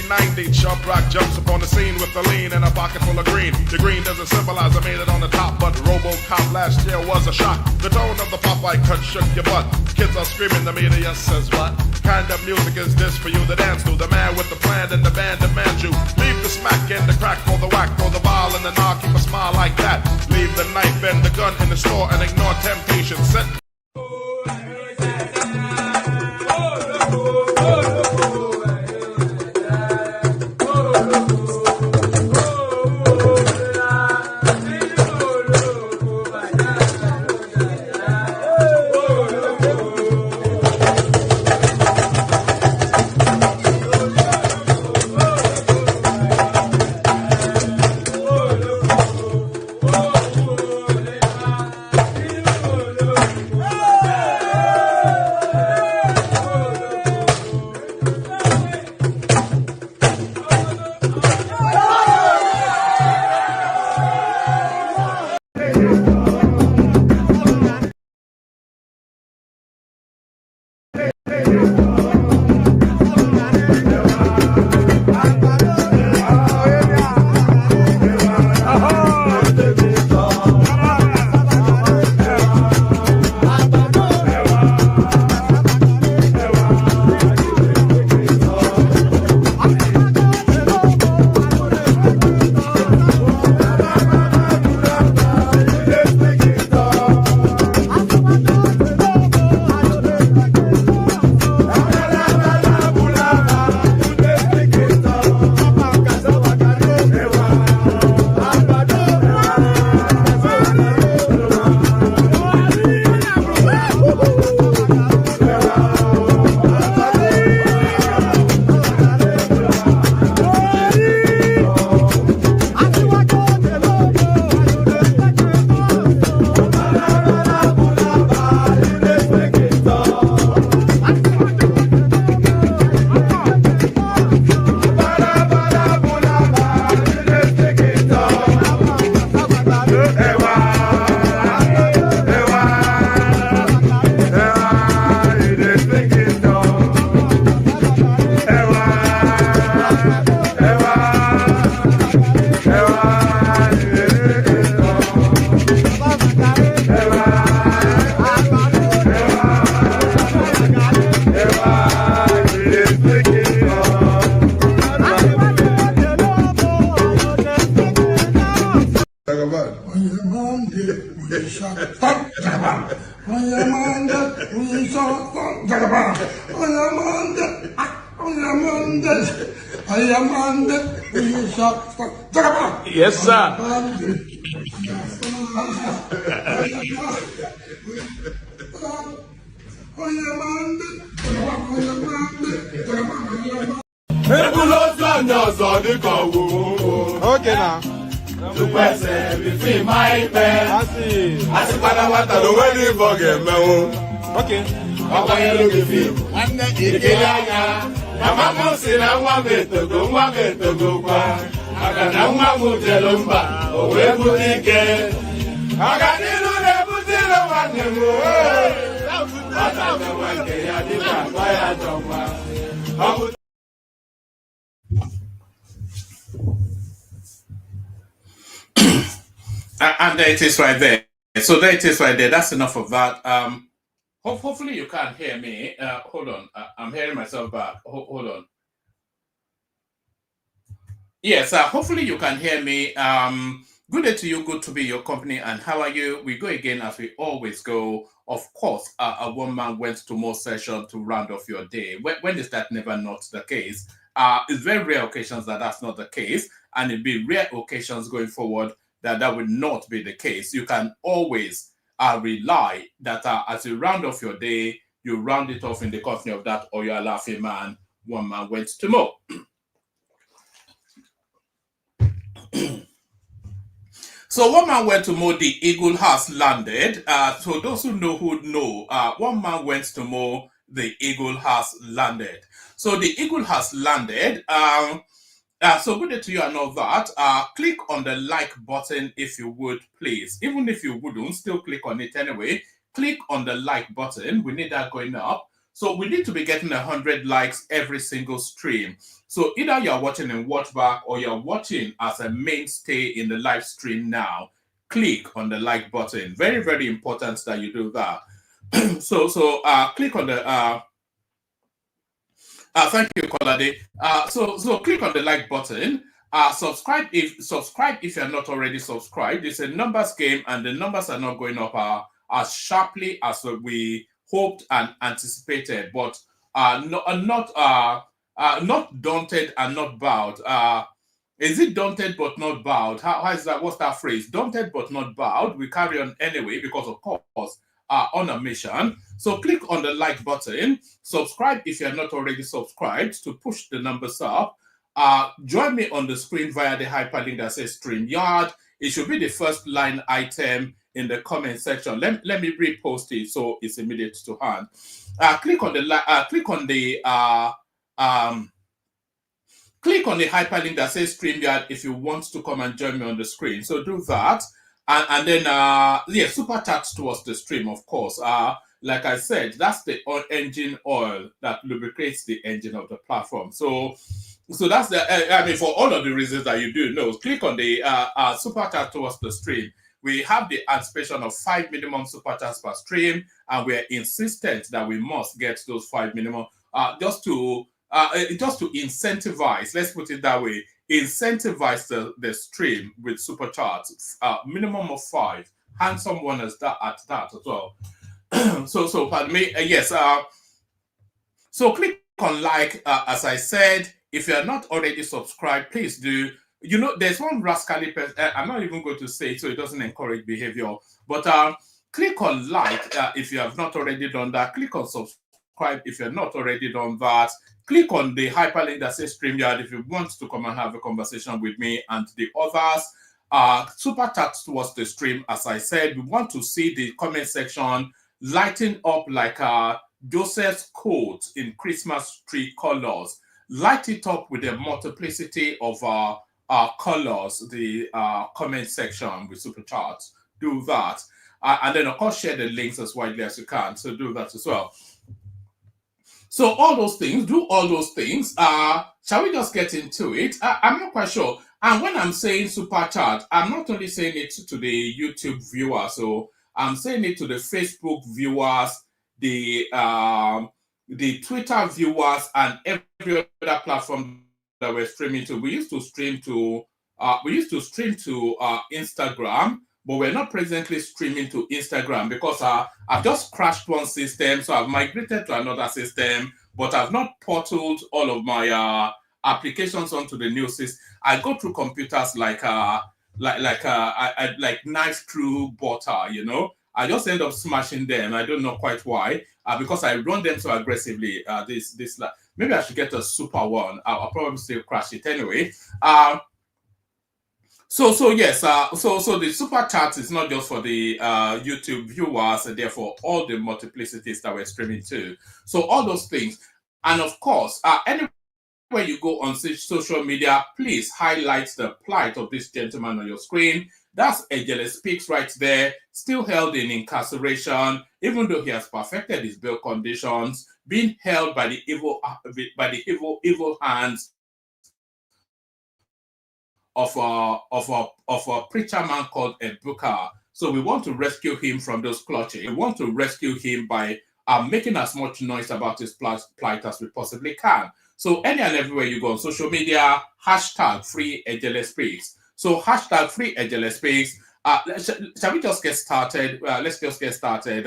1990, Chub Rock jumps upon the scene with the lean and a pocket full of green. The green doesn't symbolize I made it on the top, but RoboCop last year was a shock. The tone of the Popeye cut shook your butt. Kids are screaming, the media says what? Kind of music is this for you to dance to? The man with the plan and the band demands you. Leave the smack and the crack for the whack, for the vial and the knock, keep a smile like that. Leave the knife and the gun in the store and ignore temptation. Set Yes, sir. Okay now. To person between my pen. I see. I see what the wedding forget me. Okay. Papa you look at you. One day you get ya. Mama say na wa me to go kwa. Aga na wa mu jelomba. O we butike. Aga ni lu ne butilo wa ne mo. Ata me wa ke ya di ba ya jomba. And there it is right there. So there it is right there. That's enough of that. Hopefully you can't hear me. Hold on. I'm hearing myself back. Hold on. Yes, hopefully you can hear me. Good day to you. Good to be your company. And how are you? We go again as we always go. Of course, a woman went to more session to round off your day. When is that never not the case? It's very rare occasions that that's not the case. And it'll be rare occasions going forward that will not be the case. You can always rely that as you round off your day, you round it off in the company of that or you're laughing man, one man went to more. So one man went to mow, the eagle has landed. So those who know, one man went to mow, the eagle has landed. So the eagle has landed. So good day to you and all that. Click on the like button if you would, please. Even if you wouldn't, still click on it anyway. Click on the like button. We need that going up So we need to be getting 100 likes every single stream. So either you're watching in watchback or you're watching as a mainstay in the live stream now, click on the like button. Very, very important that you do that. So click on the thank you, Kolade. So click on the like button. Subscribe if you're not already subscribed. It's a numbers game, and the numbers are not going up as sharply as we hoped and anticipated. But not daunted and not bowed. Is it daunted but not bowed? How is that? What's that phrase? Daunted but not bowed. We carry on anyway because, of course, on a mission. So click on the like button. Subscribe if you're not already subscribed to push the numbers up. Join me on the screen via the hyperlink that says StreamYard. It should be the first line item in the comment section. Let me repost it so it's immediate to hand. Click on the hyperlink that says StreamYard if you want to come and join me on the screen. So do that. And then, super chat towards the stream, of course. Like I said, that's the engine oil that lubricates the engine of the platform. So that's for all of the reasons that you do know, click on the super chat towards the stream. We have the anticipation of 5 minimum super chats per stream, and we're insistent that we must get those 5 minimum just to incentivize, let's put it that way, incentivize the stream with super chats, minimum of 5, handsome one at that as well. so pardon me, yes. So click on like, as I said. If you are not already subscribed, please do. You know, there's one rascally person. I'm not even going to say it so it doesn't encourage behavior. But click on like if you have not already done that. Click on subscribe if you're not already done that. Click on the hyperlink that says StreamYard if you want to come and have a conversation with me and the others. Super chat towards the stream. As I said, we want to see the comment section lighting up like Joseph's coat in Christmas tree colors. Light it up with a multiplicity of colors, the comment section with super charts. Do that. And then, of course, share the links as widely as you can. So do that as well. So all those things, do all those things. Shall we just get into it? I'm not quite sure. And when I'm saying super chat, I'm not only saying it to the YouTube viewers. So I'm saying it to the Facebook viewers, the Twitter viewers, and every other platform that we're streaming to. We used to stream to Instagram, but we're not presently streaming to Instagram because I've just crashed one system, so I've migrated to another system, but I've not portaled all of my applications onto the new system. I go through computers like knife through butter, you know. I just end up smashing them. I don't know quite why. Because I run them so aggressively. Maybe I should get a super one. I'll probably still crash it anyway. So the super chat is not just for the YouTube viewers, and therefore all the multiplicities that we're streaming to. So all those things, and of course, anywhere you go on social media, please highlight the plight of this gentleman on your screen. That's Ejele Speaks right there, still held in incarceration, even though he has perfected his bail conditions, being held by the evil hands of a preacher man called Ebuka. So we want to rescue him from those clutches. We want to rescue him by making as much noise about his plight as we possibly can. So any and everywhere you go on social media, hashtag Free Ejele Speaks. So hashtag Free Ejele Speaks. Shall we just get started? Let's just get started.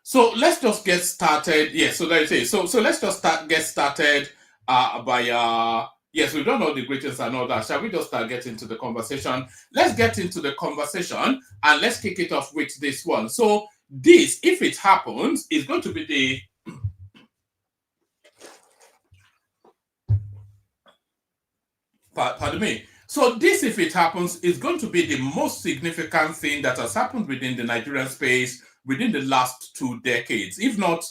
So let's just get started. Yes, so there it is. So let's just get started by yes, we've done all the greetings and all that. Shall we just start getting into the conversation? Let's get into the conversation and let's kick it off with this one. So this, if it happens, is going to be the pardon me. So this, if it happens, is going to be the most significant thing that has happened within the Nigerian space within the last 2 decades. If not,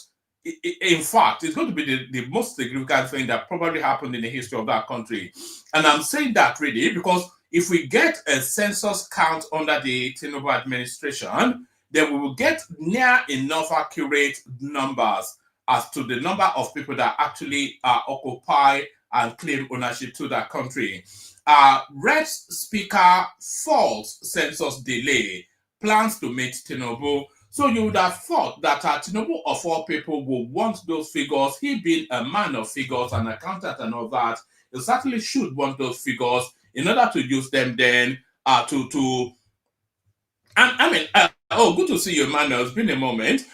in fact, it's going to be the most significant thing that probably happened in the history of that country. And I'm saying that really because if we get a census count under the Tinubu administration, then we will get near enough accurate numbers as to the number of people that actually occupy and claim ownership to that country. Reps Speaker false census delay, plans to meet Tinubu. So you would have thought that Tinubu, of all people, will want those figures. He being a man of figures, an accountant and all that, he certainly should want those figures in order to use them then good to see you, Emmanuel. It's been a moment.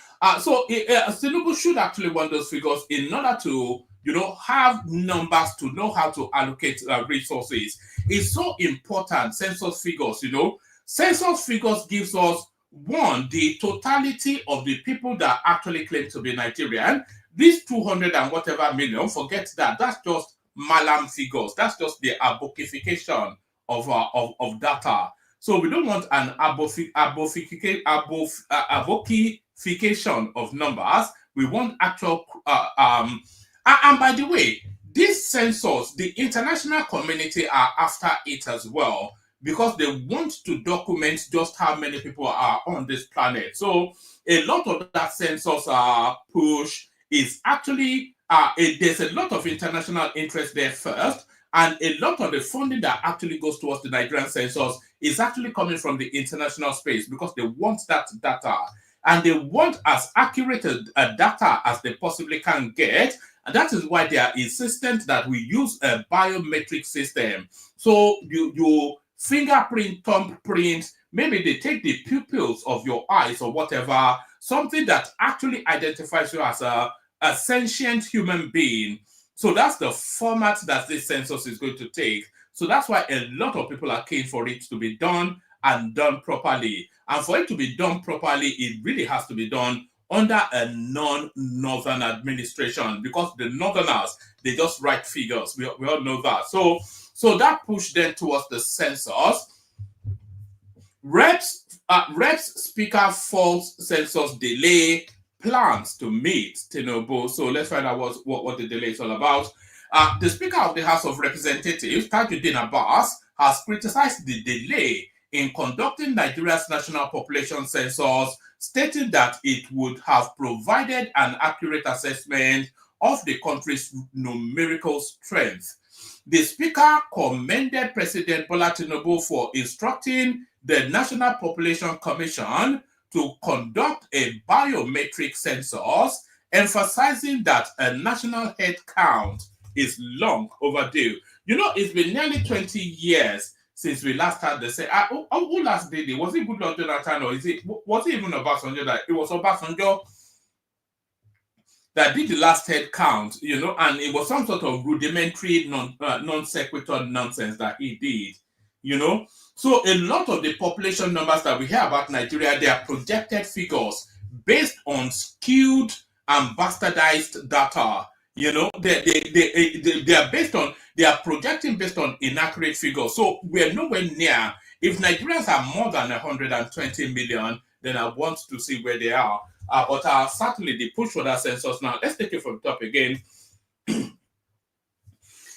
So Tinubu should actually want those figures in order to, have numbers to know how to allocate resources. It's so important, census figures, Census figures gives us, one, the totality of the people that actually claim to be Nigerian. These 200 and whatever million, forget that. That's just Malam figures. That's just the abokification of data. So we don't want an abokification of numbers. We want actual and by the way, this census, the international community are after it as well, because they want to document just how many people are on this planet. So a lot of that census push is actually there's a lot of international interest there first, and a lot of the funding that actually goes towards the Nigerian census is actually coming from the international space, because they want that data, and they want as accurate a data as they possibly can get. And that is why they are insistent that we use a biometric system. So you fingerprint, thumbprint, maybe they take the pupils of your eyes or whatever, something that actually identifies you as a sentient human being. So that's the format that this census is going to take. So that's why a lot of people are keen for it to be done and done properly. And for it to be done properly, it really has to be done under a non-northern administration, because the northerners, they just write figures. We all know that. So that pushed them towards the census. Reps Speaker false census delay, plans to meet Tinubu. So let's find out what the delay is all about. The Speaker of the House of Representatives, Tajuddin Abbas, has criticized the delay in conducting Nigeria's national population census, stating that it would have provided an accurate assessment of the country's numerical strength. The Speaker commended President Bola Tinubu for instructing the National Population Commission to conduct a biometric census, emphasizing that a national head count is long overdue. It's been nearly 20 years since we last had the say. Who last did it? Was it Goodluck Jonathan, or was it even Obasanjo? That it was Obasanjo that did the last head count, and it was some sort of rudimentary non sequitur nonsense that he did, So a lot of the population numbers that we hear about Nigeria, they are projected figures based on skewed and bastardized data. They are projecting based on inaccurate figures. So we're nowhere near. If Nigerians are more than 120 million, then I want to see where they are. But certainly the push for that census now. Let's take it from the top again.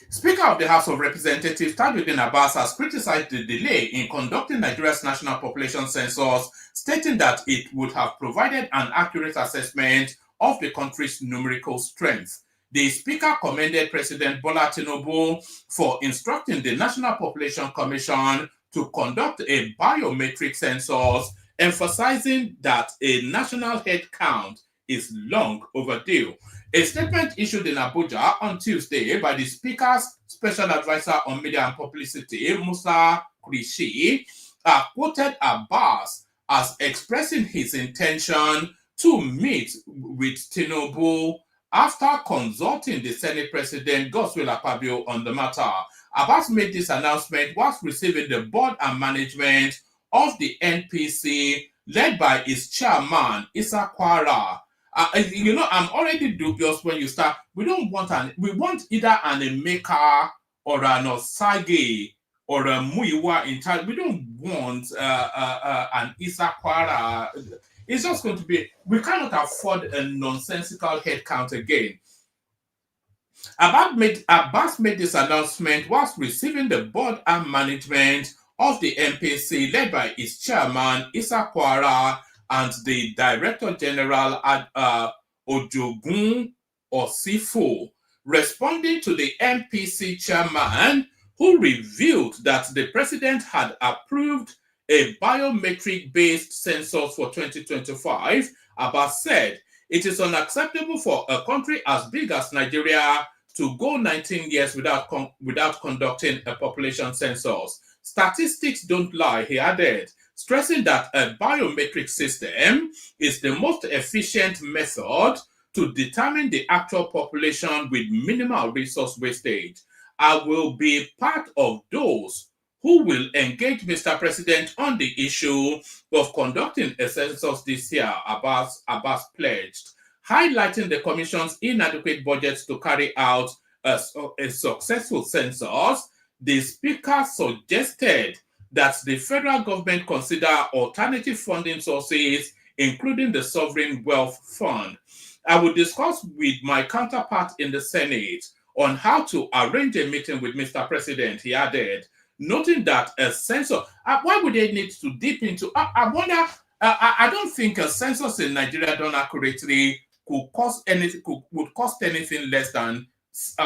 Speaker of the House of Representatives, Tajuddin Abbas, has criticized the delay in conducting Nigeria's national population census, stating that it would have provided an accurate assessment of the country's numerical strength. The Speaker commended President Bola Tinubu for instructing the National Population Commission to conduct a biometric census, emphasizing that a national head count is long overdue. A statement issued in Abuja on Tuesday by the Speaker's Special Advisor on Media and Publicity, Musa Krishi, quoted Abbas as expressing his intention to meet with Tinubu after consulting the Senate President Godswill Akpabio on the matter. Abbas made this announcement whilst receiving the board and management of the NPC, led by its chairman, Issa Kwara. I'm already dubious when you start. We want either an Emeka or an Osage or a Muiwa in charge. We don't want an Issa Kwara. It's just going to be, we cannot afford a nonsensical head count again. Abbas made this announcement whilst receiving the board and management of the MPC, led by its chairman, Issa Kwara, and the Director General Ojogun Osifo, responding to the MPC chairman who revealed that the president had approved a biometric-based census for 2025, Abbas said, "It is unacceptable for a country as big as Nigeria to go 19 years without conducting a population census. Statistics don't lie," he added, stressing that a biometric system is the most efficient method to determine the actual population with minimal resource wastage. "I will be part of those who will engage Mr. President on the issue of conducting a census this year," Abbas pledged. Highlighting the Commission's inadequate budgets to carry out a successful census, the Speaker suggested that the federal government consider alternative funding sources, including the Sovereign Wealth Fund. "I will discuss with my counterpart in the Senate on how to arrange a meeting with Mr. President," he added, noting that a census, why would they need to dip into, I wonder, I don't think a census in Nigeria done accurately would cost anything less than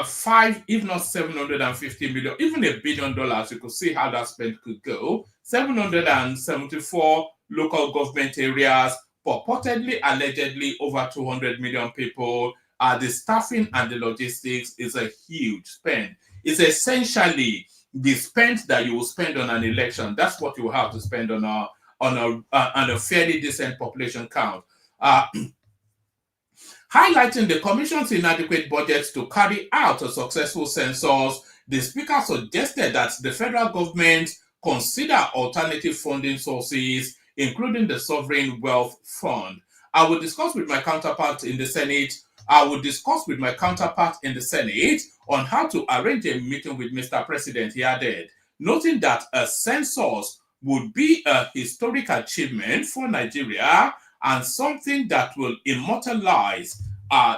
5, if not 750 million, even $1 billion. You could see how that spend could go. 774 local government areas, purportedly, allegedly over 200 million people. The staffing and the logistics is a huge spend. It's essentially the spend that you will spend on an election. That's what you will have to spend on a fairly decent population count. Highlighting the Commission's inadequate budgets to carry out a successful census, the Speaker suggested that the federal government consider alternative funding sources, including the Sovereign Wealth Fund. "I will discuss with my counterpart in the Senate on how to arrange a meeting with Mr. President," he added, noting that a census would be a historic achievement for Nigeria and something that will immortalize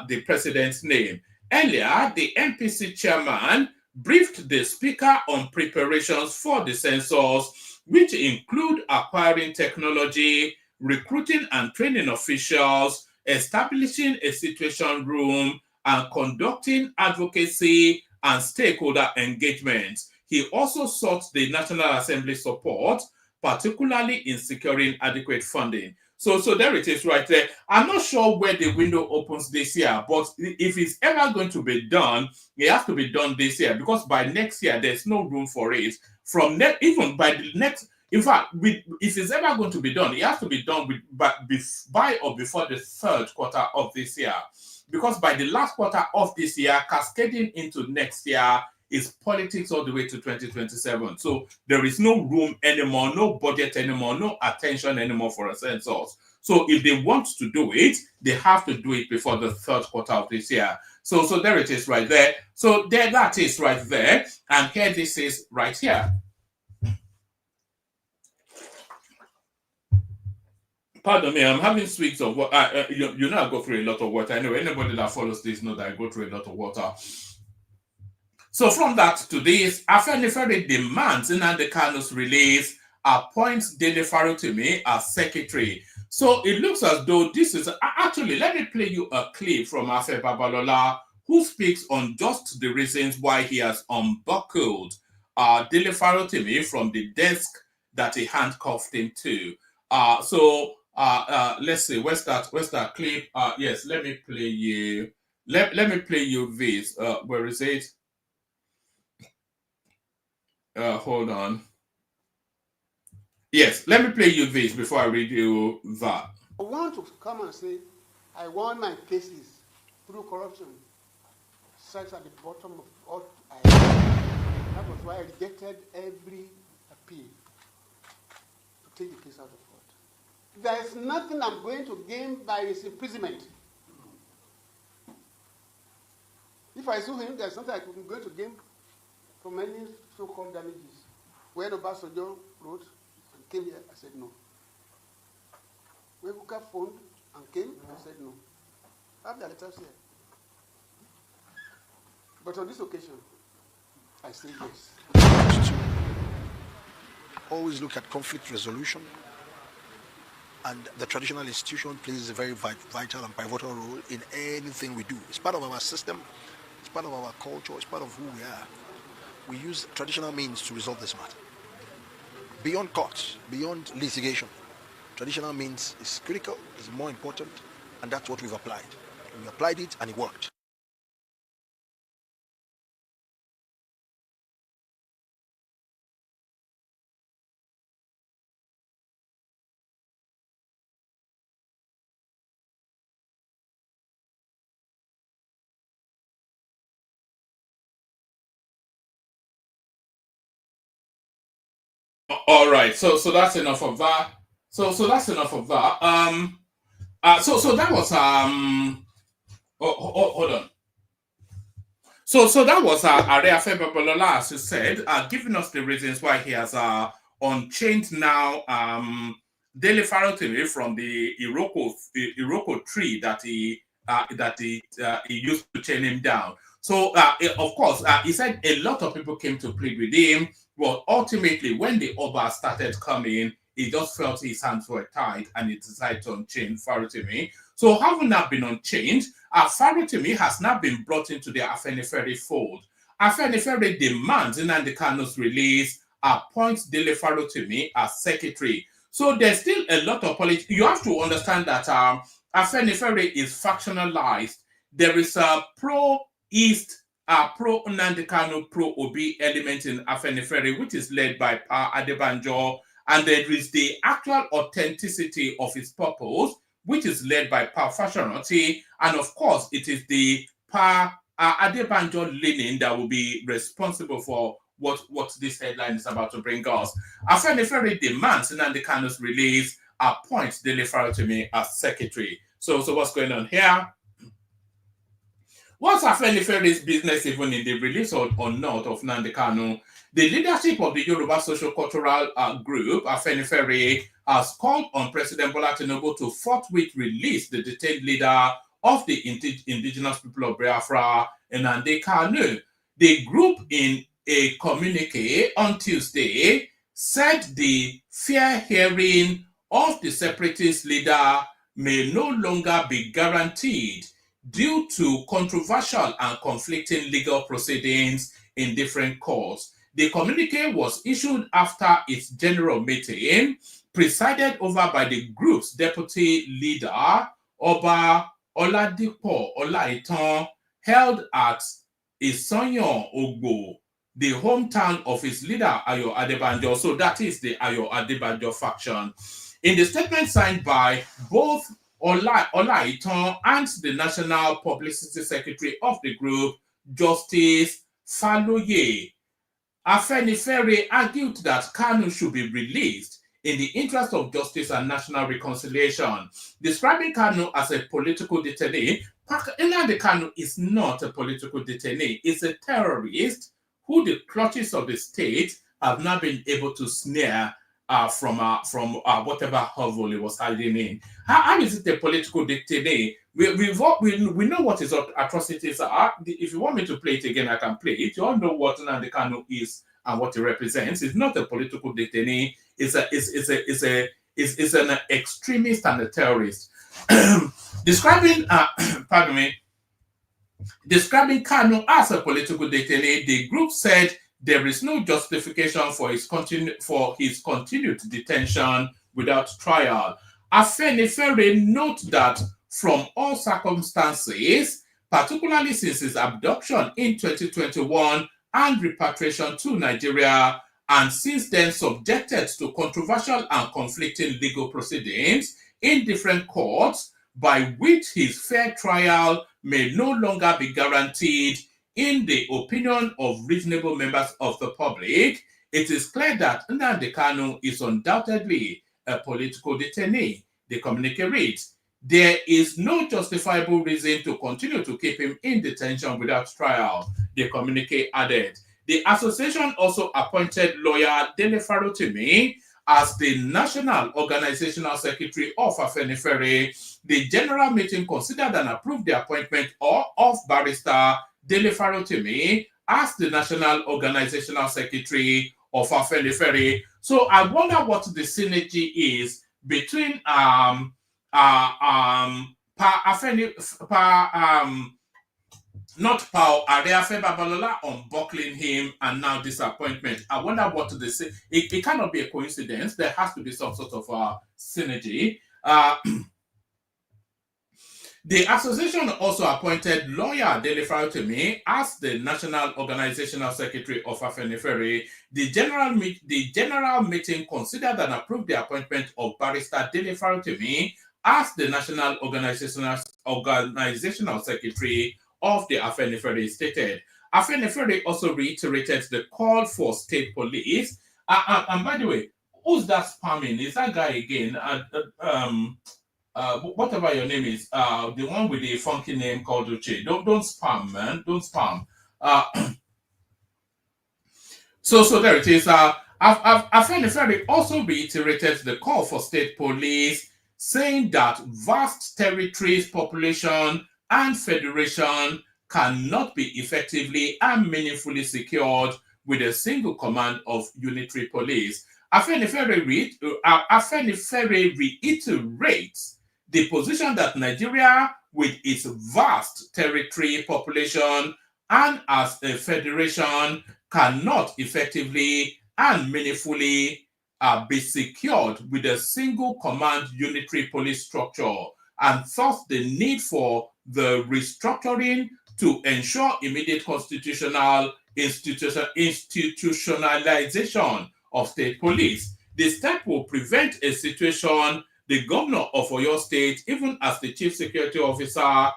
the president's name. Earlier, the MPC chairman briefed the Speaker on preparations for the census, which include acquiring technology, recruiting and training officials, establishing a situation room, and conducting advocacy and stakeholder engagement. He also sought the National Assembly support, particularly in securing adequate funding. So there it is right there. I'm not sure where the window opens this year, but if it's ever going to be done, it has to be done this year, because by next year, there's no room for it. Even by the next, in fact, if it's ever going to be done, it has to be done by or before the third quarter of this year. Because by the last quarter of this year, cascading into next year is politics all the way to 2027. So there is no room anymore, no budget anymore, no attention anymore for a census. So if they want to do it, they have to do it before the third quarter of this year. So there it is right there. So there that is right there. And here this is right here. Pardon me, I'm having sweets of water. You know I go through a lot of water. I know anybody that follows this know that I go through a lot of water. So from that to this, Afenifere demands Nnamdi Kanu's release, appoints Dele Farotimi as secretary. So it looks as though this is, actually, let me play you a clip from Afe Babalola, who speaks on just the reasons why he has unbuckled Dele Farotimi from the desk that he handcuffed him to. Let's see, where's that clip? Yes, let me play you. Let me play you this. Where is it? Hold on. Yes, let me play you this before I read you that. I want to come and say, I won my cases through corruption. Such at the bottom of what I had. That was why I rejected every appeal to take the case out of court. There is nothing I'm going to gain by his imprisonment. If I sue him, there's nothing I'm going to gain from any so-called damages. When Obasanjo wrote and came here, I said no. When Buka phoned and came, I said no. I have the letters here. But on this occasion, I say yes. Always look at conflict resolution And the traditional institution plays a very vital and pivotal role in anything we do. It's part of our system, it's part of our culture, it's part of who we are. We use traditional means to resolve this matter. Beyond courts, beyond litigation, traditional means is critical, is more important, and that's what we've applied. We applied it and it worked. All right, so that's enough of that. So that's enough of that. So that was hold on. So that was Afenifere Babalola, as you said, giving us the reasons why he has unchained now Dele Farotimi from the Iroko tree that he used to chain him down. So of course, he said a lot of people came to plead with him, but ultimately, when the Oba started coming, he just felt his hands were tied and he decided to unchain Farotimi. So having now been unchained, Farotimi has now been brought into the Afenifere fold. Afenifere demands Nnamdi Kanu's release, appoints Dele Farotimi as secretary. So there's still a lot of politics. You have to understand that Afenifere is factionalized. There is a pro-East, pro-Nnamdi Kanu, pro-Obi element in Afenifere, which is led by Adebanjo, and there is the actual authenticity of his purpose, which is led by Pa Fashoranti, and of course, it is the Pa Adebanjo leaning that will be responsible for what this headline is about to bring us. Afenifere demands Nnamdi Kanu's release, appoints Dele Farotimi as secretary. So what's going on here? What's Afenifere's business even in the release or not of Nnamdi Kanu? The leadership of the Yoruba Social-Cultural Group, Afenifere, has called on President Bola Tinubu to forthwith release the detained leader of the indigenous people of Biafra, Nnamdi Kanu. The group, in a communique on Tuesday, said the fair hearing of the separatist leader may no longer be guaranteed due to controversial and conflicting legal proceedings in different courts. The communique was issued after its general meeting, presided over by the group's deputy leader, Oba Oladipo Olaitan, held at Isanyan Ogbo, the hometown of his leader, Ayo Adebanjo. So that is the Ayo Adebanjo faction. In the statement signed by both Olaitan and the National Publicity Secretary of the group, Justice Faloye, Afenifere argued that Kanu should be released in the interest of justice and national reconciliation. Describing Kanu as a political detainee, Nnamdi Kanu is not a political detainee. He's a terrorist who the clutches of the state have not been able to snare from whatever hovel he was hiding in. How is it a political detainee? We know what his atrocities are. If you want me to play it again, I can play it. You all know what Nnamdi Kanu is and what he represents. It's not a political detainee. It's an extremist and a terrorist. Describing Kanu as a political detainee, the group said there is no justification for his continued detention without trial. Afenifere note that from all circumstances, particularly since his abduction in 2021 and repatriation to Nigeria, and since then subjected to controversial and conflicting legal proceedings in different courts, by which his fair trial may no longer be guaranteed in the opinion of reasonable members of the public, it is clear that Nnamdi Kanu is undoubtedly a political detainee. The communique reads, there is no justifiable reason to continue to keep him in detention without trial, the communique added. The association also appointed lawyer Dele Farotimi as the National Organizational Secretary of Afenifere. The general meeting considered and approved the appointment of Barrister Dele Farotimi as the National Organizational Secretary of Afenifere. So I wonder what the synergy is between not Paul Areafe Babalola unbuckling him and now disappointment. I wonder what they say. It cannot be a coincidence. There has to be some sort of synergy. The association also appointed lawyer Dele Farotimi as the National Organizational Secretary of Afenifere. The general meeting considered and approved the appointment of Barrister Dele Farotimi as the National Organizational Secretary of the Afenifere stated. Afenifere also reiterated the call for state police. And by the way, who's that spamming? Is that guy again? Whatever your name is, the one with the funky name called Uche. Don't spam, man. Don't spam. So there it is. Afenifere also reiterated the call for state police, saying that vast territories, population, and federation cannot be effectively and meaningfully secured with a single command of unitary police. Afenifere reiterates the position that Nigeria, with its vast territory, population, and as a federation, cannot effectively and meaningfully be secured with a single command unitary police structure, and thus the need for the restructuring to ensure immediate constitutional institutionalization of state police. The step will prevent a situation the governor of Oyo State, even as the chief security officer,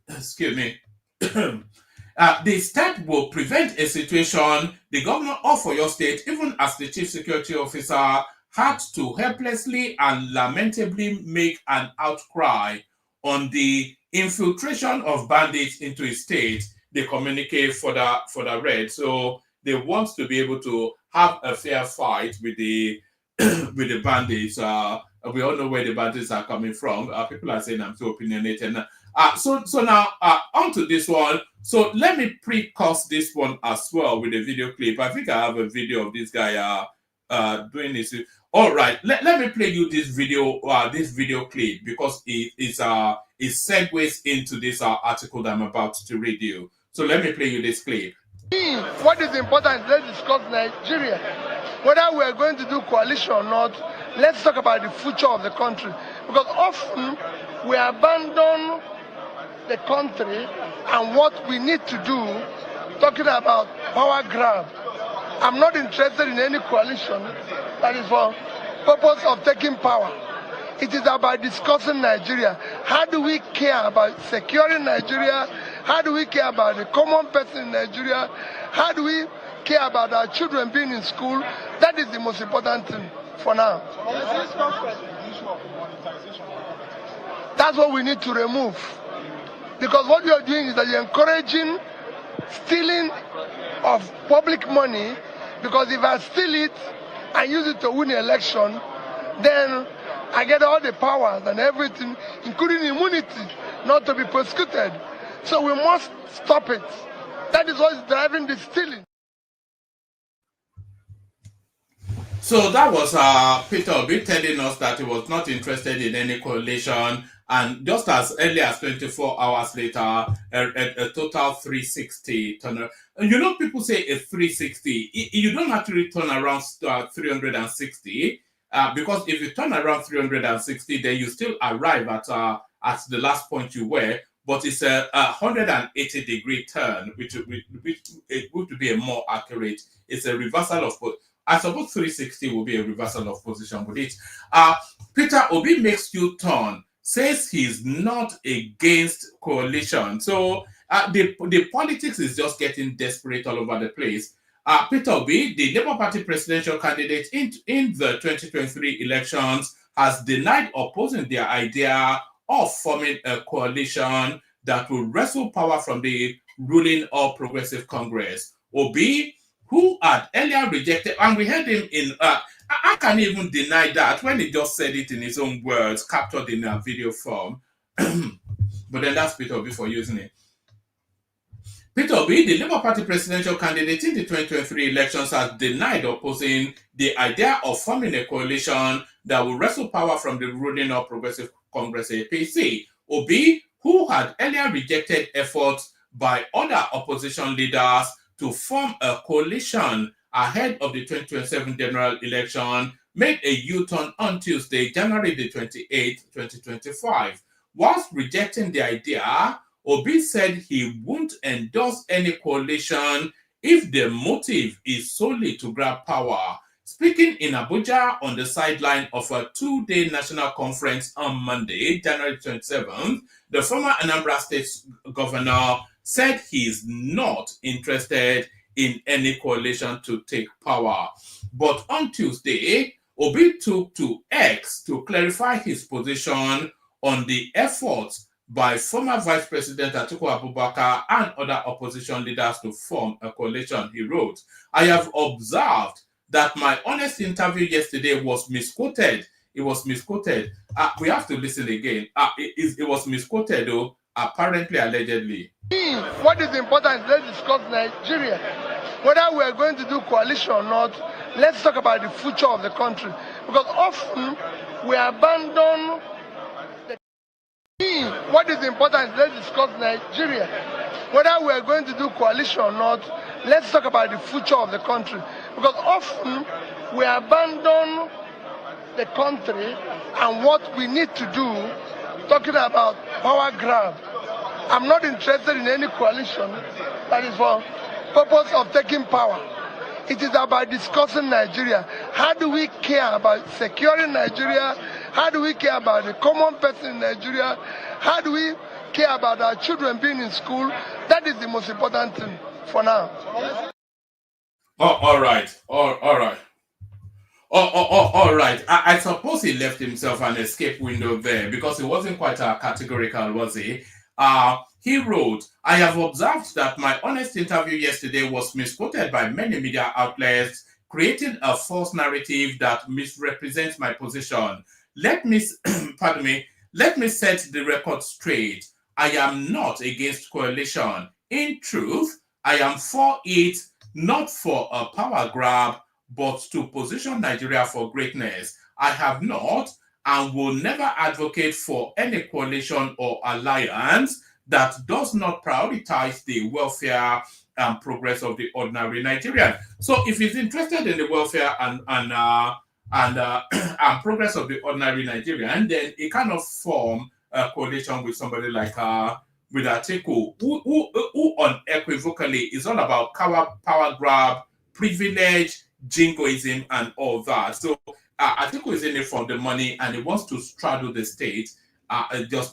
excuse me, the step will prevent a situation the governor of Oyo State, even as the chief security officer, had to helplessly and lamentably make an outcry on the infiltration of bandits into his state. They communicate for the red. So they want to be able to have a fair fight with the with the bandits. We all know where the bandits are coming from. People are saying I'm too opinionated. So now on to this one. So let me pre-cast this one as well with a video clip. I think I have a video of this guy doing this. All right, let me play you this video clip, because it segues into this article that I'm about to read you. So let me play you this clip. What is important, let's discuss Nigeria. Whether we are going to do coalition or not, let's talk about the future of the country. Because often we abandon the country and what we need to do, talking about power grab. I'm not interested in any coalition that is for purpose of taking power. It is about discussing Nigeria. How do we care about securing Nigeria? How do we care about the common person in Nigeria? How do we care about our children being in school? That is the most important thing for now. That's what we need to remove. Because what you are doing is that you're encouraging stealing of public money, because if I steal it and use it to win an election, then I get all the powers and everything, including immunity, not to be prosecuted. So we must stop it. That is what is driving the stealing. So that was Peter Obi telling us that he was not interested in any coalition, and just as early as 24 hours later, a total 360 turn. You know, people say a 360. You don't actually turn around 360, because if you turn around 360, then you still arrive at the last point you were. But it's a 180-degree turn, which would be a more accurate. It's a reversal of. I suppose 360 will be a reversal of position with it. Peter Obi makes U-turn, says he's not against coalition. So the politics is just getting desperate all over the place. Peter Obi, the Labour Party presidential candidate in the 2023 elections, has denied opposing their idea of forming a coalition that will wrestle power from the ruling All Progressive Congress. Obi, who had earlier rejected, and we heard him in, I can't even deny that when he just said it in his own words, captured in a video form. But then that's Peter Obi for using it. Peter Obi, the Labour Party presidential candidate in the 2023 elections, has denied opposing the idea of forming a coalition that will wrestle power from the ruling All Progressive Congress APC. Obi, who had earlier rejected efforts by other opposition leaders to form a coalition ahead of the 2027 general election, made a U-turn on Tuesday, January the 28th, 2025. Whilst rejecting the idea, Obi said he won't endorse any coalition if the motive is solely to grab power. Speaking in Abuja on the sideline of a two-day national conference on Monday, January 27th, the former Anambra State governor said he is not interested in any coalition to take power. But on Tuesday, Obi took to X to clarify his position on the efforts by former Vice President Atiku Abubakar and other opposition leaders to form a coalition. He wrote, "I have observed that my honest interview yesterday was misquoted." It was misquoted. We have to listen again. It was misquoted, though, apparently, allegedly. What is important, let's discuss Nigeria. Whether we are going to do coalition or not, let's talk about the future of the country. Because often we abandon the what is important, let's discuss Nigeria. Whether we are going to do coalition or not, let's talk about the future of the country. Because often we abandon the country and what we need to do, talking about power grab. I'm not interested in any coalition that is for purpose of taking power. It is about discussing Nigeria. How do we care about securing Nigeria? How do we care about the common person in Nigeria? How do we care about our children being in school? That is the most important thing for now. All right. All right. I suppose he left himself an escape window there because he wasn't quite categorical, was he? He wrote, "I have observed that my honest interview yesterday was misquoted by many media outlets, creating a false narrative that misrepresents my position. Let me, pardon me, let me set the record straight. I am not against coalition. In truth, I am for it, not for a power grab, but to position Nigeria for greatness. I have not and will never advocate for any coalition or alliance that does not prioritize the welfare and progress of the ordinary Nigerian." So if he's interested in the welfare and progress of the ordinary Nigerian, then he cannot form a coalition with somebody like with Atiku, who unequivocally is all about power grab, privilege, jingoism, and all that. So Atiku is in it for the money and he wants to straddle the state. Atiku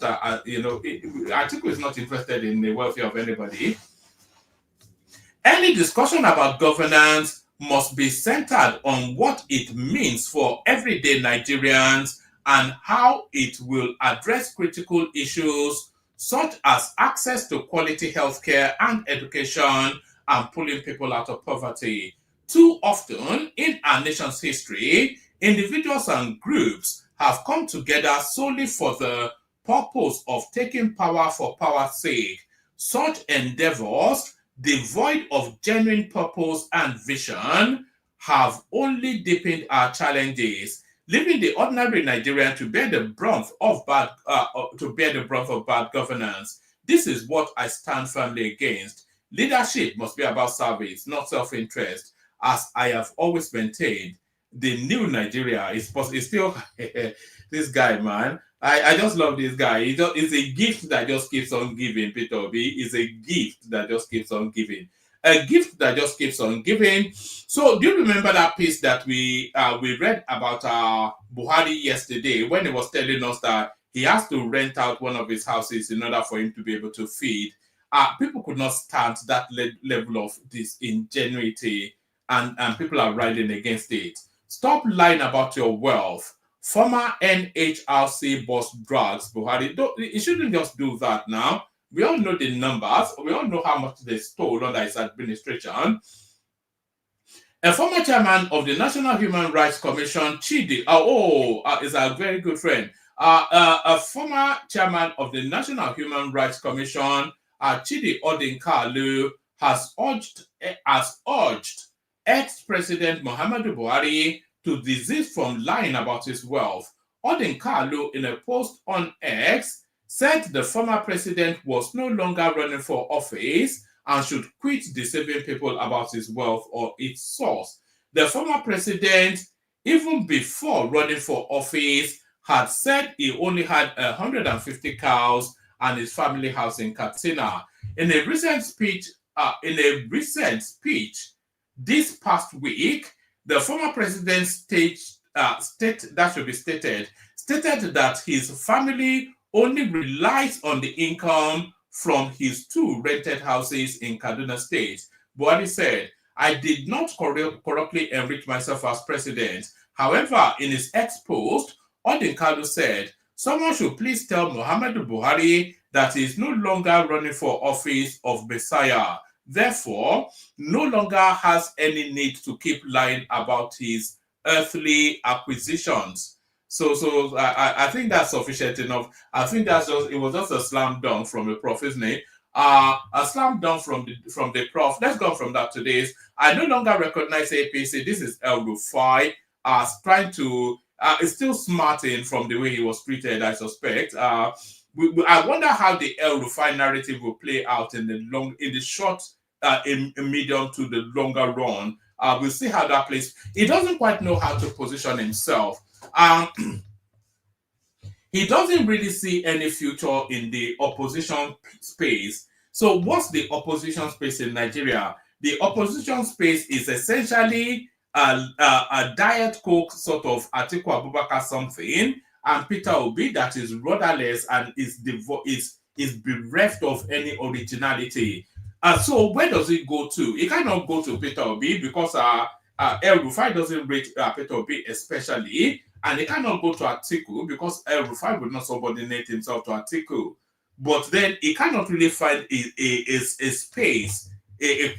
is not interested in the welfare of anybody. Any discussion about governance must be centered on what it means for everyday Nigerians and how it will address critical issues such as access to quality healthcare and education and pulling people out of poverty. Too often in our nation's history, individuals and groups have come together solely for the purpose of taking power for power's sake. Such endeavors, devoid of genuine purpose and vision, have only deepened our challenges, leaving the ordinary Nigerian to bear the brunt of bad governance. This is what I stand firmly against. Leadership must be about service, not self-interest. As I have always maintained, the new Nigeria is still this guy, man. I just love this guy. It's a gift that just keeps on giving. Peter Obi is a gift that just keeps on giving. A gift that just keeps on giving. So, do you remember that piece that we read about Buhari yesterday when he was telling us that he has to rent out one of his houses in order for him to be able to feed? People could not stand that level of disingenuity, and people are riding against it. Stop lying about your wealth. Former NHRC boss drags Buhari. He shouldn't just do that now. We all know the numbers. We all know how much they stole under his administration. A former chairman of the National Human Rights Commission, Chidi, is a very good friend. A former chairman of the National Human Rights Commission, Chidi Odinkalu has urged ex-President Muhammadu Buhari to desist from lying about his wealth. Odinkalu, in a post on X, said the former president was no longer running for office and should quit deceiving people about his wealth or its source. The former president, even before running for office, had said he only had 150 cows and his family house in Katsina. In a recent speech this past week, the former president stated that his family only relies on the income from his 2 rented houses in Kaduna State. Buhari said, "I did not corruptly enrich myself as president." However, in his ex post, Odinkalu said, "Someone should please tell Muhammadu Buhari that he is no longer running for office of Messiah. Therefore, no longer has any need to keep lying about his earthly acquisitions." So I think that's sufficient enough. I think it was just a slam dunk from the prof, isn't it? A slam dunk from the prof. Let's go from that to this. I no longer recognize APC. This is El Rufai trying to is still smarting from the way he was treated, I suspect. I wonder how the El Rufai narrative will play out in the short, in medium to the longer run. We'll see how that plays. He doesn't quite know how to position himself. He doesn't really see any future in the opposition space. So what's the opposition space in Nigeria? The opposition space is essentially a Diet Coke sort of Atiku Abubakar something, and Peter Obi that is rudderless and is bereft of any originality. So where does it go to? It cannot go to Peter Obi because El Rufai doesn't rate Peter Obi especially, and it cannot go to Atiku because El Rufai would not subordinate himself to Atiku. But then he cannot really find a space, a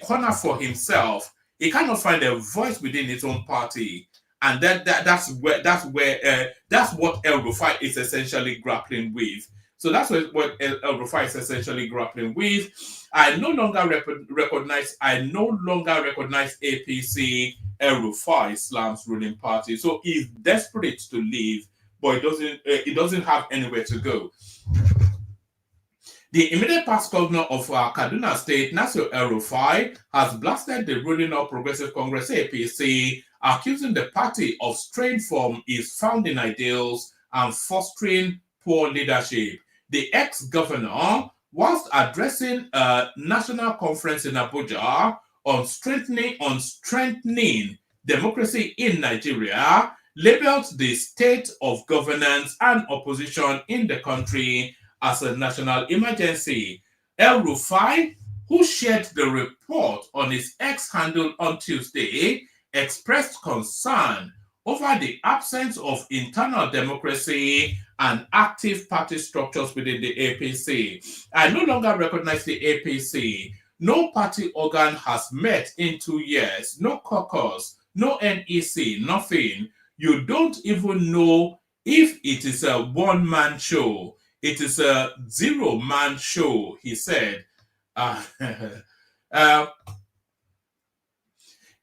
corner for himself. He cannot find a voice within his own party, and that's what El Rufai is essentially grappling with. So that's what El Rufai is essentially grappling with. I no longer recognize APC. El Rufai slams ruling party. So he's desperate to leave, but he doesn't have anywhere to go. The immediate past governor of Kaduna State, Nasir El Rufai, has blasted the ruling All Progressive Congress APC, accusing the party of straying from its founding ideals and fostering poor leadership. The ex-governor, whilst addressing a national conference in Abuja on strengthening democracy in Nigeria, labeled the state of governance and opposition in the country as a national emergency. El Rufai, who shared the report on his X handle on Tuesday, expressed concern over the absence of internal democracy and active party structures within the APC. "I no longer recognize the APC. No party organ has met in 2 years. No caucus, no NEC, nothing. You don't even know if it is a one-man show. It is a zero-man show," he said.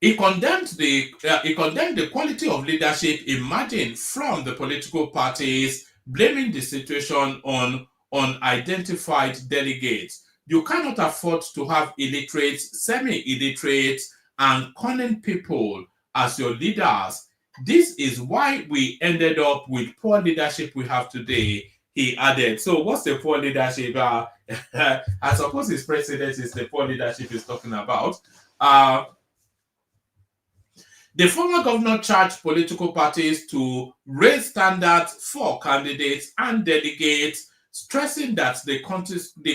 He condemned the quality of leadership emerging from the political parties, blaming the situation on unidentified delegates. "You cannot afford to have illiterates, semi-illiterates, and cunning people as your leaders. This is why we ended up with poor leadership we have today," he added. So what's the poor leadership? I suppose his president is the poor leadership he's talking about. The former governor charged political parties to raise standards for candidates and delegates, stressing that the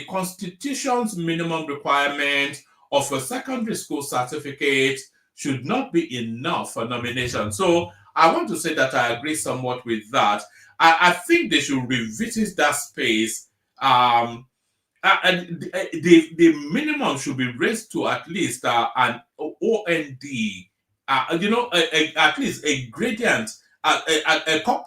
Constitution's minimum requirement of a secondary school certificate should not be enough for nomination. So I want to say that I agree somewhat with that. I think they should revisit that space. And the minimum should be raised to at least an OND. At least a gradient,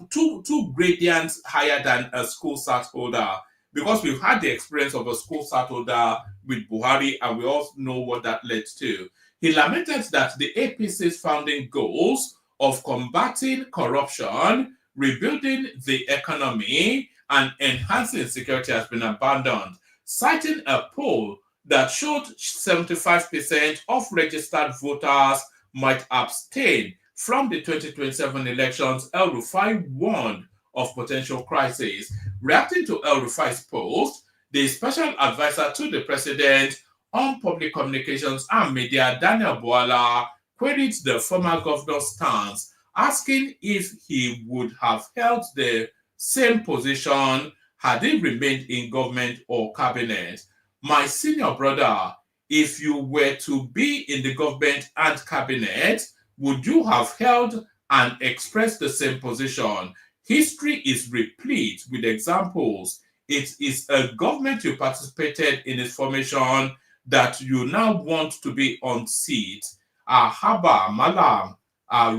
two gradients higher than a school cert holder. because we've had the experience of a school start order with Buhari, and we all know what that led to. He lamented that the APC's founding goals of combating corruption, rebuilding the economy, and enhancing security has been abandoned, citing a poll that showed 75% of registered voters might abstain from the 2027 elections. El Rufai warned of potential crisis. Reacting to El Rufai's post, the special advisor to the president on public communications and media, Daniel Bwala, queried the former governor's stance, asking if he would have held the same position had he remained in government or cabinet. My senior brother, if you were to be in the government and cabinet, would you have held and expressed the same position? History is replete with examples. It is a government you participated in its formation that you now want to be on seat. Haba Malam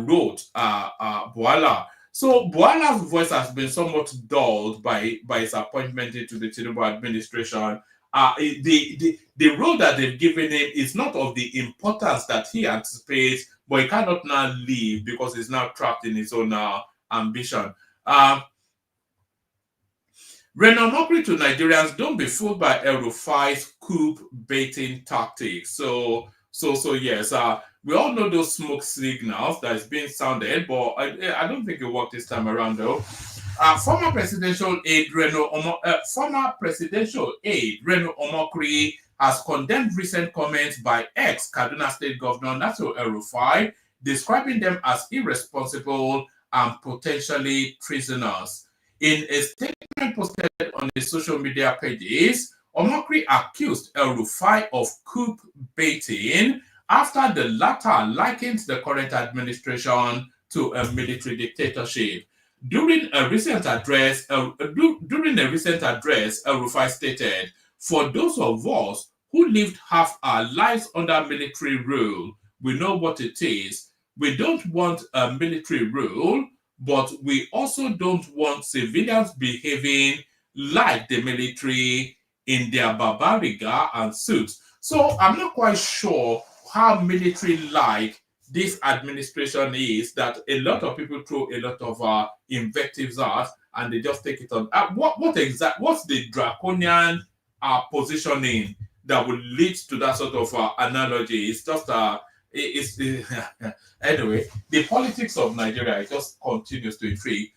wrote Bwala. So Bwala's voice has been somewhat dulled by his appointment into the Tinubu administration. The role that they've given him is not of the importance that he anticipates, but he cannot now leave because he's now trapped in his own ambition. Reno Mokri to Nigerians, don't be fooled by El Rufai's coup baiting tactics. So yes, we all know those smoke signals that is being sounded, but I don't think it worked this time around though. Former presidential aide Reno Omokri has condemned recent comments by ex-Kaduna State Governor Nasir El Rufai, describing them as irresponsible and potentially treasonous. In a statement posted on his social media pages, Omokri accused El Rufai of coup baiting after the latter likened the current administration to a military dictatorship. During a recent address, El Rufai stated, "For those of us who lived half our lives under military rule, we know what it is. We don't want a military rule, but we also don't want civilians behaving like the military in their barbariga and suits." So I'm not quite sure how military-like this administration is, that a lot of people throw a lot of invectives at, and they just take it on. What's the draconian positioning that will lead to that sort of analogy? It's just anyway, the politics of Nigeria just continues to intrigue.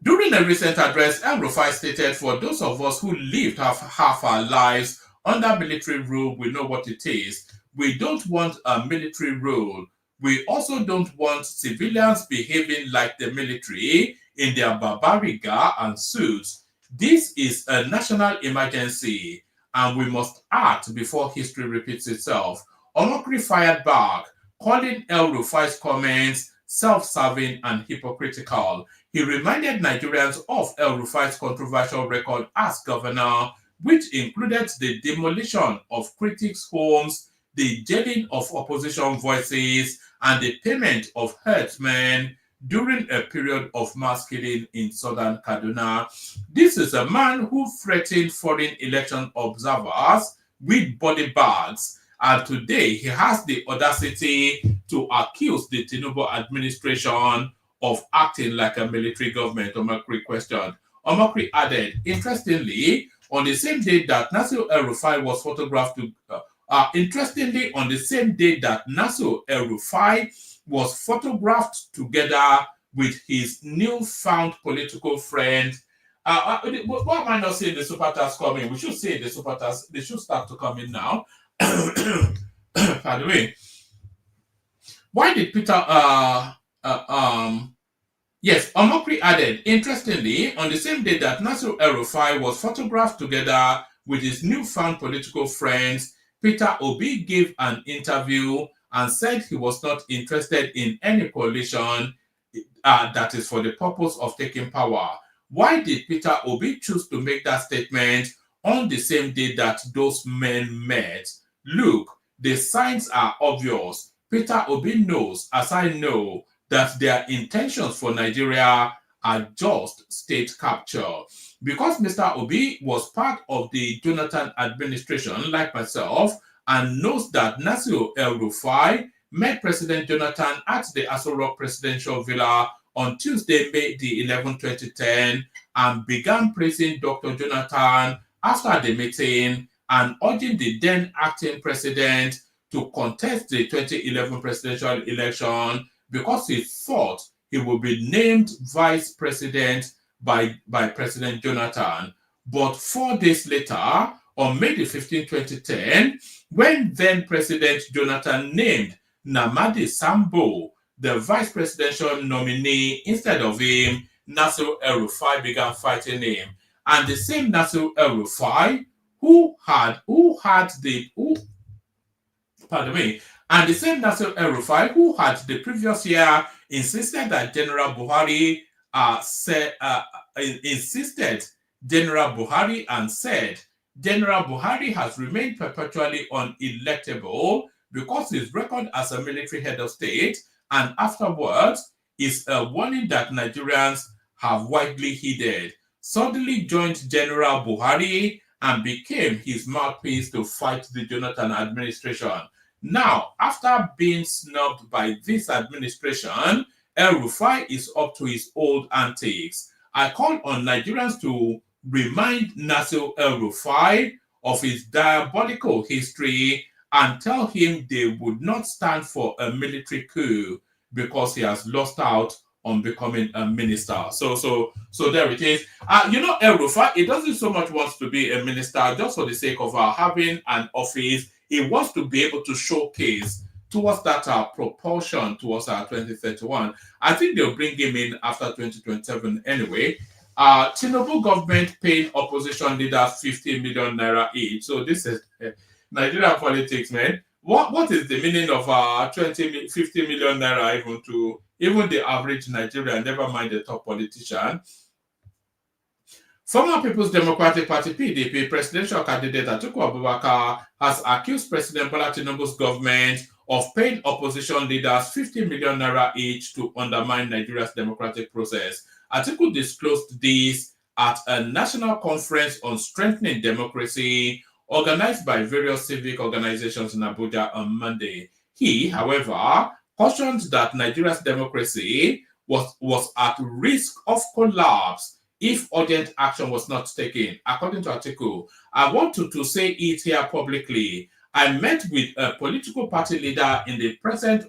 During a recent address, El Rufai stated, "For those of us who lived half our lives under military rule, we know what it is. We don't want a military rule. We also don't want civilians behaving like the military in their barbariga and suits. This is a national emergency, and we must act before history repeats itself." Omokri fired back, calling El Rufai's comments self-serving and hypocritical. He reminded Nigerians of El Rufai's controversial record as governor, which included the demolition of critics' homes, the jailing of opposition voices, and the payment of herdsmen during a period of mass killing in southern Kaduna. This is a man who threatened foreign election observers with body bags, and today he has the audacity to accuse the Tinubu administration of acting like a military government, Omokri questioned. Omokri added, interestingly, on the same day that Nasir El Rufai was photographed together with his newfound political friend. What am I not seeing the super task coming? We should see the super task. They should start to come in now. By the way, why did Peter yes, Omokri added, interestingly, on the same day that Nasir El Rufai was photographed together with his newfound political friends, Peter Obi gave an interview and said he was not interested in any coalition that is for the purpose of taking power. Why did Peter Obi choose to make that statement on the same day that those men met? Look, the signs are obvious. Peter Obi knows, as I know, that their intentions for Nigeria adjust state capture. Because Mr. Obi was part of the Jonathan administration, like myself, and knows that Nasir El Rufai met President Jonathan at the Aso Rock Presidential Villa on Tuesday, May the 11th, 2010, and began praising Dr. Jonathan after the meeting and urging the then acting president to contest the 2011 presidential election because he thought he would be named vice president by President Jonathan. But 4 days later, on May the 15th, 2010, when then President Jonathan named Namadi Sambo the vice presidential nominee instead of him, Nasir El Rufai began fighting him. And the same Nasir El Rufai and the same Nasir El Rufai who had the previous year insisted that General Buhari said General Buhari has remained perpetually unelectable because his record as a military head of state and afterwards is a warning that Nigerians have widely heeded, suddenly joined General Buhari and became his mouthpiece to fight the Jonathan administration. Now, after being snubbed by this administration, El Rufai is up to his old antics. I call on Nigerians to remind Nasir El Rufai of his diabolical history and tell him they would not stand for a military coup because he has lost out on becoming a minister. So there it is. El Rufai, he doesn't so much want to be a minister just for the sake of having an office. He wants to be able to showcase towards that propulsion towards 2031. I think they'll bring him in after 2027 anyway. Tinubu government paying opposition leaders 50 million naira each. So this is Nigerian politics, man. What is the meaning of 50 million naira even to even the average Nigerian, never mind the top politician? Former People's Democratic Party PDP presidential candidate Atiku Abubakar has accused President Bola Tinubu's government of paying opposition leaders 50 million naira each to undermine Nigeria's democratic process. Atiku disclosed this at a national conference on strengthening democracy organized by various civic organizations in Abuja on Monday. He, however, cautioned that Nigeria's democracy was at risk of collapse if urgent action was not taken. According to Atiku, I want to say it here publicly. I met with a political party leader in the present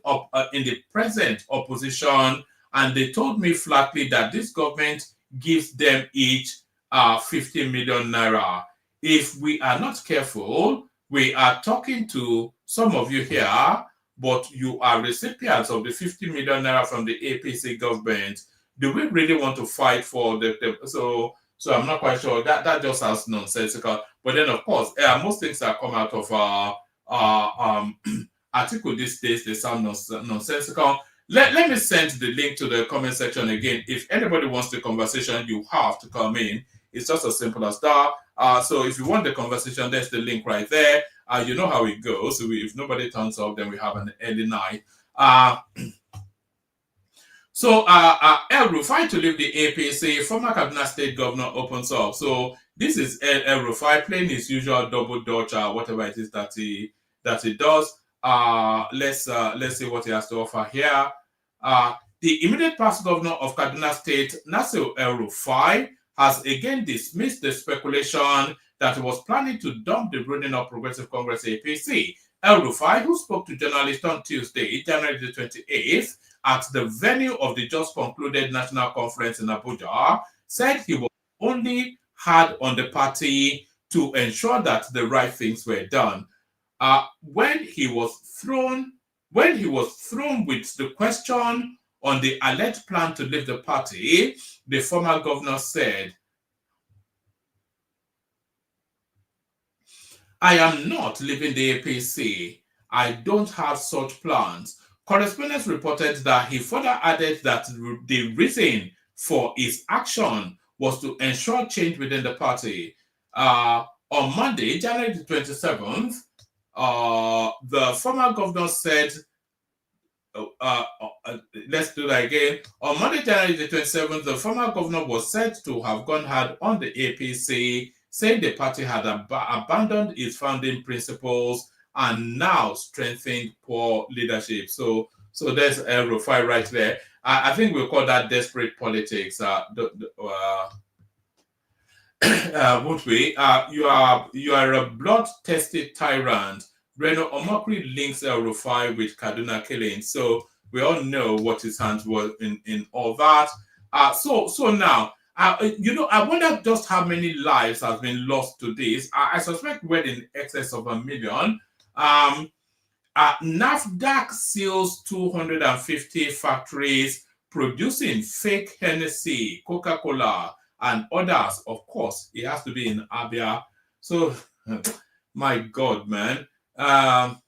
opposition, and they told me flatly that this government gives them each 50 million naira. If we are not careful, we are talking to some of you here, but you are recipients of the 50 million naira from the APC government. Do we really want to fight for so I'm not quite sure. That just sounds nonsensical. But then, of course, most things that come out of article these days, they sound nonsensical. Let me send the link to the comment section again. If anybody wants the conversation, you have to come in. It's just as simple as that. So if you want the conversation, there's the link right there. You know how it goes. So if nobody turns up, then we have an early night. El Rufai to leave the APC, former Kaduna State Governor opens up. So this is El Rufai playing his usual double dutch, whatever it is that he does. Let's see what he has to offer here. The immediate past governor of Kaduna State, Nasir El Rufai, has again dismissed the speculation that he was planning to dump the ruling of Progressive Congress APC. El Rufai, who spoke to journalists on Tuesday, January the 28th, at the venue of the just concluded national conference in Abuja, said he was only hard on the party to ensure that the right things were done. When he was thrown with the question on the alleged plan to leave the party, the former governor said, "I am not leaving the APC. I don't have such plans." Correspondents reported that he further added that the reason for his action was to ensure change within the party. On Monday, January the 27th, the former governor said let's do that again. On Monday, January the 27th, the former governor was said to have gone hard on the APC, saying the party had abandoned its founding principles and now strengthened poor leadership. So there's El Rufai right there. I think we'll call that desperate politics. Won't we? You are a blood-tested tyrant. Reno Omokri links El Rufai with Kaduna killing. So we all know what his hands were in all that. So now, I wonder just how many lives have been lost to this. I suspect we're in excess of 1 million. NAFDAC seals 250 factories producing fake Hennessy, Coca-Cola, and others. Of course, it has to be in Abia. So, my God, man. The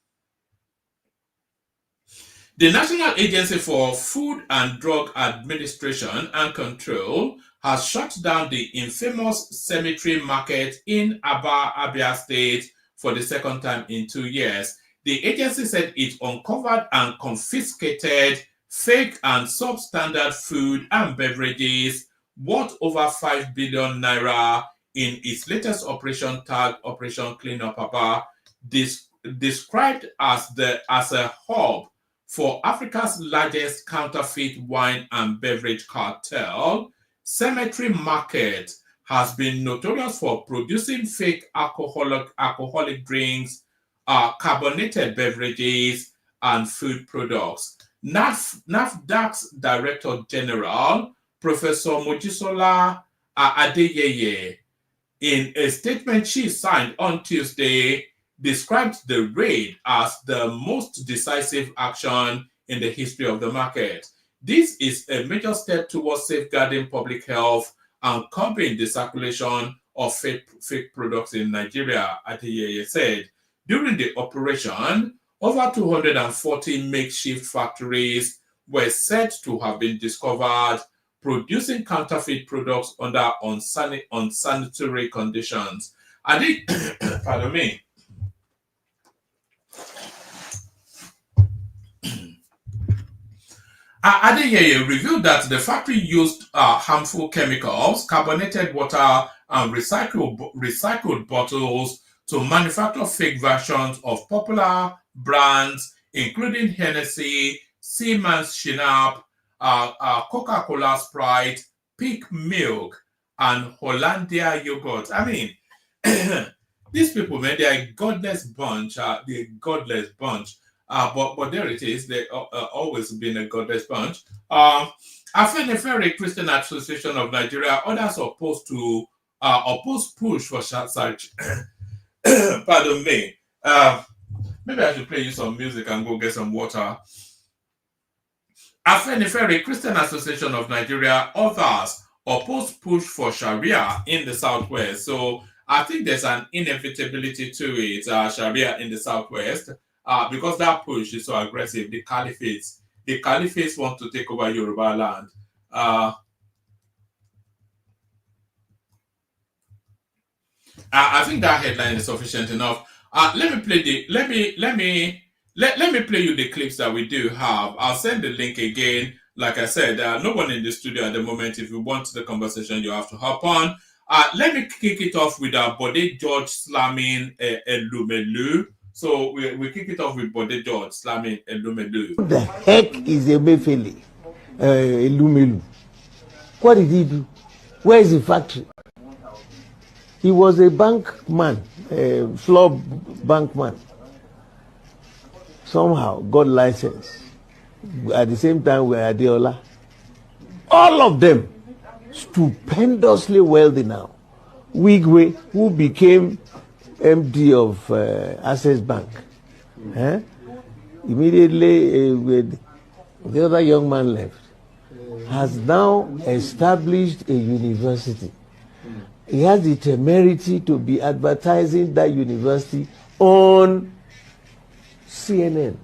National Agency for Food and Drug Administration and Control has shut down the infamous cemetery market in Aba, Abia State for the second time in 2 years. The agency said it uncovered and confiscated fake and substandard food and beverages worth over 5 billion naira in its latest operation tagged Operation Clean Up Aba, described as a hub for Africa's largest counterfeit wine and beverage cartel. Cemetery Market has been notorious for producing fake alcoholic drinks, carbonated beverages, and food products. NAFDAC's Director General, Professor Mojisola Adeyeye, in a statement she signed on Tuesday, described the raid as the most decisive action in the history of the market. This is a major step towards safeguarding public health and curbing the circulation of fake products in Nigeria, Adeyeye said. During the operation, over 240 makeshift factories were said to have been discovered producing counterfeit products under unsanitary conditions. Pardon me. Adeyeye revealed that the factory used harmful chemicals, carbonated water, and recycled bottles to manufacture fake versions of popular brands, including Hennessy, Seaman's Shinap, Coca-Cola Sprite, Peak Milk, and Hollandia yogurt. I mean, these people, man, they're a godless bunch. But there it is. They always been a godless bunch. Afenifere Christian Association of Nigeria, others opposed push for such. Pardon me. Maybe I should play you some music and go get some water. Afenifere Christian Association of Nigeria, others opposed push for Sharia in the Southwest. So I think there's an inevitability to it, Sharia in the Southwest. Because that push is so aggressive, the caliphates want to take over Yoruba land. I think that headline is sufficient enough. Let me play you the clips that we do have. I'll send the link again. Like I said, no one in the studio at the moment. If you want the conversation, you have to hop on. Let me kick it off with Bode George slamming Elumelu. So we kick it off with Bode George slamming Elumelu. What the heck is Emefiele Elumelu? What did he do? Where is the factory? He was a bank man, a floor bank man. Somehow got license. At the same time, we're Adeola. All of them stupendously wealthy now. Wigwe, who became MD of Access Bank, immediately when the other young man left, has now established a university. He has the temerity to be advertising that university on CNN.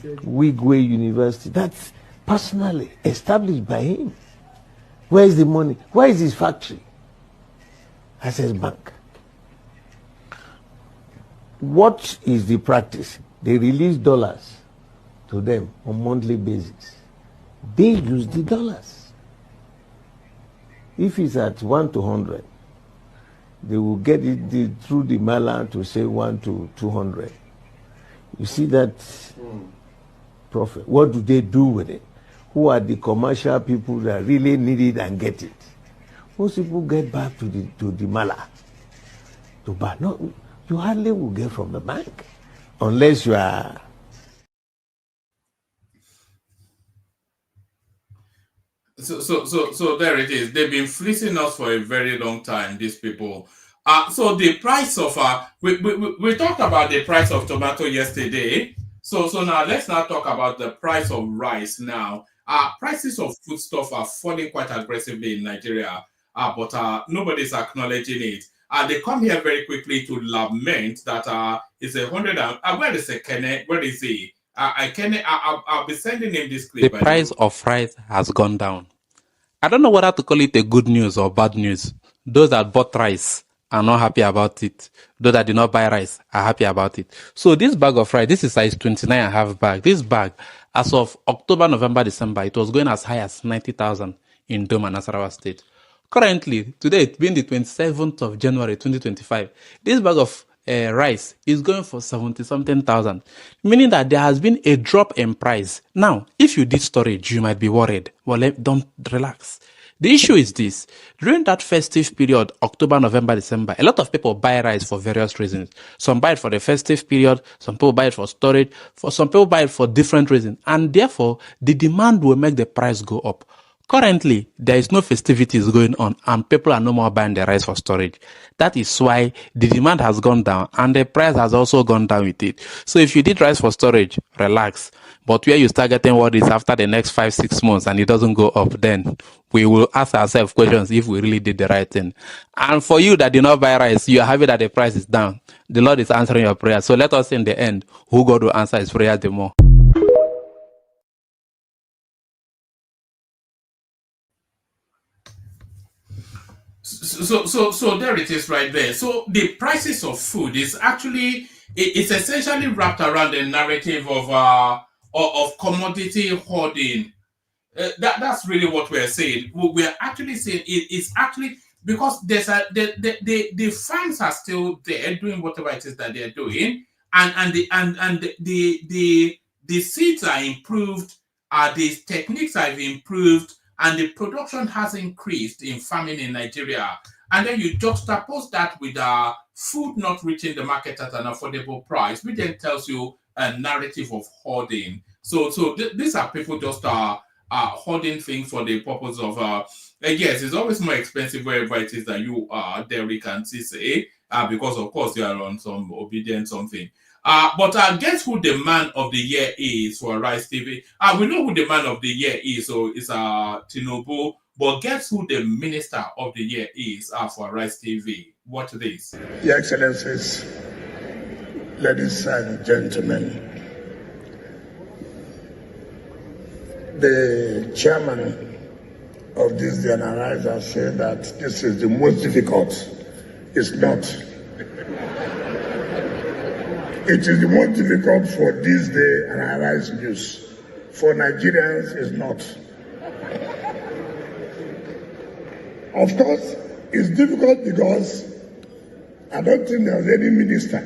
Wigwe University. That's personally established by him. Where is the money? Where is his factory? Access Bank. What is the practice? They release dollars to them on monthly basis. They use the dollars. If it's at 1 to 100, they will get it through the mailer to say 1 to 200. You see that profit. What do they do with it? Who are the commercial people that really need it and get it? Most people get back to the mala to buy. No, you hardly will get from the bank unless you are. So there it is. They've been fleecing us for a very long time, these people. So the price of we talked about the price of tomato yesterday. So now let's now talk about the price of rice now. Prices of foodstuff are falling quite aggressively in Nigeria, but nobody's acknowledging it. They come here very quickly to lament that it's 100. Where is Kenne? Where is he? I'll be sending him this clip. The price of rice has gone down. I don't know whether to call it a good news or bad news. Those that bought rice are not happy about it. Those that did not buy rice are happy about it. So this bag of rice, this is size 29.5 bag. This bag, as of October, November, December, it was going as high as 90,000 in Doma, Nasarawa State. Currently, today, being the 27th of January 2025, this bag of rice is going for 70-something thousand, meaning that there has been a drop in price. Now, if you did storage, you might be worried. Well, don't relax. The issue is this. During that festive period, October, November, December, a lot of people buy rice for various reasons. Some buy it for the festive period, some people buy it for storage, some people buy it for different reasons. And therefore, the demand will make the price go up. Currently, there is no festivities going on and people are no more buying the rice for storage. That is why the demand has gone down and the price has also gone down with it. So if you did rice for storage, relax. But where you start getting what is after the next 5-6 months and it doesn't go up, then we will ask ourselves questions if we really did the right thing. And for you that did not buy rice, you are happy that the price is down. The Lord is answering your prayer. So let us see in the end who God will answer his prayer the more. So there it is right there. So the prices of food is actually it's essentially wrapped around the narrative of commodity hoarding. That's really what we're saying. What we're actually saying is actually because there's the farms are still there doing whatever it is that they're doing, and the seeds are improved, the techniques have improved, and the production has increased in farming in Nigeria. And then you juxtapose that with food not reaching the market at an affordable price, which then tells you a narrative of hoarding. So these are people just hoarding things for the purpose of yes, it's always more expensive wherever it is that you are, Derek and Cisse, because of course you are on some obedient something. But guess who the man of the year is for Rice TV? We know who the man of the year is, so it's Tinubu. But guess who the minister of the year is for Rice TV? Watch this. Your Excellencies, ladies and gentlemen, the chairman of this day and Arise has said that this is the most difficult. It's not. It is the most difficult for this day and Arise news. For Nigerians, it's not. Of course, it's difficult because I don't think there's any minister,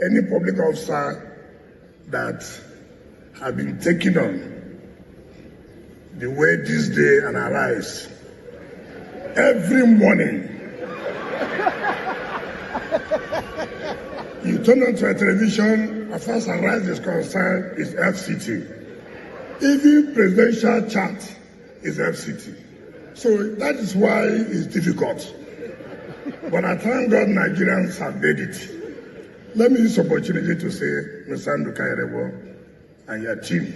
any public officer that has been taken on the way this day and Arise. Every morning, you turn on to a television, as far as Arise is concerned, it's FCT. Even presidential chat is FCT. So that is why it's difficult. But I thank God Nigerians have made it. Let me use this opportunity to say, Mr. Nduka and your team,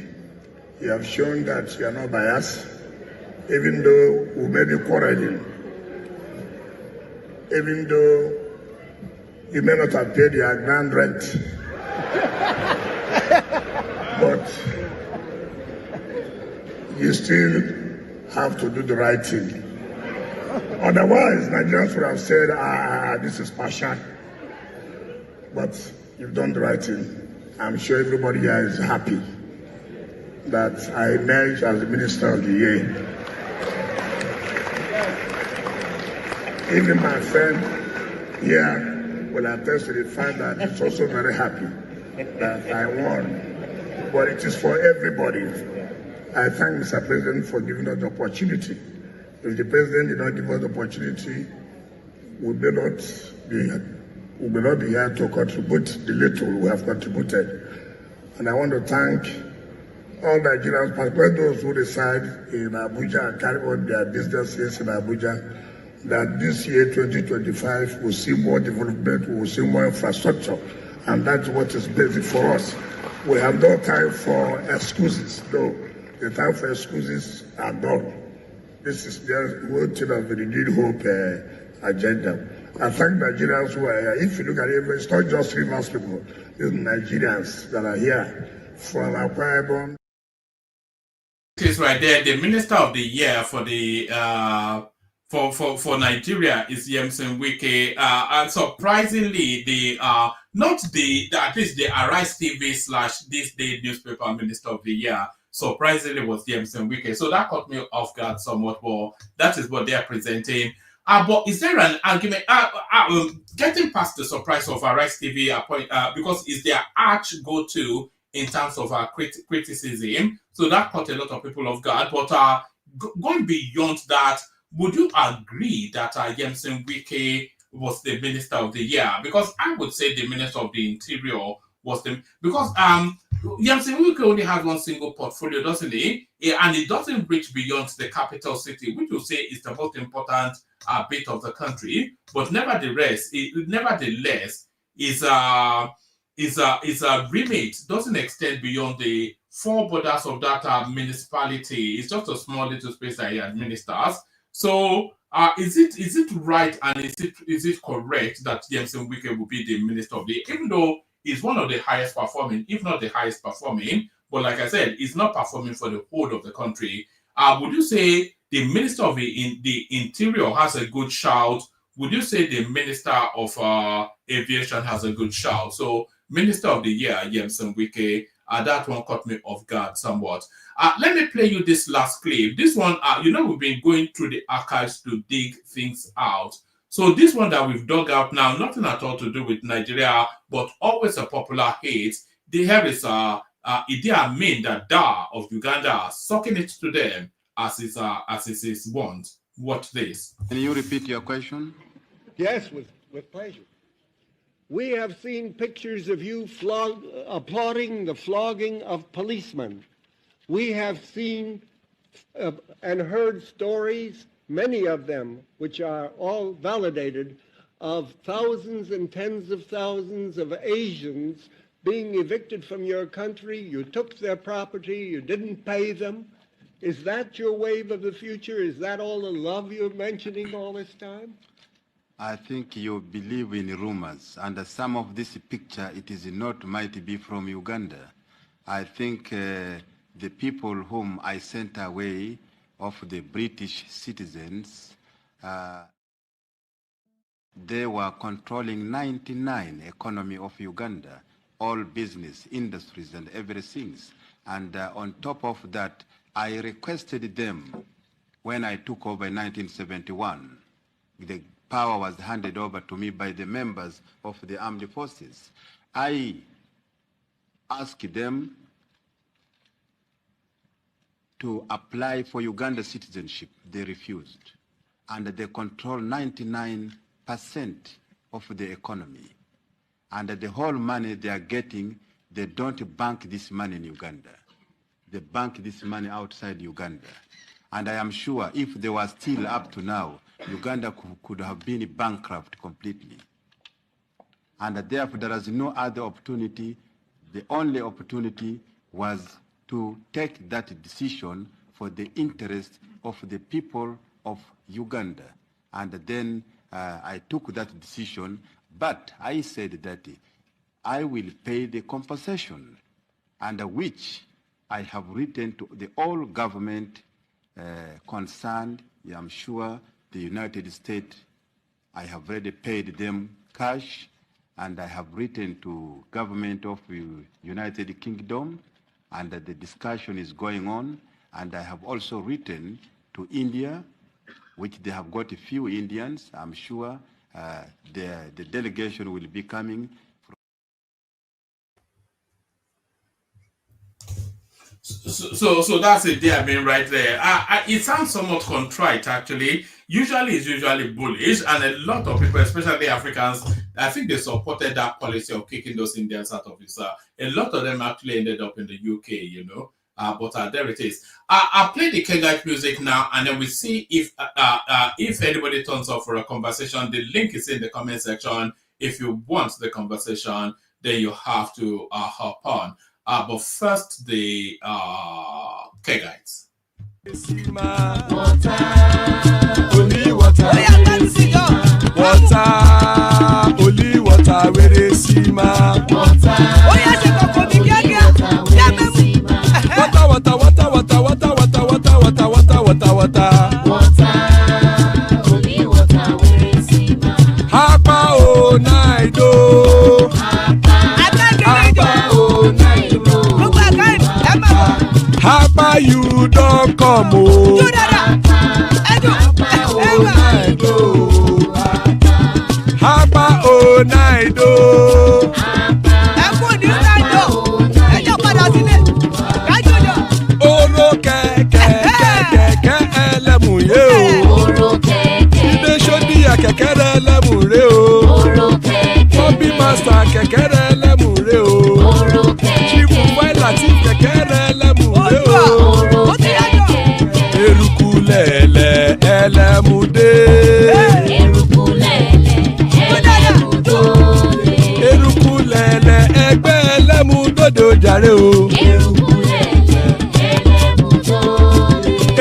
you have shown that you are not biased, even though we may be quarreling, even though you may not have paid your grand rent. But you still have to do the right thing. Otherwise, Nigerians would have said, this is partial. But you've done the right thing. I'm sure everybody here is happy that I emerged as the Minister of the Year. Even my friend here will attest to the fact that he's also very happy that I won. But it is for everybody. I thank Mr. President for giving us the opportunity. If the President did not give us the opportunity, we may not be here to contribute the little we have contributed. And I want to thank all Nigerians, particularly those who reside in Abuja and carry on their businesses in Abuja, that this year, 2025, will see more development, we will see more infrastructure, and that's what is basic for us. We have no time for excuses. No, the time for excuses are gone. This is just one thing of the Renewed Hope agenda. I thank Nigerians who are here. If you look at it, it's not just Rivers people, it's Nigerians that are here from Akwa Ibom. It is right there. The Minister of the Year for the for Nigeria is Yemsen Wike, and surprisingly, the not the at least the Arise TV / This Day newspaper Minister of the Year surprisingly was Yemsen Wike. So that caught me off guard somewhat. But that is what they are presenting. But is there an argument? Getting past the surprise of Arise TV, because it's their arch go-to in terms of criticism, so that caught a lot of people off guard. But going beyond that, would you agree that Yemsen Wike was the Minister of the Year? Because I would say the Minister of the Interior was because Yemsen Wike only has one single portfolio, doesn't he? And it doesn't reach beyond the capital city, which will say is the most important bit of the country. But nevertheless, is a remit doesn't extend beyond the four borders of that municipality. It's just a small little space that he administers. So is it right and is it correct that Yemsen Wike will be the Minister of the Year, even though he's one of the highest performing, if not the highest performing, but like I said, he's not performing for the whole of the country. Would you say the Minister of the Interior has a good shout? Would you say the Minister of Aviation has a good shout? So Minister of the Year, Yemsen Wike, that one caught me off guard somewhat. Let me play you this last clip. This one, we've been going through the archives to dig things out. So this one that we've dug out now, nothing at all to do with Nigeria, but always a popular hate. Here is Idi Amin Dada of Uganda sucking it to them as is his want. Watch this. Can you repeat your question? Yes, with pleasure. We have seen pictures of you applauding the flogging of policemen. We have seen and heard stories, many of them, which are all validated, of thousands and tens of thousands of Asians being evicted from your country. You took their property, you didn't pay them. Is that your wave of the future? Is that all the love you're mentioning all this time? I think you believe in rumors, and some of this picture, it is not might be from Uganda. I think the people whom I sent away of the British citizens, they were controlling 99% economy of Uganda, all business, industries, and everything. And on top of that, I requested them when I took over in 1971. The power was handed over to me by the members of the armed forces. I asked them to apply for Uganda citizenship. They refused. And they control 99% of the economy. And the whole money they are getting, they don't bank this money in Uganda. They bank this money outside Uganda. And I am sure if they were still up to now, Uganda could have been bankrupt completely. And therefore there is no other opportunity. The only opportunity was to take that decision for the interest of the people of Uganda. And then I took that decision, but I said that I will pay the compensation, and which I have written to the all government concerned. I'm sure the United States, I have already paid them cash, and I have written to government of United Kingdom, and that the discussion is going on. And I have also written to India, which they have got a few Indians. I'm sure the delegation will be coming. So that's it there, I mean, right there. It sounds somewhat contrite, actually. Usually, it's usually bullish, and a lot of people, especially Africans, I think they supported that policy of kicking those Indians out of visa. A lot of them actually ended up in the UK, you know. But there it is. I'll play the Kengite music now, and then we see if anybody turns up for a conversation. The link is in the comment section. If you want the conversation, then you have to hop on. But first, the Kegites. Water, only water, only water, where they see ma. Water, only water, where they see ma. Hapa o naido. Hapa you don't come o. Hapa o naido. Oro kẹ̀kẹ́ ẹlẹ́mùyé o. Ide sodi kẹ̀kẹ́ ẹlẹ́mùrè o. Bobby master kẹ̀kẹ́ ẹlẹ́mùrè o. Chifu Failati kẹ̀kẹ́ ẹlẹ́mùrè o. Eruku lẹ̀lẹ̀ ẹlẹ́mùdé. Eruku lẹ̀lẹ̀ ẹgbẹ́ ẹlẹ́mùdódò jàre o.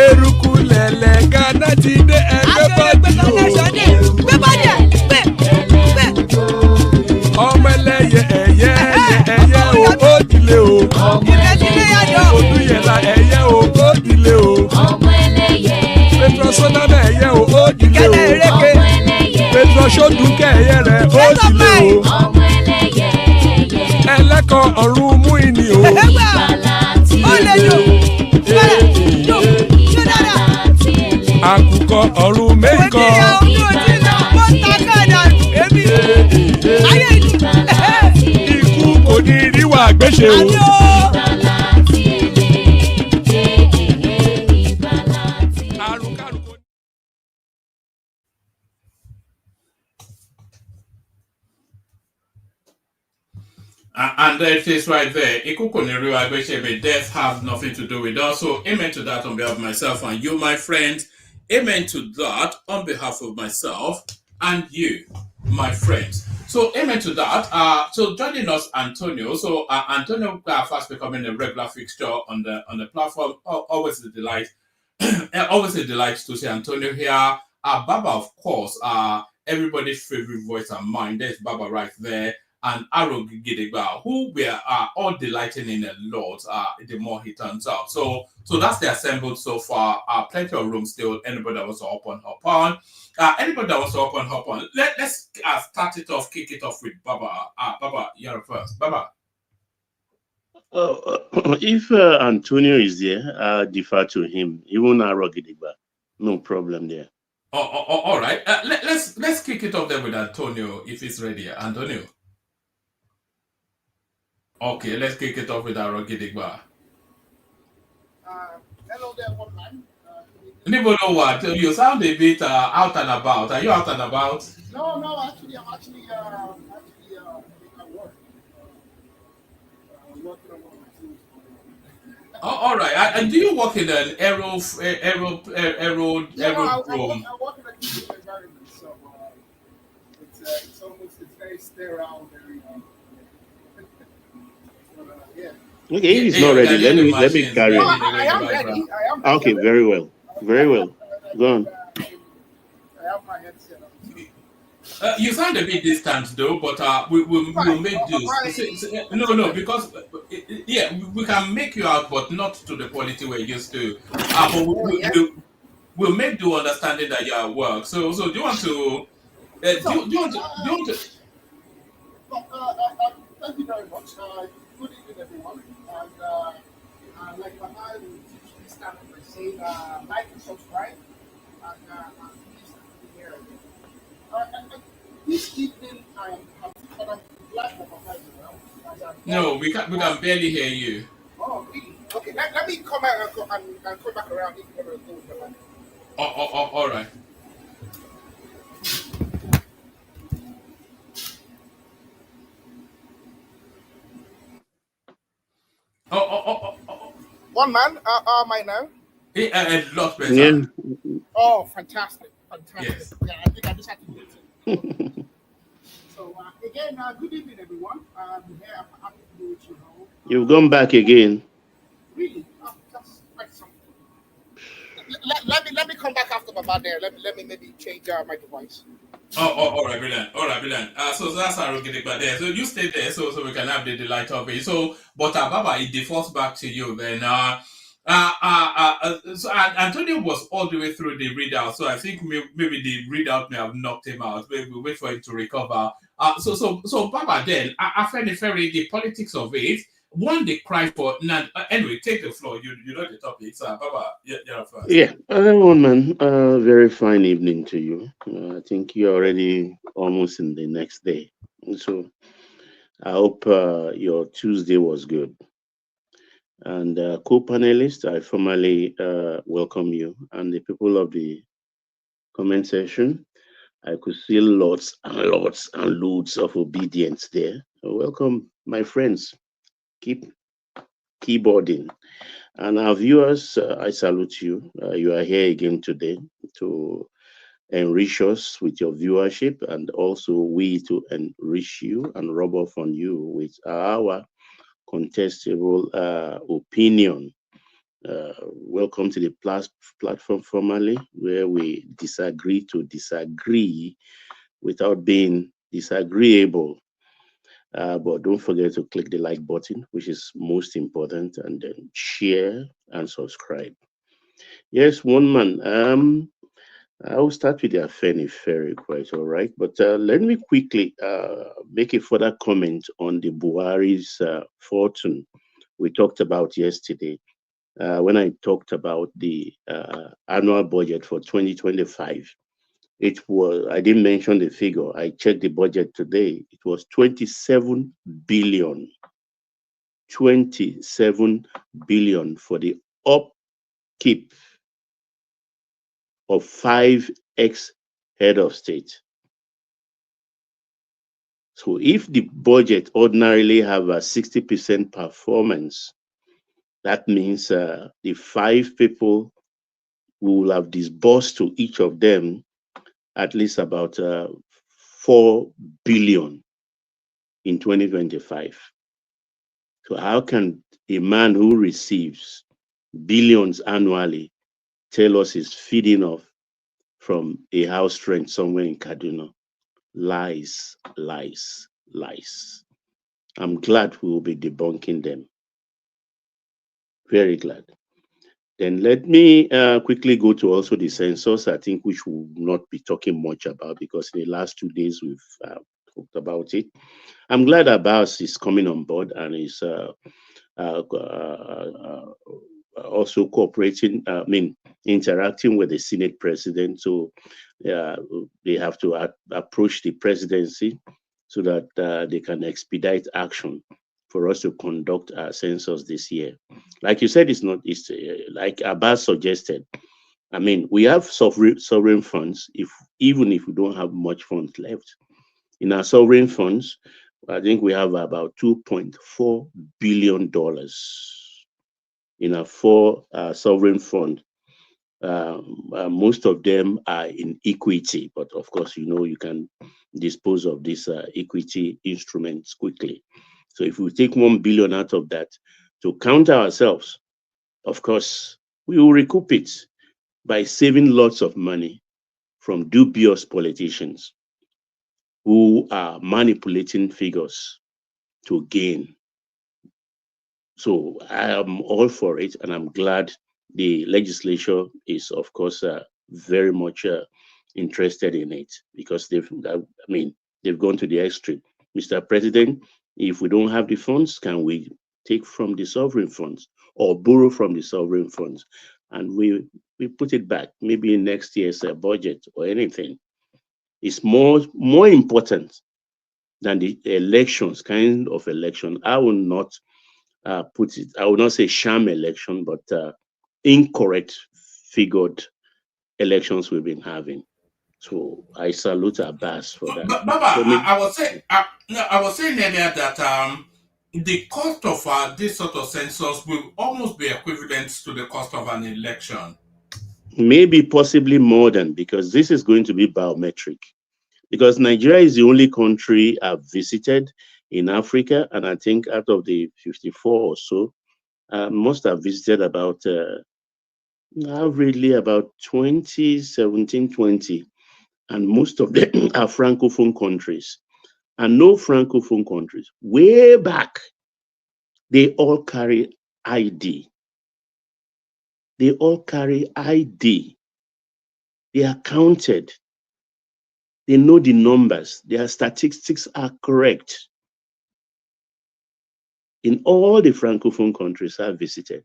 Eruku lẹ̀lẹ̀ Ghana ti dé ẹgbẹ́ bọ́dì o. Ọmọ ẹlẹ́yẹ ẹ̀yẹ o ó dìle o. Odúyẹ̀lá ẹ̀yẹ o ó dìle o. Petrosoname ẹ̀yẹ o ó dìle o. Petrosodúnkẹ́ ẹ̀yẹ rẹ̀ ó dìle o. Ẹlẹ́kọ̀ ọ̀run mú ìní o. Àkùkọ ọ̀run méjìkọ. Ikú kò ní ríwà gbéṣe o. And there it is right there. Death have nothing to do with us. So amen to that on behalf of myself and you, my friends. Amen to that on behalf of myself and you, my friends. So amen to that. So joining us, Antonio. So Antonio fast becoming a regular fixture on the platform. Always a delight. Always a delight to see Antonio here. Baba, of course, everybody's favorite voice and mine. There's Baba right there. And Aro Gidigba, who we are all delighting in a lot the more he turns out. So that's the assembled so far. Plenty of room still. Anybody that wants to hop on. Anybody that wants to hop on. Let's start it off, kick it off with Baba. Baba, you're first. Baba. If Antonio is there, I'll defer to him. Even Aro Gidigba. No problem there. All right. Let's kick it off there with Antonio if he's ready. Antonio. Okay, let's kick it off with our Gidigba. Hello there, one man. Anybody know what? You sound a bit out and about. Are you out and about? No, actually, I'm at work. I'm working on my team. All right. And do you work in an aero I work in a kitchen environment, so it's very sterile, very. Okay, he's not ready. Let me carry No, on. I am ready. Okay, very well. Go on. I have my headset on. You sound a bit distant though, but we'll make do. No, because we can make you out, but not to the quality we're used to. But we'll make do understanding that you're at work. So do you want to? Do you want to? Thank you very much. Good evening, everyone. And Like Papa will teach me start by saying, like and subscribe, and please be here again. This evening, I'm glad that Papa is around. No, we can barely hear you. Oh, really? Okay, let me come out and come back around if you're going to go with the line. All right. One man, am I now? A lot better. Yeah. Oh, fantastic. Yes. Yeah, I think I just had to do it. So, again, good evening, everyone. Yeah, I'm happy to be with you now. You've gone back again. Really? Oh, that's quite something. Let me come back after Baba there. Let me maybe change my device. All right, brilliant. All right, brilliant. So that's our Rogidigba there. So you stay there, so we can have the delight of it. So, but Baba, it defaults back to you then. So Antonio was all the way through the readout, so I think maybe the readout may have knocked him out. Maybe we wait for him to recover. So Baba, then Afenifere, the politics of it. One they cry for. Now, anyway, take the floor. You know the topic. So Baba, you're first. Yeah, one man. Very fine evening to you. I think you're already almost in the next day, so I hope your Tuesday was good. And co-panelists, I formally welcome you, and the people of the comment section. I could see lots and lots and loads of obedience there. Welcome, my friends. Keep keyboarding. And our viewers, I salute you. You are here again today to enrich us with your viewership, and also we to enrich you and rub off on you with our contestable opinion. Welcome to the platform formally, where we disagree to disagree without being disagreeable. But don't forget to click the like button, which is most important, and then share and subscribe. Yes, one man. I'll start with the Afenifere, quite all right. But let me quickly make a further comment on the Buhari's fortune we talked about yesterday. When I talked about the annual budget for 2025. I didn't mention the figure. I checked the budget today. It was 27 billion. 27 billion for the upkeep of 5 ex-head of state. So if the budget ordinarily have a 60% performance, that means the 5 people we will have disbursed to each of them at least about 4 billion in 2025. So how can a man who receives billions annually tell us he's feeding off from a house rent somewhere in Kaduna? Lies, lies, lies. I'm glad we will be debunking them. Very glad. Then let me quickly go to also the census, I think, which we will not be talking much about because in the last 2 days we've talked about it. I'm glad Abbas is coming on board and is also cooperating, interacting with the Senate president. So they have to approach the presidency so that they can expedite action for us to conduct our census this year. Like you said, it's like Abbas suggested. I mean, we have sovereign funds, even if we don't have much funds left. In our sovereign funds, I think we have about $2.4 billion in our 4 sovereign fund. Most of them are in equity, but of course, you can dispose of these equity instruments quickly. So if we take 1 billion out of that to counter ourselves, of course, we will recoup it by saving lots of money from dubious politicians who are manipulating figures to gain. So I am all for it, and I'm glad the legislature is, of course, very much interested in it because they've gone to the extreme. Mr. President, if we don't have the funds, can we take from the sovereign funds or borrow from the sovereign funds, and we put it back, maybe in next year's budget or anything. It's more important than the elections, kind of election. I will not put it, I will not say sham election, but incorrect figured elections we've been having. So I salute Abbas for that. But Baba, I was saying, no, I was saying earlier that the cost of this sort of census will almost be equivalent to the cost of an election. Maybe possibly more than, because this is going to be biometric. Because Nigeria is the only country I've visited in Africa, and I think out of the 54 or so, must have visited about averagely about 20, 17, 20, and most of them are Francophone countries. And no Francophone countries, way back, they all carry ID. They all carry ID. They are counted. They know the numbers. Their statistics are correct. In all the Francophone countries I've visited.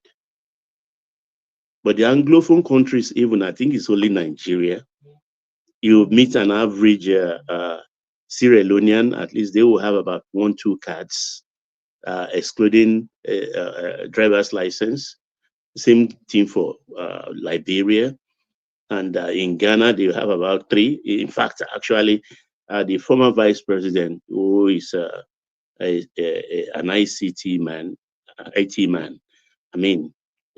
But the Anglophone countries, even, I think it's only Nigeria. You meet an average Sierra Leonean, at least they will have about 1-2 cards, excluding driver's license. Same thing for Liberia. And in Ghana, they have about 3. In fact, actually, the former vice president, who is an ICT man, IT man, I mean,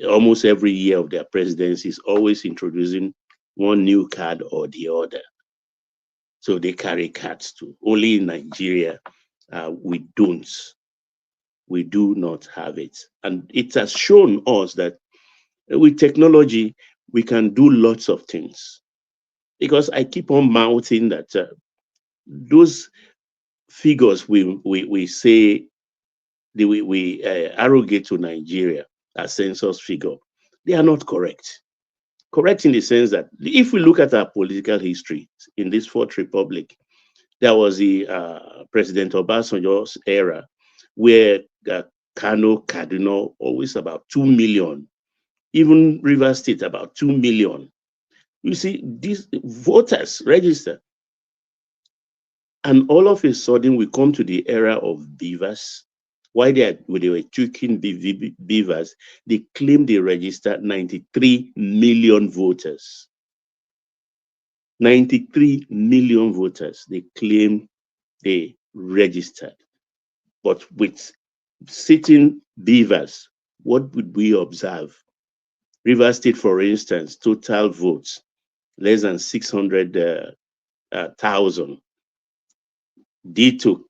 almost every year of their presidency is always introducing one new card or the other. So they carry cards too. Only in Nigeria, we don't. We do not have it. And it has shown us that with technology, we can do lots of things. Because I keep on mouthing that those figures we say, we arrogate to Nigeria as census figure, they are not correct. Correct in the sense that if we look at our political history in this Fourth Republic, there was the President Obasanjo's era where Kano, Kaduna, always about 2 million, even River State about 2 million. You see, these voters register. And all of a sudden, we come to the era of beavers. Why they were taking beavers, they claim they registered 93 million voters. 93 million voters, they claim they registered. But with sitting beavers, what would we observe? River State, for instance, total votes, less than 600,000. Dito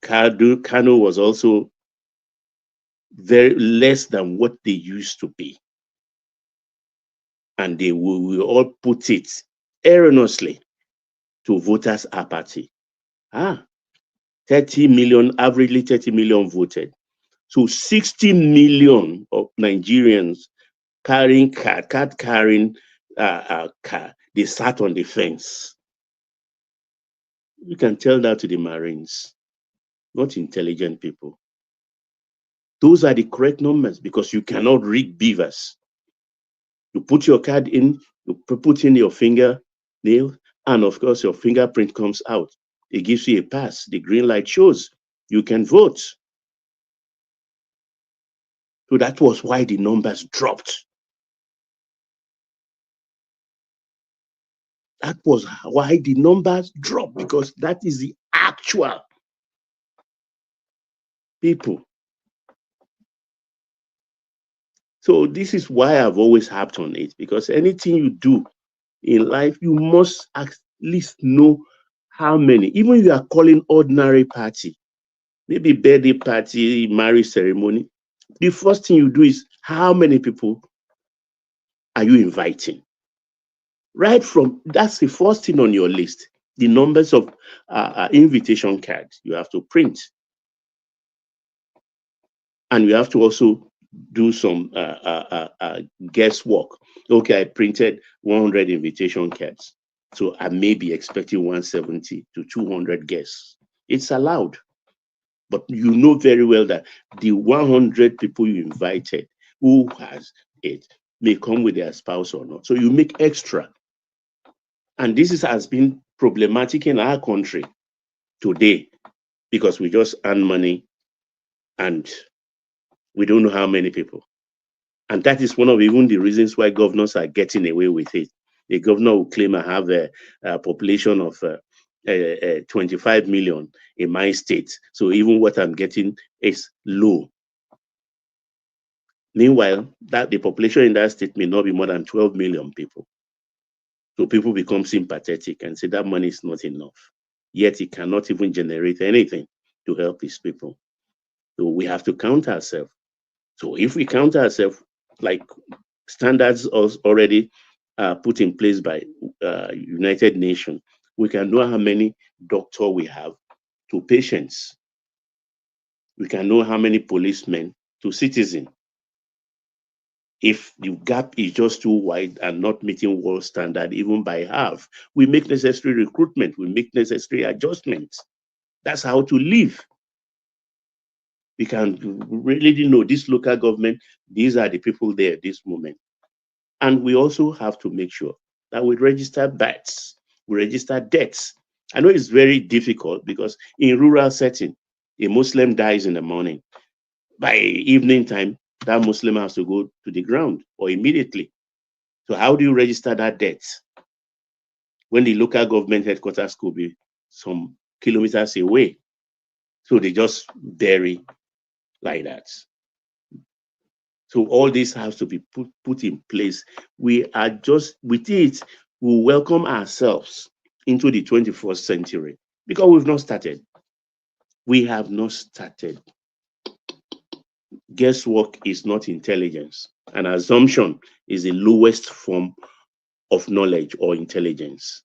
Kano was also very less than what they used to be. And they will all put it erroneously to voters' apathy. 30 million, averagely 30 million voted. So 60 million of Nigerians carrying card carrying car, they sat on the fence. You can tell that to the Marines, not intelligent people. Those are the correct numbers because you cannot read beavers. You put your card in, you put in your fingernail, and of course your fingerprint comes out. It gives you a pass. The green light shows you can vote. So that was why the numbers dropped. That was why the numbers dropped, because that is the actual people. So this is why I've always harped on it, because anything you do in life, you must at least know how many, even if you are calling ordinary party, maybe birthday party, marriage ceremony, the first thing you do is how many people are you inviting? Right from, that's the first thing on your list, the numbers of invitation cards you have to print. And you have to also do some guesswork. Okay, I printed 100 invitation cards, so I may be expecting 170 to 200 guests. It's allowed. But you know very well that the 100 people you invited who has it may come with their spouse or not. So you make extra. And this has been problematic in our country today because we just earn money and we don't know how many people. And that is one of even the reasons why governors are getting away with it. The governor will claim I have a population of 25 million in my state. So even what I'm getting is low. Meanwhile, that the population in that state may not be more than 12 million people. So people become sympathetic and say that money is not enough. Yet it cannot even generate anything to help these people. So we have to count ourselves. So if we count ourselves, like standards already put in place by United Nations, we can know how many doctors we have to patients. We can know how many policemen to citizens. If the gap is just too wide and not meeting world standard, even by half, we make necessary recruitment, we make necessary adjustments. That's how to live. We can really know this local government, these are the people there at this moment. And we also have to make sure that we register bets, we register debts. I know it's very difficult because in rural setting, a Muslim dies in the morning. By evening time, that Muslim has to go to the ground or immediately. So how do you register that debt when the local government headquarters could be some kilometers away? So they just bury like that. So all this has to be put in place. We are just, with it, we welcome ourselves into the 21st century because we've not started. We have not started. Guesswork is not intelligence. An assumption is the lowest form of knowledge or intelligence.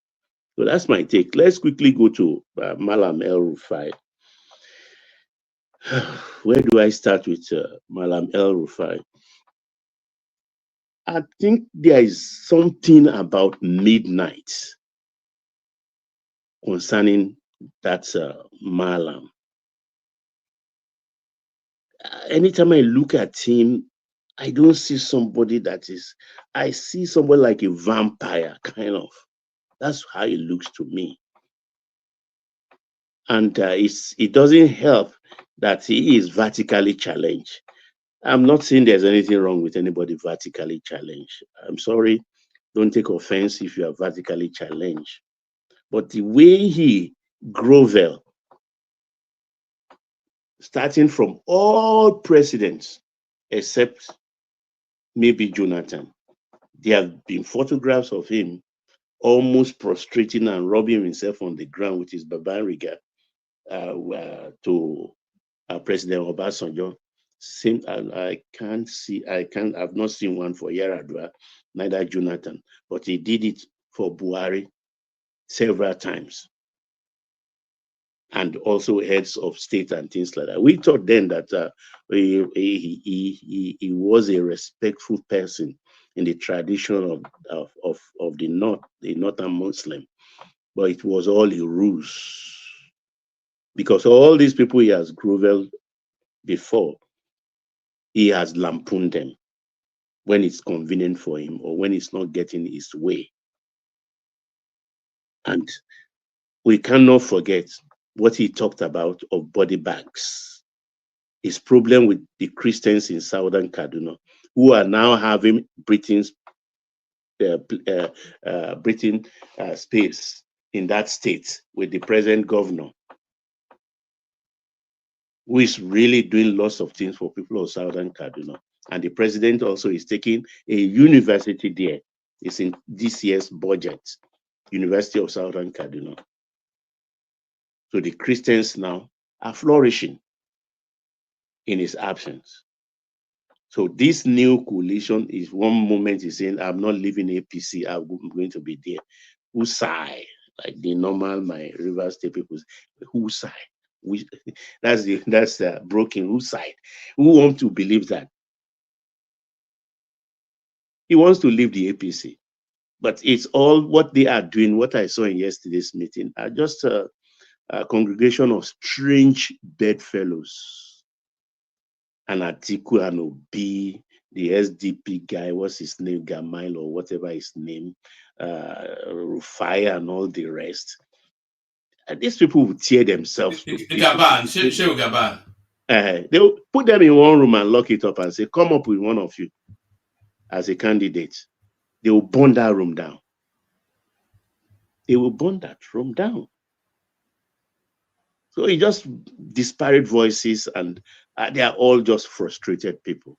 So that's my take. Let's quickly go to Malam El Rufai. Where do I start with Malam El Rufai? I think there is something about midnight concerning that Malam. Anytime I look at him, I don't see somebody that is, I see somebody like a vampire, kind of. That's how it looks to me. And it doesn't help that he is vertically challenged. I'm not saying there's anything wrong with anybody vertically challenged. I'm sorry, don't take offense if you are vertically challenged. But the way he grovel, starting from all presidents except maybe Jonathan, there have been photographs of him almost prostrating and rubbing himself on the ground with his Babariga to President Obasanjo. Same, I've not seen one for Yaradua, neither Jonathan, but he did it for Buhari several times. And also heads of state and things like that. We thought then that he was a respectful person in the tradition of the northern Muslim, but it was all a ruse. Because all these people he has grovelled before, he has lampooned them when it's convenient for him or when it's not getting his way. And we cannot forget what he talked about of body bags. His problem with the Christians in southern Kaduna, who are now having Britain's space in that state with the present governor, who is really doing lots of things for people of southern Kaduna. And the president also is taking a university there. It's in this year's budget, University of Southern Kaduna. So the Christians now are flourishing in his absence. So this new coalition is one moment he's saying, I'm not leaving APC, I'm going to be there. Who sigh? Like the normal, my River State people, who sigh? That's broken. Who side? Who want to believe that? He wants to leave the APC. But it's all what they are doing, what I saw in yesterday's meeting, are just a congregation of strange bedfellows. And Atiku and Obi, the SDP guy, what's his name, Gamal or whatever his name, Rufai and all the rest. And these people will tear themselves to pieces. Gaban. They will put them in one room and lock it up and say, come up with one of you as a candidate. They will burn that room down. They will burn that room down. So it's just disparate voices, and they are all just frustrated people.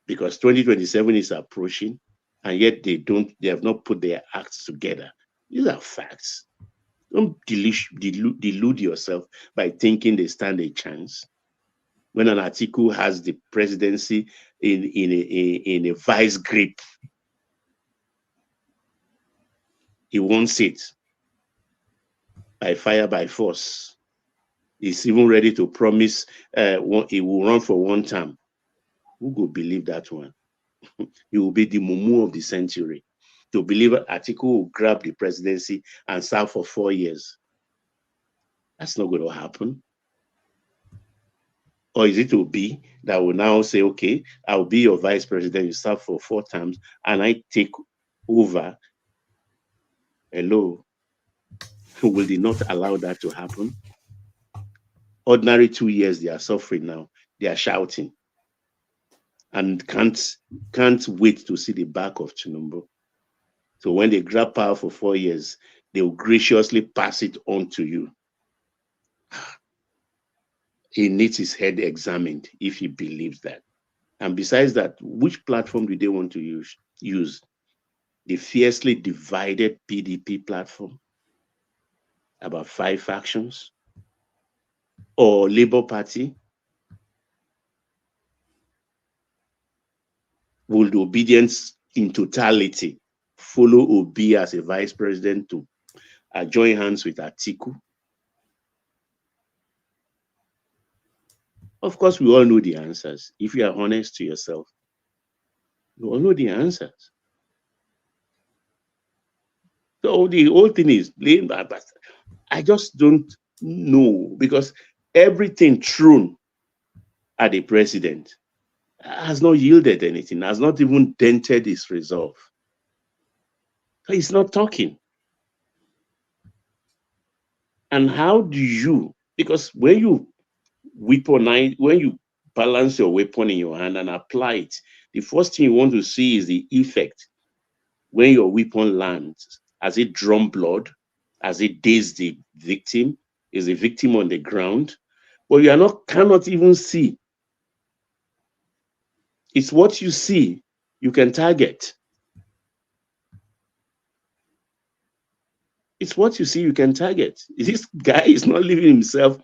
Because 2027 is approaching, and yet they have not put their acts together. These are facts. Don't delude yourself by thinking they stand a chance. When an article has the presidency in a vice grip, he wants it by fire, by force. He's even ready to promise he will run for one term. Who could believe that one? He will be the mumu of the century. To believe an article will grab the presidency and serve for 4 years. That's not going to happen. Or is it Obi that will now say, okay, I'll be your vice president, you serve for 4 terms, and I take over? Hello. Will they not allow that to happen? Ordinary 2 years, they are suffering now. They are shouting and can't wait to see the back of Tinubu. So when they grab power for 4 years, they will graciously pass it on to you. He needs his head examined if he believes that. And besides that, which platform do they want to use? The fiercely divided PDP platform, about 5 factions, or Labour Party? Will the obedience in totality follow Obi as a vice president to join hands with Atiku? Of course, we all know the answers. If you are honest to yourself, you all know the answers. So the whole thing is blame, but I just don't know, because everything thrown at the president has not yielded anything, has not even dented his resolve. So he's not talking. And how do you, because when you weaponize, when you balance your weapon in your hand and apply it, the first thing you want to see is the effect when your weapon lands. Has it drawn blood? Has it dazed the victim? Is the victim on the ground? But you cannot even see. It's what you see you can target. It's what you see you can target. This guy is not leaving himself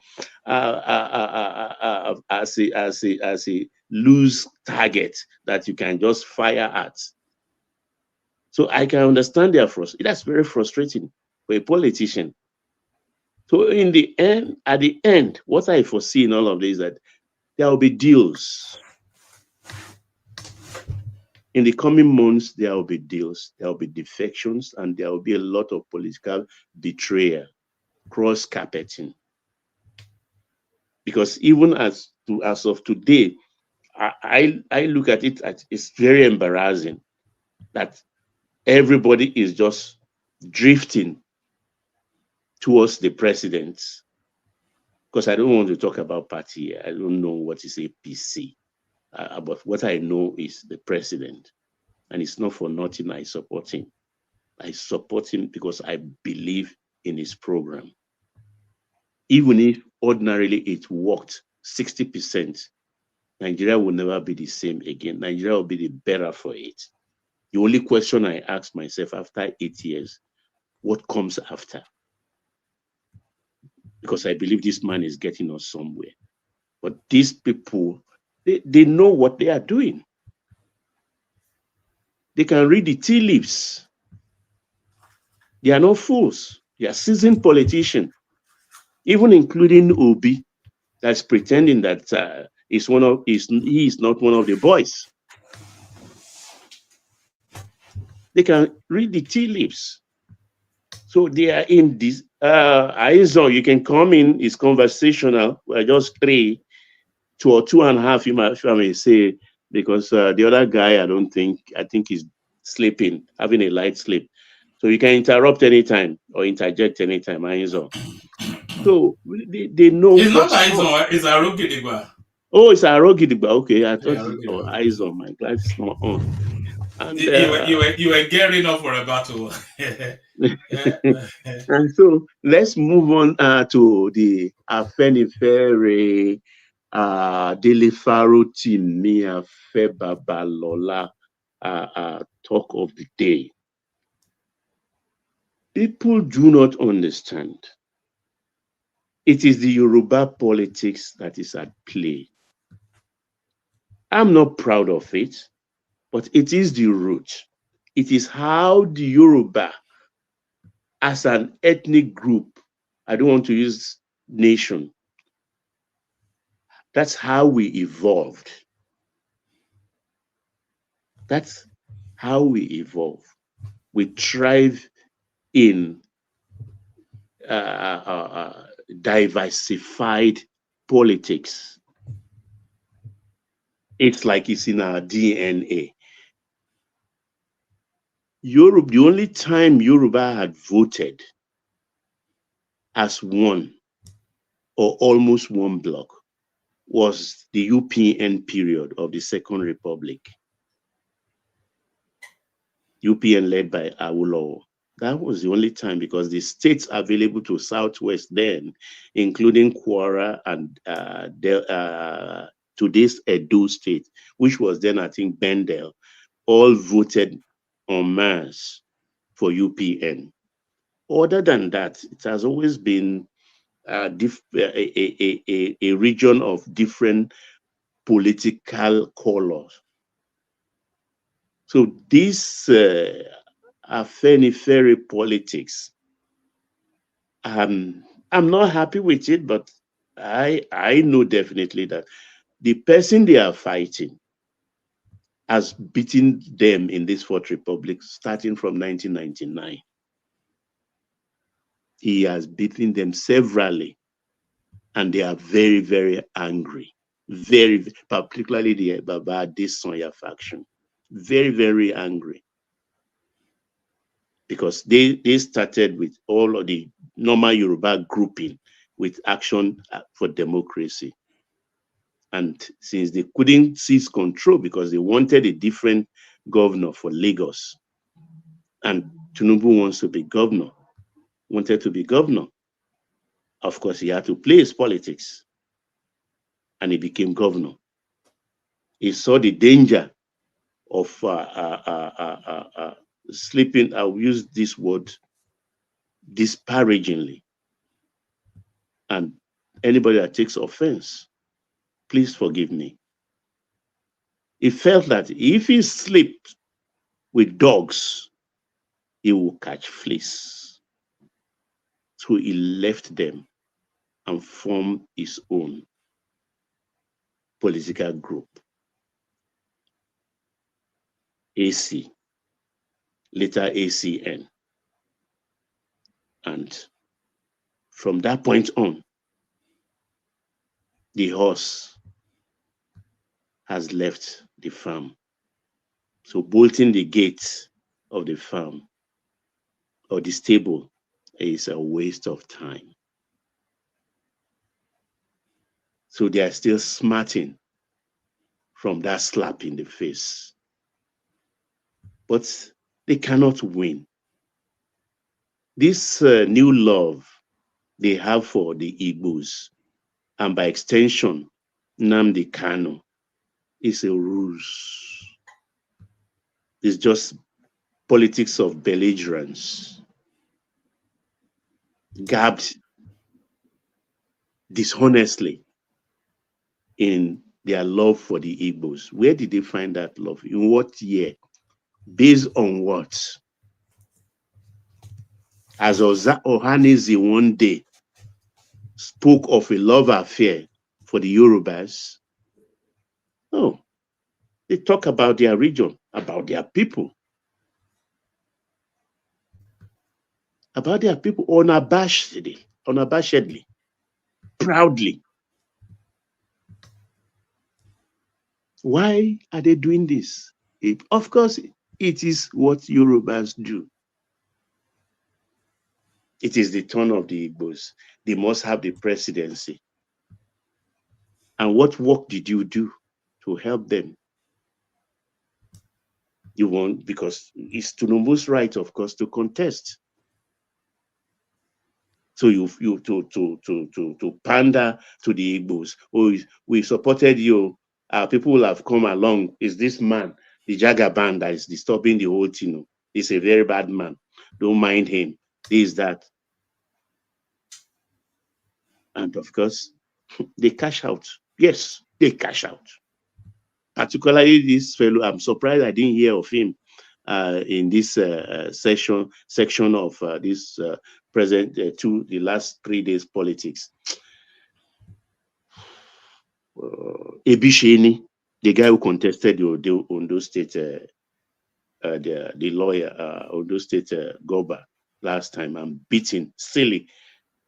as a loose target that you can just fire at. So I can understand their frustration. That's very frustrating for a politician. So in the end, at the end, what I foresee in all of this is that there will be deals. In the coming months, there will be deals, there will be defections, and there will be a lot of political betrayal, cross-carpeting. Because even as of today, I look at it as it's very embarrassing that everybody is just drifting towards the president. Because I don't want to talk about party. I don't know what is APC. But what I know is the president. And it's not for nothing I support him. I support him because I believe in his program. Even if ordinarily it worked 60%, Nigeria will never be the same again. Nigeria will be the better for it. The only question I ask myself after 8 years, what comes after? Because I believe this man is getting us somewhere. But these people, they know what they are doing. They can read the tea leaves. They are not fools. They are seasoned politicians, even including Obi, that's pretending that he is not one of the boys. They can read the tea leaves. So they are in this. Aizo, you can come in. It's conversational. We're just 3. 2 or 2.5, if I may say, because the other guy, I think he's sleeping, having a light sleep. So you can interrupt anytime or interject anytime, Aizo. So they know It's not what's Aizo, it's Arogidigba. Oh, it's Arogidigba. Okay, I thought Yeah, it's Aizo. My glass is not on. And you were gearing up for a battle. and so let's move on to the Afenifere Daily Farotimi Afebabalola talk of the day. People do not understand. It is the Yoruba politics that is at play. I'm not proud of it, but it is the root. It is how the Yoruba, as an ethnic group, I don't want to use nation, that's how we evolved. That's how we evolve. We thrive in diversified politics. It's like it's in our DNA. Europe, the only time Yoruba had voted as one or almost one bloc was the UPN period of the Second Republic. UPN led by Awolowo. That was the only time, because the states available to Southwest then, including Kwara and today's Edo State, which was then, I think, Bendel, all voted en masse for UPN. Other than that, it has always been a region of different political colors. So this Afenifere politics, I'm not happy with it, but I know definitely that the person they are fighting has beaten them in this Fourth Republic starting from 1999. He has beaten them severally, and they are very, very angry. Very, particularly the Baba Adesanya faction. Very, very angry. Because they started with all of the normal Yoruba grouping with Action for Democracy. And since they couldn't seize control because they wanted a different governor for Lagos, and Tinubu wants to be governor, wanted to be governor, of course he had to play his politics, and he became governor. He saw the danger of sleeping, I'll use this word disparagingly, and anybody that takes offense, please forgive me. He felt that if he slept with dogs, he will catch fleas. So he left them and formed his own political group, AC, later ACN. And from that point on, the horse has left the farm. So bolting the gates of the farm or the stable is a waste of time. So they are still smarting from that slap in the face. But they cannot win. This new love they have for the Igbos, and by extension, Nnamdi Kanu, is a ruse. It's just politics of belligerence, gabbed dishonestly in their love for the Igbos. Where did they find that love? In what year? Based on what? As Ohaneze one day spoke of a love affair for the Yorubas, no, they talk about their region, about their people, unabashedly, proudly. Why are they doing this? Of course, it is what Yorubas do. It is the turn of the Igbos. They must have the presidency. And what work did you do to help them? You won't, because it's Tinubu's right, of course, to contest. So you to pander to the Igbos. Oh, we supported you. People will have come along. Is this man, the Jagger band, that is disturbing the whole thing? He's a very bad man. Don't mind him. This, that. And of course, they cash out. Yes, they cash out. Particularly this fellow, I'm surprised I didn't hear of him in this section of this present the last 3 days politics. Ebisheni, the guy who contested the Ondo State, the lawyer, Ondo State Goba last time, and beaten silly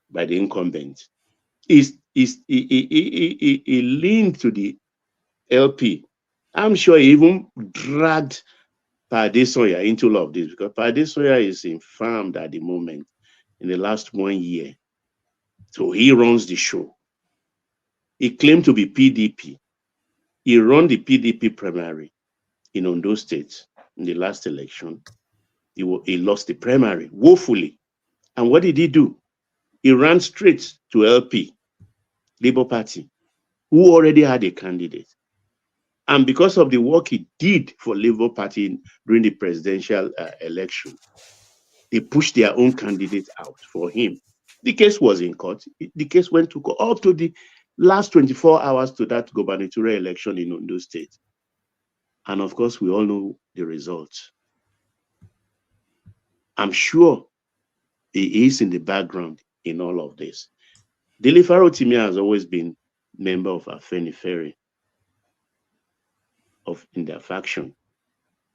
by the incumbent. He leaned to the LP. I'm sure he even dragged Padesoya into all of this, because Padesoya is infirmed at the moment in the last 1 year. So he runs the show. He claimed to be PDP. He ran the PDP primary in Ondo State in the last election. He lost the primary woefully. And what did he do? He ran straight to LP, Labour Party, who already had a candidate. And because of the work he did for Labour Party during the presidential election, they pushed their own candidate out for him. The case was in court. The case went to court up to the last 24 hours to that gubernatorial election in Ondo State. And of course, we all know the results. I'm sure he is in the background in all of this. Farotimi has always been member of Afenifere in their faction.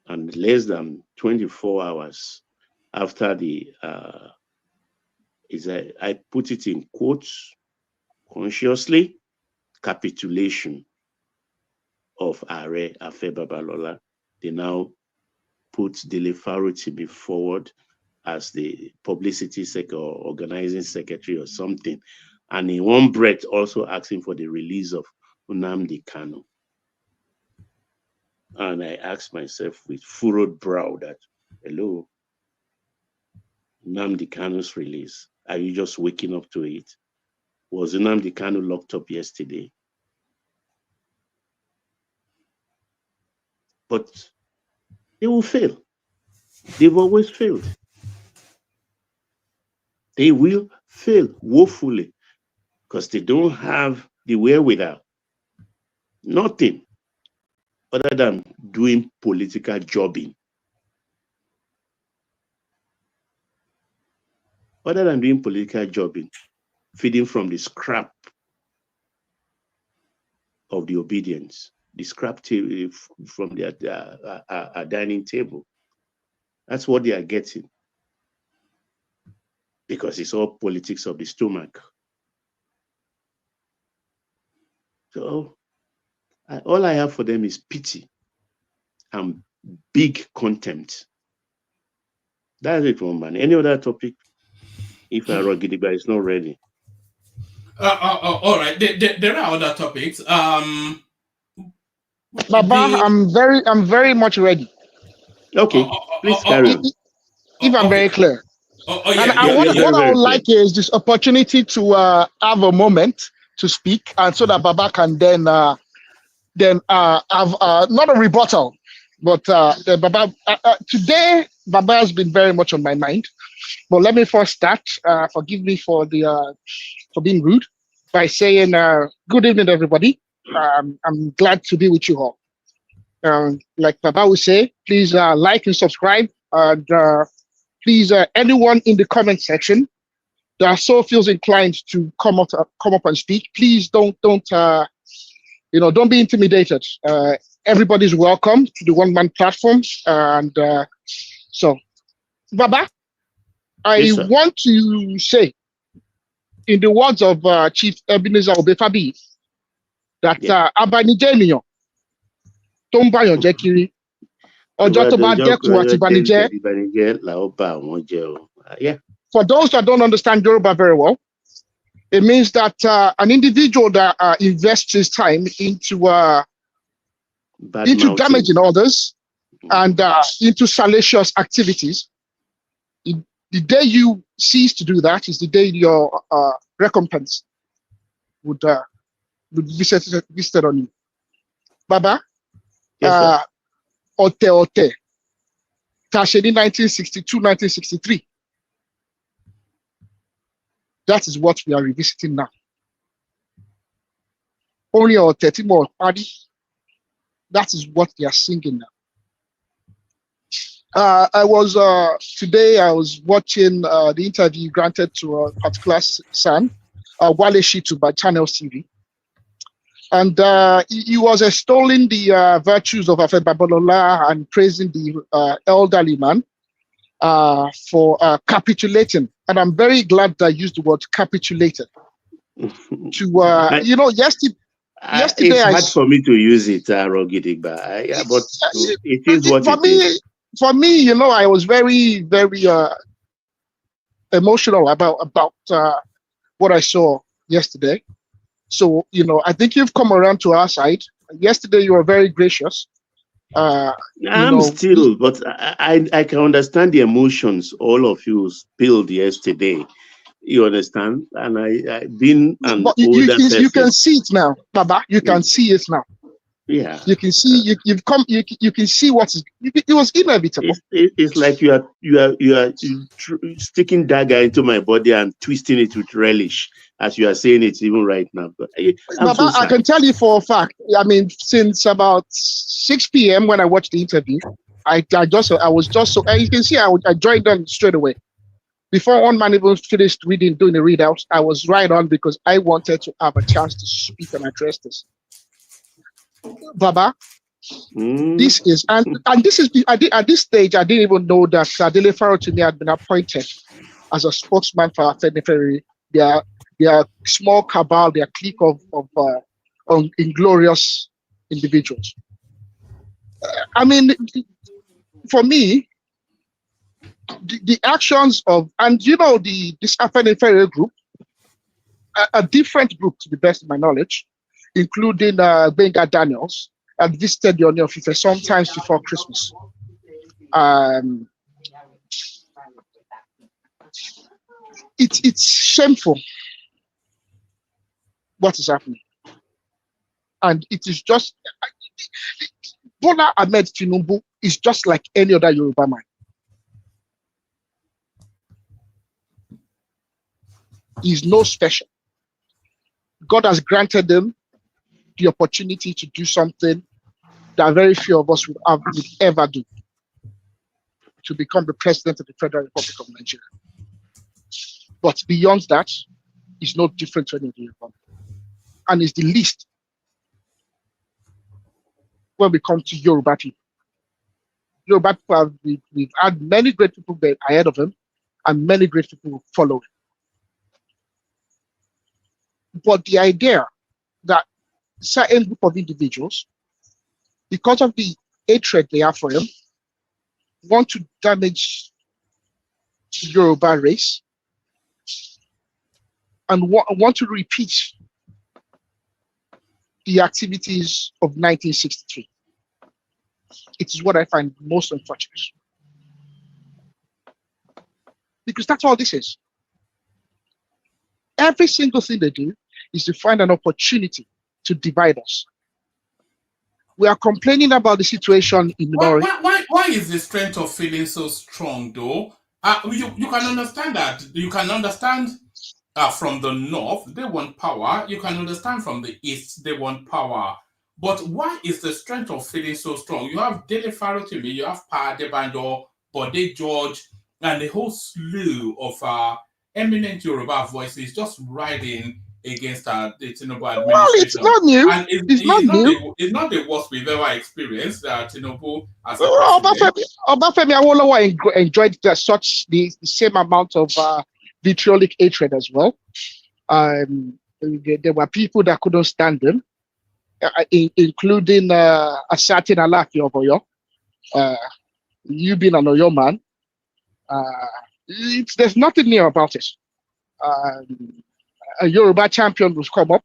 And less than 24 hours after the, I put it in quotes consciously, capitulation of Are Afe Babalola, they now put Farotimi forward as the publicity secretary or organizing secretary or something. And in one breath also asking for the release of Nnamdi Kanu. And I asked myself with furrowed brow that, hello, Nnamdi Kanu's release, are you just waking up to it? Was Nnamdi Kanu locked up yesterday? But they will fail. They've always failed. They will fail woefully because they don't have the wherewithal. Nothing other than doing political jobbing. Other than doing political jobbing, feeding from the scrap of the obedience, the scrap from their dining table. That's what they are getting. Because it's all politics of the stomach. So all I have for them is pity and big contempt. That's it, one man. Any other topic? If Gidigba is not ready. All right. There are other topics. Baba, I'm very much ready. Okay, please carry on. If I'm very clear. Yeah. What I would like is this opportunity to have a moment to speak, and so that Baba can then have not a rebuttal, but Baba today Baba has been very much on my mind. But let me first start. Forgive me for being rude by saying good evening, everybody. I'm glad to be with you all. Like Baba would say, please like and subscribe, and please anyone in the comment section that so feels inclined to come up and speak, please don't be intimidated. Everybody's welcome to the one-man platform, and so Baba, I want to say, in the words of Chief Ebenezer Obefabi, that Abanijeniyo, tó ń báyàn jẹ́ kiri. Ọjọ́ tó bá dẹ́kun àti ìbànújẹ́. Yeah. For those that don't understand Yoruba very well, it means that an individual that invests his time into damaging others and into salacious activities, the day you cease to do that is the day your recompense would be visited on you. Baba, Ote, Tasheni 1962, 1963. That is what we are revisiting now. Only Ote Timo Party. That is what they are singing now. Today I was watching the interview granted to a particular son, Wale Shitu by Channel TV. And he was extolling the virtues of Afe Babalola and praising the elderly man for capitulating. And I'm very glad that I used the word capitulated. Yesterday it's hard for me to use it, Rogidigba. But it is what it is. For me, I was very, very emotional about what I saw yesterday. So, I think you've come around to our side. Yesterday, you were very gracious. But I can understand the emotions all of you spilled yesterday. You understand? And I've been an older person. You can see it now, Baba. You can see it now. Yeah. You can see you can see it was inevitable. It's like you are sticking dagger into my body and twisting it with relish, as you are saying it even right now. But Baba, I can tell you for a fact. I mean, since about 6 p.m. when I watched the interview, I was just so. And you can see I joined them straight away. Before one man even finished doing the readout, I was right on because I wanted to have a chance to speak and address this. Baba, this is and this is at this stage I didn't even know that Adele Farotimi had been appointed as a spokesman for Afenifere. Their small cabal, their clique of inglorious individuals. I mean, for me, the actions of this Afenifere group, a different group to the best of my knowledge, including Benga Daniels, and visited the Oni of Ife sometimes before Christmas. It's shameful what is happening. And it is just, Bola Ahmed Tinubu is just like any other Yoruba man. He's no special. God has granted them the opportunity to do something that very few of us would ever do, to become the president of the Federal Republic of Nigeria. But beyond that, it's no different to any other Yoruba. And it's the least when we come to Yoruba people. Yoruba people, we've had many great people ahead of him and many great people following. But the idea that certain group of individuals, because of the hatred they have for him, want to damage the Yoruba race and want to repeat the activities of 1963. It is what I find most unfortunate. Because that's all this is. Every single thing they do is to find an opportunity to divide us. We are complaining about the situation in the North. Why is the strength of feeling so strong, though? You can understand that. You can understand from the North, they want power. You can understand from the East, they want power. But why is the strength of feeling so strong? You have Dele Farotimi, you have Pa Debando, Bode George, and the whole slew of eminent Yoruba voices just riding against the Tinubu administration. Well, it's not new. And it's not the worst we've ever experienced. Tinubu as a Obafemi Awolowo enjoyed the same amount of vitriolic hatred as well. There were people that couldn't stand him. including a certain Alaki of Oyo. You being an Oyo man, there's nothing new about it. A Yoruba champion will come up,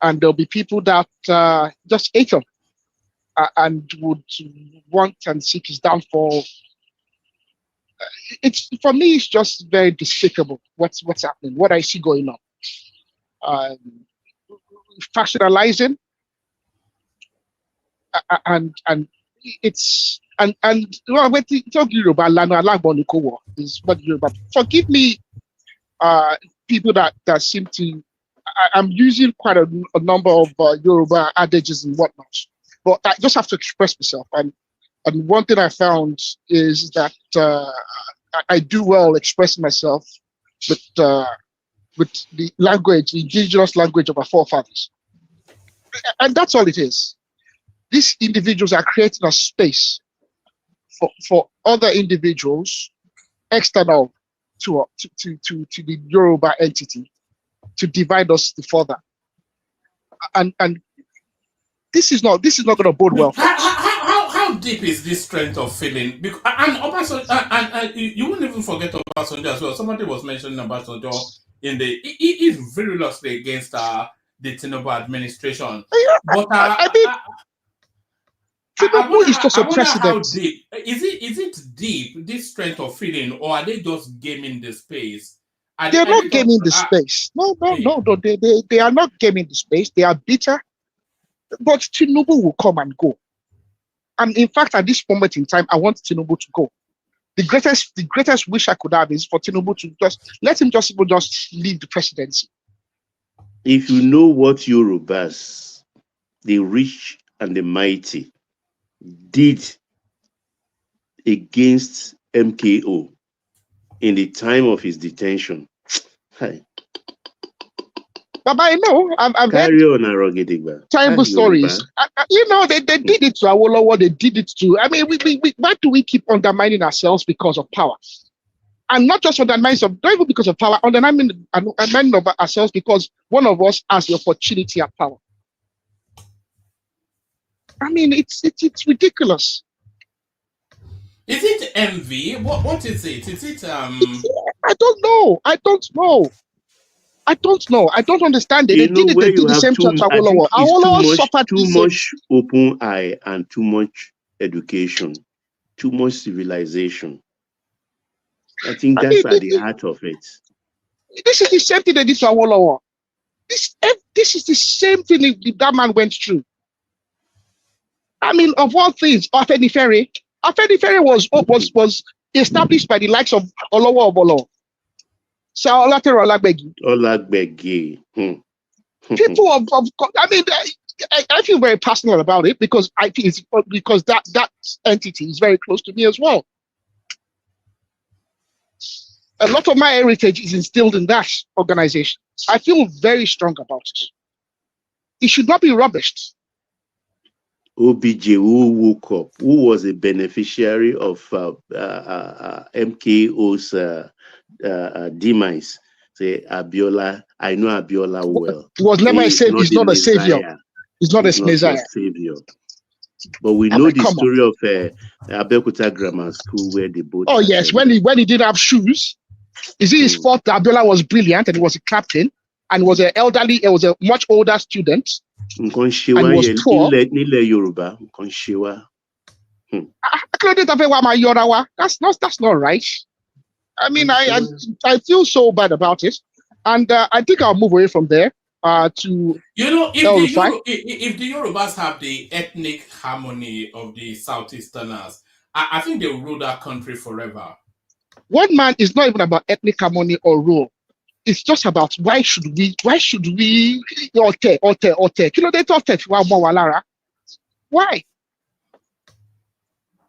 and there'll be people that just hate him and would want and seek his downfall. It's for me, it's just very despicable what's happening, what I see going on. Factionalizing, and it's and well, when you talk Yoruba, is what Yoruba. Forgive me, people that seem to. I'm using quite a number of Yoruba adages and whatnot, but I just have to express myself. And one thing I found is that I do well expressing myself with the language, the indigenous language of our forefathers, and that's all it is. These individuals are creating a space for other individuals external to the Yoruba entity to divide us further, and this is not going to bode well. How deep is this strength of feeling? Because, and Obasanjo, and you wouldn't even forget Obasanjo as well. Somebody was mentioning Obasanjo in the he is vigorously against the Tinubu administration. But I mean, Tinubu is just a president. How deep is it deep, this strength of feeling, or are they just gaming the space? They're not gaming the space. No. They are not gaming the space. They are bitter. But Tinubu will come and go. And in fact, at this moment in time, I want Tinubu to go. The greatest wish I could have is for Tinubu to let him just leave the presidency. If you know what Yorubas, the rich and the mighty, did against MKO in the time of his detention. Hi. But I know I've Carry on, Arogedigba. terrible stories. They did it to Awolowo. They did it to. I mean, why do we keep undermining ourselves because of power? And not just undermining of, not even because of power, undermining of ourselves because one of us has the opportunity at power. I mean, it's ridiculous. Is it envy? What is it? Is it I don't know. I don't understand it. They did the same to Awolowo. Awolowo suffered too much open eye and too much education, too much civilization. I think that's at the heart of it. This is the same thing they did to Awolowo. This is the same thing that man went through. I mean, of all things, Afenifere was established by the likes of Olowo Obolo. So Olagbegi. People I mean, I feel very personal about it because I think it's because that entity is very close to me as well. A lot of my heritage is instilled in that organization. I feel very strong about it. It should not be rubbished. OBJ, who woke up, who was a beneficiary of MKO's demise, say Abiola. I know Abiola well. He was never a savior. He's not a savior. He's not a messiah. But we know the story of Abeokuta Grammar School where they both. Oh yes, when he didn't have shoes, is it his fault that Abiola was brilliant and he was a captain and was a much older student? And was poor. That's not right. I mean, I feel so bad about it, and I think I'll move away from there to. If the Yorubas have the ethnic harmony of the Southeasterners, I think they will rule that country forever. One man is not even about ethnic harmony or rule. It's just about why should we why?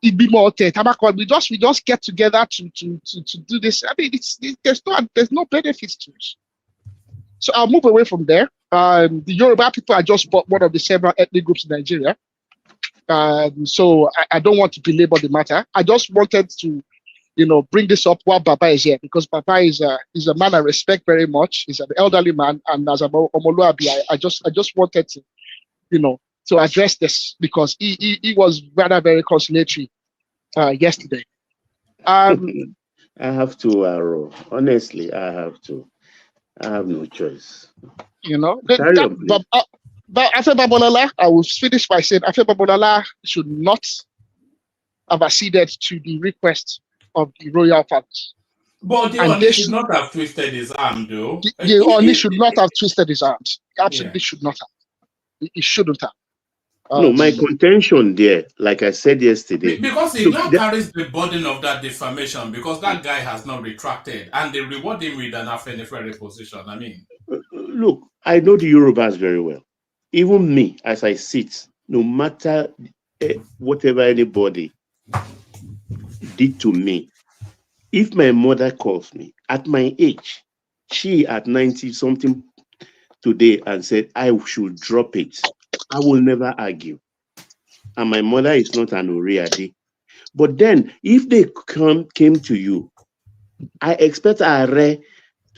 It'd be more we just get together to do this. I mean, there's no benefits to it. So I'll move away from there. The Yoruba people are just one of the several ethnic groups in Nigeria. So I don't want to belabor the matter. I just wanted to, bring this up while Baba is here, because Baba is a man I respect very much. He's an elderly man, and as a Omoluabi, I just wanted to to address this because he was rather very conciliatory yesterday. I have to, honestly, I have to. I have no choice. But Afe Babalola, I will finish by saying Afe Babalola should not have acceded to the request of the royal family. But the Oni should not have twisted his arm, though. The Oni should not have twisted his arms. Absolutely should not have. He shouldn't have. No, my contention there, like I said yesterday, because he now carries the burden of that defamation because that guy has not retracted, and they reward him with an Afenifere position. I mean, look, I know the Yorubas very well. Even me, as I sit, no matter whatever anybody did to me, if my mother calls me at my age, she at 90 something today, and said I should drop it, I will never argue. And my mother is not an Uriade. But then, if they came to you, I expect Are to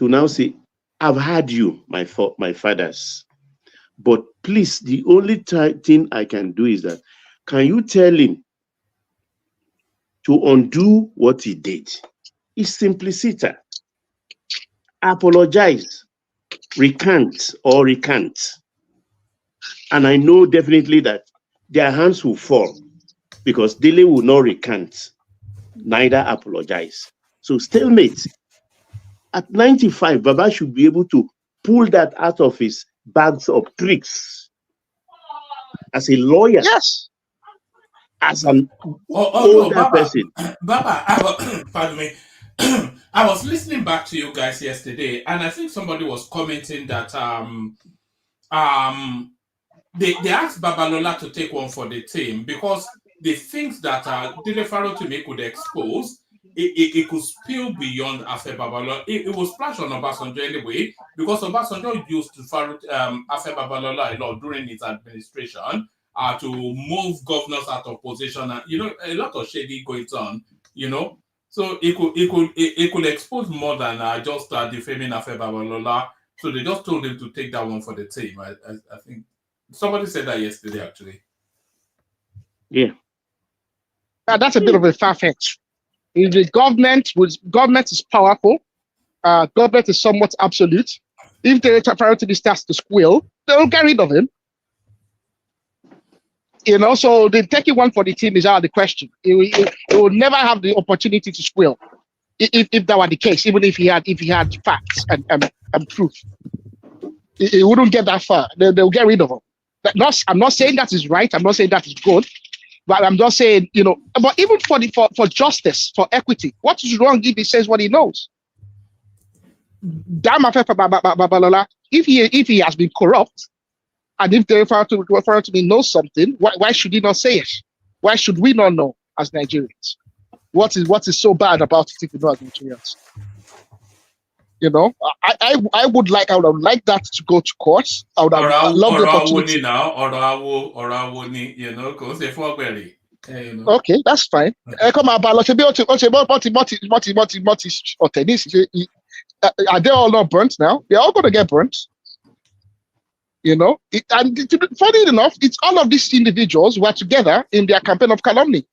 now say, I've had you, my fathers. But please, the only thing I can do is that, can you tell him to undo what he did? It's simpliciter. Apologize, recant. And I know definitely that their hands will fall because Dele will not recant, neither apologize. So stalemate. At 95, Baba should be able to pull that out of his bags of tricks. As a lawyer, yes. As an older person. Baba, pardon me. I was listening back to you guys yesterday, and I think somebody was commenting that they asked Babalola to take one for the team because the things that Dele Farotimi could expose, it could spill beyond Afe Babalola. It will splash on Obasanjo anyway, because Obasanjo used to Afe Babalola a lot during his administration to move governors out of position, and a lot of shady goings on, So it could expose more than just defaming Afe Babalola. So they just told him to take that one for the team. I think somebody said that yesterday, actually. Yeah. That's a bit of a far-fetch. If the government is powerful, government is somewhat absolute. If the Farotimi starts to squeal, they'll get rid of him. So the taking one for the team is out of the question. He will never have the opportunity to squeal if that were the case. Even if he had facts and proof, he wouldn't get that far. They'll get rid of him. I'm not saying that is right. I'm not saying that is good. But I'm just saying, but even for justice, for equity, what is wrong if he says what he knows? Damn Afe Babalola, if he has been corrupt, and if the Farotimi knows something, why should he not say it? Why should we not know as Nigerians? What is so bad about it if we know as Nigerians? I would have liked that to go to court. I would have loved the opportunity. Okay, that's fine. Come on, are they all not burnt now? They're all going to get burnt. And funny enough, it's all of these individuals were together in their campaign of calumny.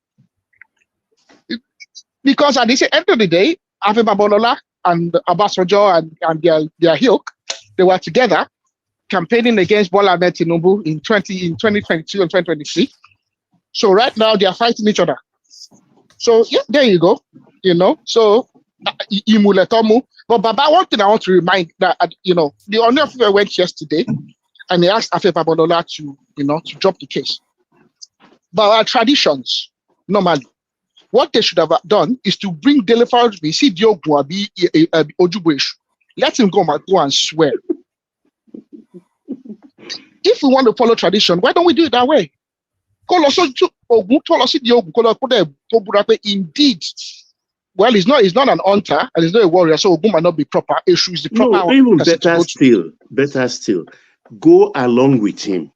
Because at the end of the day, Afe Babalola and Obasanjo and their ilk, they were together campaigning against Bola Ahmed Tinubu in 2022 and 2023. So right now they are fighting each other. So yeah, there you go. So Imuletomu. But Baba, one thing I want to remind that the Oni of Ife went yesterday and they asked Afe Babalola to drop the case. But our traditions, normally, what they should have done is to bring Dele Farotimi, see Diogun Abi Ojubwesu. Let him go and swear. If we want to follow tradition, why don't we do it that way? Indeed, well, he's not an hunter and he's not a warrior, so Ogun might not be proper. Issue is the proper. No, even better still, go along with him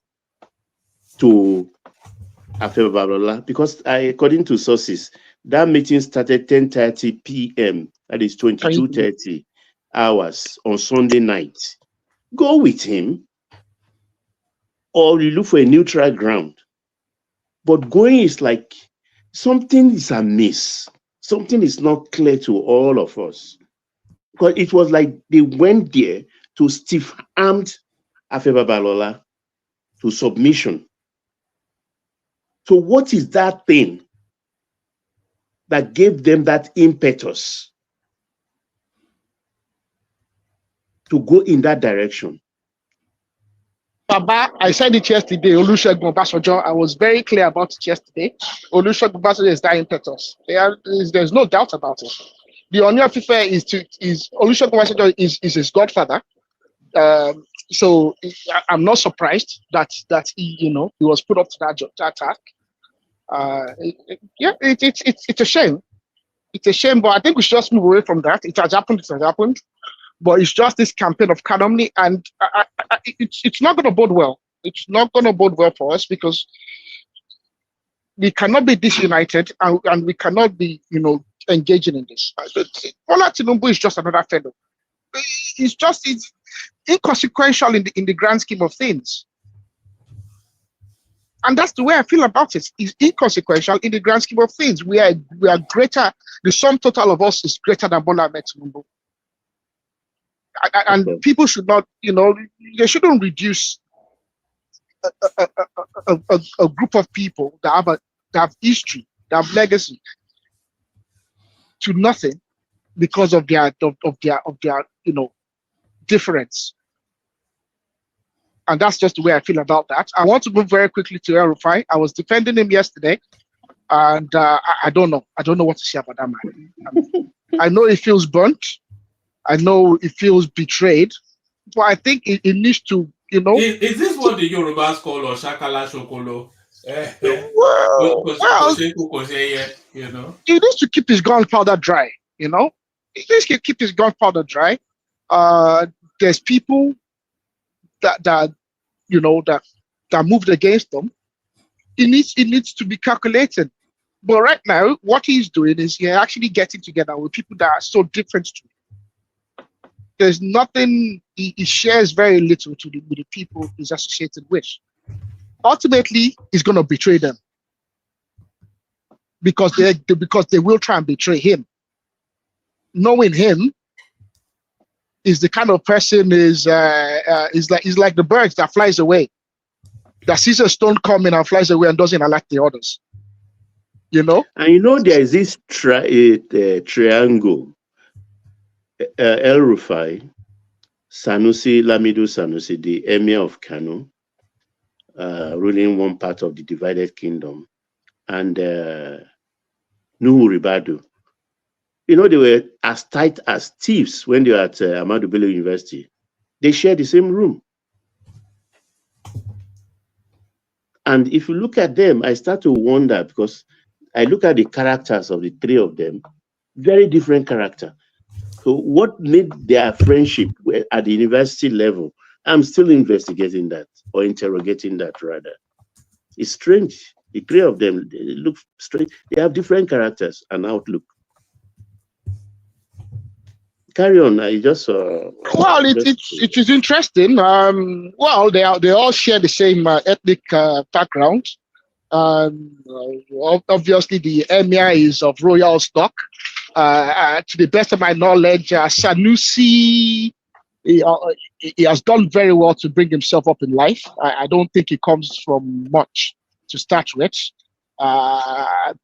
to Afe Babalola, because according to sources, that meeting started 10:30 p.m. That is 22:30 hours on Sunday night. Go with him. or you look for a neutral ground. But going is like something is amiss. Something is not clear to all of us. Because it was like they went there to stiff-armed Afenifere Balola to submission. So what is that thing that gave them that impetus to go in that direction? Baba, I said it yesterday, Olusegun Obasanjo. I was very clear about it yesterday. Olusegun Obasanjo is that impetus. There's no doubt about it. The Oni of Ife is Olusegun Obasanjo is his godfather. So I'm not surprised that he was put up to that task. It's a shame. It's a shame, but I think we should just move away from that. It has happened. It has happened. But it's just this campaign of calumny, and it's not going to bode well. It's not going to bode well for us because we cannot be disunited, and we cannot be, engaging in this. Bola Tinubu is just another fellow. It's inconsequential in the grand scheme of things. And that's the way I feel about it. It's inconsequential in the grand scheme of things. We are greater. The sum total of us is greater than Bola Tinubu. And people should not, they shouldn't reduce a group of people that have history, that have legacy, to nothing because of their difference. And that's just the way I feel about that. I want to move very quickly to El Rufai. I was defending him yesterday, and I don't know. I don't know what to say about that man. I know he feels burnt. I know he feels betrayed, but I think it needs to, Is this what the Yorubas call or Shakala Shokolo? He needs to keep his gunpowder dry, He needs to keep his gunpowder dry. There's people that moved against them. It needs to be calculated. But right now, what he's doing is he's actually getting together with people that are so different to him. There's nothing, he shares very little with the people he's associated with. Ultimately, he's going to betray them because they will try and betray him. Knowing him is the kind of person is like the bird that flies away, that sees a stone coming and flies away and doesn't alert the others. And there is this triangle. El Rufai, Sanusi, Lamido Sanusi, the emir of Kano, ruling one part of the divided kingdom, and Nuhu Ribadu. They were as tight as thieves when they were at Ahmadu Bello University. They shared the same room. And if you look at them, I start to wonder, because I look at the characters of the three of them, very different character. So what made their friendship at the university level? I'm still investigating that, or interrogating that rather. It's strange. The three of them, they look strange. They have different characters and outlook. Carry on. I just it is interesting. They all share the same ethnic background. Obviously, the emir is of royal stock. To the best of my knowledge, Sanusi, he has done very well to bring himself up in life. I don't think he comes from much to start with. El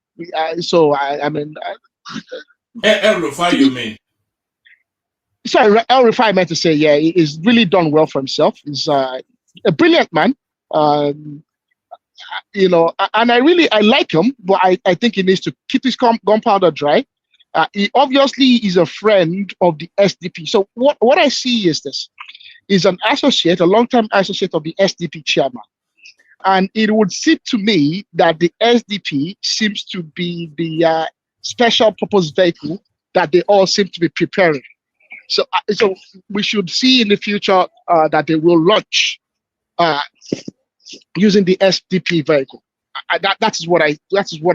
Rufai, you mean? Sorry, El Rufai meant to say, yeah, he's really done well for himself. He's a brilliant man. And I like him, but I think he needs to keep his gunpowder dry. He obviously is a friend of the SDP. So what I see is this: he's an associate, a long-term associate of the SDP chairman. And it would seem to me that the SDP seems to be the special purpose vehicle that they all seem to be preparing. So we should see in the future that they will launch using the SDP vehicle. That is what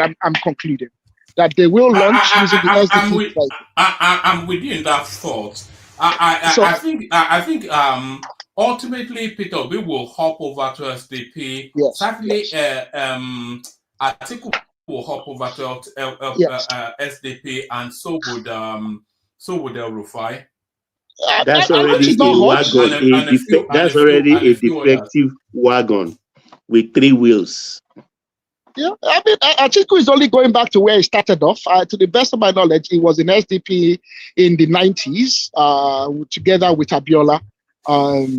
I'm concluding. That they will launch using the SDP vehicle. I'm with you in that thought. I think ultimately Peter we will hop over to SDP. Yes. Sadly, Yes. Atiku will hop over to Yes. SDP, and so would El Rufai. That's which already is not a hot. wagon. That's already a defective wagon with 3 wheels. Yeah, I mean, Atiku is only going back to where he started off. To the best of my knowledge, he was in SDP in the 90s, together with Abiola.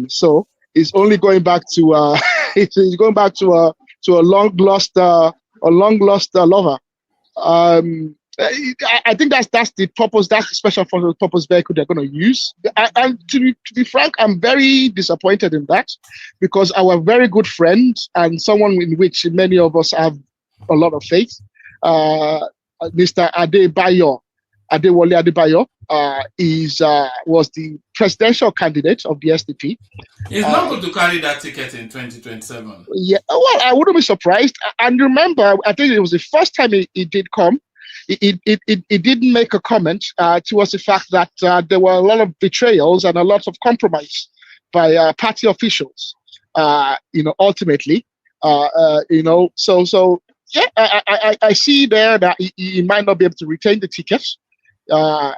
So he's only going back to he's going back to a long lost lover. I think that's the purpose. That's the special purpose vehicle they're going to use. And to be frank, I'm very disappointed in that, because our very good friend and someone in which many of us have a lot of faith, Mr. Adewale Adebayo, was the presidential candidate of the SDP. He's not going to carry that ticket in 2027. Yeah, well, I wouldn't be surprised. And remember, I think it was the first time he did come. He didn't make a comment towards the fact that there were a lot of betrayals and a lot of compromise by party officials. Ultimately, so yeah, I see there that he might not be able to retain the ticket. In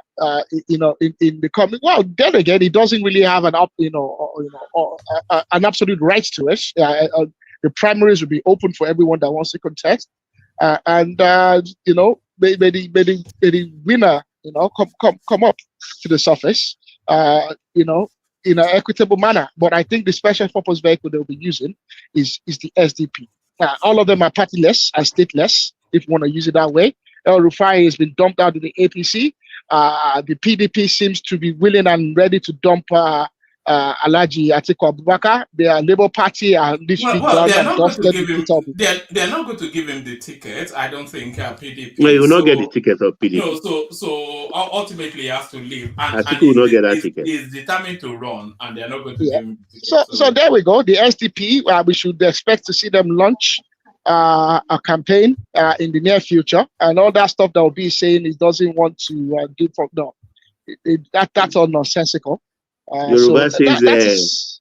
the coming. Well, then again, he doesn't really have an absolute right to it. The primaries will be open for everyone that wants to contest, and may the winner, come up to the surface, in an equitable manner. But I think the special purpose vehicle they'll be using is the SDP. All of them are partyless and stateless, if you want to use it that way. El Rufai has been dumped out of the APC. The PDP seems to be willing and ready to dump Alhaji Atiku Abubakar. The Labour Party are literally well, they're and not going to dusted. give him. They're not going to give him the ticket. I don't think PDP. No, he will not get the ticket of PDP. No, so ultimately he has to leave, and Atiku will not get that ticket. He's determined to run, and they're not going to give him the ticket. So there we go. The SDP. We should expect to see them launch a campaign in the near future, and all that stuff that will be saying he doesn't want to do for no. That's all nonsensical. Yoruba says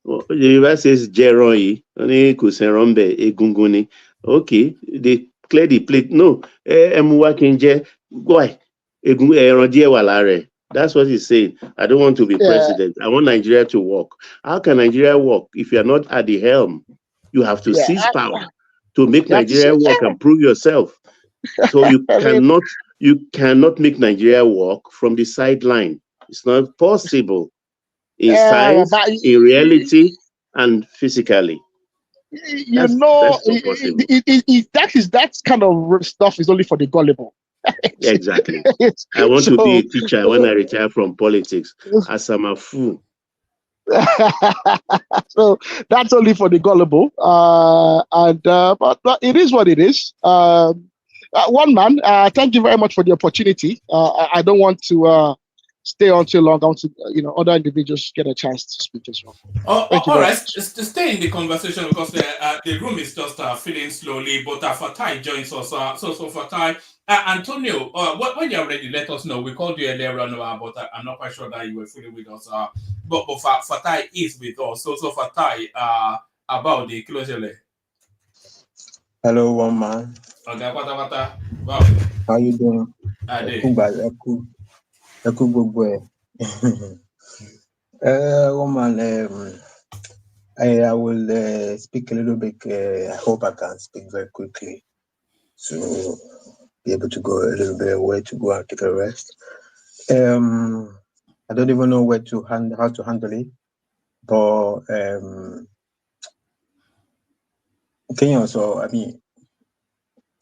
Jeroi, Egunguni. Okay, they clear the plate. No, why? That's what he's saying. I don't want to be president. I want Nigeria to work. How can Nigeria work if you're not at the helm? You have to seize power to make Nigeria work and prove yourself. So you cannot make Nigeria work from the sideline. It's not possible in science, in reality, and physically. That's that kind of stuff is only for the gullible. Exactly. I want to be a teacher when I retire from politics, as I'm a fool. So that's only for the gullible. But it is what it is. One man, thank you very much for the opportunity. I don't want to stay on too long. I want to, other individuals get a chance to speak as well. All right, stay in the conversation because the room is just filling slowly. But Fatai joins us. So Fatai, Antonio, when you're ready, let us know. We called you earlier on, but I'm not quite sure that you were fully with us. But Fatai is with us. So Fatai, about the closure. Hello, one man. Okay, wow. How you doing? Woman, I will speak a little bit. I hope I can speak very quickly to be able to go a little bit away to go and take a rest. I don't even know how to handle it, but Kenya. So I mean,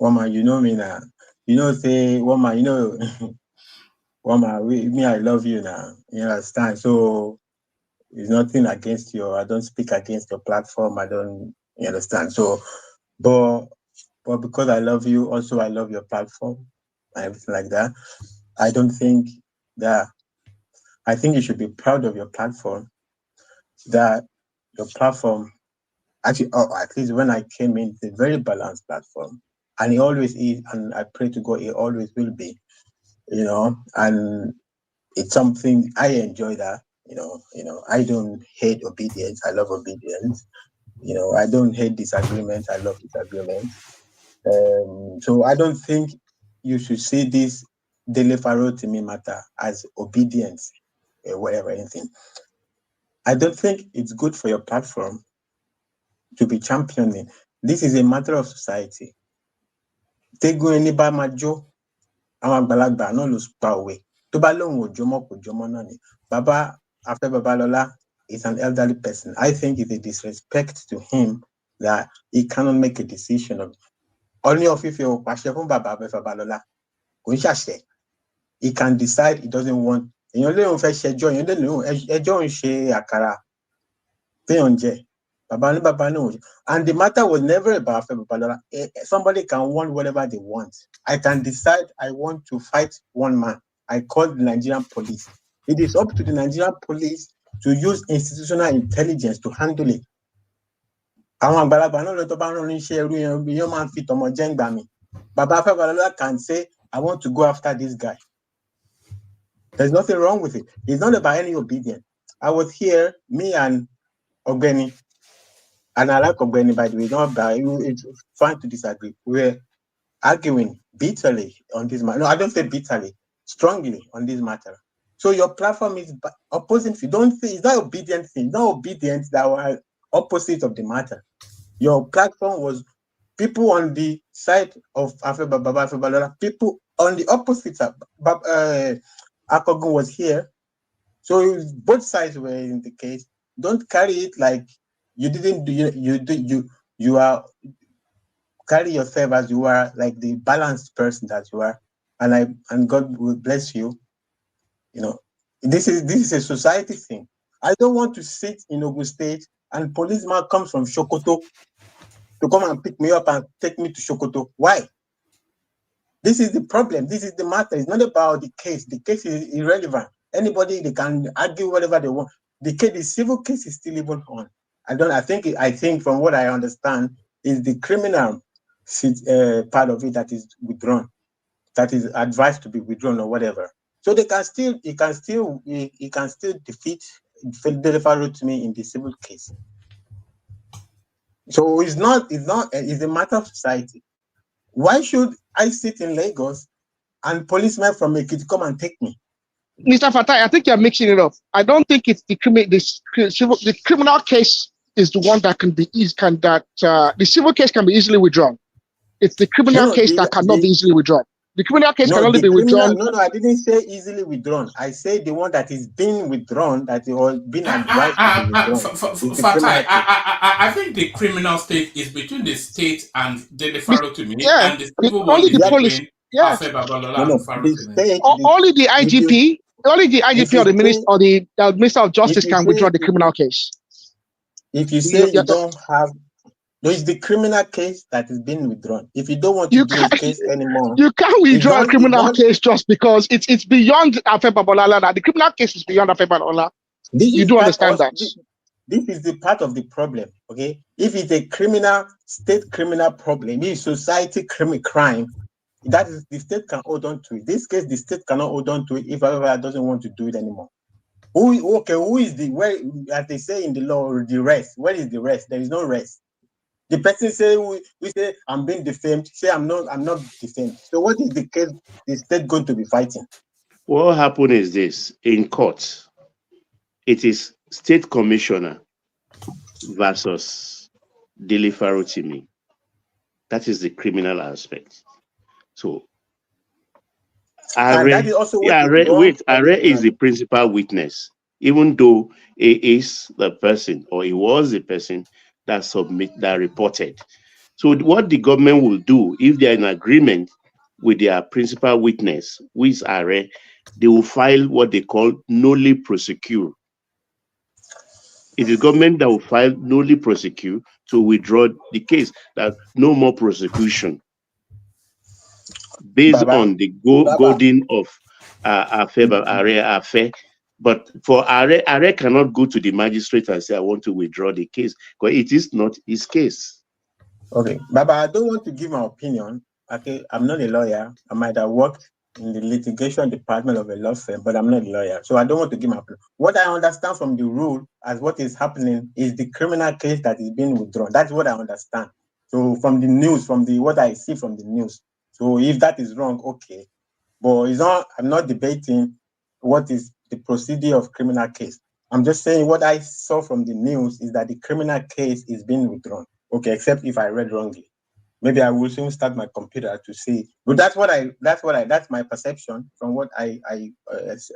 woman, you know me now. Say woman, woman, me, I love you now. You understand? So it's nothing against you. I don't speak against your platform. You understand? So, but because I love you, also I love your platform and everything like that. I don't think that. I think you should be proud of your platform. That your platform, actually, at least when I came in, it's a very balanced platform, and it always is. And I pray to God, it always will be. And it's something I enjoy that. I don't hate obedience. I love obedience. I don't hate disagreement. I love disagreement. So I don't think you should see this Dele Farotimi matter as obedience, whatever, anything. I don't think it's good for your platform to be championing. This is a matter of society. Tego eniba majo, àwọn àgbàlagbà náà ló pa òwe. Tó bá lóhùn òjòmọ́ kò jọmọ́ náà ni. Baba Afe Babalola is an elderly person. I think it's a disrespect to him that he cannot make a decision of only of if you pàṣẹ fún Baba Afe Babalola. Kò ń ṣàṣẹ. He can decide he doesn't want. Èèyàn lè fẹ́ ṣẹjọ́, èèyàn lè lóhùn ẹjọ́ ń ṣe àkàrà. Téèyàn jẹ. Baba no. And the matter was never about Afe Babalola. Somebody can want whatever they want. I can decide I want to fight one man. I call the Nigerian police. It is up to the Nigerian police to use institutional intelligence to handle it. Baba Afe Babalola can say, I want to go after this guy. There's nothing wrong with it. It's not about any obedience. I was here, me and Ogbeni, and I like Ogbeni, by the way, not by it's fine to disagree. We're arguing bitterly on this matter. No, I don't say bitterly, strongly on this matter. So your platform is opposing. You don't say it's not obedient thing, not obedience that were opposite of the matter. Your platform was people on the side of Afe Babalola, people on the opposite side. Akogun was here. So both sides were in the case. Don't carry it like you didn't do. You are carry yourself as you are, like the balanced person that you are, and God will bless you. This is a society thing. I don't want to sit in Ogun State and policeman comes from Sokoto to come and pick me up and take me to Sokoto. Why? This is the problem. This is the matter. It's not about the case. The case is irrelevant. Anybody, they can argue whatever they want. The case, the civil case is still even on. I think from what I understand is the criminal part of it that is withdrawn, that is advised to be withdrawn or whatever. So he can still defeat Dele Farotimi in the civil case. So it's a matter of society. Why should I sit in Lagos and policemen from Ekiti come and take me? Mr. Fatai, I think you're mixing it up. I don't think it's the criminal case is the one that can be the civil case can be easily withdrawn. It's the criminal case that cannot be easily withdrawn. The criminal case can only be withdrawn. No, I didn't say easily withdrawn. I said the one that is being withdrawn, that was being advised to be withdrawn. Fatai, I think the criminal state is between the state and Dele Farotimi, and the civil one is between Afe Babalola and Farotimi. Only the IGP, or the minister or the Minister of Justice can withdraw the criminal case. If you say you don't have, no, it's the criminal case that is being withdrawn. If you don't want to do a case anymore, you can't withdraw a criminal case just because it's beyond Afe Babalola. The criminal case is beyond Afe Babalola. You do understand that? This is the part of the problem. Okay, if it's a state criminal problem, it's society crime. That is, the state can hold on to it. This case, the state cannot hold on to it if Afe doesn't want to do it anymore. Who is where, as they say in the law, the rest? Where is the rest? There is no rest. The person say we say I'm being defamed. Say I'm not defamed. So what is the case the state going to be fighting? What happened is this: in court, it is state commissioner versus Dele Farotimi. That is the criminal aspect. So Are is the principal witness, even though he is the person, or he was the person that reported. So what the government will do, if they are in agreement with their principal witness, who is Are, they will file what they call nolli prosecute. It is government that will file nolli prosecute to withdraw the case, that no more prosecution, based on the golden of Afe. But for Are cannot go to the magistrate and say, I want to withdraw the case, because it is not his case. Okay, Baba, I don't want to give my opinion. Okay, I'm not a lawyer. I might have worked in the litigation department of a law firm, but I'm not a lawyer, so I don't want to give my opinion. What I understand from the rule as what is happening is the criminal case that is being withdrawn. That's what I understand. So from the news, what I see from the news. So if that is wrong, okay. But it's not. I'm not debating what is the procedure of criminal case. I'm just saying what I saw from the news is that the criminal case is being withdrawn. Okay, except if I read wrongly. Maybe I will soon start my computer to see. But that's my perception from what I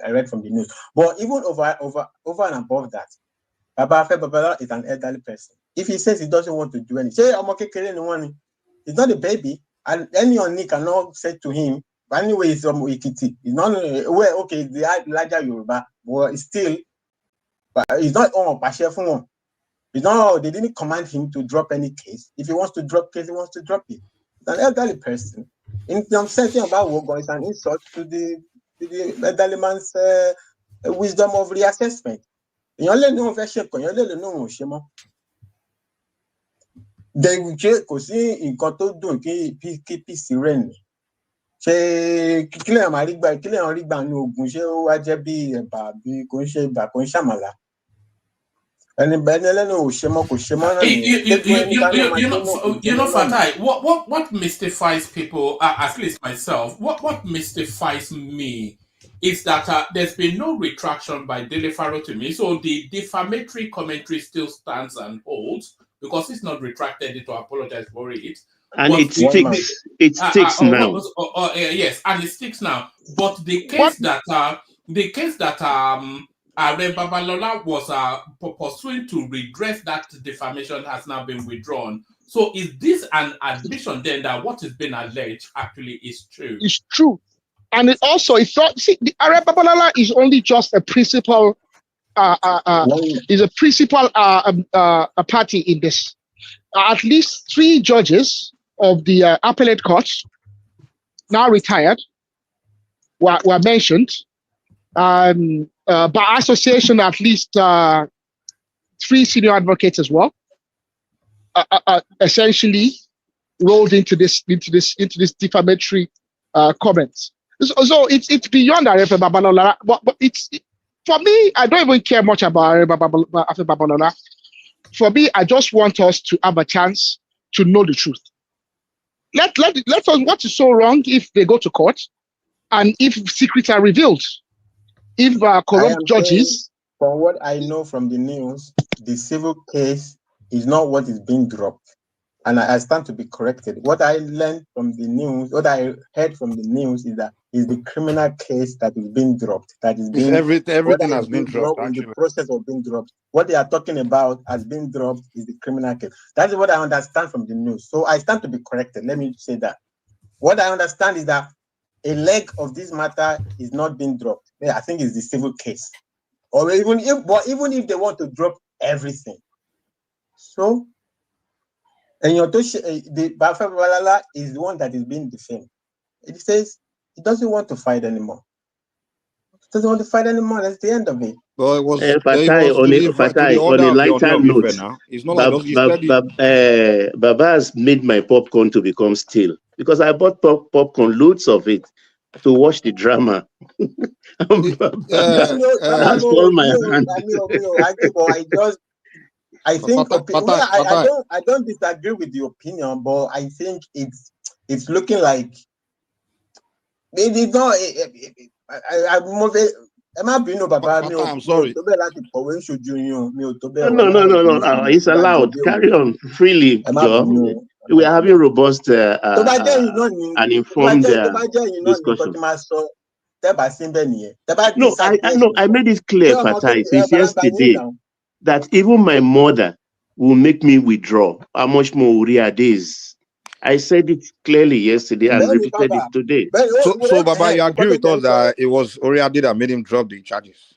read from the news. But even over and above that, Baba is an elderly person. If he says he doesn't want to do anything, he's not a baby, and anyone cannot say to him. But anyway, it's Ikiti. It's not well. Okay, the larger Yoruba, but it's still. But it's not on Pashefun. It's not. They didn't command him to drop any case. If he wants to drop case, he wants to drop it. It's an elderly person. In some setting about Wogon, it's an insult to the elderly man's wisdom of reassessment. Kò sí nǹkan tó dùn kí peace rẹ̀ ni. Ṣé kílẹ̀ máa rí gbà ní ogun ṣé ó wá jẹ́ bí ẹ̀bà bí kò ń ṣe ẹ̀bà kò ń ṣàmàlà. Fatai, what mystifies people, at least myself, what mystifies me is that there's been no retraction by Dele Farotimi, so the defamatory commentary still stands and holds because he's not retracted it to apologize for it. And it sticks. It sticks now. Yes, and it sticks now. But the case that Are Babalola was pursuing to redress that defamation has now been withdrawn. So is this an admission then that what is being alleged actually is true? It's true. And it also, it's not, see, the Are Babalola is only just a principal, is a principal party in this. At least 3 judges of the appellate courts, now retired, were mentioned. By association, at least 3 senior advocates as well, essentially rolled into this defamatory comments. So it's beyond Afe Babalola, but it's for me. I don't even care much about Afe Babalola. For me, I just want us to have a chance to know the truth. Let us. What is so wrong if they go to court, and if secrets are revealed? If corrupt judges. From what I know from the news, the civil case is not what is being dropped. And I stand to be corrected. What I learned from the news, what I heard from the news is that is the criminal case that is being dropped. That is being everything has been dropped. In the process of being dropped. What they are talking about has been dropped is the criminal case. That is what I understand from the news. So I stand to be corrected. Let me say that. What I understand is that a leg of this matter is not being dropped. I think it's the civil case. Or even if they want to drop everything. So, and the Balala is the one that is being defamed. It says it doesn't want to fight anymore. It doesn't want to fight anymore. That's the end of it. Well, it was on a lighter note. It's not like Baba has made my popcorn to become steel because I bought popcorn, loads of it, to watch the drama. That's all my hand. I think I don't disagree with the opinion, but I think it's looking like maybe not. I'm sorry. No. It's allowed. Carry on freely, Joe. We are having robust and informed discussion. No, I made it clear, Fatai, since yesterday, that even my mother will make me withdraw. How much more Uriah days? I said it clearly yesterday and repeated it today. So Baba, you agree with us that it was Oriade that made him drop the charges?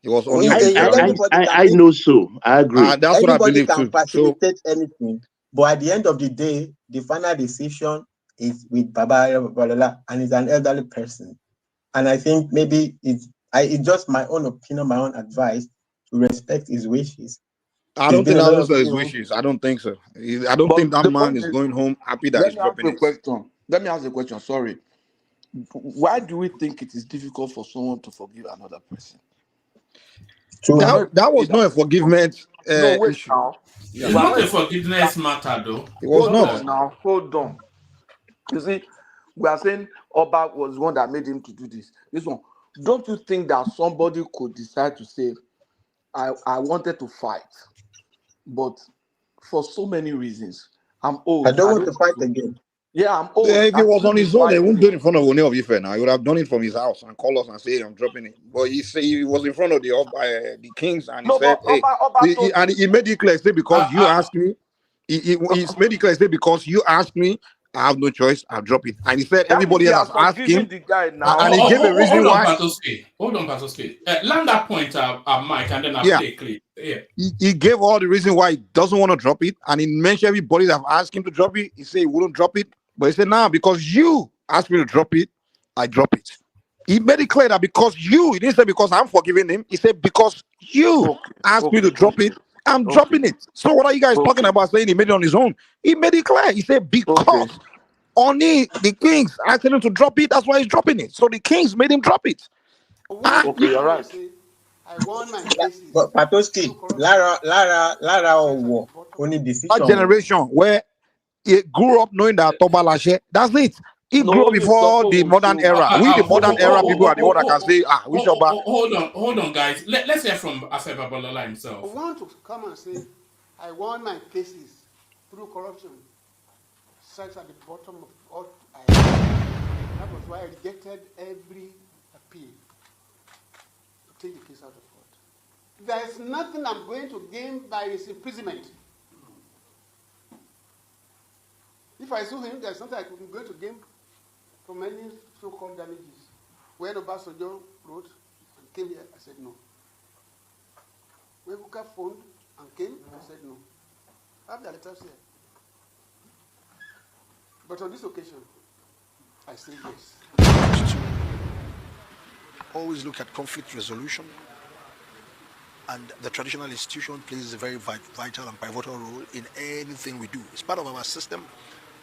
It was only I know so. I agree. That's what I believe too. Facilitate anything, but at the end of the day, the final decision is with Baba Balola, and he's an elderly person. And I think maybe it's just my own opinion, my own advice to respect his wishes. I don't think that was his wishes. I don't think so. I don't think that man is going home happy that he's dropping it. Let me ask a question. Sorry. Why do we think it is difficult for someone to forgive another person? That was not a forgiveness No, wait issue. now. It's not a forgiveness matter, though. It was Hold not. on now. Hold on. You see, we are saying Oba was the one that made him to do this. This one. Don't you think that somebody could decide to say, I wanted to fight, but for so many reasons, I'm old. I don't want to fight again. Yeah, I'm old. If he was on his own, he wouldn't do it in front of Oni of Ife now. He would have done it from his house and call us and say, I'm dropping it. But he was in front of the kings and he said, hey, and he made it clear, say, because you asked me, he made it clear, say, because you asked me, I have no choice, I'll drop it. And he said, everybody else has asked him, and he gave a reason why. Hold on, Patoske. Land that point, Mike, and then I'll play a clip. Yeah. He gave all the reason why he doesn't want to drop it, and he mentioned everybody that have asked him to drop it. He said he wouldn't drop it, but he said, nah, because you asked me to drop it, I drop it. He made it clear that because you, he didn't say because I'm forgiving him, he said because you asked me to drop it, I'm dropping it. So what are you guys talking about saying he made it on his own? He made it clear. He said because only the kings asked him to drop it, that's why he's dropping it. So the kings made him drop it. Okay, you're right. I won my cases. But Patoski, Lara Owo, only decision. That generation where he grew up knowing that Toba Lashe, that's it. He grew up before the modern era. We, the modern era people, are the one that can say, we shall back. Hold on, guys. Let's hear from Afenifere Balola himself. I want to come and say, I won my cases through corruption. Sex at the bottom of what I did. That was why I rejected every appeal to take the case out of court. There is nothing I'm going to gain by his imprisonment. If I sue him, there's something I'm going to gain from any so-called damages. When Obasanjo wrote and came here, I said no. When Buka phoned and came, I said no. I have the letters here. But on this occasion, I say yes. Always look at conflict resolution, and the traditional institution plays a very vital and pivotal role in anything we do. It's part of our system,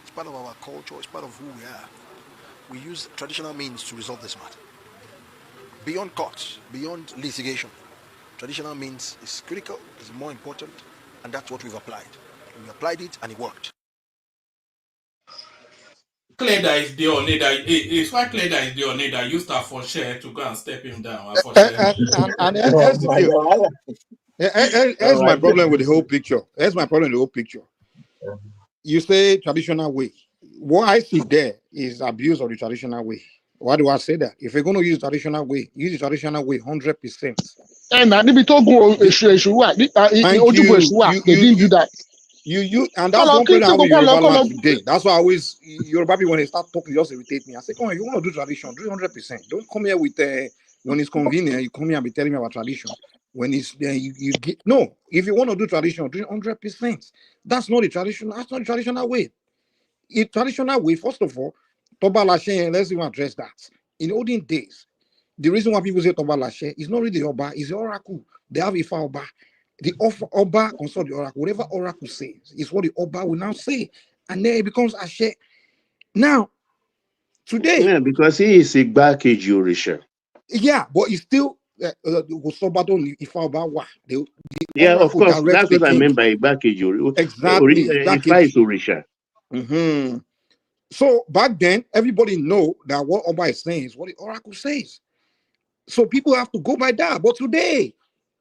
it's part of our culture, it's part of who we are. We use traditional means to resolve this matter. Beyond courts, beyond litigation, traditional means is critical, is more important, and that's what we've applied. We applied it and it worked. Clear that is the Oneda. It's why clear that is the Oneda used her for share to go and step him down. And here's the deal. Here's my problem with the whole picture. Here's my problem with the whole picture. You say traditional way. What I see there is abuse of the traditional way. Why do I say that? If you're going to use the traditional way, use the traditional way 100%. And they didn't do that. And that's one problem I have with Yoruba land today. That's why I always, Yoruba people, when they start talking, they just irritate me. I say, come on, you want to do tradition, do 100%. Don't come here with, when it's convenient, you come here and be telling me about tradition. When it's, you get, no, if you want to do tradition, do 100%. That's not the tradition, that's not the traditional way. In traditional way, first of all, Toba Lashe, let's even address that. In olden days, the reason why people say Toba Lashe is not really the Oba, it's the oracle. They have Ifa Oba. The Oba consult the oracle. Whatever oracle says is what the Oba will now say. And then it becomes Ashe. Now, today. Yeah, because he is a back Orisha. Yeah, but it's still Ifa Oba. Yeah, of course. That's what I meant by back Orisha. Exactly. Ifa is Orisha. Mm-hmm. So back then, everybody know that what Oba is saying is what the oracle says. So people have to go by that. But today,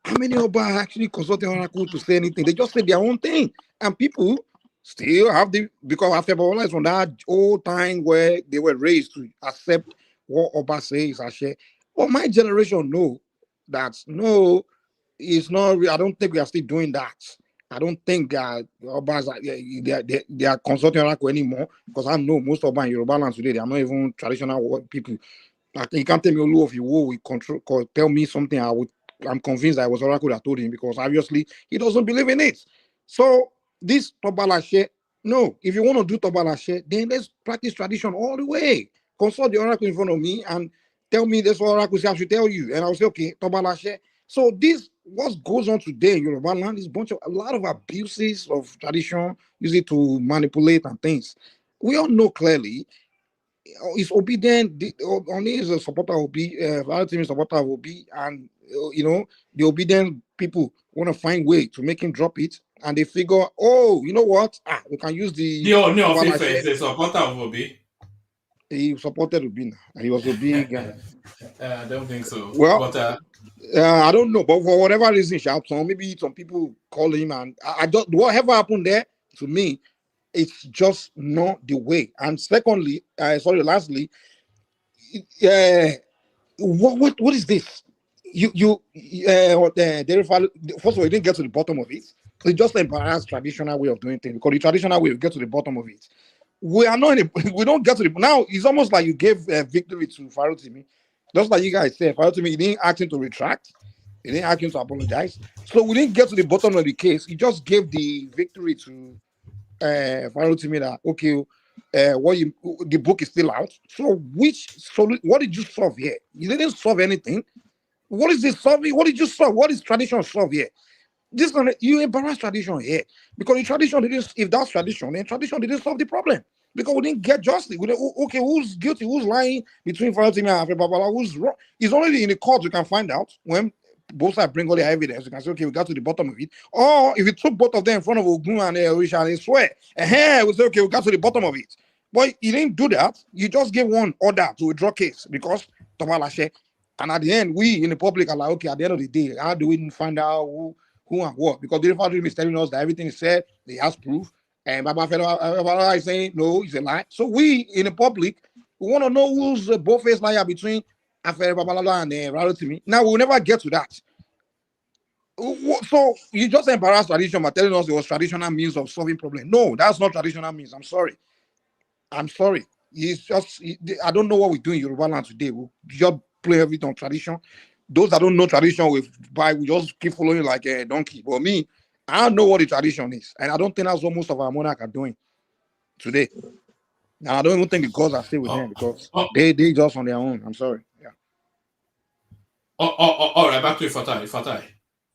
how many Oba are actually consulting oracle to say anything? They just say their own thing. And people still have because Afenifere is from that old time where they were raised to accept what Oba says, Ashe. But my generation know that no, it's not. I don't think we are still doing that. I don't think Obas they are consulting oracle anymore, because I know most Oba in Yoruba land today, they are not even traditional people. Like, you can't tell me Olu of Iwo will control, tell me something I'm convinced that it was oracle that told him, because obviously he doesn't believe in it. So this Toba Lashe, no, if you want to do Toba Lashe, then let's practice tradition all the way. Consult the oracle in front of me and tell me this oracle I should tell you, and I'll say, okay, Toba Lashe. So this, what goes on today in Yoruba land is a lot of abuses of tradition, use it to manipulate and things. We all know clearly is obedient. Only is a supporter of Obi, Farotimi is a supporter of Obi, and the obedient people want to find way to make him drop it, and they figure, oh, you know what? We can use the Oni of Ife is a supporter of Obi. He supported Obi, and he was a big guy. I don't think so. Well, but I don't know, but for whatever reason, maybe some people call him, and I don't. Whatever happened there, to me, it's just not the way. And secondly, lastly, what is this? First of all, you didn't get to the bottom of it. It's just embarrassed traditional way of doing things, because the traditional way we get to the bottom of it. We are not we don't get to the now. It's almost like you gave victory to Farotimi. Just like you guys said, Farotimi, he didn't ask him to retract, he didn't ask him to apologize. So we didn't get to the bottom of the case. He just gave the victory to Farotimi that okay, the book is still out. So what did you solve here? You didn't solve anything. What is this solving? What did you solve? What is tradition solve here? This one, you embarrass tradition here, because the tradition didn't. If that's tradition, then tradition didn't solve the problem, because we didn't get justice. Okay, who's guilty? Who's lying between Farotimi and Afenifere Babalola? Who's wrong? It's only in the court you can find out. When both sides bring all the evidence, you can say, okay, we got to the bottom of it. Or if you took both of them in front of Ogun and Orisha and they swear, we say, okay, we got to the bottom of it. But you didn't do that. You just gave one order to withdraw case because Tomalashe. And at the end, we in the public are like, okay, at the end of the day, how do we find out who and what? Because the referee is telling us that everything is said, they has proof, and Baba Fela is saying no, it's a lie. So we in the public, we want to know who's the both-faced liar between Afenifere Babalola and Farotimi. Now we'll never get to that. So you just embarrass tradition by telling us it was traditional means of solving problems. No, that's not traditional means. I'm sorry. It's just I don't know what we do in Yoruba land today. We just play everything on tradition. Those that don't know tradition, we just keep following like a donkey. But me, I don't know what the tradition is, and I don't think that's what most of our monarchs are doing today. And I don't even think the gods are still with them, because they just on their own. I'm sorry. Yeah. All right, back to Fatai.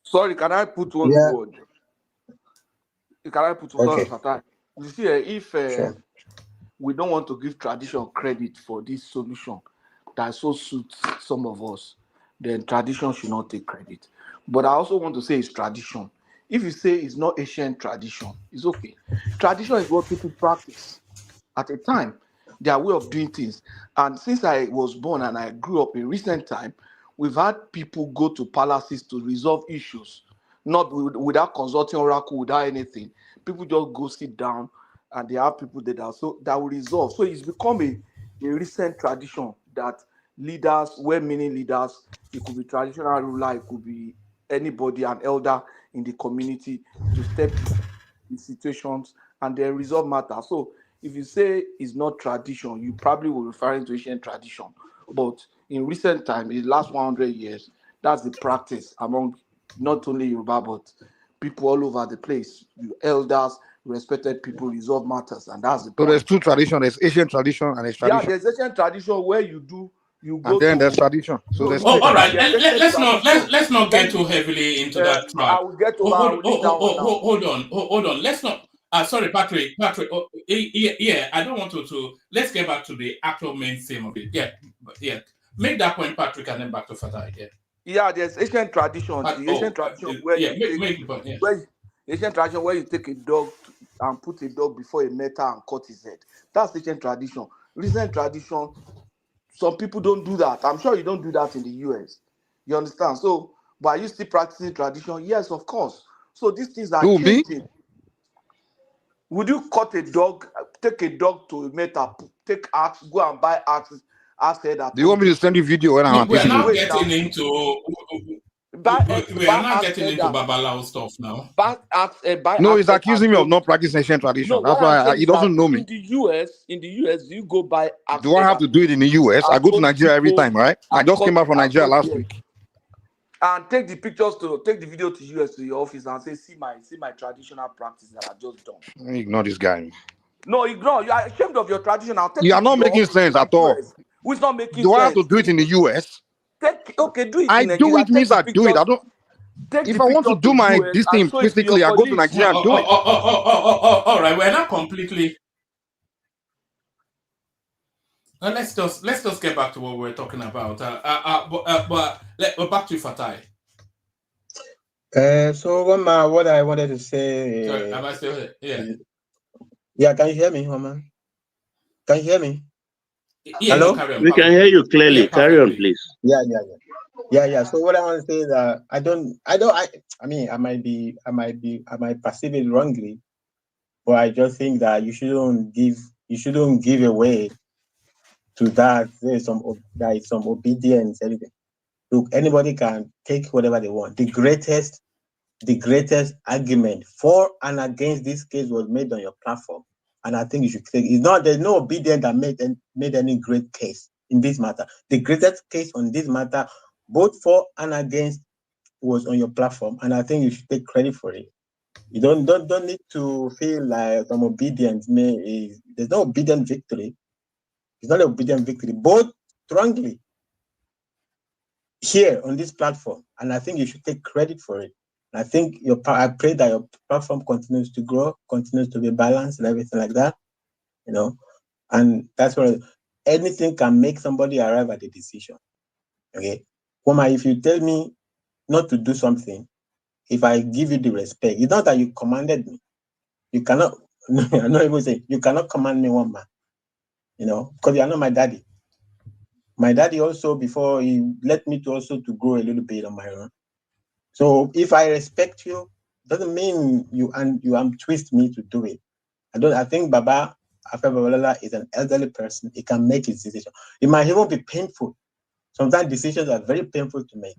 Sorry, can I put one word? Can I put one word, Fatai? You see, if we don't want to give tradition credit for this solution that so suits some of us, then tradition should not take credit. But I also want to say it's tradition. If you say it's not ancient tradition, it's okay. Tradition is what people practice at a time, their way of doing things. And since I was born and I grew up in recent time, we've had people go to palaces to resolve issues, not without consulting oracle, without anything. People just go sit down and they have people that will resolve. So it's become a recent tradition that leaders, well-meaning leaders, it could be traditional ruler, it could be anybody, an elder in the community, to step in situations and then resolve matters. So if you say it's not tradition, you probably will referring to ancient tradition. But in recent time, in the last 100 years, that's the practice among not only Yoruba, but people all over the place. Elders, respected people resolve matters, and that's the point. So there's two traditions. There's ancient tradition and there's tradition. Yeah, there's ancient tradition where you go and then there's tradition. So there's all right. Let's not get too heavily into that trap. I will get to hold on. Let's not. Sorry, Patrick. Yeah, I don't want to. Let's get back to the actual main theme of it. Yeah. Make that point, Patrick, and then back to Fatai. Yeah, there's ancient tradition. Ancient tradition where you take a dog and put a dog before a metal and cut his head. That's ancient tradition. Recent tradition, some people don't do that. I'm sure you don't do that in the US. You understand? So, but are you still practicing tradition? Yes, of course. So these things are changing. Would you cut a dog, take a dog to a metal, take axe, go and buy axes? Do you want me to send you video when I'm We're not getting into Babalawo stuff now. No, he's accusing me of not practicing ancient tradition. No, that's why he doesn't know me. In the US, you go buy axe. Do I have to do it in the US? I go to Nigeria every time, right? I just came back from Nigeria last week. And take the video to US to your office and say, see my traditional practice that I just done. Ignore this guy. No, ignore. You are ashamed of your tradition. You are not making sense at all. Who's not making sense? Do I have to do it in the US? Do it. I do it means I do it. I don't. If I want to do this thing physically, I go to Nigeria and do it. All right, we're not completely. Let's just get back to what we're talking about. But back to Fatai. So what I wanted to say. Sorry, am I still here? Yeah. Yeah, can you hear me, Homan? Can you hear me? Yeah, hello. We can hear you clearly. Carry on, please. Yeah. So what I want to say is that I mean, I might perceive it wrongly, but I just think that you shouldn't give away to that. There's some obedience, anything. Look, anybody can take whatever they want. The greatest argument for and against this case was made on your platform, and I think you should take it. There's no obedience that made any great case in this matter. The greatest case on this matter, both for and against, was on your platform, and I think you should take credit for it. You don't need to feel like some obedience there's no obedient victory. It's not an obedient victory, both strongly here on this platform, and I think you should take credit for it. I think I pray that your platform continues to grow, continues to be balanced and everything like that, and that's where anything can make somebody arrive at a decision. Okay, Woma, if you tell me not to do something, if I give you the respect, it's not that you commanded me. You cannot. I'm not even saying you cannot command me, Woma. Because you are not my daddy. My daddy also, before he let me to grow a little bit on my own. So if I respect you, doesn't mean you twist me to do it. I think Baba Afenifere Babalola is an elderly person. He can make his decision. It might even be painful. Sometimes decisions are very painful to make.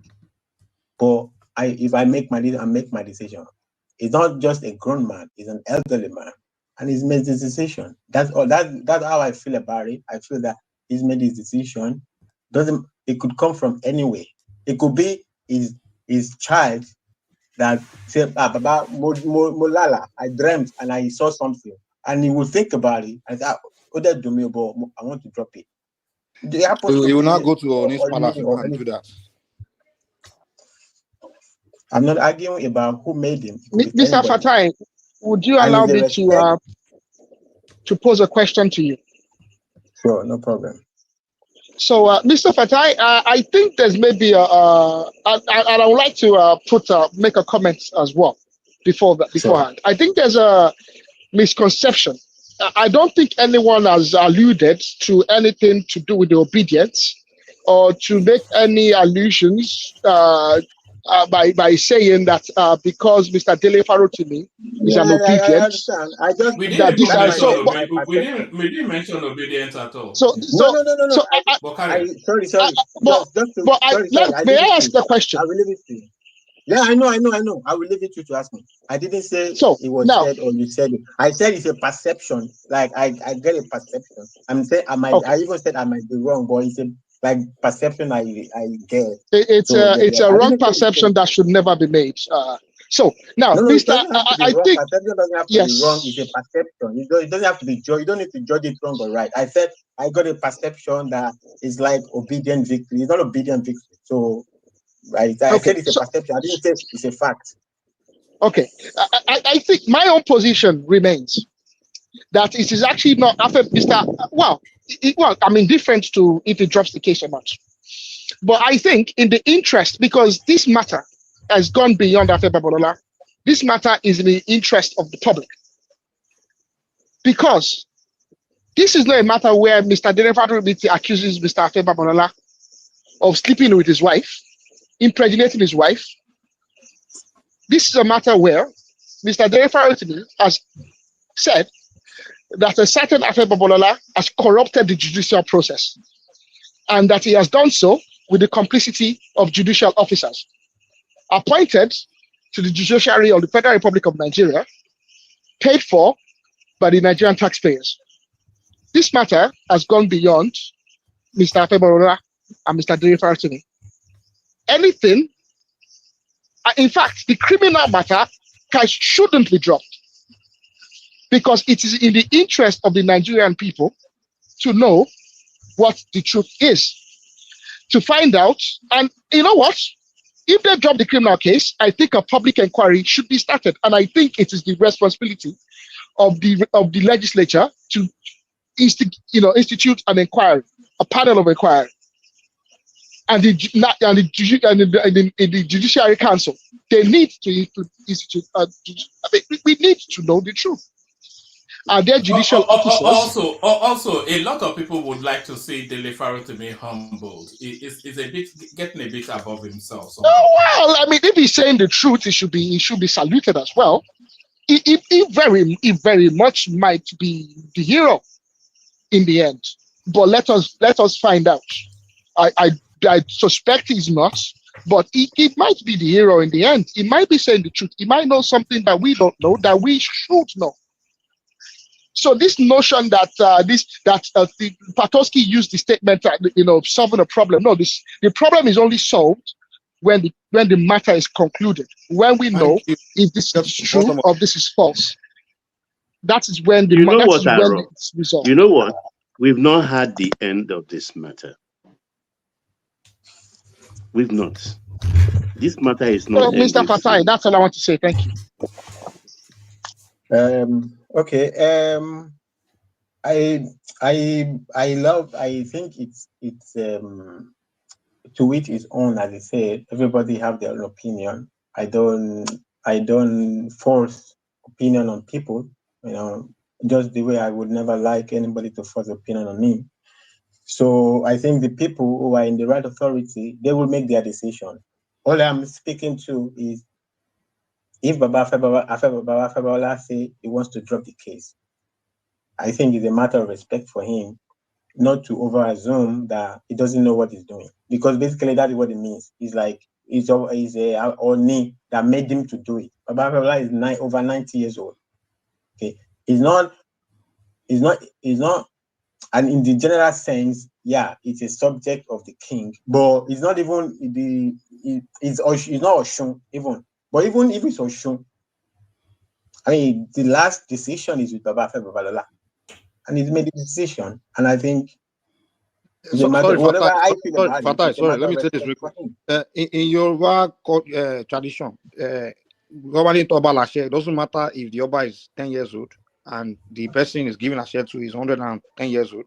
But if I make my decision. He's not just a grown man, he's an elderly man. And he's made his decision. That's all. That's how I feel about it. I feel that he's made his decision. It could come from anywhere. It could be his child that said, Baba Molala, I dreamt and I saw something. And he will think about it and say, I want to drop it. He will not go to Onis Palace to go and do that. I'm not arguing about who made him. Mr. Fatai, would you allow me to pose a question to you? Sure, no problem. So, Mr. Fatai, I think there's maybe and I would like to make a comment as well beforehand. Sure. I think there's a misconception. I don't think anyone has alluded to anything to do with the obedience or to make any allusions by saying that because Mr. Dele Farotimi is an obedient. We didn't mention obedience at all. May I ask the question? I will leave it to you. Yeah, I know. I will leave it to you to ask me. I didn't say it was said or you said it. I said it's a perception. Like I get a perception. I'm saying I even said I might be wrong, but it's a perception I get. It's a wrong perception that should never be made. So now, Mr. I think perception doesn't have to be wrong. It's a perception. It doesn't have to be judged. You don't need to judge it wrong or right. I said I got a perception that is like obedient victory. It's not obedient victory. So I said it's a perception. I didn't say it's a fact. Okay, I think my own position remains that it is actually not after Mr. Well, I'm indifferent to if it drops the case or not. But I think in the interest, because this matter has gone beyond Afenifere Babalola, this matter is in the interest of the public. Because this is not a matter where Mr. Dele Farotimi accuses Mr. Afenifere Babalola of sleeping with his wife, impregnating his wife. This is a matter where Mr. Dele Farotimi has said that a certain Afenifere Babalola has corrupted the judicial process and that he has done so with the complicity of judicial officers appointed to the judiciary of the Federal Republic of Nigeria, paid for by the Nigerian taxpayers. This matter has gone beyond Mr. Afenifere Babalola and Mr. Dele Farotimi. Anything, in fact, the criminal matter shouldn't be dropped because it is in the interest of the Nigerian people to know what the truth is, to find out. And you know what? If they drop the criminal case, I think a public inquiry should be started. And I think it is the responsibility of the legislature to institute an inquiry, a panel of inquiry, and the Judiciary Council, they need to institute. We need to know the truth. Are there judicial officers? Also, a lot of people would like to see Dele Farotimi humbled. It's a bit getting a bit above himself. Oh, well, I mean, if he's saying the truth, he should be saluted as well. He very much might be the hero in the end. But let us find out. I suspect he's not, but he might be the hero in the end. He might be saying the truth. He might know something that we don't know, that we should know. So this notion that Patosky used the statement, solving a problem. No, the problem is only solved when the matter is concluded. When we know if this is true or this is false. That is when it's resolved. You know what? We've not had the end of this matter. We've not. This matter is not. Mr. Fatai, that's all I want to say. Thank you. Okay. I think it's to each his own, as I said. Everybody have their own opinion. I don't force opinion on people, just the way I would never like anybody to force opinion on me. So I think the people who are in the right authority, they will make their decision. All I'm speaking to is, if Baba Febola say he wants to drop the case, I think it's a matter of respect for him not to over-assume that he doesn't know what he's doing. Because basically that is what it means. It's like it's a Oni that made him to do it. Baba Febola is over 90 years old. Okay, he's not, and in the general sense, yeah, it's a subject of the king, but it's not even it's not Oshun even. But even if it's Oshun, I mean, the last decision is with Baba Febola, and he's made the decision, and I think Sorry, Fatai, let me say this real quick. In Yoruba tradition, governing Toba Lashe, it doesn't matter if the Oba is 10 years old and the person is giving a share to is 110 years old.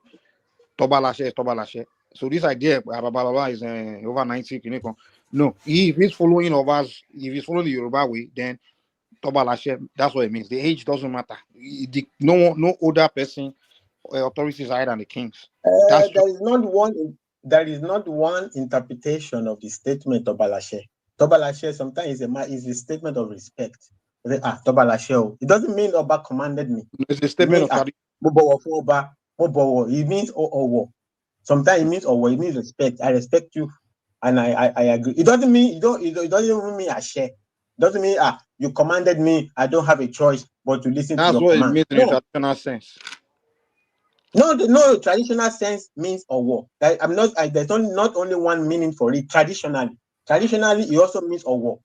Toba Lashe is Toba Lashe. So this idea, Baba is over 90. No, if he's following Oba's, if he's following the Yoruba way, then Toba Lashe, that's what it means. The age doesn't matter. No older person authority is higher than the kings. There is not one interpretation of the statement of Balashe. Toba Lashe sometimes is a statement of respect. Toba Lashe. It doesn't mean Oba commanded me. It's a statement of it means Owo. Sometimes it means Owo. It means respect. I respect you, and I agree. It doesn't mean it doesn't even mean Ashe. It doesn't mean you commanded me. I don't have a choice but to listen to your command. That's what it means in a traditional sense. No, traditional sense means Owo. There's not only one meaning for it. Traditionally, it also means Owo.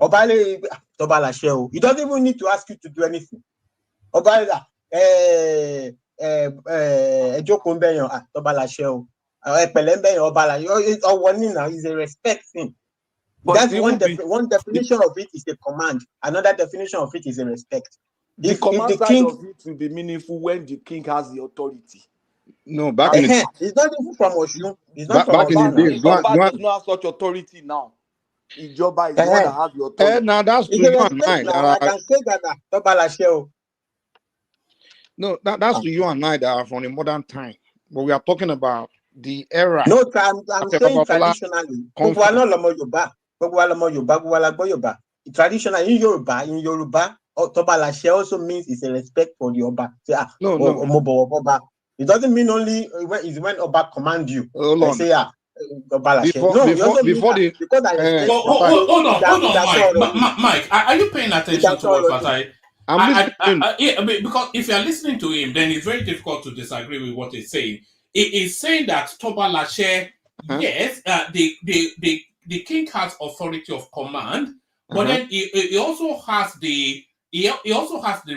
Obale Toba Lashe. He doesn't even need to ask you to do anything. Obale Ejoko Mbeyan Toba Lashe. Epele Mbeyan Obala. Owo is a respect thing. But that's one definition of it is a command. Another definition of it is a respect. The command side of it will be meaningful when the king has the authority. No, back in the it's not even from Oshun. It's back not from in the days. Ijoba does not have such authority now. Ijoba is the one that has the authority. Now that's to you and I. I can say that Toba Lashe. No, that's to you and I that are from the modern time. But we are talking about the era. No, I'm saying traditionally. Traditionally in Yoruba, Toba Lashe also means it's a respect for the Oba. Oba. It doesn't mean only when Oba command you. Hold on. Say Toba Lashe. Hold on, Mike. Are you paying attention to what Fatai? Because if you are listening to him, then it's very difficult to disagree with what he's saying. He is saying that Toba Lashe, yes, the king has authority of command, but then he also has the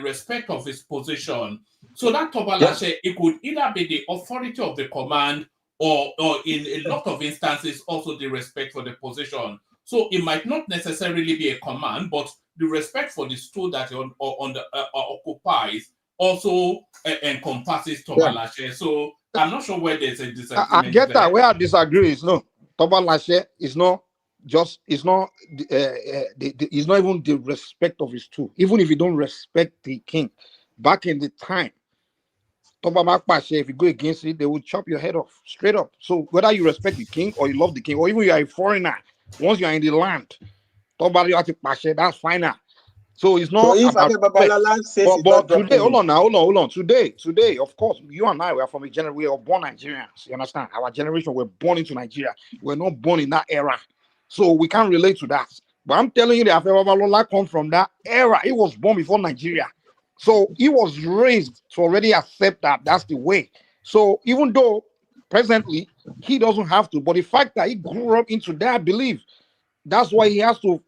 respect of his position. So that Toba Lashe, it could either be the authority of the command or in a lot of instances also the respect for the position. So it might not necessarily be a command, but the respect for the stool that he occupies also encompasses Tobalashe. So I'm not sure where there's a disagreement. I get that. Where I disagree is no. Tobalashe is not just, it's not it's not even the respect of his tool. Even if you don't respect the king, back in the time, Tobamakpashe, if you go against it, they will chop your head off straight up. So whether you respect the king or you love the king, or even you are a foreigner, once you are in the land, Tobamakpashe, that's fine now. So it's not if about Babalola says he's but not today, dropping hold on. Today, of course, you and I were from a generation, we are born Nigerians. You understand? Our generation were born into Nigeria. We're not born in that era. So we can't relate to that. But I'm telling you that Babalola come from that era. He was born before Nigeria. So he was raised to already accept that that's the way. So even though presently he doesn't have to, but the fact that he grew up into that belief, that's why he has to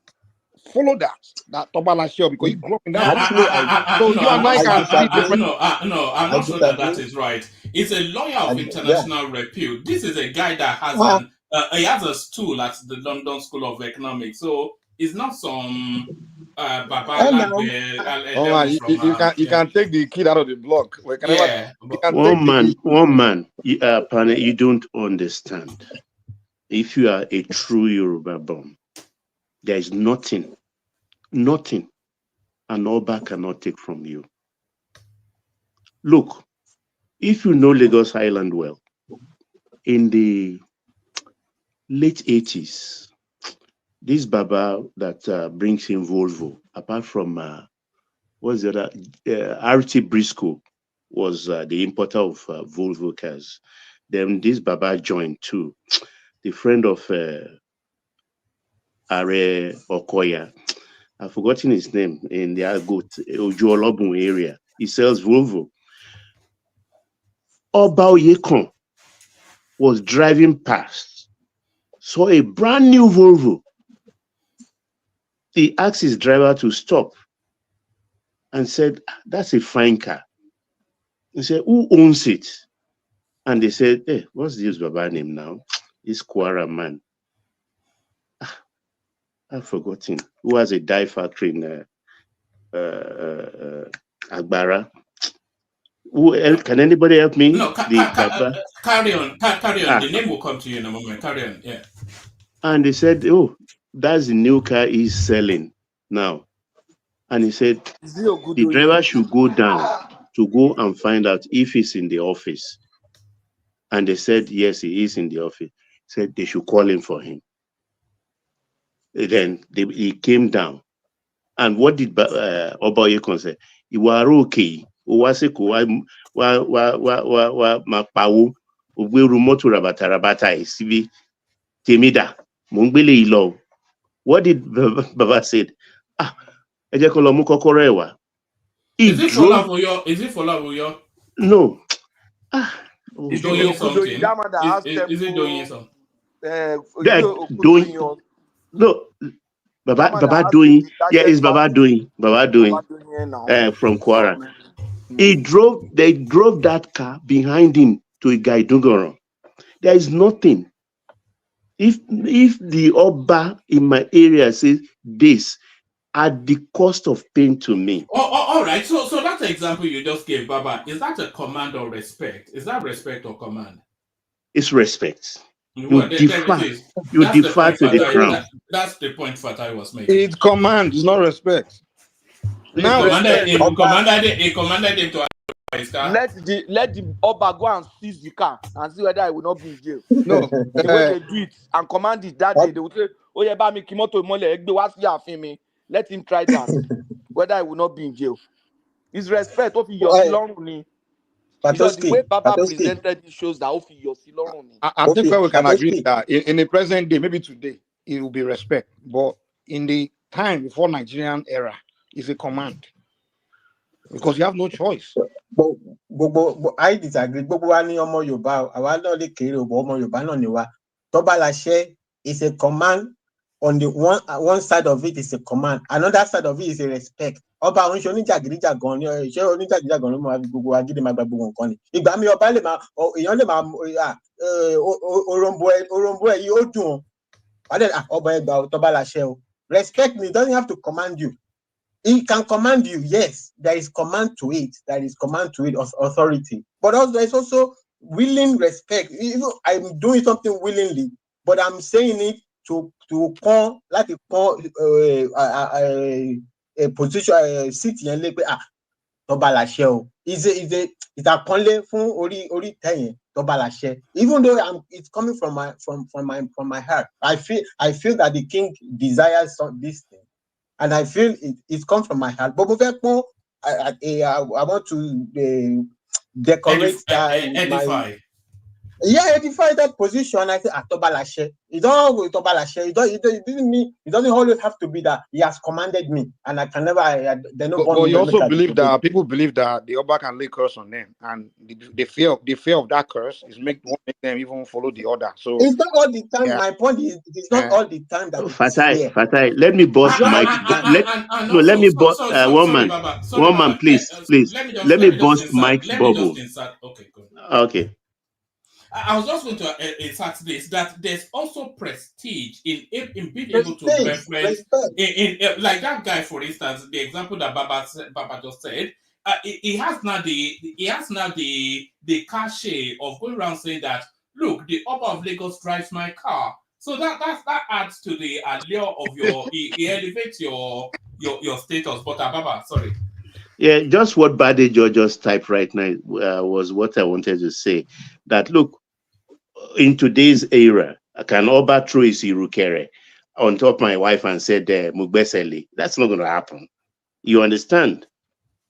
follow that Tobalashe, because he grew up in that. I'm not sure that is right. He's a lawyer of international repute. This is a guy that has he has a stool at the London School of Economics. So it's not some you can take the kid out of the block. One man, you don't understand. If you are a true Yoruba born, there is nothing an Oba cannot take from you. Look, if you know Lagos Island well, in the late 80s, this Baba that brings in Volvo, apart from what's the other, RT Briscoe was the importer of Volvo cars. Then this Baba joined too. The friend of Are Okoya, I've forgotten his name, in the Ojuolobun area. He sells Volvo. Oba Oyekon was driving past, saw a brand new Volvo. He asked his driver to stop and said, "That's a fine car." He said, "Who owns it?" And they said, "Hey, what's this Baba name now? This Kwara man. I've forgotten. Who has a dye factory in Agbara? Can anybody help me?" No, carry on. The name will come to you in a moment. Carry on, yeah. And they said, "Oh, that's the new car he's selling now." And he said, the driver should go down to go and find out if he's in the office. And they said, yes, he is in the office. Said they should call him for him. Then he came down. And what did Oba Oyekon say? You are okay. What did Baba said? Is it for Lavuyo? No. He's doing something. Is he doing something? No. Baba doing. Yeah, it's Baba doing. From Kwara. They drove that car behind him to Igaidungoron. There is nothing. If the Oba in my area says this at the cost of pain to me. All right. So that example you just gave, Baba, is that a command or respect? Is that respect or command? It's respect. Well, You defer to the crown. That's the point Fatai was making. It's command, it's not respect. He commanded him to his car. Let the Oba go and seize the car and see whether I will not be in jail. No. The way they do it and command it that day, they will say, "Oh yeah, ba mi kimoto mole egbe wa si afin mi." Let him try that. Whether I will not be in jail. His respect of your Siloruni. Because the way Baba presented it shows that of your Siloruni. I think we can agree that in the present day, maybe today, it will be respect. But in the time before Nigerian era, it's a command. Because you have no choice. I disagree. Tobalashe is a command. On the one side of it is a command. Another side of it is a respect. Oba onṣoni jagirija gan ni ṣé oníjàgídíjàgan ló máa gbogbo agídí máa gba gbogbo nǹkan ni. Ìgbà mi ọba lè máa èèyàn lè máa orombo ẹ yìí ó dùn ọ́. Ọba ẹgbà Tobalashe o. Respect me doesn't have to command you. He can command you. Yes, there is command to it. There is command to it of authority. But also there's also willing respect. I'm doing something willingly, but I'm saying it to call like a call a position sit yẹn lé pé tọba láṣẹ o. It's àpọ́nlé fún orí tẹ̀yìn tọba láṣẹ. Even though it's coming from my heart. I feel that the king desires this thing. And I feel it comes from my heart. But I want to decorate edify. Edify that position. I say Tobalashe. It don't go Tobalashe. It doesn't always have to be that he has commanded me, and I can never. But you also believe that people believe that the Oba can lay curse on them, and the fear of that curse is make them even follow the order. So it's not all the time. My point is, it's not all the time that Fatai, let me bust Mike. Let me bust one man, please. Let me bust Mike's bubble. Okay, good. Okay. I was just going to insert this, that there's also prestige in being able to reference in like that guy, for instance, the example that Baba just said. He has now the cachet of going around saying that, look, the Oba of Lagos drives my car. So that adds to the allure of it elevates your status. But Baba, sorry. Yeah, just what Badejo just typed right now was what I wanted to say. That look, in today's era, can Oba throw his Irukere on top of my wife and said, Mugbeseli? That's not going to happen. You understand?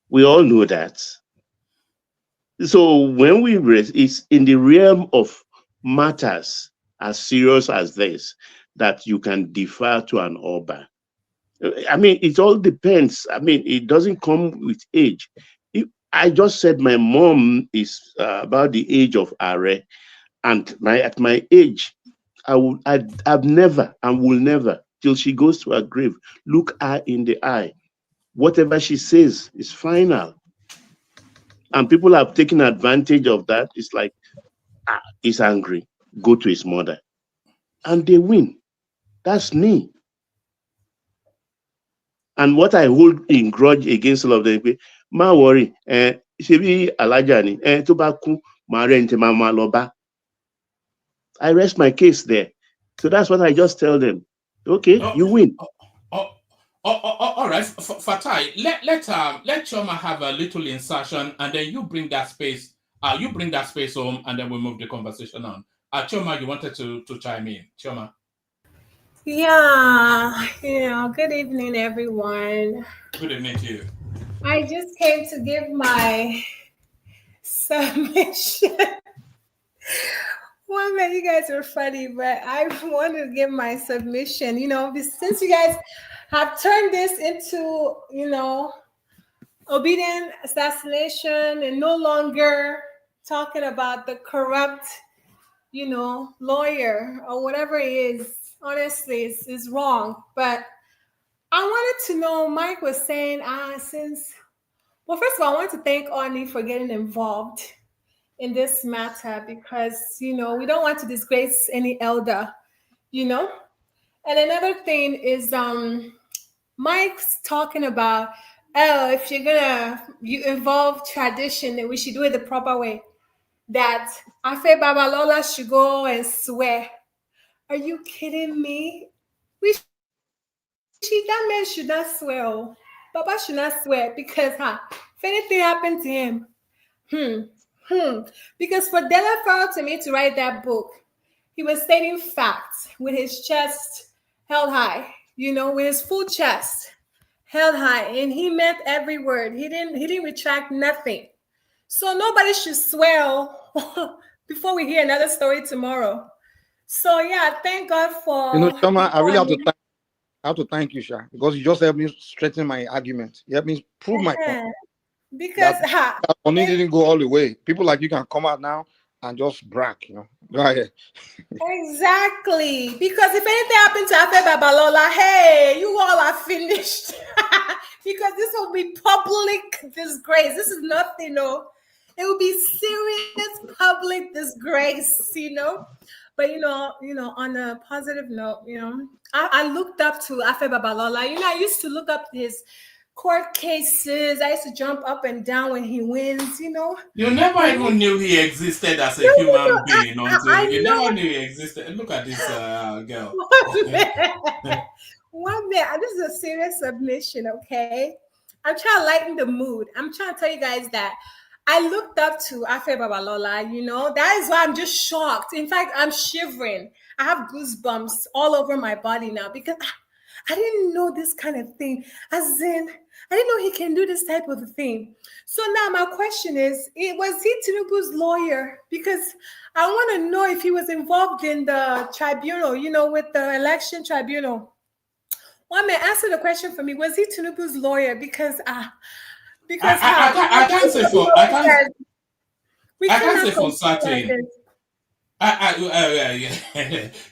We all know that. So when it's in the realm of matters as serious as this that you can defer to an Oba. I mean, it all depends. I mean, it doesn't come with age. I just said my mom is about the age of Are, and at my age, I've never and will never, till she goes to her grave, look her in the eye. Whatever she says is final. And people have taken advantage of that. It's like, he's angry, go to his mother. And they win. That's me. And what I hold in grudge against all of them, ma worry, shebi alajani, tobaku, ma rente mama loba. I rest my case there. So that's what I just tell them. Okay, you win. All right, Fatai, let Choma have a little insertion, and then you bring that space. You bring that space home, and then we move the conversation on. Choma, you wanted to chime in, Choma. Yeah, good evening, everyone. Good evening to you. I just came to give my submission. Well, man, you guys are funny, but I want to give my submission. Since you guys have turned this into, obedient assassination and no longer talking about the corrupt, lawyer or whatever it is. Honestly, it's wrong. But I wanted to know, Mike was saying, first of all, I want to thank Arnie for getting involved in this matter because, we don't want to disgrace any elder, And another thing is Mike's talking about, if you're going to involve tradition, then we should do it the proper way. That Afe Babalola should go and swear. Are you kidding me? That man should not swear. Baba should not swear because if anything happened to him, because for Della Farotimi to write that book, he was stating facts with his chest held high, with his full chest held high, and he meant every word. He didn't retract nothing. So nobody should swear before we hear another story tomorrow. So yeah, thank God for. Choma, I really have to thank you, Sha, because you just helped me strengthen my argument. You helped me prove my point. Because that money didn't go all the way. People like you can come out now and just brag, Go ahead. Exactly. Because if anything happened to Afe Babalola, hey, you all are finished. Because this will be public disgrace. This is nothing, It will be serious public disgrace, But on a positive note, I looked up to Afe Babalola. I used to look up his court cases. I used to jump up and down when he wins, you know. You never even knew he existed as a human being until you never knew he existed. Look at this girl. One minute. This is a serious submission, okay? I'm trying to lighten the mood. I'm trying to tell you guys that I looked up to Afe Babalola, you know. That is why I'm just shocked. In fact, I'm shivering. I have goosebumps all over my body now because I didn't know this kind of thing. As in, I didn't know he can do this type of thing. So now my question is, was he Tinubu's lawyer? Because I want to know if he was involved in the tribunal, you know, with the election tribunal. One man, answer the question for me. Was he Tinubu's lawyer? Because I can't say for certain.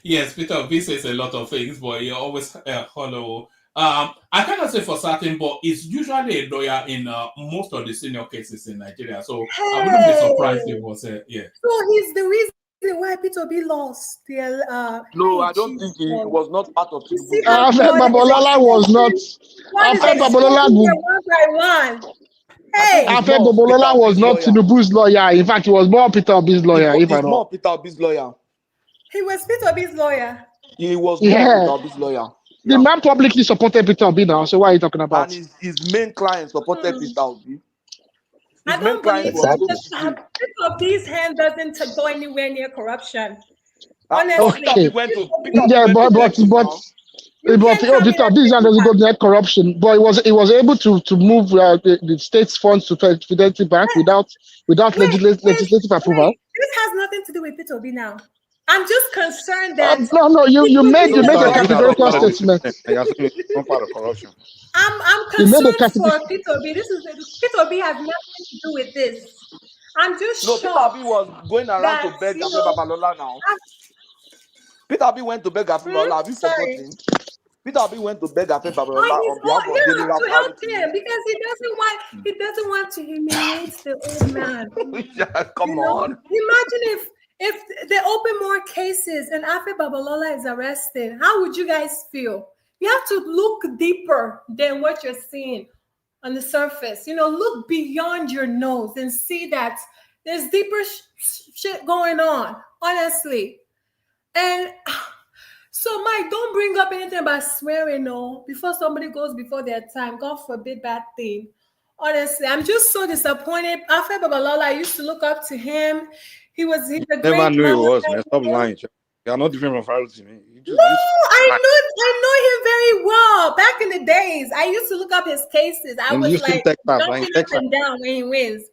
Yes, Peter Obi says a lot of things, but he always hollow. I cannot say for certain, but it's usually a lawyer in most of the senior cases in Nigeria. So I wouldn't be surprised if it was yeah. So he's the reason why Peter Obi lost the No, I don't think he was not part of Tinubu. Afe Babalola was not. Afe Babalola one by one. Hey, Afe Babalola was not Tinubu's lawyer. In fact, he was more Peter Obi's lawyer. He's more Peter Obi's lawyer. He was Peter Obi's lawyer. He was more Peter Obi's lawyer. The man publicly supported Peter Obi now, so what are you talking about? And his main client supported Peter Obi. I don't believe Peter Obi's hand doesn't go anywhere near corruption. Honestly. Okay. Peter Obi's hand doesn't go near corruption, but he was able to move the state's funds to Fidelity Bank without legislative approval. This has nothing to do with Peter Obi now. I'm just concerned that no, you made a categorical statement. Not part of corruption. I'm concerned for Peter Obi. Peter Obi has nothing to do with this. I'm just shocked. Peter Obi was going around to beg Afe Babalola now. Peter Obi went to beg Afe Babalola. Have you forgotten? Peter Obi went to beg Afe Babalola on behalf of General to help him because he doesn't want to humiliate the old man. Come on. Imagine if they open more cases and Afe Babalola is arrested, how would you guys feel? You have to look deeper than what you're seeing on the surface. You know, look beyond your nose and see that there's deeper shit going on, honestly. And so, Mike, don't bring up anything about swearing, no, before somebody goes before their time. God forbid bad thing. Honestly, I'm just so disappointed. Afe Babalola, I used to look up to him. He's a great Never knew he was, man. Stop lying. You are not different from Farotimi. I know him very well. Back in the days, I used to look up his cases. I was like jumping up and down when he wins.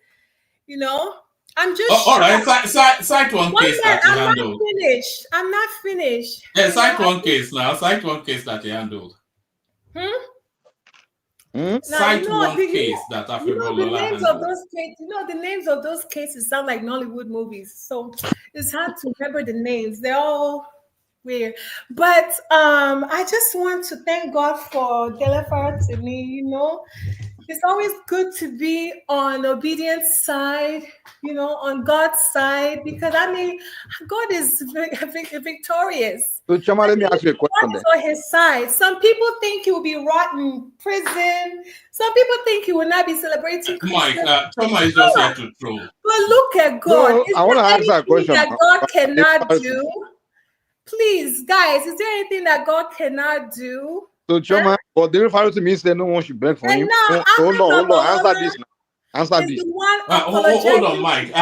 You know, I'm just all right. Cite one case that he handled. I'm not finished. Yeah, cite one case now. Cite one case that he handled. Cite one case that Afe Babalola handled. The names of those cases sound like Nollywood movies, so it's hard to remember the names. They're all weird. But I just want to thank God for Dele Farotimi. You know, it's always good to be on obedience side, you know, on God's side, because I mean, God is victorious. So, Chama, let me ask you a question. God is on his side. Some people think he will be rotten prison. Some people think he will not be celebrating. Mike, Chama is just here to troll. But look at God. No, I want to answer a question that God cannot do. Please, guys, is there anything that God cannot do? So, Choma, but the Farotimi means that no one should beg for him. Hold on. Answer this now. Answer this. Hold on, Mike.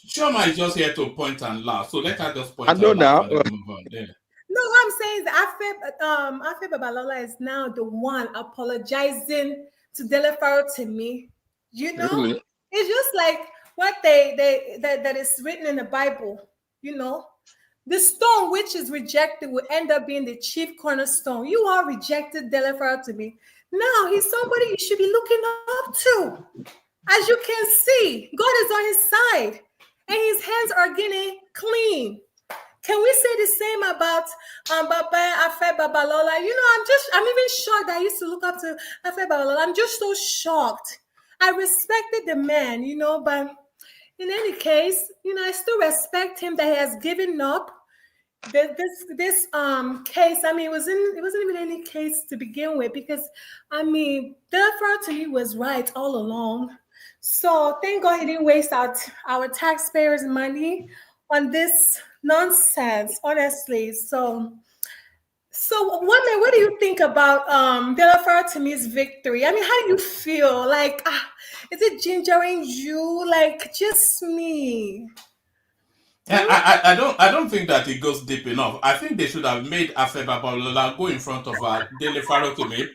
Choma is just here to point and laugh. So let her just point. I know now. No, what I'm saying is that Afe Babalola is now the one apologizing to Dele Farotimi. You know, really? It's just like what that is written in the Bible. You know, the stone which is rejected will end up being the chief cornerstone. You all rejected Dele Farotimi. Now he's somebody you should be looking up to. As you can see, God is on his side, and his hands are getting clean. Can we say the same about Afe Babalola? You know, I'm even shocked that I used to look up to Afe Babalola. I'm just so shocked. I respected the man, you know, but in any case, you know, I still respect him that he has given up, this case, I mean, it wasn't even any case to begin with, because I mean, the Farotimi was right all along. So thank God he didn't waste our taxpayers' money on this nonsense, honestly. So Woman, what do you think about Della Faratimi's victory? I mean, how do you feel? Like, is it gingering you? Like, just me? I don't think that it goes deep enough. I think they should have made Afenifere go in front of Dele Farotimi,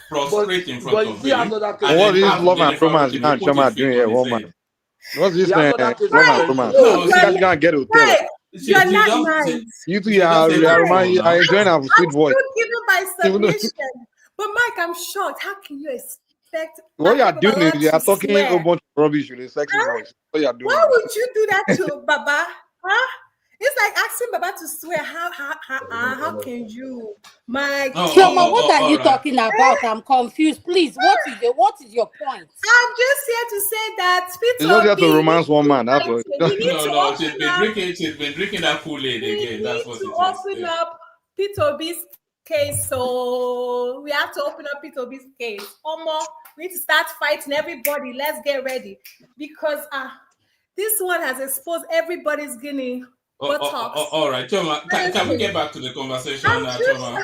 prostrate in front of him, and What then is have love and Dele romance you Farotimi and put his Choma feet doing on here, his woman? head. What's this The other case love and is romance? No, You guys can't get hotel. Right. You're she not just nice. You two she just are said that's all enjoying now. our sweet I'm voice. still giving my Even though- submission. But Mike, I'm shocked. How can you expect What you are doing Baba is you are to talking a swear? bunch of rubbish with a sexy Huh? voice. What you are doing? Why would you do that to Baba? Huh? It's like asking Baba to swear. How can you, my Chioma, what are all you right. talking about? I'm confused. Please, what is your point? I'm just here to say that It's just Peter here to romance one man. That's what. we need to No, she's open been drinking that Kool-Aid we again. That's need what to it is. open Yeah. up Peter B's case. So we have to open up Peter B's case. Omo, we need to start fighting everybody. Let's get ready. Because this one has exposed everybody's guinea buttocks. All right, Choma, can we get back to the conversation, Choma?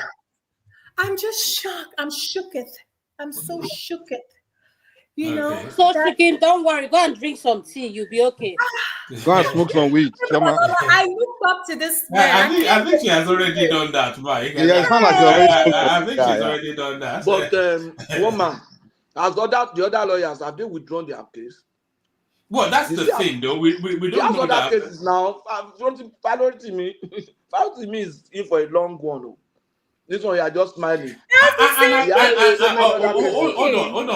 I'm just shocked. I'm shooketh. I'm so shooketh. You know? So chicken, don't worry. Go and drink some tea. You'll be okay. Go and smoke some weed, Choma. I looked up to this man. I think she has already done that, Mike. Yeah, it sounds like you already spoke. I think she's already done that. But woman, as the other lawyers, have they withdrawn their case? Well, that's the thing, though. We don't know that. Other cases now. Farotimi is in for a long one. Oh. This one you are just smiling.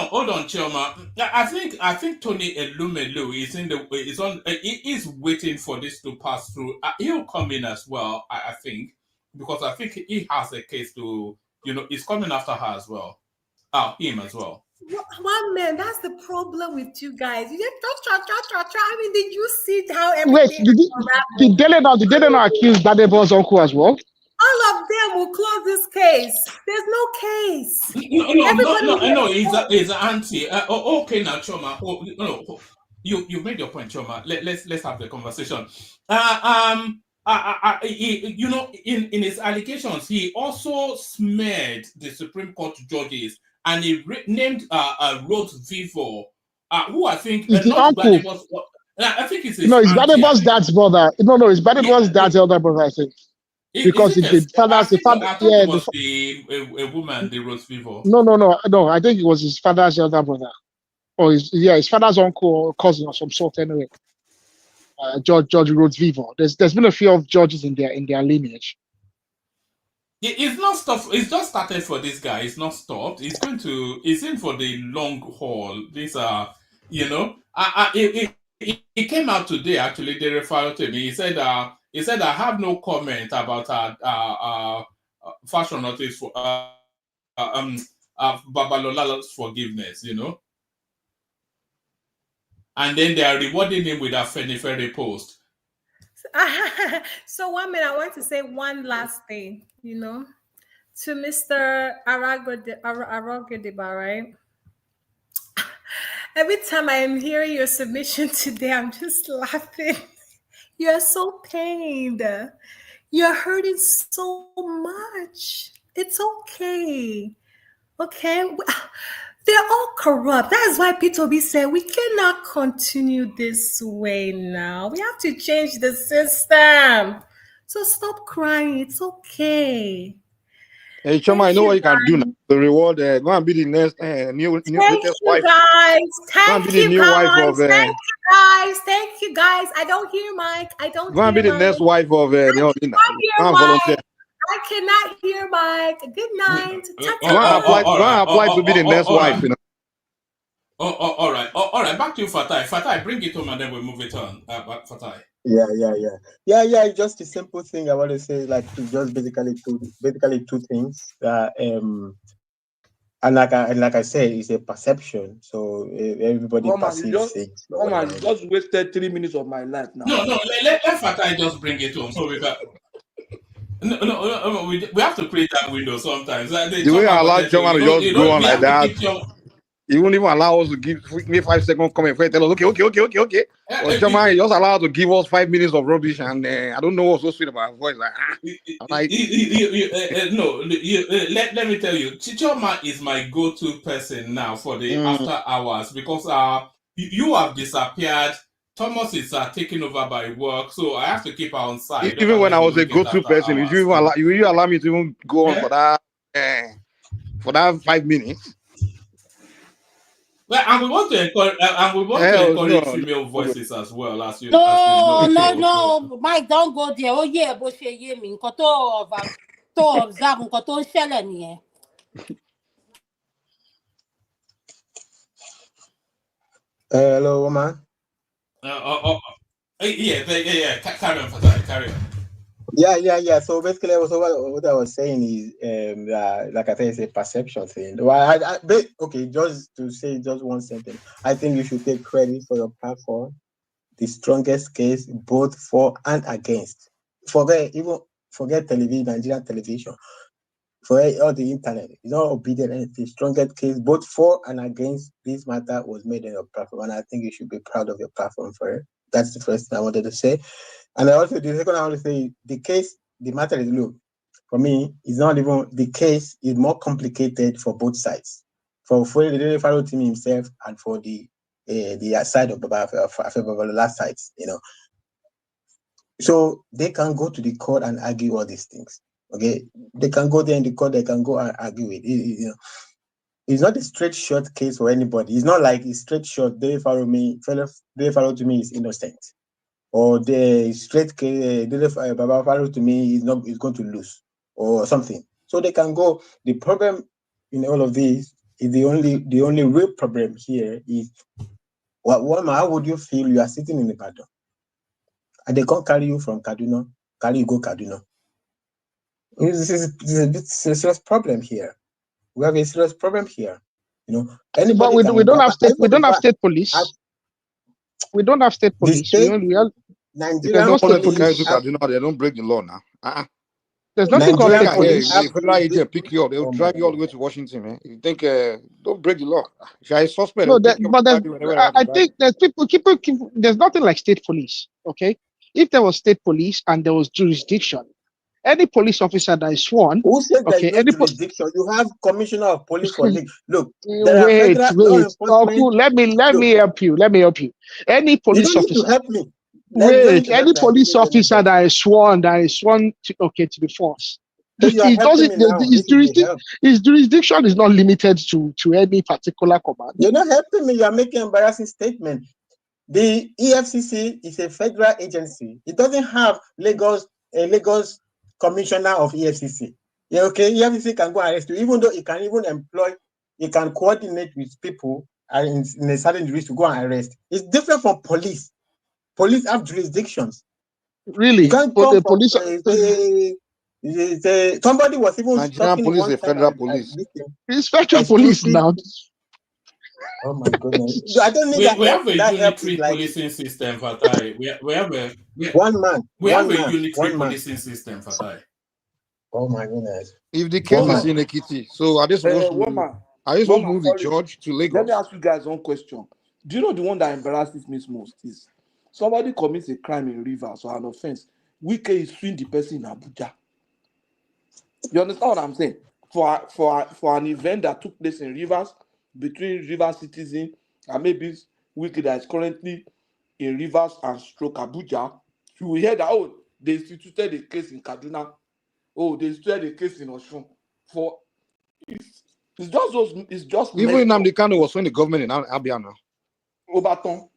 Hold on, Chioma. I think Tony Elumelu is waiting for this to pass through. He'll come in as well, I think, because I think he has a case to, he's coming after her as well. Him as well. One man, that's the problem with you guys. You just try. I mean, did you see how everything? Wait, did they not accuse Dadebo's uncle as well? All of them will close this case. There's no case. No, he's an auntie. Okay, now, Choma. You made your point, Choma. Let's have the conversation. In his allegations, he also smeared the Supreme Court judges, and he named Rose Vivo, who I think is the uncle. I think it's his it's Dadebo's dad's brother. No, it's Dadebo's dad's elder brother, I think. Because the father, was a woman, the Rose Vivo. No. I think it was his father's elder brother, or his father's uncle or cousin of some sort. Anyway, George Rose Vivo. There's been a few of Georges in their lineage. It's not stopped. It's just started for this guy. It's not stopped. He's in for the long haul. These are, He came out today. Actually, they referred to me. He said, I have no comment about fashion notice for Babalola's forgiveness, and then they are rewarding him with a Afenifere post. So 1 minute, I want to say one last thing, to Mr. Arogediba, right? Every time I am hearing your submission today, I'm just laughing. You're so pained. You're hurting so much. It's okay. Okay? They're all corrupt. That is why Peter B said we cannot continue this way now. We have to change the system. So stop crying. It's okay. Hey, Choma, I know what you can do now. The reward, go and be the next new latest wife. Guys. Thank you, guys. Thank you, guys. I don't hear Mike. Go and be the next wife of the volunteer. I cannot hear Mike. Good night. Go and apply to be the next wife. All right. Back to you, Fatai. Fatai, bring it home and then we'll move it on. Fatai. Yeah. Just a simple thing I want to say, like just basically two things. And like I said, it's a perception. So everybody perceives things. You just wasted 3 minutes of my life now. No, let Fatai just bring it home. So we got. No, we have to create that window sometimes. Like, The way I allow Choma to just go on we like have to that, keep Choma. he won't even allow us to give me 5 seconds comment before he tell us, okay. But Choma, he just allowed to give us 5 minutes of rubbish, and I don't know what's so sweet about his voice. Like, I'm like, Let me tell you, Chichoma is my go-to person now for the after hours because you have disappeared. Thomas is taking over by work, so I have to keep her on side. even when I was a we get go-to after person, hours. you allow me to even go on for that 5 minutes? Well, and we want to encourage female voices as well, as you know. No, Mike, don't go there. Oh yeah, but she hear me. Nǹkan tó observe, nǹkan tó ń ṣẹlẹ̀ nìyẹn. Hello, woman. Yeah. Carry on, Fatai. Carry on. Yeah. So basically, what I was saying is, like I said, it's a perception thing. Well, okay, just to say just one sentence, I think you should take credit for your platform. The strongest case, both for and against. Forget television, Nigerian television. Forget all the internet. It's not obedient. The strongest case, both for and against this matter, was made on your platform, and I think you should be proud of your platform for it. That's the first thing I wanted to say. And also, the second I want to say, the matter is, look, for me, it's not even, the case is more complicated for both sides. For the Farotimi himself and for the side of the last sides, So they can go to the court and argue all these things. Okay, they can go there in the court. They can go and argue it. It's not a straight shot case for anybody. It's not like it's straight shot. Farotimi is innocent, or the straight case. Baba Farotimi is going to lose, or something. So they can go. The problem in all of this is the only real problem here is how would you feel you are sitting in Ibadan and they can't carry you from Kaduna, carry you go Kaduna? This is a bit serious problem here. We have a serious problem here. But we don't have state police. We don't have state police. Nigerian police. They don't break the law now. There's nothing called state police. If federal agent pick you up, they'll drag you all the way to Washington, man. You think don't break the law? If you're a suspect, I think there's there's nothing like state police. Okay, if there was state police and there was jurisdiction, any police officer that is sworn. Who said there's no jurisdiction? You have commissioner of police for look. Wait. Let me help you. Any police officer. You help me. Any police officer that is sworn to be forced. His jurisdiction is not limited to any particular command. You're not helping me. You're making embarrassing statement. The EFCC is a federal agency. It doesn't have Lagos commissioner of EFCC. Yeah, okay, EFCC can go arrest you, even though it can even it can coordinate with people in a certain degree to go and arrest. It's different from police. Police have jurisdictions. Really? You can't but the police. Somebody was even Nigerian police is federal police. It's federal police now. Oh my goodness! I don't need we have a unitary policing system, Fatai. We have a unitary policing system, Fatai. Oh my goodness! If the case is in Ekiti, so are they supposed to move the judge to Lagos? Let me ask you guys one question. Do you know the one that embarrasses me most is somebody commits a crime in Rivers or an offense. Wike is suing the person in Abuja. You understand what I'm saying? For an event that took place in Rivers between Rivers citizen and maybe Wike that is currently in Rivers and stroke Abuja, you will hear that they instituted a case in Kaduna. They instituted a case in Osun. It's just even Nnamdi Kanu was suing the government in Abia now. Obaton.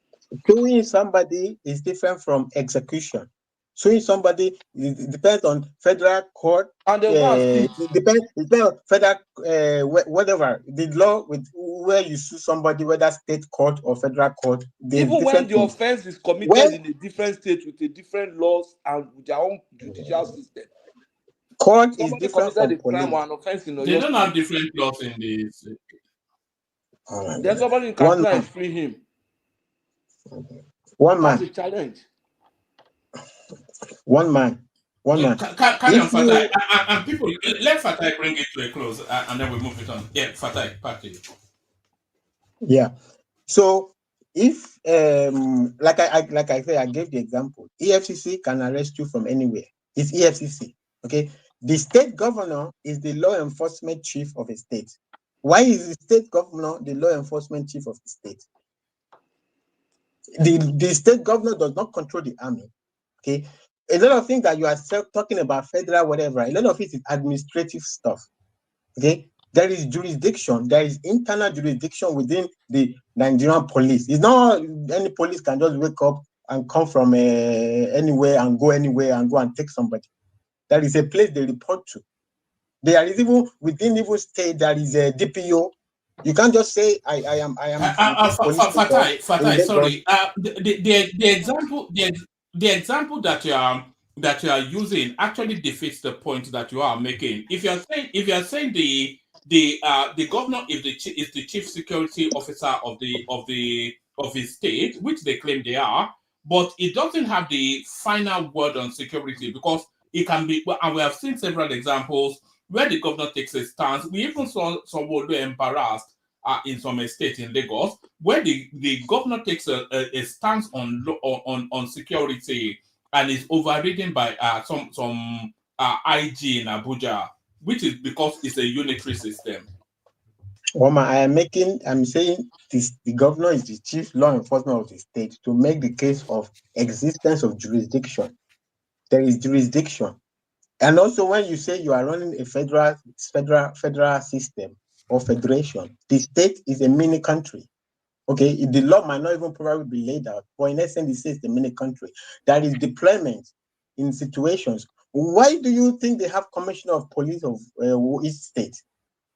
Suing somebody is different from execution. Suing somebody depends on federal court. And depends on federal whatever the law with where you sue somebody, whether state court or federal court. Even when the offense is committed in a different state with a different laws and with their own judicial system. Court is different from police. They don't have different laws in this. Then somebody in Kaduna is free him. One man. That's a challenge. One man Carry on, Fatai. And people, let Fatai bring it to a close, and then we move it on. Yeah, Fatai, back to you. Yeah. So if like I said, I gave the example. EFCC can arrest you from anywhere. It's EFCC. Okay. The state governor is the law enforcement chief of a state. Why is the state governor the law enforcement chief of the state? The state governor does not control the army. Okay. A lot of things that you are talking about, federal, whatever, a lot of it is administrative stuff. Okay. There is jurisdiction, there is internal jurisdiction within the Nigerian police. It's not any police can just wake up and come from anywhere and go and take somebody. There is a place they report to. There is even within even state there is a DPO. You can't just say I am. Fatai, sorry. The example that you are using actually defeats the point that you are making. If you are saying the governor is the chief security officer of his state, which they claim they are, but it doesn't have the final word on security, because it can be, and we have seen several examples where the governor takes a stance. We even saw someone embarrassed in some estate in Lagos, where the governor takes a stance on security and is overridden by some IG in Abuja, which is because it's a unitary system. I'm saying this: the governor is the chief law enforcement of the state to make the case of existence of jurisdiction. There is jurisdiction. And also, when you say you are running a federal system or federation, the state is a mini country. Okay, the law might not even probably be laid out, but in essence, it says the mini country. There is deployment in situations. Why do you think they have commissioner of police of each state?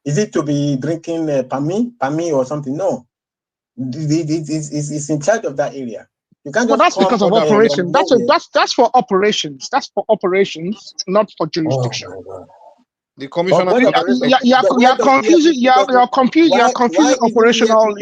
Is it to be drinking Pami or something? No, it's in charge of that area. You can't well, just that's because of operations. That's for operations. That's for operations, not for jurisdiction. The commissioner. You're confusing operational.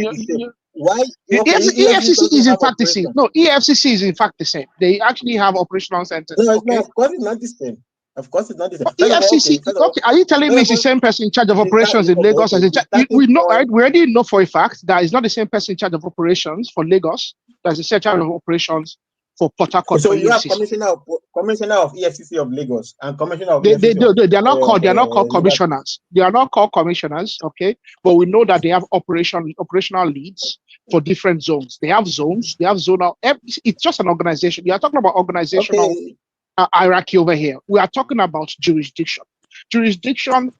Why? EFCC is in fact the same. No, EFCC is in fact the same. They actually have operational centers. No, it's not. Of course, it's not the same. Of course, it's not the same. EFCC. Okay, are you telling me it's the same person in charge of operations in Lagos as we know? Right? We already know for a fact that it's not the same person in charge of operations for Lagos. That's the same charge of operations for Port Harcourt. So you have commissioner of EFCC of Lagos and commissioner of they are not called commissioners. They are not called commissioners. Okay, but we know that they have operational leads for different zones. They have zones. They have zonal. It's just an organization. You are talking about organizational hierarchy over here. We are talking about jurisdiction. Jurisdiction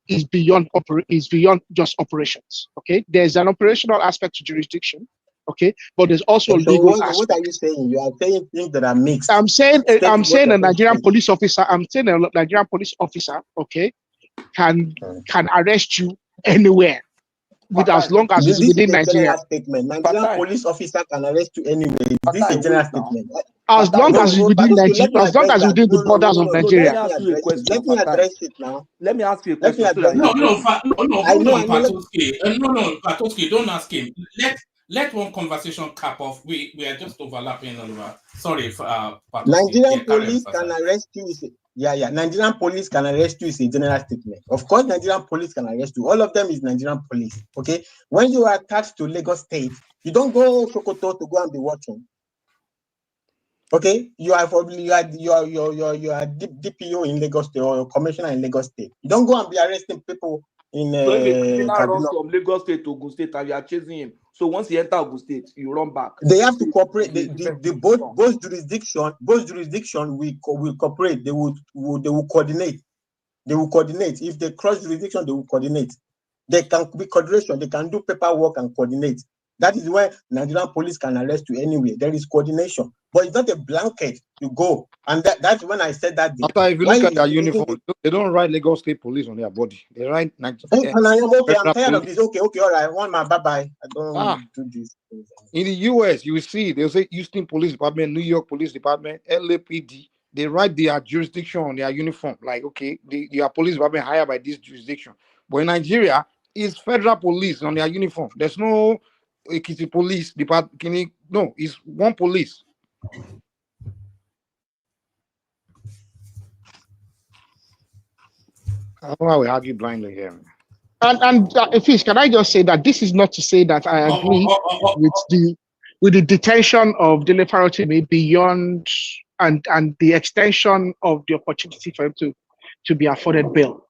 is beyond just operations. Okay, there's an operational aspect to jurisdiction. Okay, but there's also a legal aspect. What are you saying? You are saying things that are mixed. I'm saying a Nigerian police officer. I'm saying a Nigerian police officer. Okay, can arrest you anywhere, as long as it's within Nigeria. Nigerian police officer can arrest you anywhere. This is a general statement. As long as it's within Nigeria, as long as within the borders of Nigeria. Let me address it now. Let me ask you a question. Patoski, don't ask him. Let one conversation cap off. We are just overlapping over. Sorry, Patoski. Nigerian police can arrest you. Nigerian police can arrest you is a general statement. Of course, Nigerian police can arrest you. All of them is Nigerian police. Okay, when you are attached to Lagos State, you don't go Sokoto to go and be watching. Okay, you are DPO in Lagos State or commissioner in Lagos State. You don't go and be arresting people in. So if a criminal runs from Lagos State to Ogun State and you are chasing him, so once he enters Ogun State, you run back. They have to cooperate. Both jurisdiction will cooperate. They will coordinate. They will coordinate. If they cross jurisdiction, they will coordinate. There can be coordination. They can do paperwork and coordinate. That is why Nigerian police can arrest you anywhere. There is coordination, but it's not a blanket. You go, and that's when I said that. After, if you look at their uniform, they don't write Lagos State Police on their body. They write Nigeria. I'm tired of this. Okay, all right. I want my bye-bye. I don't want to do this. In the US, you will see they'll say Houston Police Department, New York Police Department, LAPD. They write their jurisdiction on their uniform. Like, okay, their police department hired by this jurisdiction. But in Nigeria, it's federal police on their uniform. There's no Ekiti Police Department. No, it's one police. I don't know why we argue blindly here. And Fish, can I just say that this is not to say that I agree with the detention of Dele Farotimi beyond and the extension of the opportunity for him to be afforded bail.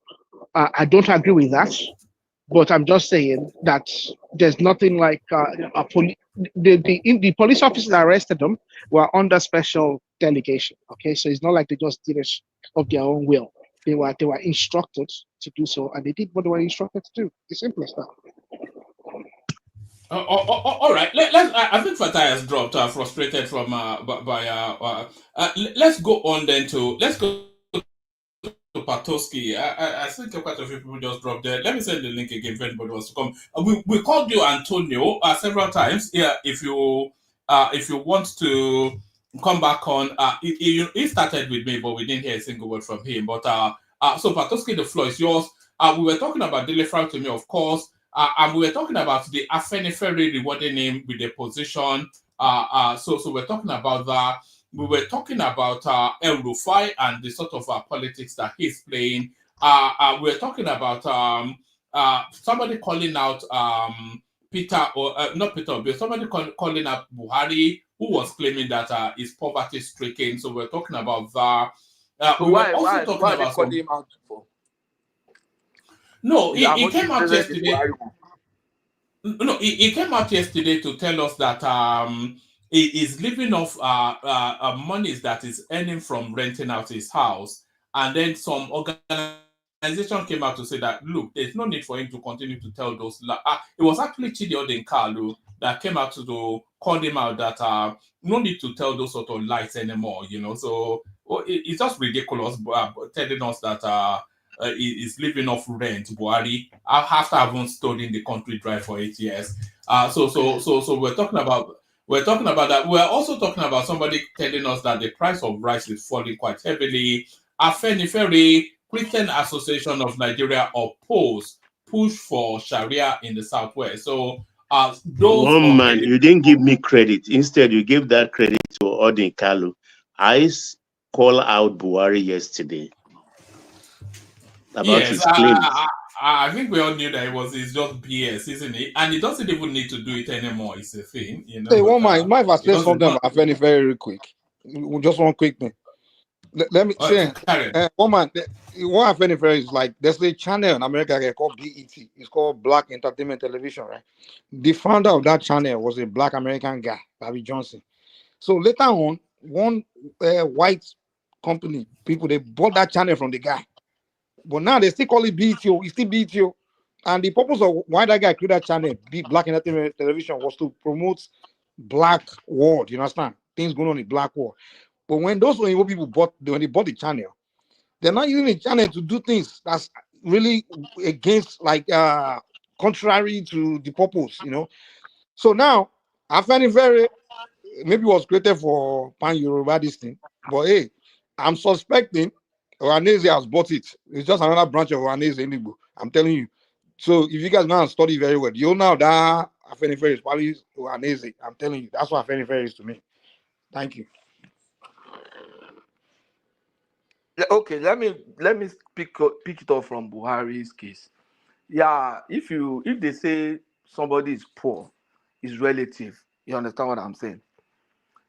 I don't agree with that, but I'm just saying that there's nothing like the police officers that arrested them were under special delegation. Okay, so it's not like they just did it of their own will. They were instructed to do so, and they did what they were instructed to do. It's simple as that. All right. I think Fatah has dropped, frustrated from let's go on then let's go to Patoski. I think quite a few people just dropped there. Let me send the link again if anybody wants to come. We called you Antonio several times. Yeah, if you want to come back on, he started with me, but we didn't hear a single word from him. But so Patoski, the floor is yours. We were talking about Dele Farotimi, of course, and we were talking about the Afenifere rewarding him with the position. So we're talking about that. We were talking about El Rufai and the sort of politics that he's playing. We're talking about somebody calling out Peter, or not Peter, but somebody calling out Buhari, who was claiming that he's poverty stricken. So we're talking about that. So we why were also talking are they about calling him out for? No, Is that he what came is out present in yesterday. Buhari? No, he came out yesterday to tell us that he is living off monies that is earning from renting out his house, and then some organization came out to say that look, there's no need for him to continue to tell those. It was actually Chidi Odenkalu that came out to call him out that no need to tell those sort of lies anymore. So it's just ridiculous telling us that. Is living off rent, Buhari, after having stolen the country dry for 8 years. So we're talking about that. We're also talking about somebody telling us that the price of rice is falling quite heavily. Afenifere Christian Association of Nigeria oppose push for Sharia in the Southwest. So those One man, you didn't give me credit. Instead, you gave that credit to Odin Kalu. I called out Buhari yesterday about his claims. I think we all knew that it's just BS, isn't it? And he doesn't even need to do it anymore. It's a thing, Hey, one mind if I say something about Afenifere very quick. Just one quick thing. Let me say, one man, what Afenifere is like, there's a channel in America called BET. It's called Black Entertainment Television, right? The founder of that channel was a Black American guy, Bobby Johnson. So later on, one white company, people, they bought that channel from the guy. But now they still call it BTO. It's still BTO. And the purpose of why that guy created that channel, Black Entertainment Television, was to promote black world. You understand? Things going on in black world. But when those people bought the channel, they're not using the channel to do things that's really against, like, contrary to the purpose, So now, Afenifere maybe was created for Pan Yoruba this thing, but hey, I'm suspecting Ohaneze has bought it. It's just another branch of Ohaneze in Igbo. I'm telling you. So if you guys now study very well, you know that Afenifere is probably Ohaneze. I'm telling you, that's what Afenifere is to me. Thank you. Okay, let me pick it up from Buhari's case. Yeah, if they say somebody is poor, it's relative. You understand what I'm saying?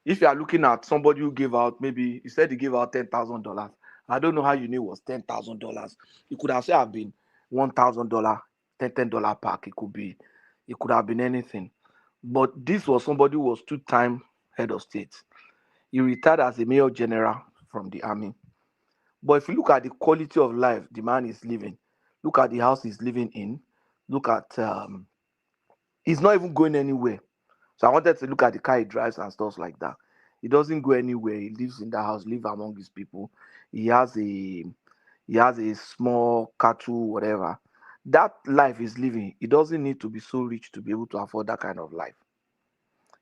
If you are looking at somebody who gave out, maybe you said he gave out $10,000. I don't know how you knew it was $10,000. It could have been $1,000, $10 pack. It could have been anything. But this was somebody who was 2-time head of state. He retired as a major general from the army. But if you look at the quality of life the man is living, look at the house he's living in, look at he's not even going anywhere. So I wanted to look at the car he drives and stuff like that. He doesn't go anywhere. He lives in the house, live among his people. He has a small cattle, whatever. That life he's living, he doesn't need to be so rich to be able to afford that kind of life.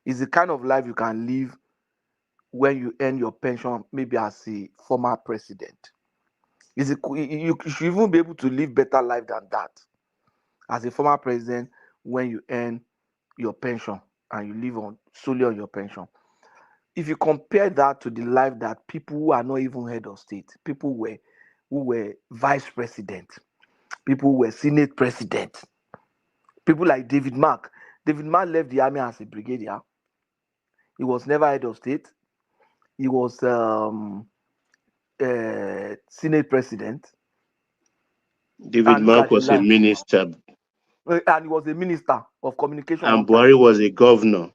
It's the kind of life you can live when you earn your pension, maybe as a former president. You should even be able to live better life than that as a former president when you earn your pension and you live solely on your pension. If you compare that to the life that people who are not even head of state, people who were vice president, People were Senate president. People like David Mark. David Mark left the army as a brigadier. He was never head of state. He was Senate president. David Mark was a minister. And he was a minister of communication. And Buhari was a governor.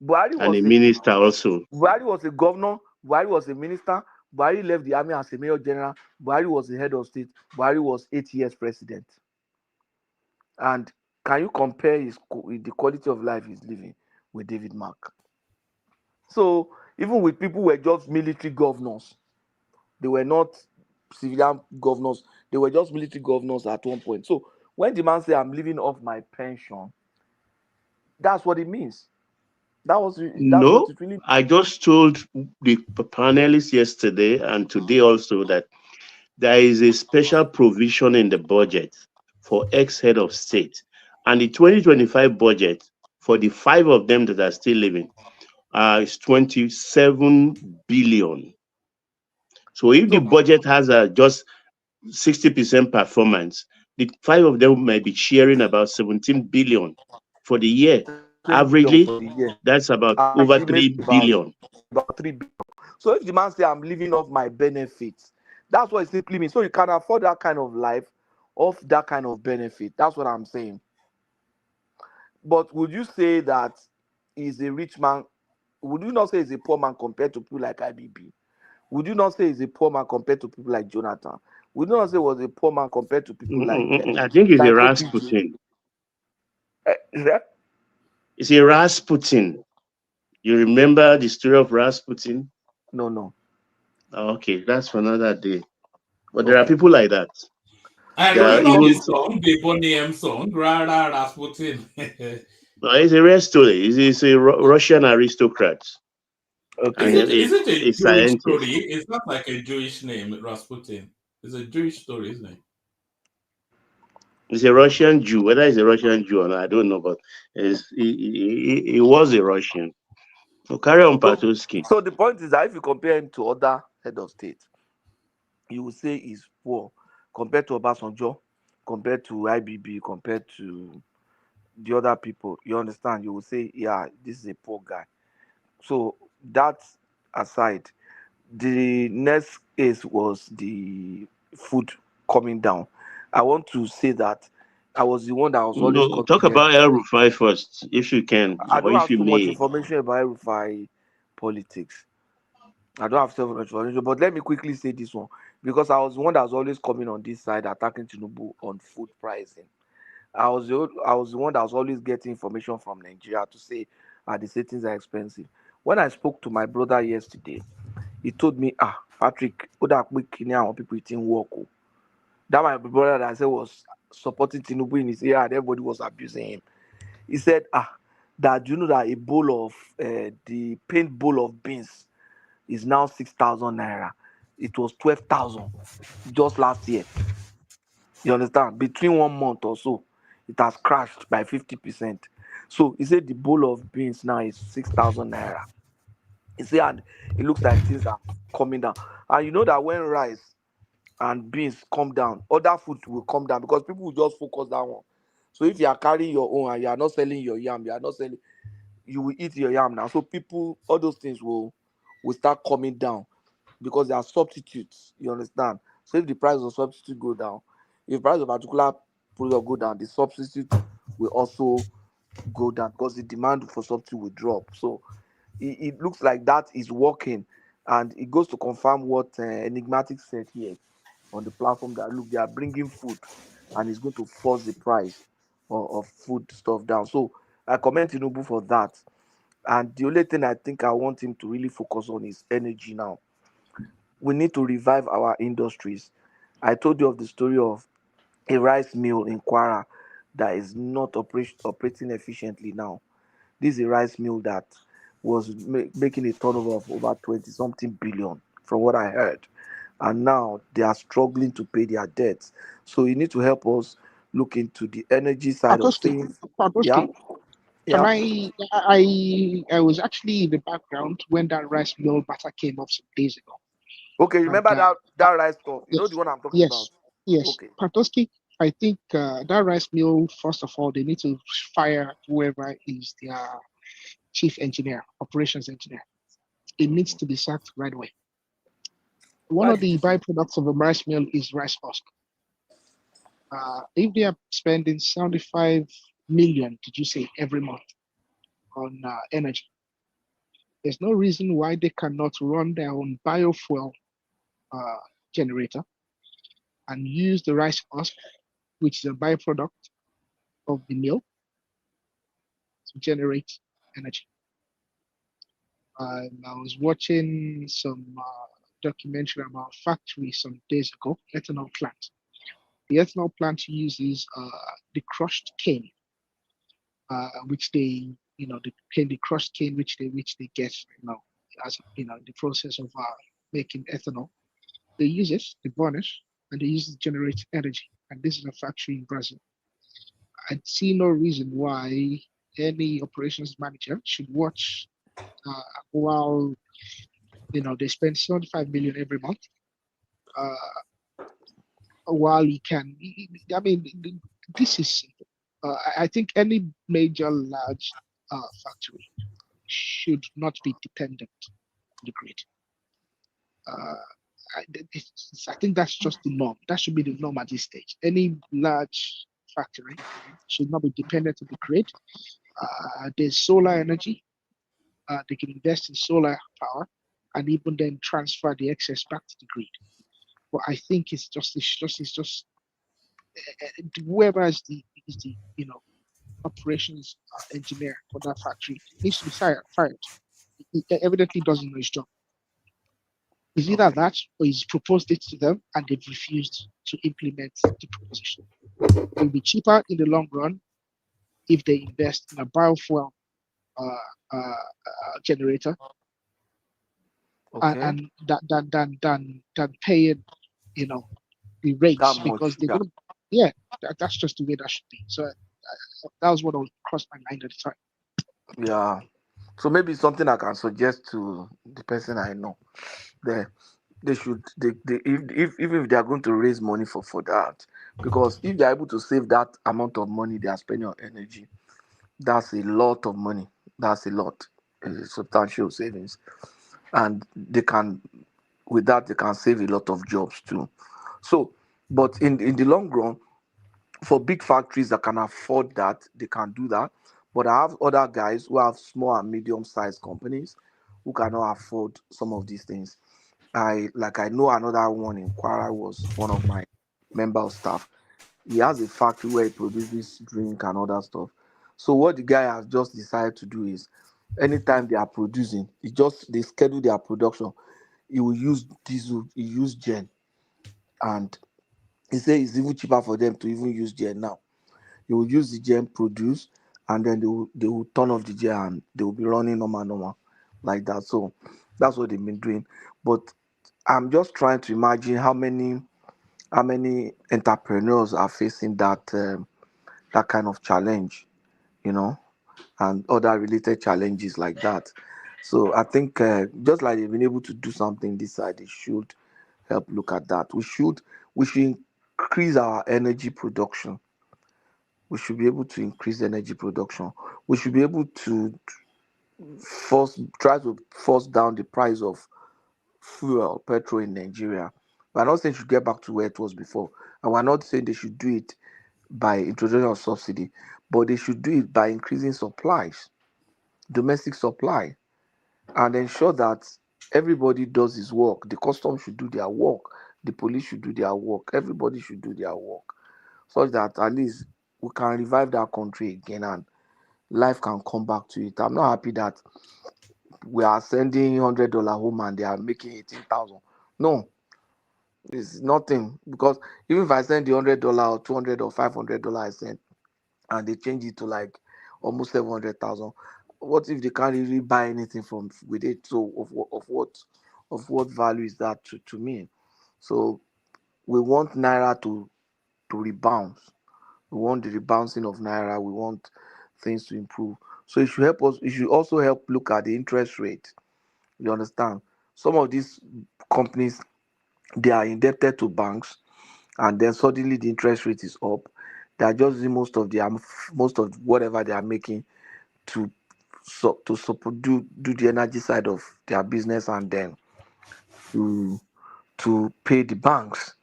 Buhari and was a minister also. Buhari was a governor. Buhari was a minister. Buhari left the army as a major general. Buhari was the head of state. Buhari was 8 years president. And can you compare the quality of life he's living with David Mark? So even with people who were just military governors, they were not civilian governors. They were just military governors at one point. So when the man say I'm living off my pension, that's what it means. That's what it really means. I just told the panelists yesterday and today also that there is a special provision in the budget for ex-head of state. And the 2025 budget for the 5 of them that are still living is 27 billion. So if the budget has just 60% performance, the 5 of them might be sharing about 17 billion for the year. Averagely, that's about over 3 billion. About 3 billion. So if the man say I'm living off my benefits, that's what it simply means. So you can afford that kind of life off that kind of benefit. That's what I'm saying. But would you say that he's a rich man? Would you not say he's a poor man compared to people like IBB? Would you not say he's a poor man compared to people like Jonathan? Would you not say he was a poor man compared to people like I think he's a Rasputin. It's a Rasputin. You remember the story of Rasputin? No. Okay, that's for another day. But there are people like that. I don't know this song, the Boniem song, Rasputin. No, it's a real story. It's a Russian aristocrat. Okay. Is it a Jewish scientist story? It's not like a Jewish name, Rasputin. It's a Jewish story, isn't it? It's a Russian Jew. Whether it's a Russian Jew or not, I don't know, but he was a Russian. So carry on, Patoski. So the point is that if you compare him to other head of state, you will say he's poor compared to Obasanjo, compared to IBB, compared to the other people. You understand? You will say, yeah, this is a poor guy. So that aside, the next case was the food coming down. I want to say that I was the one that was always talk about El Rufai first, if you can. I don't have too much information about El Rufai politics. I don't have so much information, but let me quickly say this one because I was the one that was always coming on this side attacking Tinubu on food pricing. I was the one that was always getting information from Nigeria to say they say things are expensive. When I spoke to my brother yesterday, he told me, Patrick, people eating work. That my brother that I said was supporting Tinubu in his ear and everybody was abusing him. He said, that you know that a bowl of the paint bowl of beans is now 6,000 naira. It was 12,000 just last year. You understand? Between 1 month or so, it has crashed by 50%. So he said the bowl of beans now is 6,000 naira. He said, and it looks like things are coming down. And you know that when rice and beans come down, other food will come down because people will just focus that one. So if you are carrying your own and you are not selling your yam, you will eat your yam now. So people, all those things will start coming down because they are substitutes. You understand? So if the price of substitute go down, if the price of a particular product go down, the substitute will also go down because the demand for substitute will drop. So it looks like that is working, and it goes to confirm what Enigmatic said here on the platform that look, they are bringing food and it's going to force the price of food stuff down. So I commend Tinubu for that. And the only thing I think I want him to really focus on is energy now. We need to revive our industries. I told you of the story of a rice mill in Kwara that is not operating efficiently now. This is a rice mill that was making a turnover of over 20-something billion, from what I heard. And now they are struggling to pay their debts. So you need to help us look into the energy side of things. Yeah. And I was actually in the background when that rice mill matter came up some days ago. Okay, remember that rice stuff? You know the one I'm talking about? Yes. Okay. Patoski, I think that rice mill, first of all, they need to fire whoever is their chief engineer, operations engineer. It needs to be sacked right away. One Why of did the you say? byproducts of a rice mill is rice husk. If they are spending 75 million, did you say, every month on energy, there's no reason why they cannot run their own biofuel generator and use the rice husk, which is a byproduct of the mill, to generate energy. I was watching some documentary about factory some days ago, ethanol plant. The ethanol plant uses the crushed cane, which they, the crushed cane which they get, as the process of making ethanol. They use it, they burn it, and they use it to generate energy. And this is a factory in Brazil. I see no reason why any operations manager should watch while they spend 75 million every month, while he can. I mean, this is. I think any major large factory should not be dependent on the grid. I think that's just the norm. That should be the norm at this stage. Any large factory should not be dependent on the grid. There's solar energy. They can invest in solar power and even then transfer the excess back to the grid. But I think it's just whoever is the operations engineer for that factory needs to be fired. He evidently doesn't know his job. Is either that or he's proposed it to them and they've refused to implement the proposition. It will be cheaper in the long run if they invest in a biofuel generator Okay. and than paying the rates, That because much. they're Yeah. gonna that's just the way that should be. So that was what was crossed my mind at the time. Yeah. So maybe something I can suggest to the person I know. They should if they are going to raise money for that, because if they are able to save that amount of money they are spending on energy, that's a lot of money. That's a lot. Substantial savings. And they can, with that they can save a lot of jobs too. So, but in the long run, for big factories that can afford that, they can do that. But I have other guys who have small and medium sized companies who cannot afford some of these things. I know another one in Kwara was one of my member of staff. He has a factory where he produces drink and other stuff. So what the guy has just decided to do is, anytime they are producing, they schedule their production. He will use diesel, he use gen, and he says it's even cheaper for them to even use gen now. They will use the gen, produce, and then they will turn off the gen and they will be running normal like that. So that's what they've been doing. But I'm just trying to imagine how many entrepreneurs are facing that kind of challenge, you know, and other related challenges like that. So I think just like they've been able to do something this side, they should help look at that. We should increase our energy production. We should be able to increase energy production. We should be able to try to force down the price of fuel, petrol in Nigeria. We're not saying it should get back to where it was before. And we're not saying they should do it by introduction of subsidy, but they should do it by increasing supplies, domestic supply, and ensure that everybody does his work. The customs should do their work, the police should do their work, everybody should do their work, such that at least we can revive that country again and life can come back to it. I'm not happy that we are sending $100 home and they are making 18,000. No, it's nothing, because even if I send the $100 or $200 or $500 I sent and they change it to like almost 700,000, what if they can't really buy anything from with it? So of what value is that to me? So we want naira to rebound. We want the rebouncing of naira. We want things to improve. So it should help us. It should also help look at the interest rate. You understand? Some of these companies, they are indebted to banks, and then suddenly the interest rate is up. They are just using most of whatever they are making to do the energy side of their business, and then to pay the banks.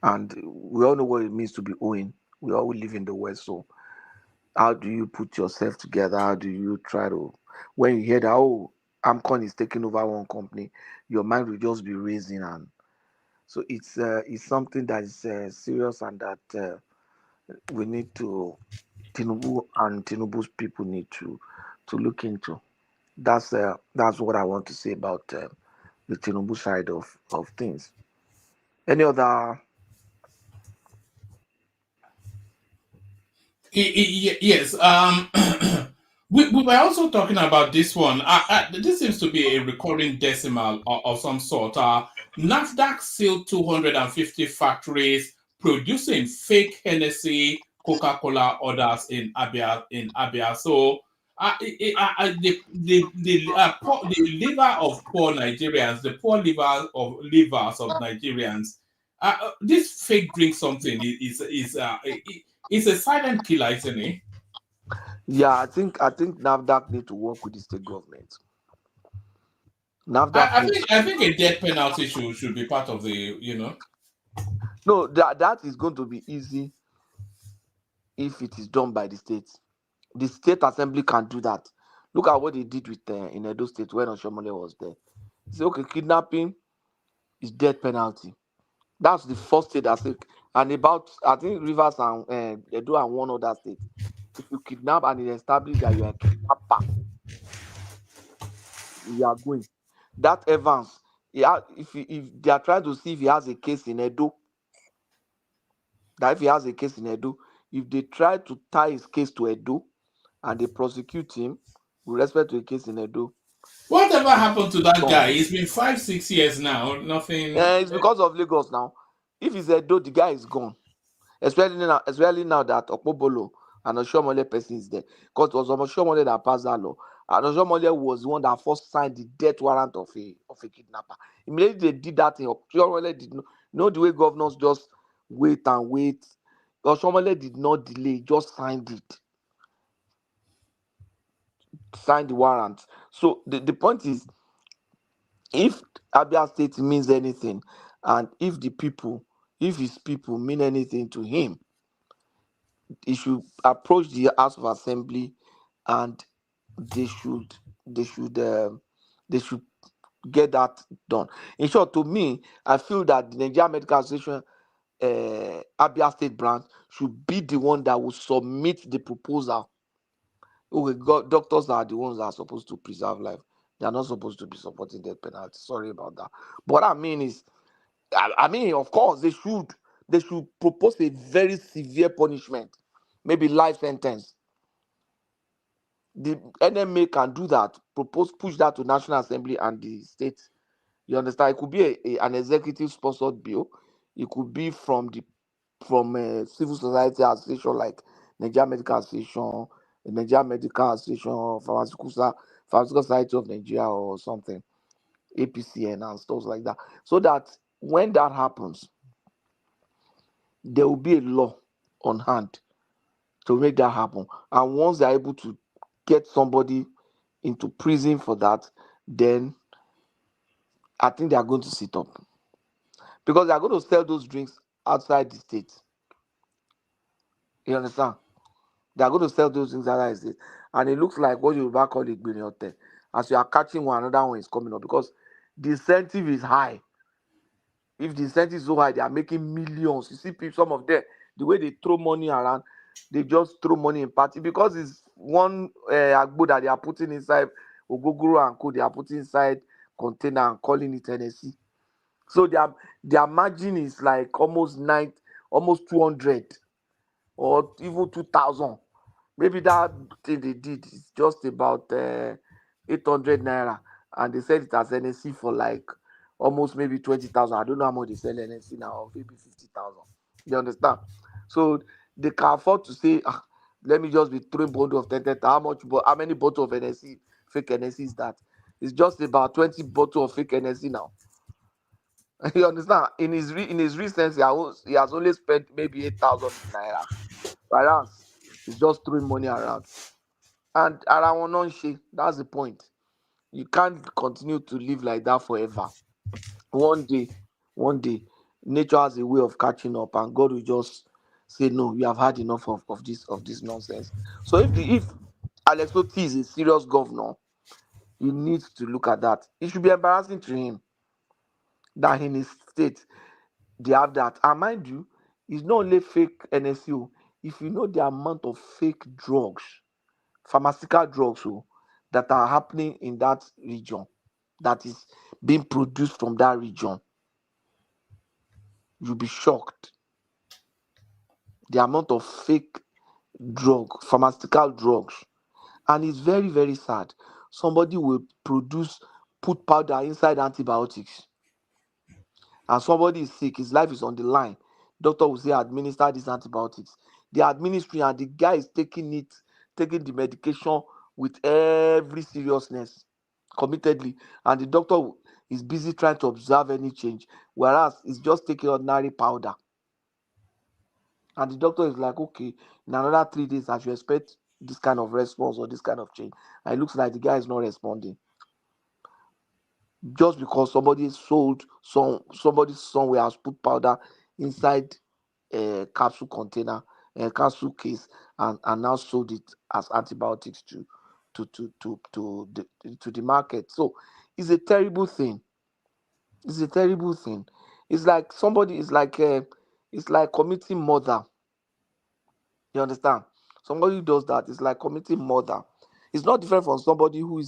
And we all know what it means to be owing. We all live in the West, so how do you put yourself together? How do you try to, when you hear that, oh, Amcon is taking over one company, your mind will just be raising. And so it's something that is serious, and that we need to, Tinubu and Tinubu's people need to look into. That's what I want to say about the Tinubu side of things. Any other? Yes. We were also talking about this one. This seems to be a recurring decimal of some sort. NAFDAC sealed 250 factories producing fake Hennessy, Coca-Cola orders in Abia. So, the liver of poor Nigerians, the poor livers of Nigerians. This fake drink something is a silent killer, isn't it? Yeah, I think NAFDAC need to work with the state government. NAFDAC I needs think I think a death penalty should be part of the. no, that is going to be easy if it is done by the state. The state assembly can do that. Look at what they did with in Edo State when Oshomole was there. They say, okay, kidnapping is death penalty. That's the first state that said, and about I think Rivers and Edo and one other state. If you kidnap and it establish that you are a kidnapper, you are going. That Evans, if they are trying to see if he has a case in Edo, that if he has a case in Edo, if they try to tie his case to Edo and they prosecute him with respect to a case in Edo, Whatever happened to that gone. guy? It's been 5-6 years now. Nothing. It's because of Lagos now. If it's Edo, the guy is gone. Especially now that Okpobolo and Oshomole person is there. Because it was Oshomole that passed that law. And Oshomole was the one that first signed the death warrant of a kidnapper. Immediately they did that thing. Oshomole did not, you know the way governors just wait and wait. Oshomole did not delay, just signed it. Signed the warrant. So the point is, if Abia State means anything, and if his people mean anything to him, he should approach the House of Assembly, and they should they should they should get that done. In short, to me, I feel that the Nigerian Medical Association Abia State branch should be the one that will submit the proposal. Okay, doctors are the ones that are supposed to preserve life. They are not supposed to be supporting death penalty. Sorry about that. But what I mean is, I mean, of course, they should propose a very severe punishment, maybe life sentence. The NMA can do that, push that to National Assembly and the state. You understand? It could be an executive sponsored bill. It could be from civil society association like Nigerian Medical Association, Nigerian Medical Association, Pharmaceutical Society of Nigeria or something, APCN and stuff like that. So that when that happens, there will be a law on hand to make that happen. And once they're able to get somebody into prison for that, then I think they are going to sit up. Because they are going to sell those drinks outside the state. You understand? They are going to sell those things outside the state. And it looks like what you will call it Hotel. As you are catching one, another one is coming up because the incentive is high. If the incentive is so high, they are making millions. You see, some of them, the way they throw money around, they just throw money in party because it's one agbo that they are putting inside Ogogoro and Co. They are putting inside container and calling it NSC. So their margin is like almost 200 or even 2,000. Maybe that thing they did is just about 800 naira, and they said it as NSC for like almost maybe 20,000. I don't know how much they sell NSC now, or maybe 50,000. You understand? So they can afford to say, let me just be throwing bottle of 10. How many bottle of NSC, fake NSC is that? It's just about 20 bottle of fake NSC now. You understand? In his recent, he has only spent maybe 8,000 naira. Whereas he's just throwing money around. And around one shake, that's the point. You can't continue to live like that forever. One day, nature has a way of catching up, and God will just say, "No, you have had enough of this nonsense." So if Alex Oti is a serious governor, he needs to look at that. It should be embarrassing to him that in his state they have that. And mind you, it's not only fake NSU. If you know the amount of fake drugs, pharmaceutical drugs, that are happening in that region, that is being produced from that region, you'll be shocked. The amount of fake pharmaceutical drugs. And it's very, very sad. Somebody will put powder inside antibiotics, and somebody is sick, his life is on the line. Doctor will say, administer these antibiotics. The administering, and the guy is taking the medication with every seriousness, committedly, and the doctor is busy trying to observe any change, whereas he's just taking ordinary powder. And the doctor is like, okay, in another 3 days, I should expect this kind of response or this kind of change. And it looks like the guy is not responding. Just because somebody's somewhere has put powder inside a capsule container, a capsule case, and now sold it as antibiotics to the market. So it's a terrible thing. It's a terrible thing. It's like it's like committing murder. You understand? Somebody who does that is like committing murder. It's not different from somebody who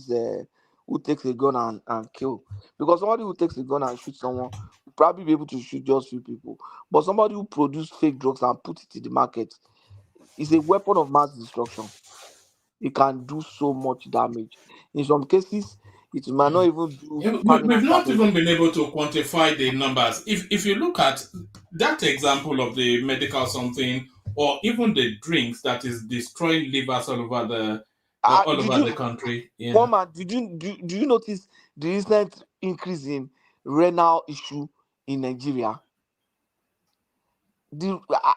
takes a gun and kill. Because somebody who takes a gun and shoots someone will probably be able to shoot just few people. But somebody who produces fake drugs and put it in the market is a weapon of mass destruction. It can do so much damage. In some cases, it might not even do We've permanent not damage. even been able to quantify the numbers. If you look at that example of the medical something, or even the drinks that is destroying livers all over the country. Yeah. One man, do you notice the recent increase in renal issue in Nigeria?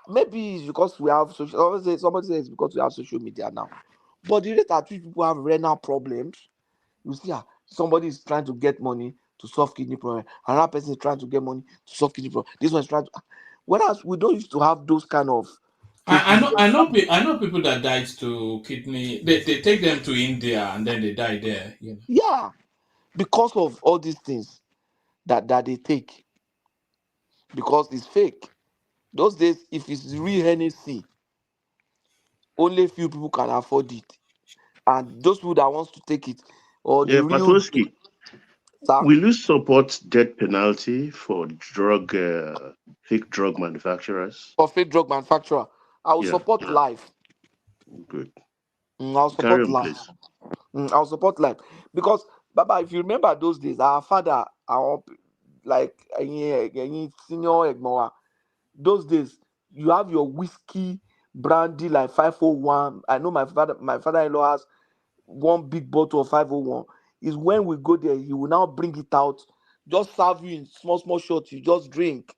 Maybe it's because we have somebody says it's because we have social media now. But the rate at which people have renal problems, you see, somebody is trying to get money to solve kidney problem. Another person is trying to get money to solve kidney problem. This one is trying to. Whereas we don't used to have those kind of cases. I know people that died to kidney. They take them to India and then they die there. You know. Yeah, because of all these things that they take, because it's fake. Those days, if it's real Hennessy, only few people can afford it, and those people that wants to take it, or the Yeah, real. Patoski, will you support death penalty for fake drug manufacturers? For fake drug manufacturer, I will Yeah, support life. good. I'll Carry support on, life. please. I'll support life because, Baba, if you remember those days, our father, like senior Egmoa, those days you have your whiskey brandy like 501. I know my father-in-law has one big bottle of 501. Is when we go there, he will now bring it out, just serve you in small shots. You just drink.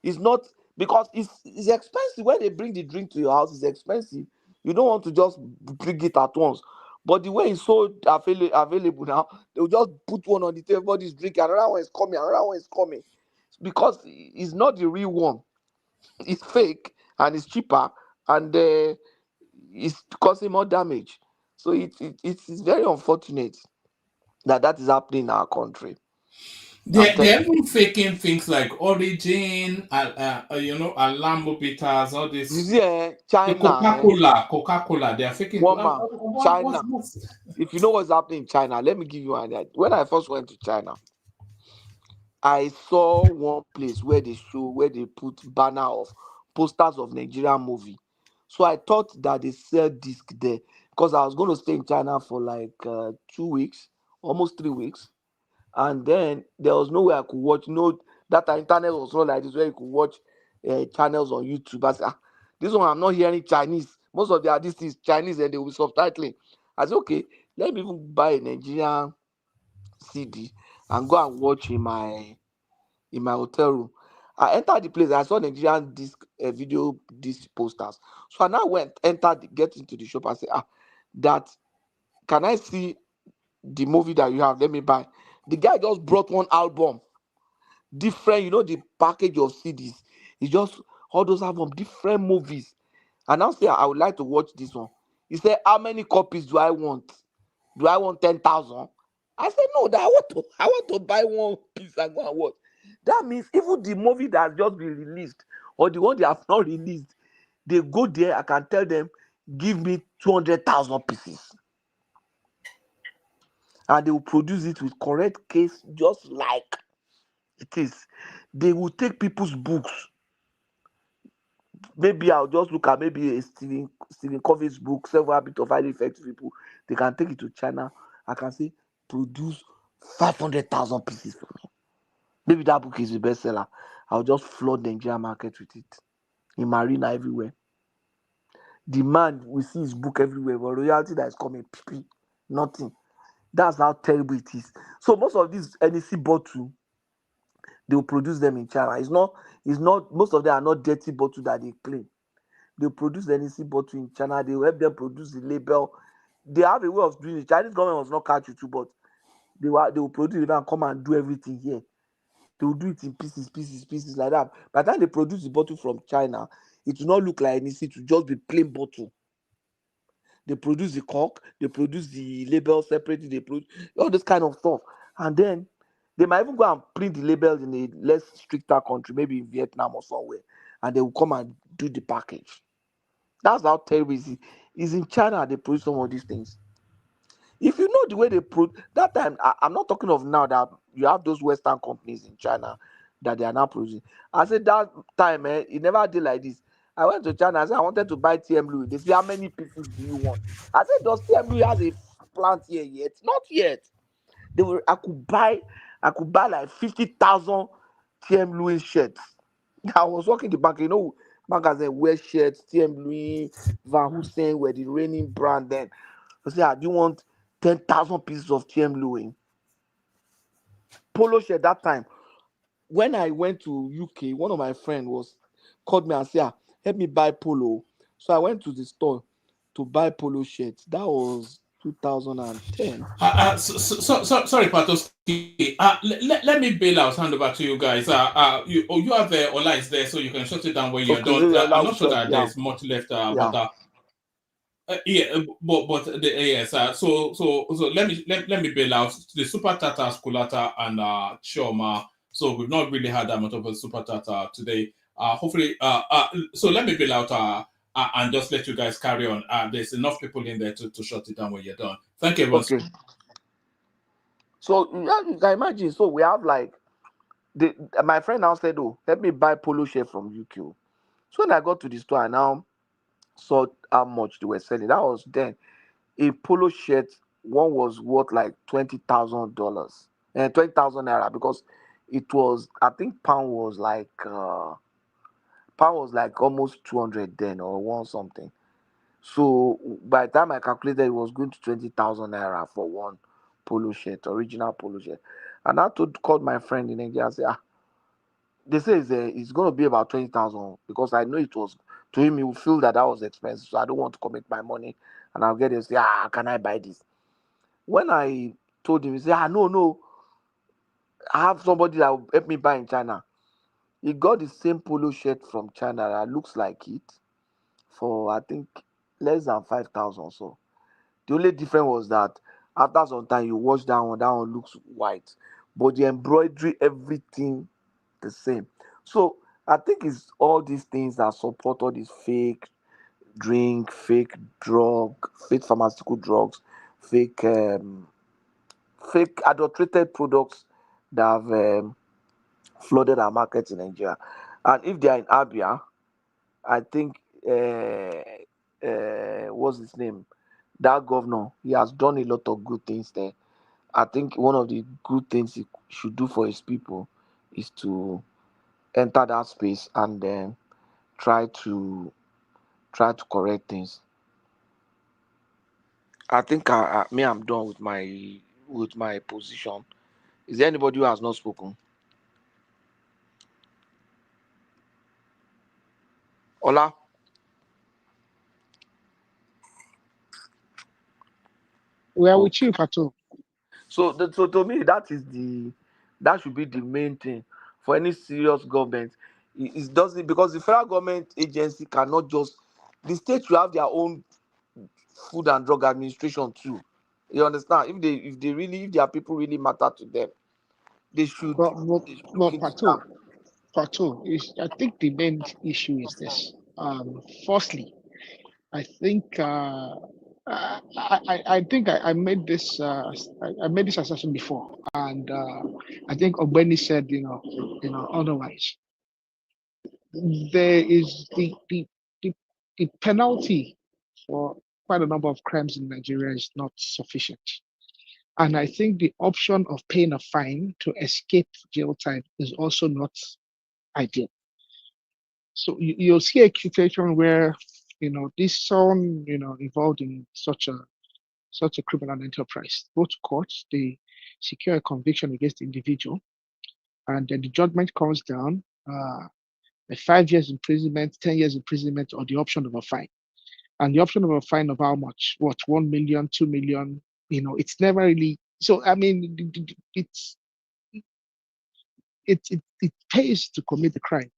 It's not because it's expensive when they bring the drink to your house. It's expensive. You don't want to just drink it at once. But the way it's so available now, they'll just put one on the table. Everybody's drinking. Another one is coming. Another one is coming. Because it's not the real one. It's fake and it's cheaper and it's causing more damage. So it's very unfortunate that is happening in our country. They're even faking things like Origin, Alambo Peters, all this. You see, China, Coca-Cola, they are faking. Woman, China. If you know what's happening in China, let me give you an idea. When I first went to China, I saw one place where they put banner of posters of Nigerian movie. So I thought that they sell disc there because I was going to stay in China for like 2 weeks, almost 3 weeks. And then there was no way I could watch. That internet was not like this where you could watch channels on YouTube. I said, this one I'm not hearing Chinese. Most of their this is Chinese and they will be subtitling. I said, okay, let me even buy a Nigerian CD and go and watch in my in my hotel room. I entered the place. I saw Nigerian disc video disc posters. So I now get into the shop. I said, that can I see the movie that you have? Let me buy. The guy just brought one album, different. The package of CDs. It's just all those albums, different movies. And now say I would like to watch this one. He said, how many copies do I want? Do I want 10,000? I said, no, that I want to buy one piece and go and watch. That means even the movie that has just been released or the one they have not released, they go there, I can tell them, give me 200,000 pieces. And they will produce it with correct case, just like it is. They will take people's books. Maybe I'll just look at maybe a Stephen Covey's book, Several Habits of Highly Effective People. They can take it to China. I can say, produce 500,000 pieces for me. Maybe that book is the bestseller. I'll just flood the Nigerian market with it. In Marina, everywhere. The man, we see his book everywhere, but royalty that is coming, nothing. That's how terrible it is. So most of these NEC bottle, they will produce them in China. It's not, most of them are not dirty bottle that they claim. They produce the NEC bottle in China. They will help them produce the label. They have a way of doing it. Chinese government was not catch you too, but they will produce it and come and do everything here. They will do it in pieces like that. By the time they produce the bottle from China, it will not look like NEC. It will just be plain bottle. They produce the cork, they produce the label separately, they produce all this kind of stuff. And then they might even go and print the labels in a less stricter country, maybe in Vietnam or somewhere, and they will come and do the package. That's how terrible it is. In China they produce some of these things. If you know the way they produce, that time, I'm not talking of now that you have those Western companies in China that they are now producing. I said that time, it never did like this. I went to China. I said I wanted to buy TM Louis. They said, how many pieces do you want? I said, does TM Louis has a plant here yet? Not yet. I could buy like 50,000 TM Louis shirts. I was working the bank. Magazine wear shirts, TM Louis, Van Heusen were the reigning brand then. I said, do you want 10,000 pieces of TM Louis? Polo shirt that time. When I went to UK, one of my friends called me and said, help me buy polo. So I went to the store to buy polo shirts. That was 2010. Sorry, Patoski. Let me bail out. Hand over to you guys. You have Ola is there, so you can shut it down when you're done. I'm not sure that there's much left. Yes. So let me bail out the Super Tata, Skulata, and Chioma. So we've not really had that much of a Super Tata today. Hopefully, so let me bail out and just let you guys carry on. There's enough people in there to shut it down when you're done. Thank you, everyone. Okay. So you can imagine. So we have like my friend now said, "Oh, let me buy polo shirt from UK." So when I got to the store, I now saw how much they were selling. That was then a polo shirt. One was worth like $20,000 and 20,000 naira because it was. I think pound was like almost 200 then or one something. So by the time I calculated, it was going to 20,000 naira for one polo shirt, original polo shirt. And I called my friend in India and said, they say it's going to be about 20,000 because I know it was, to him, he will feel that was expensive. So I don't want to commit my money and I'll get it and say, can I buy this? When I told him, he said, no, I have somebody that will help me buy in China. He got the same polo shirt from China that looks like it for, I think, less than 5,000 or so. The only difference was that after some time you wash that one looks white, but the embroidery, everything the same. So I think it's all these things that support all these fake drink, fake drug, fake pharmaceutical drugs, fake adulterated products that have flooded our markets in Nigeria. And if they are in Abia, I think what's his name? That governor, he has done a lot of good things there. I think one of the good things he should do for his people is to enter that space and then try to correct things. I think I'm done with my position. Is there anybody who has not spoken? Ola. We are with you, Fatu. So to me, that should be the main thing for any serious government. It doesn't, because the federal government agency cannot just, the states will have their own food and drug administration too. You understand? If their people really matter to them, they should But, look into that. Fatu, I think the main issue is this. Firstly, I think I think I made this I made this assertion before, and I think Ogbeni said otherwise. There is the penalty for quite a number of crimes in Nigeria is not sufficient, and I think the option of paying a fine to escape jail time is also not ideal. So you'll see a situation where this someone involved in such a criminal enterprise go to court, they secure a conviction against the individual, and then the judgment comes down, 5 years imprisonment, 10 years imprisonment, or the option of a fine. And the option of a fine of how much? What, 1 million, 2 million? It's never really. So I mean, it pays to commit the crime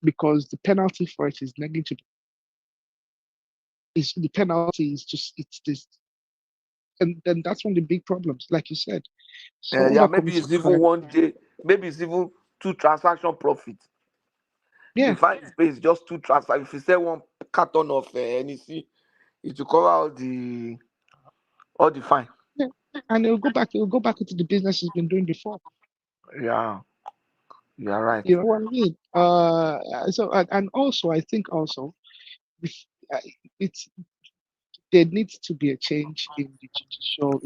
because the penalty for it is negligible. The penalty is just it's this, and then that's one of the big problems, like you said. Yeah, maybe it's even 1 day, maybe it's even 2 transaction profit. Yeah. The fine is just 2 transactions. If you sell 1 carton of NEC, it will cover all the fine. Yeah. And it'll go back into the business it's been doing before. Yeah, you are right. You know what I mean? So and also I think also there needs to be a change in the judicial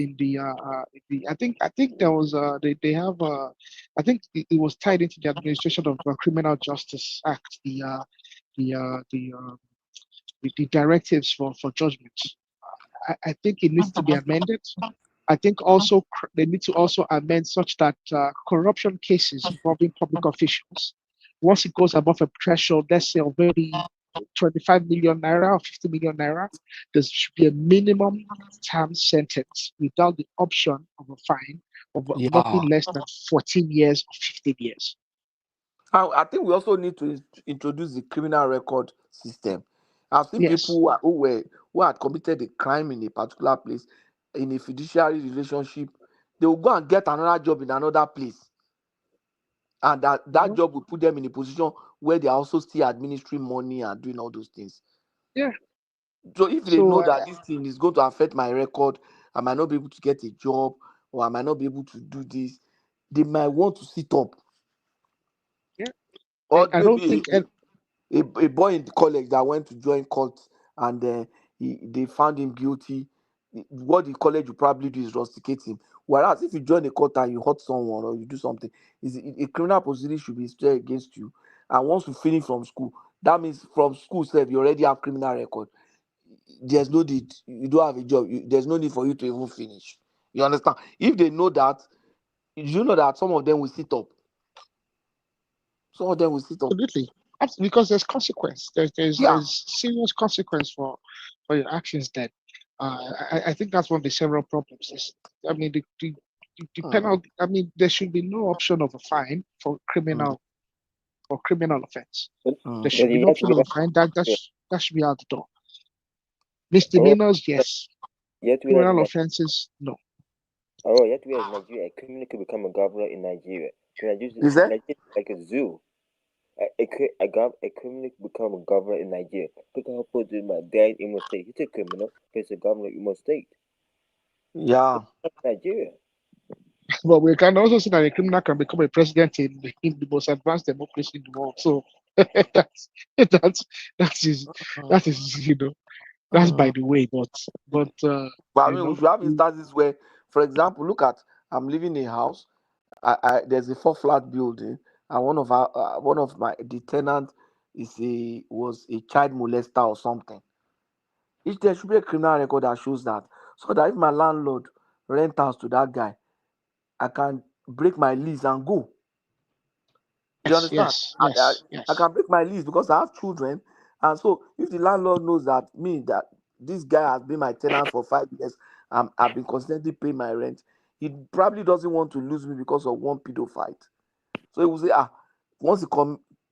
I think there was they have I think it was tied into the administration of Criminal Justice Act, the directives for judgment. I think it needs to be amended. I think also they need to also amend such that corruption cases involving public officials, once it goes above a threshold, let's say of maybe 25 million naira or 50 million naira, there should be a minimum term sentence without the option of a fine of nothing less than 14 years or 15 years. I think we also need to introduce the criminal record system. I've seen people who had committed a crime in a particular place, in a fiduciary relationship, they will go and get another job in another place. And that job will put them in a position where they are also still administering money and doing all those things. Yeah. So if they know that this thing is going to affect my record, I might not be able to get a job, or I might not be able to do this, they might want to sit up. Yeah. Or I don't think a boy in the college that went to join cult and they found him guilty. What the college will probably do is rusticate him. Whereas if you join a cult and you hurt someone or you do something, a criminal proceeding should be straight against you. And once you finish from school, that means from school self you already have criminal record. There's no need, you don't have a job. There's no need for you to even finish. You understand? If they know that, you know that some of them will sit up. Some of them will sit up. Absolutely, because there's consequence. There's serious consequence for your actions. Then, I think that's one of the several problems. I mean, the penalty. I mean, there should be no option of a fine for criminal offense. There should be no option of a fine. That should be out the door. Misdemeanors, yes. Criminal offenses, no. Oh, yet we in Nigeria, a criminal could become a governor in Nigeria. Should I use Nigeria like a zoo? A criminal become a governor in Nigeria. Look how put in my dad in Imo State. He's a criminal, he's a governor in Imo State. Yeah. Nigeria. But we can also see that a criminal can become a president in the most advanced democracy in the world. So that is that's by the way. But I mean, we should have instances where, for example, look at, I'm living in a house. There's a 4-flat building, and one of the tenants was a child molester or something. There should be a criminal record that shows that, so that if my landlord rent house to that guy, I can break my lease and go. Do you understand? Yes. I can break my lease because I have children, And so if the landlord knows that this guy has been my tenant for 5 years, I've been constantly paying my rent, he probably doesn't want to lose me because of one pedo fight. So he will say, once he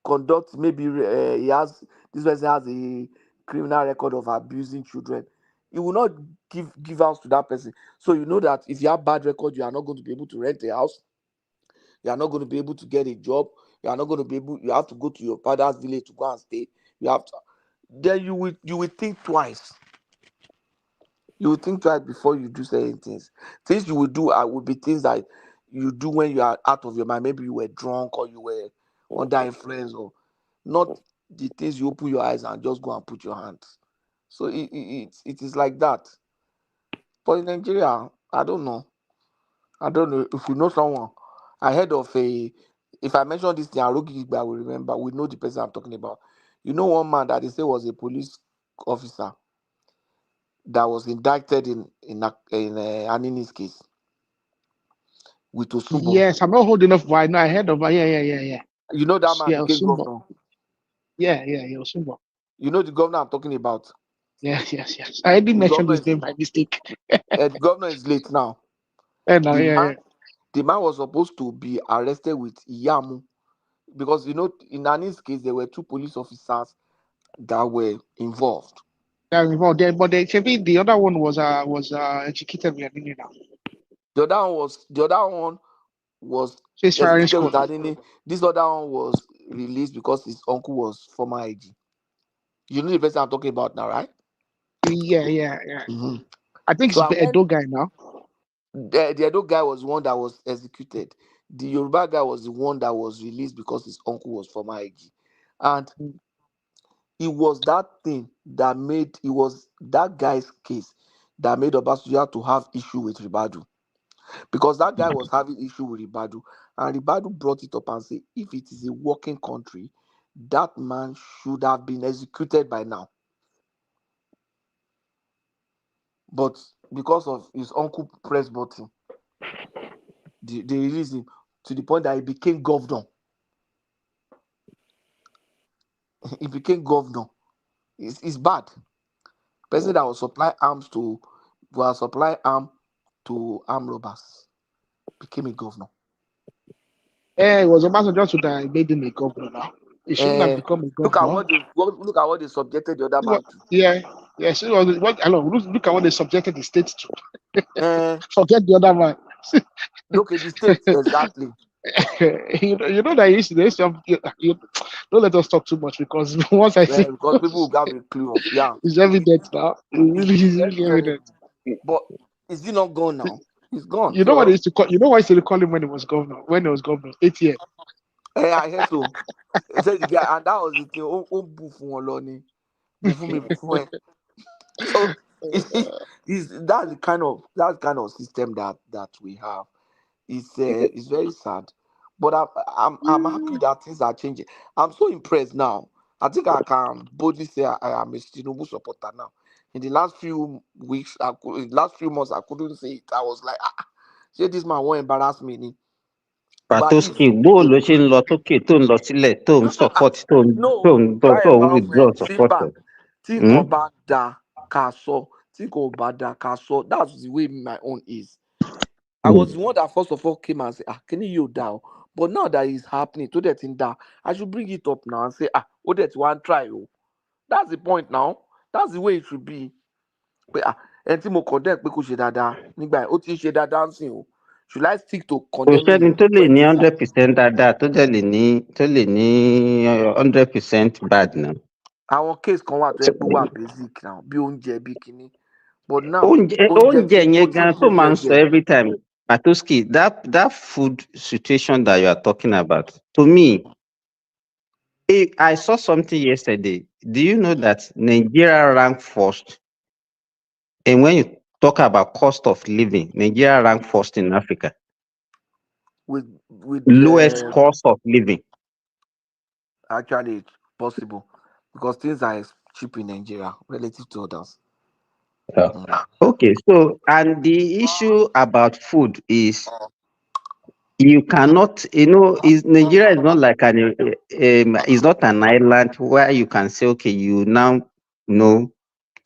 conducts, maybe this person has a criminal record of abusing children. He will not give house to that person. So you know that if you have bad record, you are not going to be able to rent a house. You are not going to be able to get a job. You are not going to be able. You have to go to your father's village to go and stay. You have to. Then you will think twice. You will think twice before you do certain things. Things you will do will be things that you do when you are out of your mind. Maybe you were drunk or you were under influence, or not the things you open your eyes and just go and put your hands. So it is like that. But in Nigeria, I don't know. I don't know if you know someone. I heard of if I mention this thing, I will remember. We know the person I'm talking about. You know one man that they say was a police officer that was indicted in Anini's case with Osumbo. Yes, I'm not holding enough. I know I heard of. Yeah. You know that man became Osumbo. governor. Yeah, Osumbo. You know the governor I'm talking about. Yes. I didn't mention his name by mistake. The governor is late now. The man was supposed to be arrested with Iyamu, because you know in Anini's case there were 2 police officers that were involved. But the other one was educated with Anini now. The other one was executed with Anini. This other one was released because his uncle was former IG. You know the person I'm talking about now, right? Yeah. Mm-hmm. I think it's the Edo guy now. The Edo guy was the one that was executed. The Yoruba guy was the one that was released because his uncle was former IG. And it was that thing that made, it was that guy's case that made Obasanjo to have issue with Ribadu. Because that guy was having issue with Ribadu, and Ribadu brought it up and said, if it is a working country, that man should have been executed by now. But because of his uncle press button, they released him to the point that he became governor. He became governor. It's bad. Person that was supply arms to armed robbers became a governor. It was Obasanjo that made him a governor now. He shouldn't have become a governor. Look at what they subjected the other man to. Yeah. So look at what they subjected the state to. Forget the other man. Look at the state, exactly. you know that don't let us talk too much, because once I say because people will have a clue of it's evident now. It's really evident. But is he not gone now? He's gone. You know what they used to call? You know why they used to call him when he was governor? When he was governor, ATM. I heard so. So the guy, and that was the thing. Oh, buffon, so that's the kind of system that we have. It's very sad, but I'm happy that things are changing. I'm so impressed now. I think I can boldly say I am a Tinubu supporter now. In the last few weeks, last few months, I couldn't say it. I was like, say this man won't embarrass me. Patoski, bó ló ṣe ń lọ tókè tó ń lọ sílẹ̀ tó ń support tó ń withdraw support. Tí nǹkan bá da ká sọ, tí nǹkan bá da ká sọ. That's the way my own is. I was the one that first of all came and said, can you down? But now that it's happening, to that thing that I should bring it up now and say, oh, that's one try. That's the point now. That's the way it should be. But ẹni tí mo condemn pé kò ṣe dáadáa nígbà yẹn ó ti ṣe dáadáa ń sìn o. Should I stick to condemning? Kò sẹ́ni tó lè ní 100% dáadáa tó dẹ̀ lè ní 100% bad now. Àwọn case kan wà tó yẹ pé wà basic now bí oúnjẹ bí kinní. But now oúnjẹ yẹn gan tó máa ń sọ every time. Patoski, that food situation that you are talking about, to me, I saw something yesterday. Do you know that Nigeria ranked first? And when you talk about cost of living, Nigeria ranked first in Africa. With lowest cost of living. Actually, it's possible because things are cheap in Nigeria relative to others. Okay, so and the issue about food is You cannot, Nigeria is not like it's not an island where you can say, okay, you now,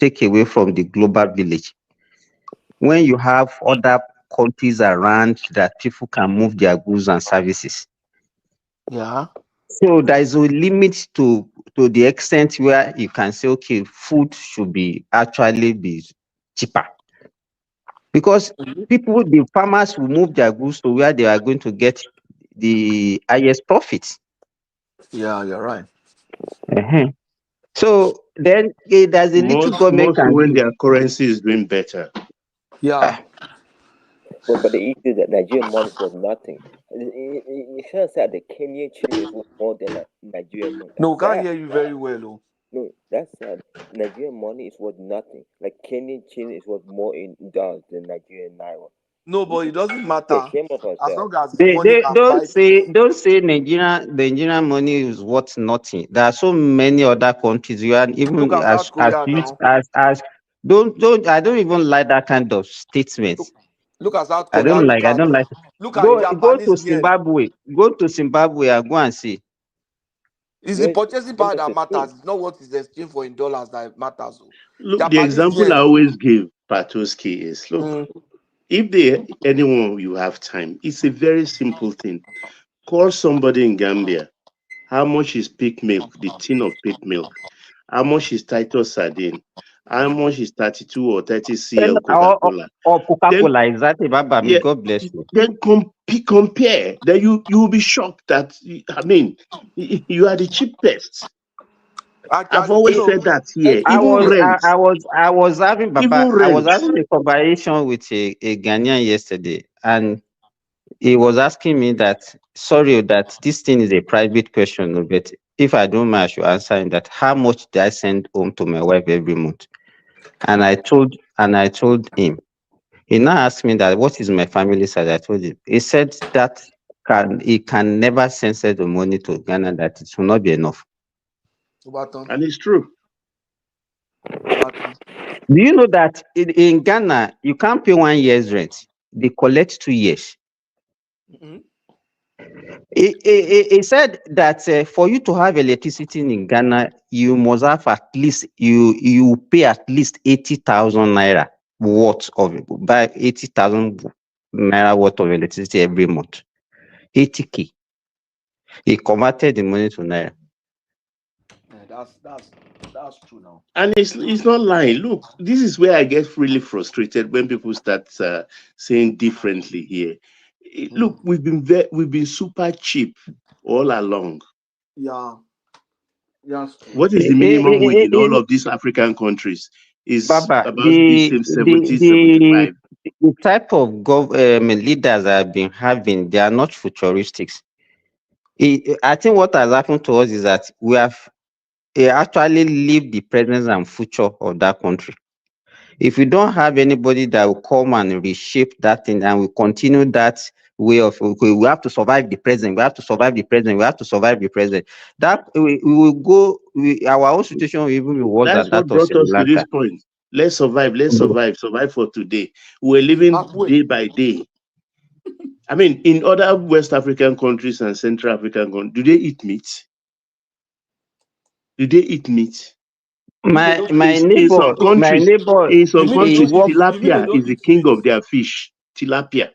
take away from the global village. When you have other countries around that people can move their goods and services. Yeah. So there is a limit to the extent where you can say, okay, food should actually be cheaper. Because the farmers will move their goods to where they are going to get the highest profits. Yeah, you're right. Uh-huh. So then there's a little government Most can when do. their currency is doing better. Yeah. But the issue is that Nigerian money is worth nothing. You shouldn't say that the Kenyan shilling is worth more than Nigerian money. No, That's can't sad. hear you very well. Oh. No, that's sad. Nigerian money is worth nothing. Like Kenyan shilling is worth more in dollars than Nigerian naira. No, but it doesn't Be matter ashamed of as ourselves. long as the They, money they can don't buy say things. don't say Nigerian money is worth nothing. There are so many other countries you are Look even at South as Korea you now. as don't I don't even like that kind of statement. Look at South I Korea. don't like it. Look at Go to Japanese yen. Zimbabwe. Go to Zimbabwe and go and see. It's the purchasing power that matters. It's not what is exchanged for in dollars that matters. Oh. Look, the Japanese example I yen. always give Patoski is look, if anyone you have time, it's a very simple thing. Call somebody in Gambia. How much is pig milk, the tin of pig milk? How much is Titus sardine? How much is 32 or 30 CL Coca-Cola? Or Then, Coca-Cola, exactly, Baba. yeah, God bless you. then compare. Then you will be shocked that, you are the cheapest. I've always said that here. Even rent. I was having Even Baba. I was rent. having a conversation with a Ghanaian yesterday, and he was asking me that, sorry, that this thing is a private question, but if I don't mind, I should answer him that how much do I send home to my wife every month? And I told him. He now asked me that what is my family size? I told him. He said that he can never send the money to Ghana, that it will not be enough. And it's true. Do you know that in Ghana you can't pay 1 year's rent? They collect 2 years. He said that for you to have electricity in Ghana, you must have at least you pay at least 80,000 naira worth of buy 80,000 naira worth of electricity every month. 80k. He converted the money to naira. Yeah, that's true now. And it's not lying. Look, this is where I get really frustrated when people start saying differently here. Look, we've been super cheap all along. Yeah. Yes. What is the minimum wage in all of these African countries? Is Baba, about the same 70, 75. the type of leaders that have been having, they are not futuristics. I think what has happened to us is that we have actually lived the present and future of that country. If we don't have anybody that will come and reshape that thing, and we continue that way of, okay, we have to survive the present, we have to survive the present, we have to survive the present, that we will go, our own situation will even be worse That's than what that of brought Sri us to this Lanka. point. Let's survive for today. We're living day by day. I mean, in other West African countries and Central African countries, do they eat meat? Do they eat meat? My In neighbor, some countries, works. tilapia is the king of their fish. Tilapia.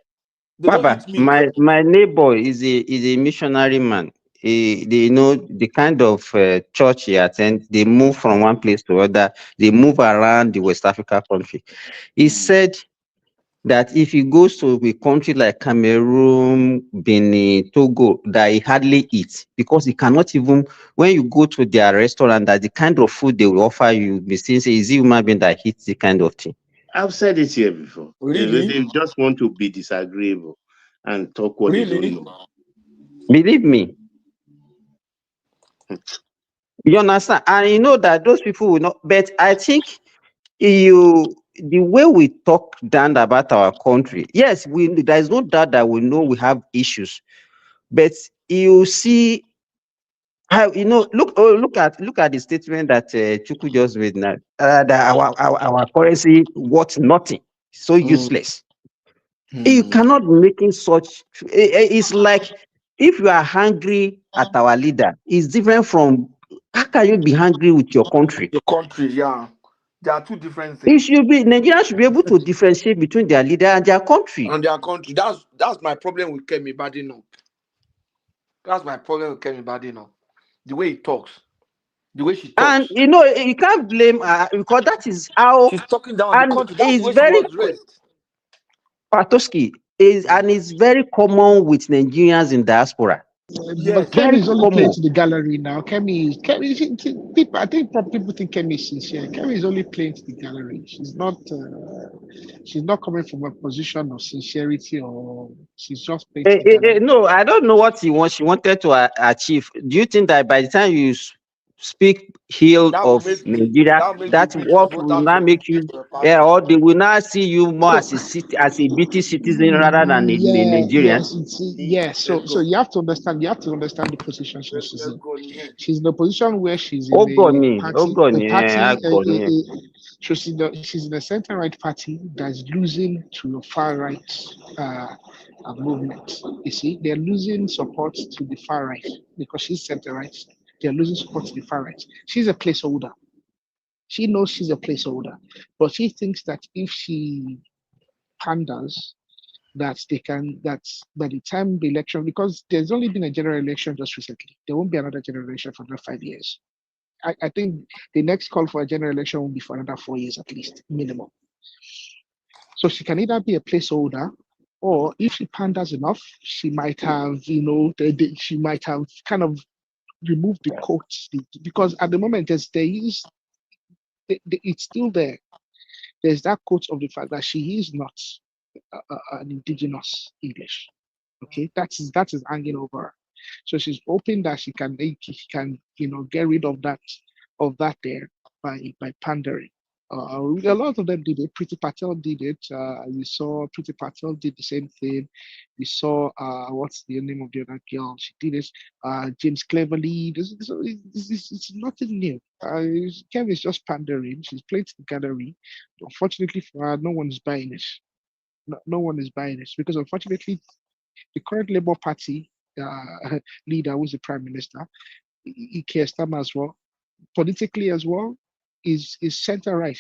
Baba, my neighbor is a missionary man. They know the kind of church he attends. They move from one place to other. They move around the West Africa country. He said that if he goes to a country like Cameroon, Benin, Togo, that he hardly eats because he cannot even, when you go to their restaurant, that the kind of food they will offer you, be saying, is it human being that eats the kind of thing? I've said it here before. Really? They just want to be disagreeable and talk what they don't know. Believe me. You understand? And you know that those people will not, but I think the way we talk down about our country, yes, there is no doubt that we know we have issues, but you see how, look at the statement that Chuku just made now, that our currency worth nothing, so useless. You cannot be making such. It's like if you are hungry at our leader, it's different from how can you be hungry with your country? The country, yeah. There are two different It things. should be Nigerians should be able to differentiate between their leader and their country. And their country. That's my problem with Kemi Badino. That's my problem with Kemi Badino. The way he talks, the way she And talks. you can't blame her because that is how. She's talking down the And country. That's the it's way she very was raised. Patoski and it's very common with Nigerians in diaspora. Yes. But Kemi Very is only playing common. to the gallery now. People, I think people think Kemi is sincere. Kemi is only playing to the gallery. She's not coming from a position of sincerity, or she's just playing to the gallery. No, I don't know what she wanted to achieve. Do you think that by the time you speak ill That will of make Nigeria, the that's British what will voters now make you, to the party. or they will now see you more as a British citizen rather than a Nigerian? Yes. So you have to understand. You have to understand the position she's in. She's in a position where she's in she's in a center-right party that's losing to a far-right movement. You see, they're losing support to the far-right because she's center-right. They're losing support to the far-right. She's a placeholder. She knows she's a placeholder, but she thinks that if she panders, that by the time the election, because there's only been a general election just recently, there won't be another general election for another 5 years. I think the next call for a general election will be for another 4 years at least, minimum. So she can either be a placeholder, or if she panders enough, she might have, she might have kind of removed the quotes, because at the moment it's still there. There's that quote of the fact that she is not an indigenous English. Okay, that is hanging over her. So she's hoping that she can get rid of that there by pandering. A lot of them did it. Priti Patel did it. You saw Priti Patel did the same thing. You saw what's the name of the other girl? She did it. James Cleverly. It's nothing new. Kevin is just pandering. She's playing to the gallery. Unfortunately for her, no one is buying it. No one is buying it because unfortunately, the current Labour Party leader, who's the Prime Minister, Keir Starmer as well, politically as well, is center right.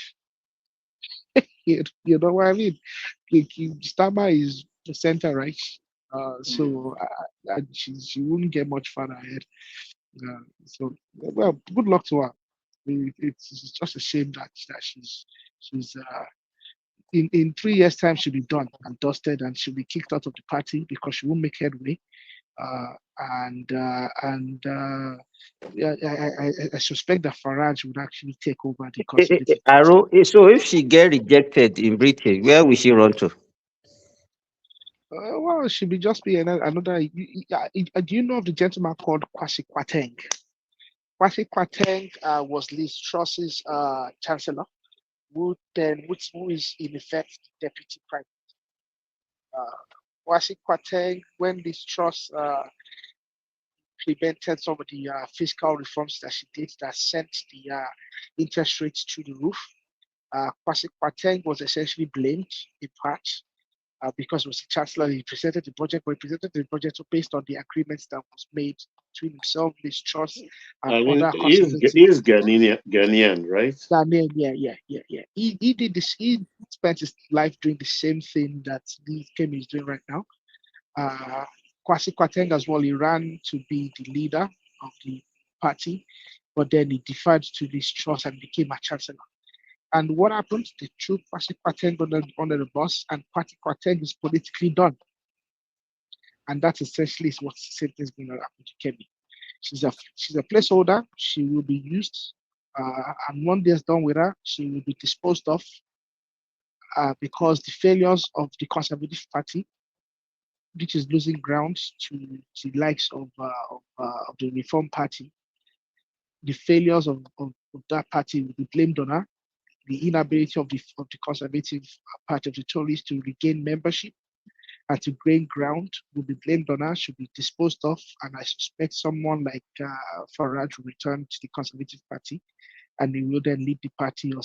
You know what I mean? Starmer is the center right, so she wouldn't get much further ahead. So well, good luck to her. It's just a shame that she's in 3 years' time she'll be done and dusted, and she'll be kicked out of the party because she won't make headway. I suspect that Farage would actually take over the Conservative Party. So if she get rejected in Britain, where will she run to? Well, she'll be another. Do you know of the gentleman called Kwasi Kwarteng? Kwasi Kwarteng was Liz Truss's chancellor, who is in effect deputy prime minister. Kwasi Kwarteng, when Liz Truss implemented some of the fiscal reforms that she did that sent the interest rates through the roof, Kwasi Kwarteng was essentially blamed in part because it was the chancellor. He presented the budget, but he presented the budget based on the agreements that was made between himself, Liz Truss, and other conservative. He's Ghanaian, right? Ghanaian, yeah. He did this. He spent his life doing the same thing that Kemi is doing right now. Kwasi Kwarteng as well, he ran to be the leader of the party, but then he deferred to Liz Truss and became a chancellor. And what happened? They threw Kwasi Kwarteng under the bus, and Kwasi Kwarteng is politically done. And that essentially is what the same thing is going to happen to Kemi. She's a placeholder. She will be used, and when there's done with her, she will be disposed of because the failures of the Conservative Party, which is losing ground to the likes of the Reform Party, the failures of that party will be blamed on her. The inability of the Conservative Party of the Tories to regain membership and to gain ground will be blamed on her, should be disposed of, and I suspect someone like Farage will return to the Conservative Party, and he will then lead the party or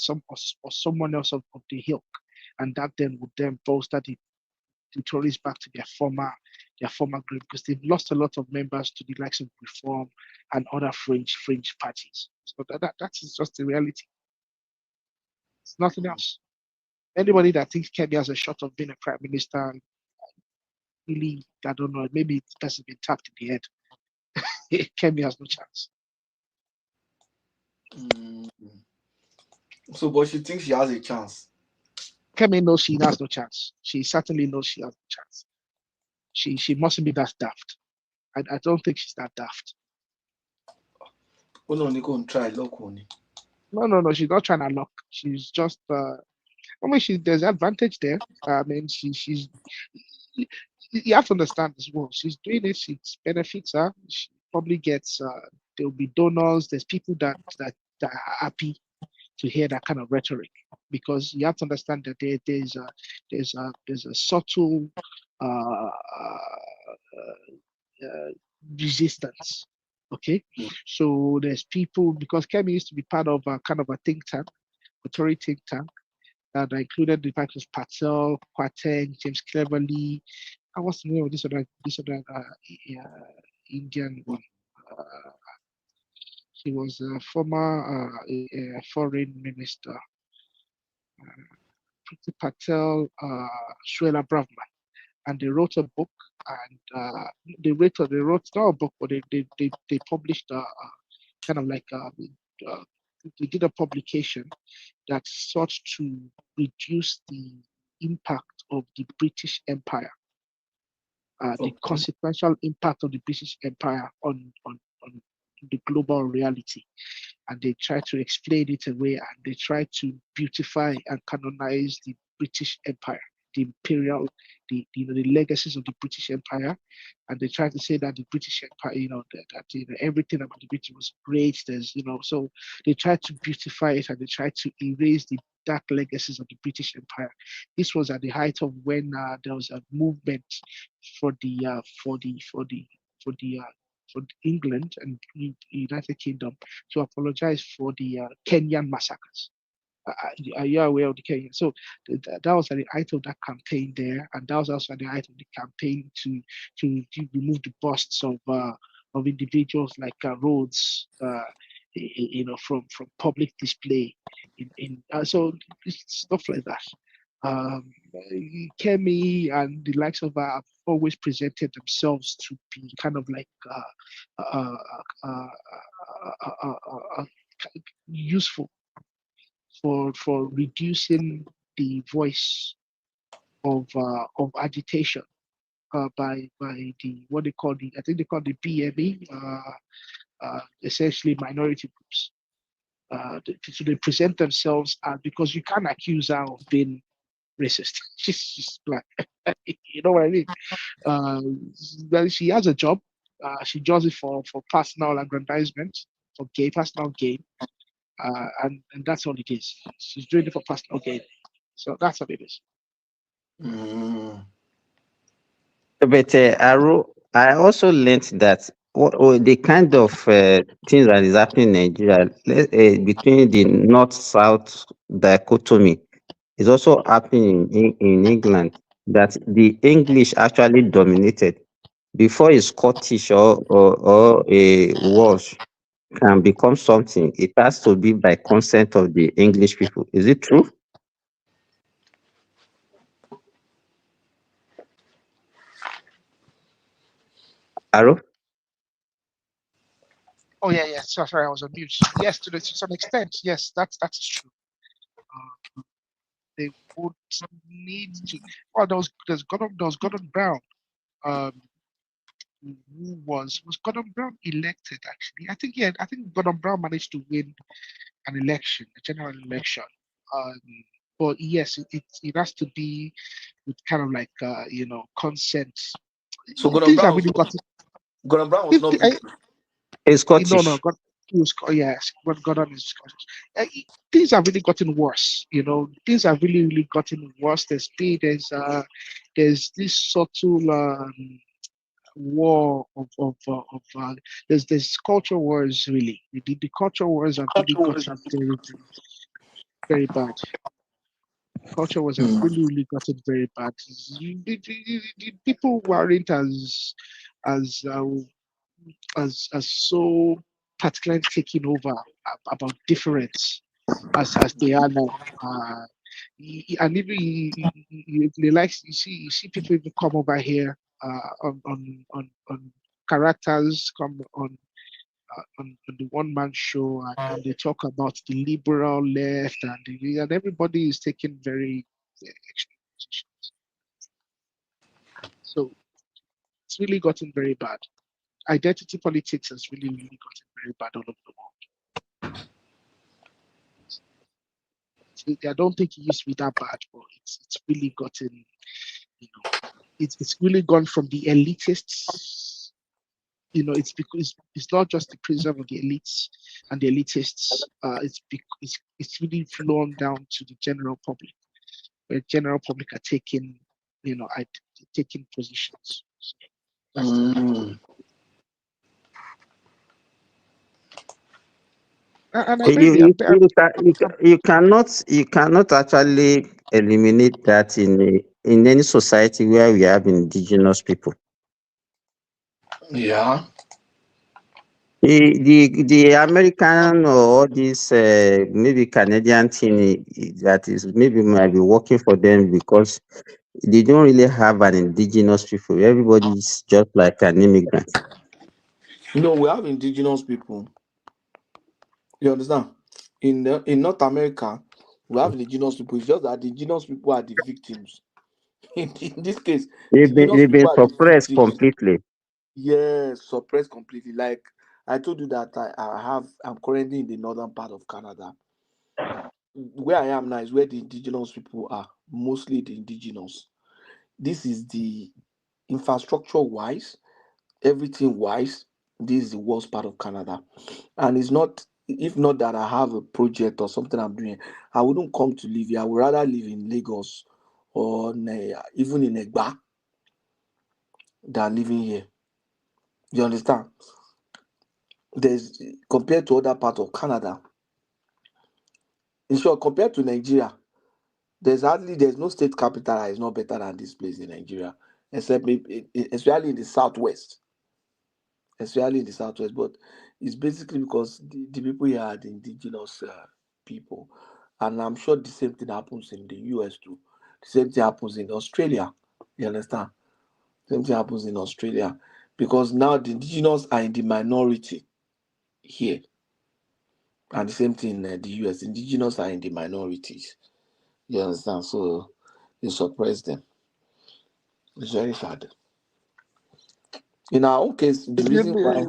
someone else of the ilk, and that then would then bolster the the Tories back to their former group, because they've lost a lot of members to the likes of Reform and other fringe parties. So that is just the reality. It's nothing else. Anybody that thinks Kemi has a shot of being a prime minister, really, I don't know, maybe it hasn't been tapped in the head. Kemi has no chance. So, but she thinks she has a chance. Kemi knows she has no chance. She certainly knows she has no chance. She mustn't be that daft. I don't think she's that daft. Oh no, Nico, try look on it. No, she's not trying to lock. She's just there's advantage there. I mean, she's you have to understand as well. She's doing it, it benefits her. She probably gets there'll be donors, there's people that are happy to hear that kind of rhetoric, because you have to understand that there's a subtle resistance. Okay, so there's people, because Kemi used to be part of a kind of a think tank, a Tory think tank, that included the likes of Patel, Kwateng, James Cleverly, and what's the name of this other Indian one? He was a former foreign minister. Priti Patel, Shuela Bravman, and they wrote a book, and they wrote not a book, but they published kind of like they did a publication that sought to reduce the impact of the British Empire, the consequential impact of the British Empire on the global reality. And they try to explain it away, and they try to beautify and canonize the British Empire, the imperial, the legacies of the British Empire, and they try to say that the British Empire, that everything about the British was great. There's, so they try to beautify it, and they try to erase the dark legacies of the British Empire. This was at the height of when there was a movement for England and United Kingdom to apologize for the Kenyan massacres. Are you aware of the Kenyan? So that was at the height of that campaign there, and that was also at the height of the campaign to remove the busts of individuals like Rhodes, from public display. So stuff like that. Kemi and the likes of her have always presented themselves to be kind of like useful for reducing the voice of agitation by the what they call the BME, essentially minority groups. So they present themselves because you can't accuse her of being racist. She's black. You know what I mean? Well, she has a job. She does it for personal aggrandizement, for personal gain. And that's all it is. She's doing it for personal gain. So that's what it is. But Aro, I also learned that the kind of things that is happening in Nigeria between the north-south dichotomy is also happening in England, that the English actually dominated before a Scottish or a Welsh can become something. It has to be by consent of the English people. Is it true? Aro? Oh yeah. Sorry, I was on mute. Yes, to some extent, yes, that's true. They would need to. Well, there's Gordon Brown. Who was Gordon Brown elected? Actually, I think Gordon Brown managed to win an election, a general election. But yes, it has to be with kind of like consent. So Gordon Brown was not British. It's Scottish. No, yes, Gordon is Scottish. Things have really gotten worse. Things have really gotten worse. There's this subtle war of there's culture wars really. The culture wars have really gotten very, very bad. Culture was really gotten very bad. The people weren't as so particularly taking over about difference as they are now. And even you like you see people even come over here on characters come on the one man show and they talk about the liberal left and everybody is taking very extreme positions. So it's really gotten very bad. Identity politics has really gotten very bad all over the world. I don't think it used to be that bad, but it's really gotten, it's really gone from the elitists. It's because it's not just the prism of the elites and the elitists. It's really flown down to the general public, where general public are taking, taking positions. And I You cannot actually eliminate that in any society where we have indigenous people. Yeah. The American or this maybe Canadian thing that is maybe might be working for them because they don't really have an indigenous people. Everybody is just like an immigrant. No, we have indigenous people. You understand? In North America, we have indigenous people. It's just that the indigenous people are the victims. In this case, They've indigenous been people are the suppressed victims. completely. Yes, suppressed completely. Like I told you that I'm currently in the northern part of Canada. Where I am now is where the indigenous people are, mostly the indigenous. This is the infrastructure wise, everything wise. This is the worst part of Canada, and it's not. If not that I have a project or something I'm doing, I wouldn't come to live here. I would rather live in Lagos or even in Egba than living here. You understand? There's compared to other parts of Canada. In short, compared to Nigeria, there's no state capital that is not better than this place in Nigeria, except maybe, especially in the southwest. Especially in the southwest, but it's basically because the people here are the indigenous people, and I'm sure the same thing happens in the US too. The same thing happens in Australia. You understand? Same thing happens in Australia because now the indigenous are in the minority here. And the same thing in the US, indigenous are in the minorities. You understand? So they suppress them. It's very sad. In our own case, the reason why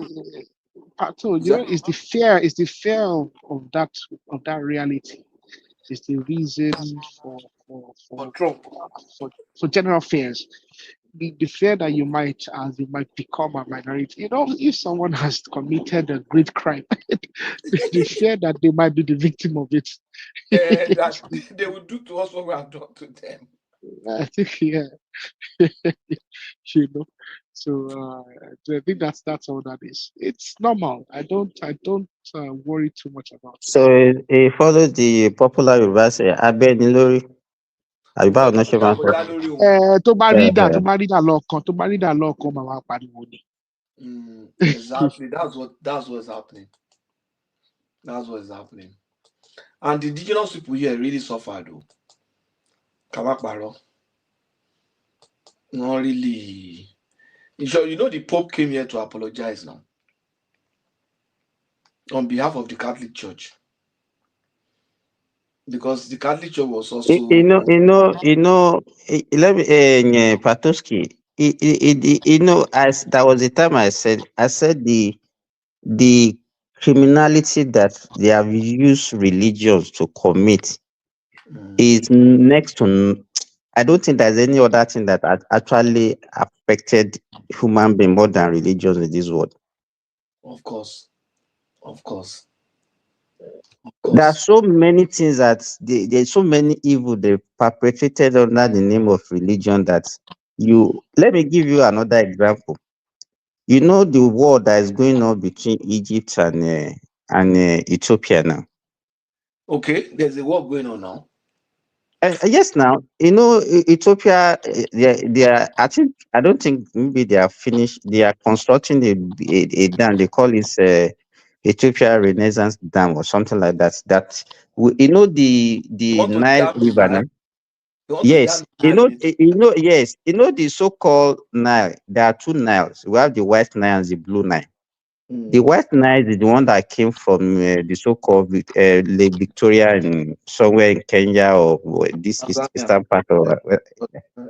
it's the fear of that reality. It's the reason for general fears. The fear that you might become a minority. If someone has committed a great crime, the fear that they might be the victim of it. that they will do to us what we have done to them. I think, yeah. So I think that's all that is. It's normal. I don't worry too much about it. So he follows the popular reverse Abenilori. About not sure. Tó bá rí dà lọ́ọ̀kan màá pariwo ni. Exactly. That's what's happening. That's what's happening. And the indigenous people here really suffer though. Kamakbaro. Not really. Sure, the Pope came here to apologize now. On behalf of the Catholic Church. Because the Catholic Church was also Let me Patoski. As that was the time I said the criminality that they have used religions to commit is next to. I don't think there's any other thing that has actually affected human being more than religions in this world. Of course. There are so many things that there's so many evil they perpetrated under the name of religion that let me give you another example. The war that is going on between Egypt and Ethiopia now. Okay, there's a war going on now. Yes, now Ethiopia. They are. I don't think maybe they are finished. They are constructing a dam. They call it Ethiopia Renaissance Dam or something like that. They The want to Nile dam the River Nile. now. They want to Yes, dam the Nile in Ethiopia. yes, the so-called Nile. There are two Niles. We have the White Nile and the Blue Nile. The Mm. White Nile is the one that came from the so-called Lake Victoria in somewhere in Kenya or this Tanzania. eastern part of.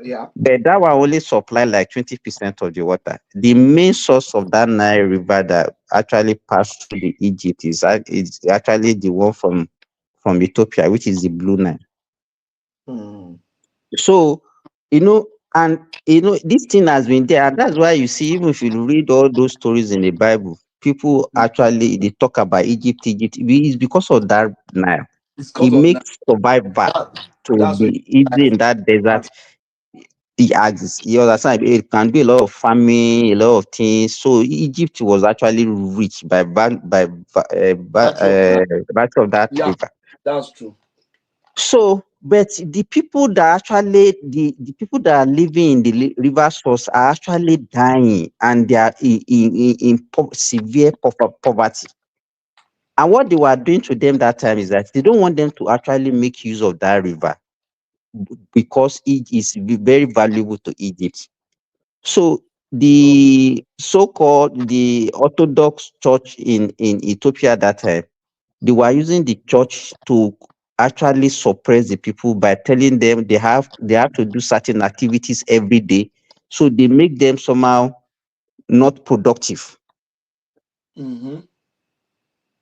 Yeah. But that one only supply like 20% of the water. The main source of that Nile River that actually passed through the Egypt is actually the one from Ethiopia, which is the Blue Nile. Mm. So, and this thing has been there, and that's why you see, even if you read all those stories in the Bible, people actually they talk about Egypt. It's because of that Nile. It's It because of Nile. makes survival to That's where be easy in that desert. The axis, you understand? It can be a lot of farming, a lot of things. So Egypt was actually rich virtue of Nile. virtue of that Yeah, river. that's true. So, but the people that actually the people that are living in the river source are actually dying, and they are in severe poverty. And what they were doing to them that time is that they don't want them to actually make use of that river because it is very valuable to Egypt. So the so-called the Orthodox Church in Ethiopia that time, they were using the church to actually suppress the people by telling them they have to do certain activities every day. So they make them somehow not productive. Mm-hmm.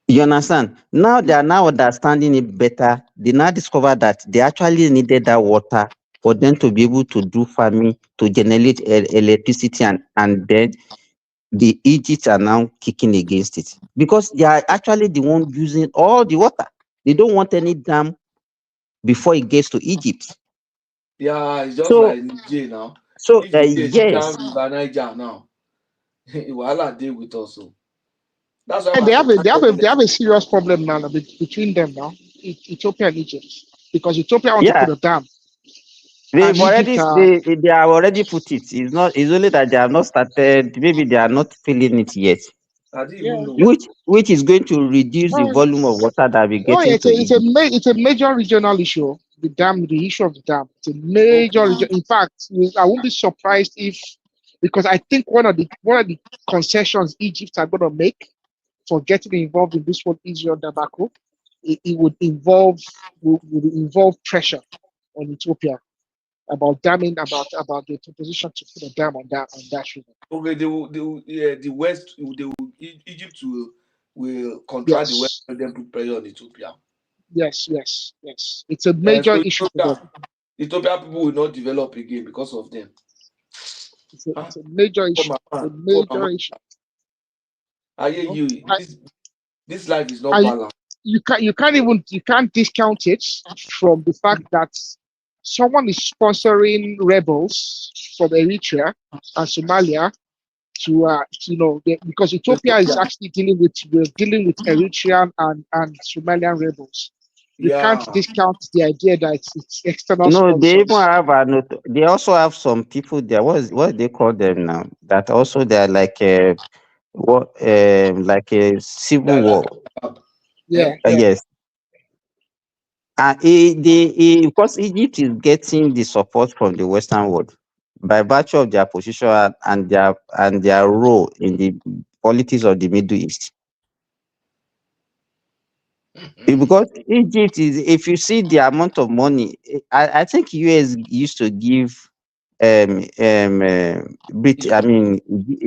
You understand? Now they are now understanding it better. They now discover that they actually needed that water for them to be able to do farming, to generate electricity, and then the Egypt are now kicking against it because they are actually the one using all the water. They don't want any dam before it gets to Egypt. Yeah, it's just So, like Niger now. so If Niger yes, down River Niger now, Wahala dey with us. So that's why And my they have a serious problem now between them now, Ethiopia and Egypt, because Ethiopia want to yeah, put a dam, they've and Egypt already they have already put it. It's not. It's only that they have not started. Maybe they are not feeling it yet, I didn't yeah. even know. which is going to reduce the Oh, volume of water that we oh yeah, getting to Egypt. it's a major regional issue. The dam, the issue of the dam, it's a major Okay. region. In fact, I won't be surprised if, because I think one of the concessions Egypt are going to make for getting involved in this whole Israel debacle, it would involve pressure on Ethiopia about damming, about the proposition to put a dam on that river. Okay, yeah, the West, Egypt will contract the West Yes, and then put pressure on Ethiopia. yes. It's a And major so issue for them. Ethiopia people will not develop again because of them. Huh? It's a major Poor issue. It's a mama, poor mama. major issue. I You hear know, you. This life is not I balanced. you can't discount it from the fact that someone is sponsoring rebels from Eritrea and Somalia because Ethiopia is Ethiopia. actually dealing with Eritrean and Somalian rebels. You can't Yeah. discount the idea that it's external No, they even sponsors. have they also have some people there. What they call them now? That also they are like like a civil They're like war. Yeah, yeah. Yes, and because Egypt is getting the support from the Western world by virtue of their position and their role in the politics of the Middle East. Because Egypt is, if you see the amount of money, I think US used to give I mean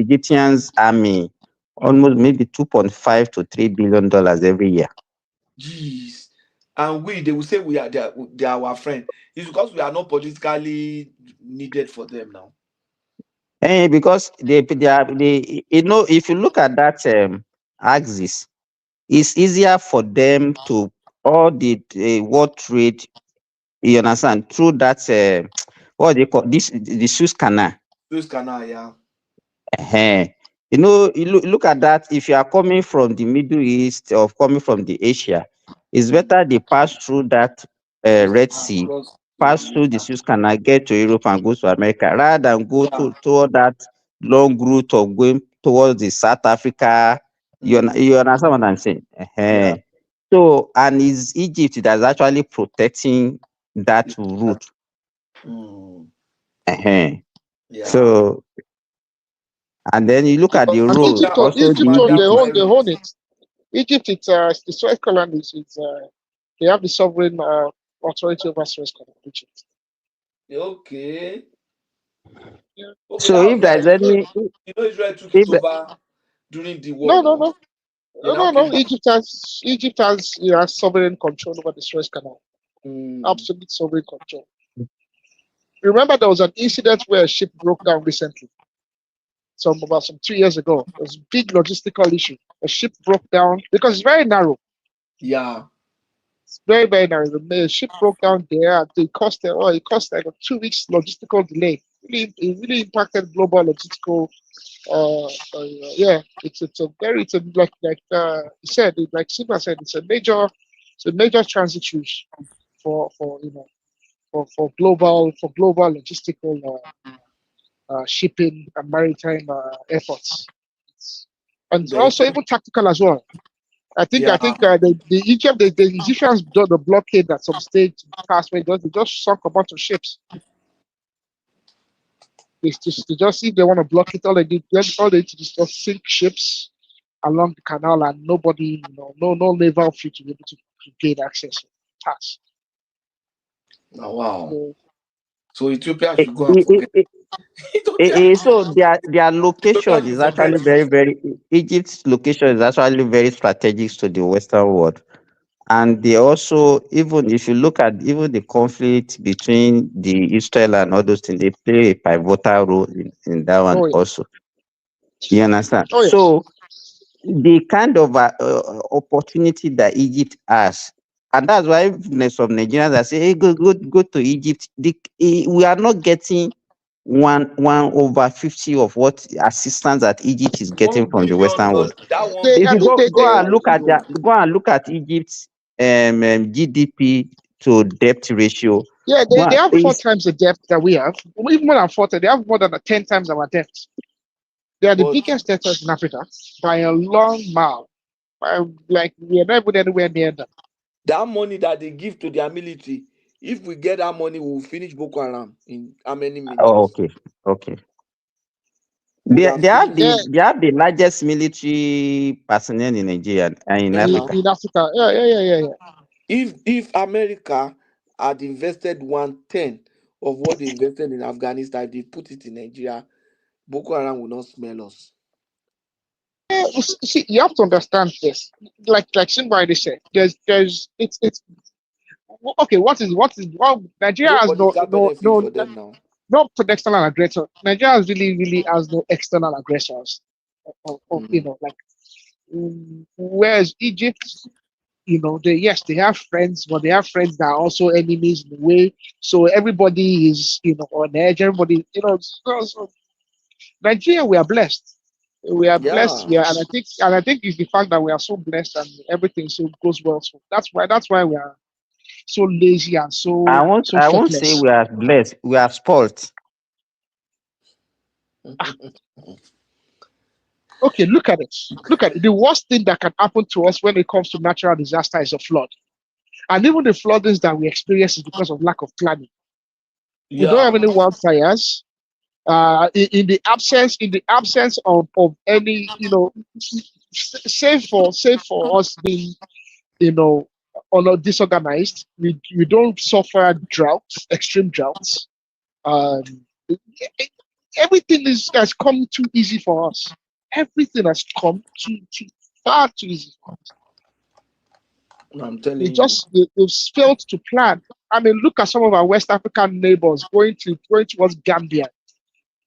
Egyptians army almost maybe 2.5 to $3 billion every year. Jeez. And they will say they are our friend. It's because we are not politically needed for them now. Because if you look at that axis, it's easier for them to all the world trade. You understand through that what they call this the Suez Canal. Suez Canal, yeah. You look at that. If you are coming from the Middle East or coming from the Asia, it's better they pass through that Suez Red Canal Sea cross. pass through the Suez Canal, get to Europe and go to America, rather than go toward that long route of going towards the South Africa. You understand what I'm saying? So, and is Egypt that's actually protecting that route. So, and then you look at the Because role Ethiopia, also Egypt the under they pirates. own it. Egypt, the Suez Canal they have the sovereign authority over Suez Canal. Egypt. Okay. Okay, So if there's any, Israel took it over during the war. No. No. Egypt has sovereign control over the Suez Canal. Absolute sovereign control. Remember, there was an incident where a ship broke down recently. About 2 years ago. It was a big logistical issue. A ship broke down because it's very narrow. Yeah. It's very, very narrow. The ship broke down there. It cost like a 2 weeks logistical delay. It really impacted global logistical. Like you said, like Simba said, it's a major transit route for global logistical shipping and maritime efforts, and it's also even tactical as well. I think the Egyptians done the blockade at some stage past where they just sunk a bunch of ships. They just if they want to block it, all they do is just sink ships along the canal, and nobody, no naval fleet to be able to gain access to pass. Oh, wow. So Ethiopia should go and forget. So their location is actually very Egypt's location is actually very strategic to the Western world. And they also, even if you look at even the conflict between the Israel and all those things, they play a pivotal role in that one also. You understand? Oh, yes. So the kind of opportunity that Egypt has, and that's why some Nigerians are saying, hey, go to Egypt. We are not getting 1/50 of what assistance that Egypt is getting from the Western world. If you go and look at Egypt's GDP to debt ratio. Yeah, they have 4 times the debt that we have. Even more than 40, they have more than 10 times our debt. They are the biggest debtors in Africa by a long mile. Like we are not even anywhere near them. That money that they give to their military, if we get that money, we'll finish Boko Haram in how many minutes? Oh, okay. They have the largest military personnel in Nigeria and in Africa. In Africa, yeah. If America had invested 1/10 of what they invested in Afghanistan, if they put it in Nigeria, Boko Haram will not smell us. Yeah, see, you have to understand this. Like somebody said, it's okay. What Nigeria has no external aggressor. Nigeria really has no external aggressors. Whereas Egypt, they have friends, but they have friends that are also enemies in a way. So everybody is, on edge. Everybody, so Nigeria, we are blessed. We are blessed. And I think it's the fact that we are so blessed and everything so goes well. So that's why we are so lazy and so. I won't say we are blessed. We are spoiled. Okay, look at it. The worst thing that can happen to us when it comes to natural disaster is a flood. And even the floodings that we experience is because of lack of planning. We don't have any wildfires. In the absence of any, save for us being, disorganized, we don't suffer droughts, extreme droughts. Everything has come too easy for us. Everything has come far too easy for us. I'm telling you. They've failed to plan. I mean, look at some of our West African neighbors going towards Gambia.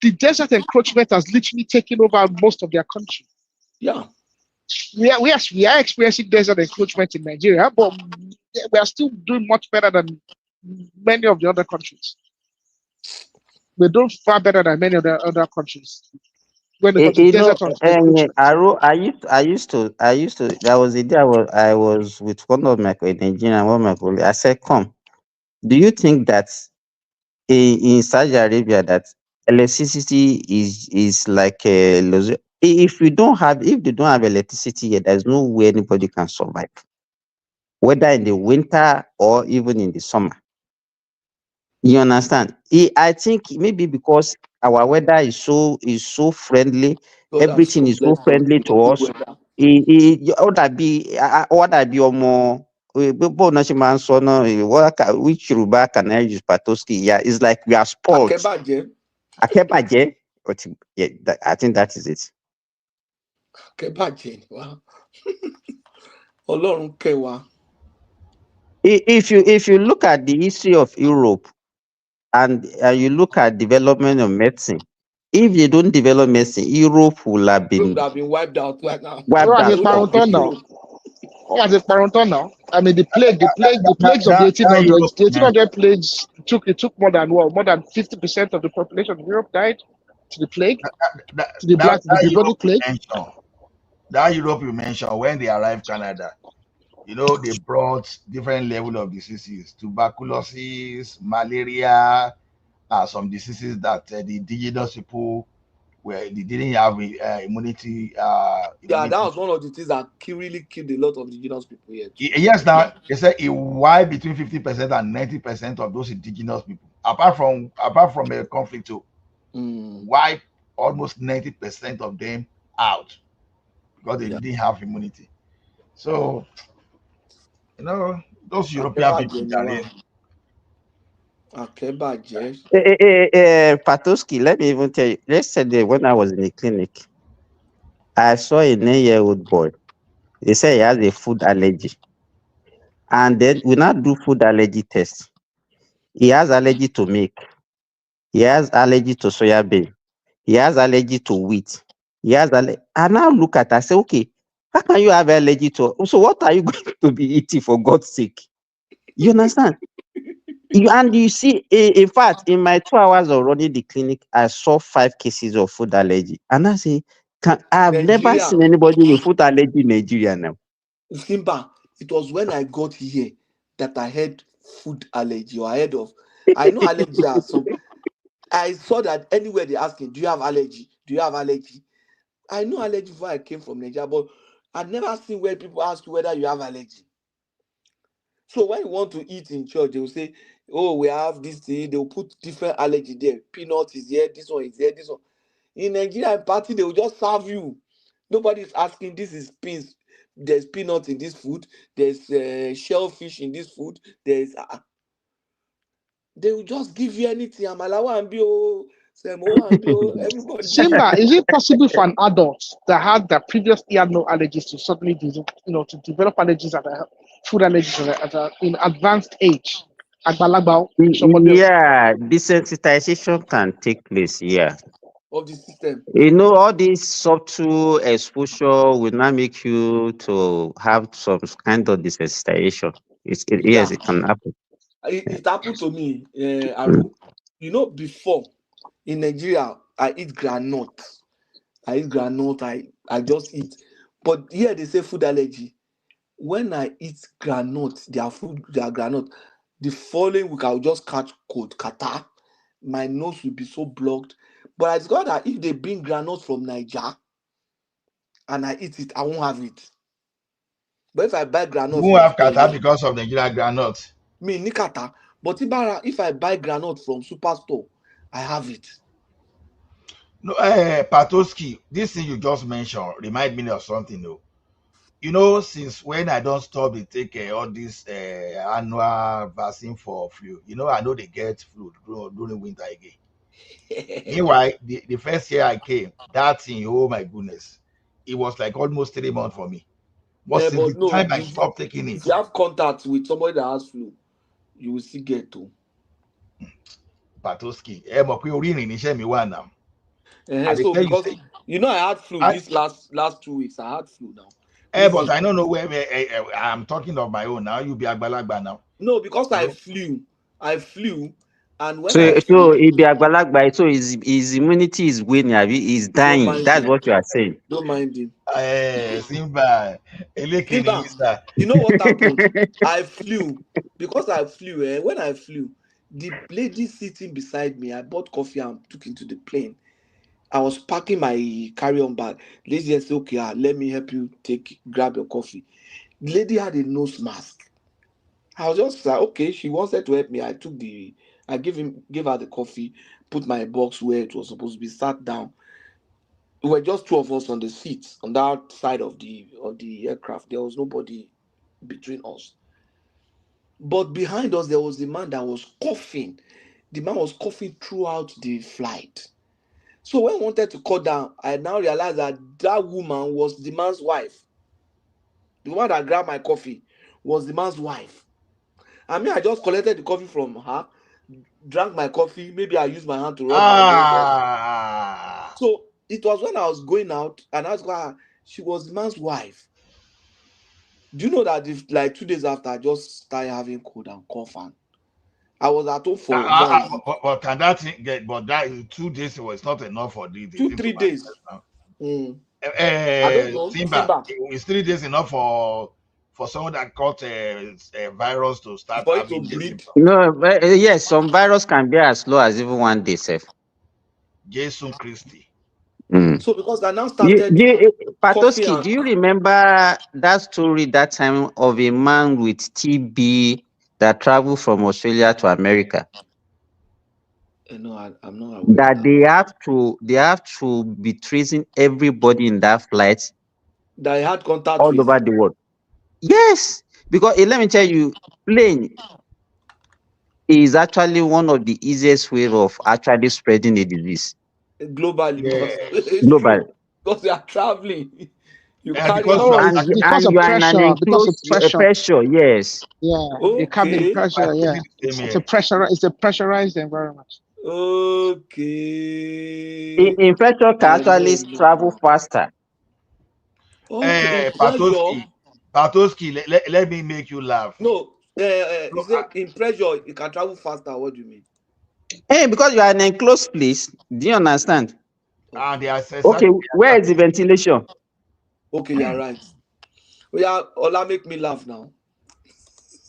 The desert encroachment has literally taken over most of their country. Yeah. We are experiencing desert encroachment in Nigeria, but we are still doing much better than many of the other countries. We're doing far better than many of the other countries. When it comes to desert encroachment. I used to. There was a day I was with one of my Nigerian, one of my colleagues. I said, "Come, Do you think that in Saudi Arabia that electricity is like a if they don't have electricity yet, there's no way anybody can survive, whether in the winter or even in the summer. You understand? I think maybe because our weather is so friendly, God, I'm everything so is so blessed with friendly to lovely us. weather. What that be more which Yoruba can I use Patoski? Yeah, it's like we are spoiled. Akebaje. Akebaje. Yeah, I think that is it. Akebaje. Wow. Ọlọ́run kẹwàá. If you look at the history of Europe and you look at development of medicine, if they don't develop medicine, Europe will have Europe been would have been wiped out right now. wiped What out was it Parenton now? completely. What was it Parenton now? I mean, the plagues of the That 1800s. Europe The you mentioned, 1800 plagues took more than 50% of the population of Europe died to the plague, to the that Europe bubonic you plague. mentioned, that Europe you mentioned, when they arrived Canada, you know, they brought different level of diseases, tuberculosis, malaria, some diseases that the indigenous people they didn't have immunity. Yeah, that was one of the things that really killed a lot of indigenous people here too. Yes, now they said it wiped between 50% and 90% of those indigenous people. Apart from a conflict, to wipe almost 90% of them out because they didn't have immunity. So, you know, those European people, Akebaje. Patoski, let me even tell you. Yesterday, when I was in the clinic, I saw a 9-year-old boy. They say he has a food allergy. And then we now do food allergy test. He has allergy to milk. He has allergy to soya bean. He has allergy to wheat. I now look at it, I say, okay, how can you have allergy to? So what are you going to be eating for God's sake? You understand? And you see, in fact, in my 2 hours of running the clinic, I saw 5 cases of food allergy. And I say, I've never Nigeria. seen anybody with food allergy in Nigeria now. Simba, it was when I got here that I had food allergy or ahead of. I know allergy are some. I saw that anywhere they asking, do you have allergy? Do you have allergy? I know allergy before I came from Nigeria, but I've never seen where people ask you whether you have allergy. So when you want to eat in church, they will say, oh, we have this thing. They will put different allergy there. Peanut is here, this one is here, this one. In Nigeria party, they will just serve you. Nobody is asking, this is beans. There's peanut in this food. There's shellfish in this food. There's they will just give you anything. Amalawa and bio, Semo and bio, everybody. Simba, is it possible for an adult that previously had no allergies to suddenly, to develop allergies food allergies in advanced age? Yeah, desensitization can take place. Yeah. Of the system. You know, all this subtle exposure will not make you to have some kind of desensitization. Yes, it can happen. It happened to me, Aru. You know, before in Nigeria, I eat granite. I just eat. But here they say food allergy. When I eat granite, their granite, the following week I'll just catch cold, catarrh. My nose will be so blocked. But I discovered that if they bring granite from Nigeria and I eat it, I won't have it. But if I buy you granite won't from have store catarrh here, because of Nigerian granite. me nikata. But if I buy granite from superstore, I have it. No, Patoski, this thing you just mentioned remind me of something though. You know, since when I don't stop to take all this annual vaccine for flu, you know, I know they get flu during winter again. Meanwhile, the first year I came, that thing, oh my goodness, it was like almost 3 months for me. But since the But no, time I stopped taking if it, you have contact with somebody that has flu, you will still get to. Patoski, me one now. So Tell you, because say, you know I had flu this last 2 weeks. I had flu now. but I don't know where I'm talking of my own now. You be Agbalagba now. No, because I flew And when So, I so flew, it be Agbalagba, so his immunity is waning, he's don't dying. mind That's him. what you are saying. Don't mind him. Simba, Simba, you know what happened? I flew because I flew. When I flew, the lady sitting beside me, I bought coffee and took into the plane. I was packing my carry-on bag. Lady said, "Okay, let me help you grab your coffee." The lady had a nose mask. I was just like, okay, she wanted to help me. I gave her the coffee, put my box where it was supposed to be, sat down. We were just two of us on the seats on that side of the aircraft. There was nobody between us. But behind us, there was the man that was coughing. The man was coughing throughout the flight. So when I wanted to cut down, I now realized that that woman was the man's wife. The one that grabbed my coffee was the man's wife. I mean, I just collected the coffee from her, drank my coffee. Maybe I used my hand to rub my nose. So it was when I was going out, and I was like, she was the man's wife. Do you know that if like 2 days after, I just started having cold and cough, and I was at home for 1 week. but can that thing get? But that 2 days was not enough for the thing 3 to days. I don't know. Simba, is 3 days enough for someone that caught a virus to start For it to having the bleed? symptoms? No, yes, some virus can be as low as even 1 day, safe. Jason Christie. So because I now started coughing Patoski, and do you remember that story that time of a man with TB that traveled from Australia to America? no, I'm not aware of That that. they have to be tracing everybody in that flight That I had contact all with. over the world. Yes, because let me tell you, plane is actually one of the easiest way of actually spreading a disease Globally, because it's globally. true. Because you are traveling, you carry because out. you are And because of you are in an pressure, because of enclosed pressure. pressure, yes. Yeah, the cabin Okay. pressure. Yeah, it's a pressure. It's a pressurized environment. Okay. Infection can I actually know travel now. faster. Okay, in pressure. Patoski, let me make you laugh. No, you say in pressure it can travel faster. What do you mean? Hey, because you are in an enclosed place, do you understand? And Okay, where is the ventilation? Okay, you're right. Oh, yeah, Ola, make me laugh now.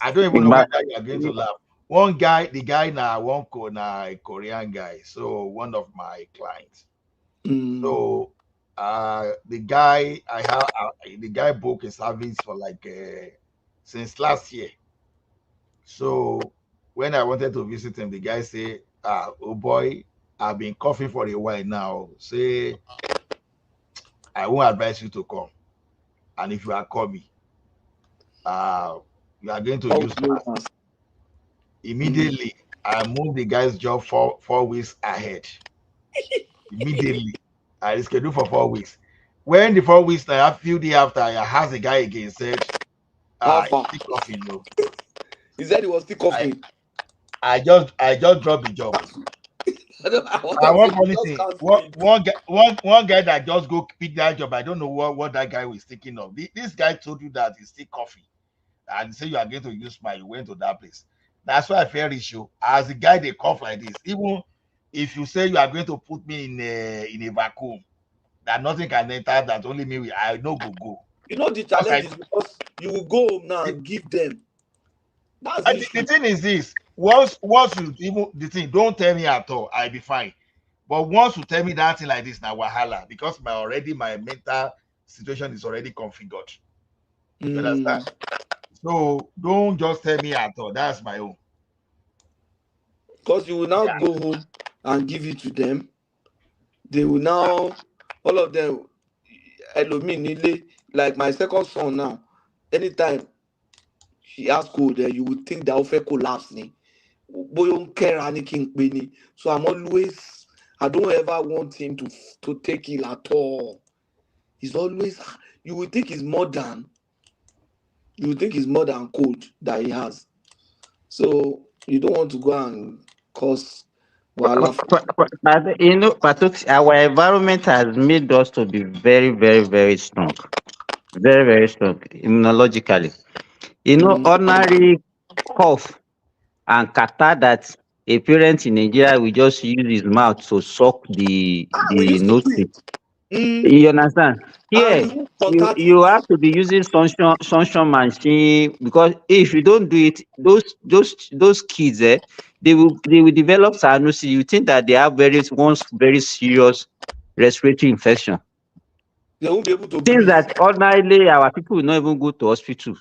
I don't even know whether you are going to laugh. One guy, the guy now, a Korean guy. So one of my clients. So the guy the guy booked a service for like since last year. So when I wanted to visit him, the guy said, oh boy, I've been coughing for a while now. Say I won't advise you to come. And if you are coming, you are going to use mask. Immediately, I moved the guy's job 4 weeks ahead. Immediately, I scheduled for 4 weeks. When the 4 weeks, a few days after, I asked the guy again, said, Alpha. still coughing, no. He said he was still coughing. I just dropped the job. One funny thing, one guy that just go pick that job, I don't know what that guy was thinking of. This guy told you that he's still coughing, and he said you are going to use my. You went to that place. That's why I feel issue. As the guy they cough like this, even if you say you are going to put me in a vacuum, that nothing can enter, that only me, I no go. You know the challenge is because you will go home now and give them. That's the thing is this: once you even the thing, don't tell me at all, I'll be fine. But once you tell me that thing like this, now wahala, because my mental situation is already configured. You understand? So don't just tell me at all. That's my own. Because you will now go home and give it to them. They will now, all of them, like my second son now, anytime he has cold, you would think that Ofe collapse. So I don't ever want him to take it at all. He's always, you would think he's more than cold that he has. So you don't want to go and cause wahala. But you know, our environment has made us to be very, very, very strong. Very, very strong immunologically. You know, ordinary cough and catarrh that a parent in Nigeria will just use his mouth to suck the We used to nose do tip. it. Mm. You understand? Here, And you have to be using sunshine machine, because if you don't do it, those kids, they will develop cyanosis. You think that they have very serious respiratory infection. they won't be able to Things breathe. that ordinarily our people will not even go to hospital.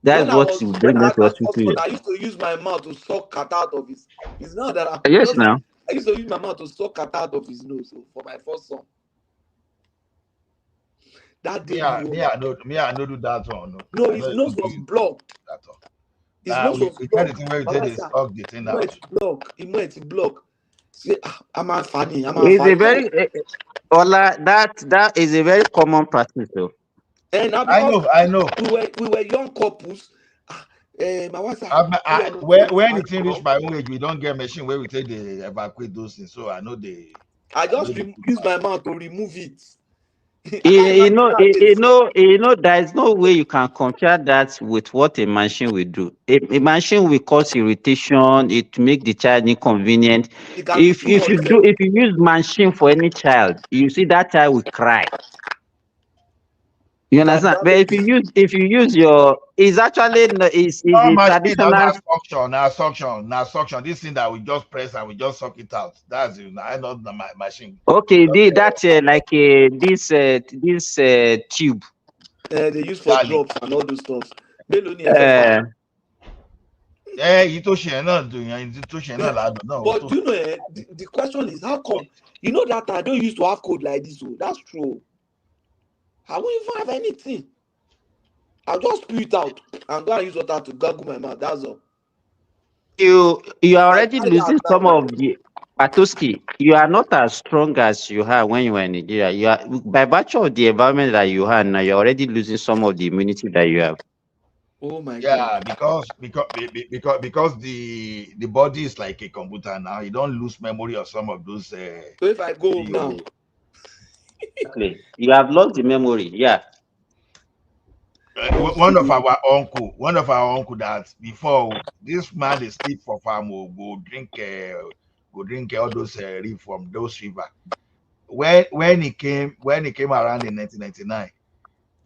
That's what will bring When I them was to at hospital Oxford, here. I used to use my mouth to suck cat out of his. It's not that I'm Yes, just. now. I used to use my mouth to suck cat out of his nose for my first son. That day I no do that one. No, his nose was blocked. His nose was we blocked. the thing where we take this suck the thing out. He went block. Say, I'm a funny. It's a very Ola, that is a very common practice, though. And now because I know. We were young couples. My wife said, when the thing reach my own age, we don't get machine where we take the evacuate those things. So I know I just use my mouth to remove it. You know, there is no way you can compare that with what a machine will do. A machine will cause irritation. It make the child inconvenient. If you use machine for any child, you see that child will cry. You understand? But if you use your, it's actually is a traditional. Suction. This thing that we just press and we just suck it out. That's it. I know the machine. Okay, that's like this tube. They use for drops and all those stuff. But do you know, the question is, how come? You know that I don't used to have code like this. So that's true. I won't even have anything. I'll just spew it out and go and use water to gargle my mouth. That's all. You are already losing some of the Patoski. You are not as strong as you are when you were in Nigeria. You are, by virtue of the environment that you have now, you're already losing some of the immunity that you have. Oh my God. because the body is like a computer now. You don't lose memory of some of those. So if I go home now, exactly, you have lost the memory. Yeah. One of our uncle that before this man is sleep for farm will go drink all those reef from those river. When he came around in 1999,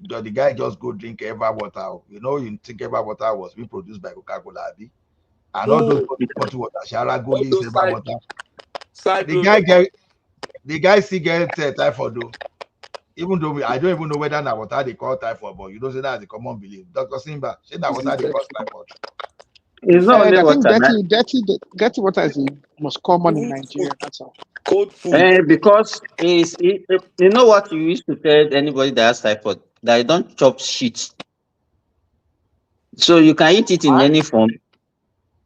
the guy just go drink Eva water. You think Eva water was being produced by Coca-Cola, and all those bottled water, Shara go use Eva water. The guy still get typhoid though. Even though I don't even know whether that water they call typhoid, but you don't say that's a common belief. Dr. Simba, say that water they call typhoid. It's not only I water. think dirty water is the most common in Nigeria. That's all. Cold food. Because you know what you used to tell anybody that has typhoid, that you don't chop shit. So you can eat it in any form.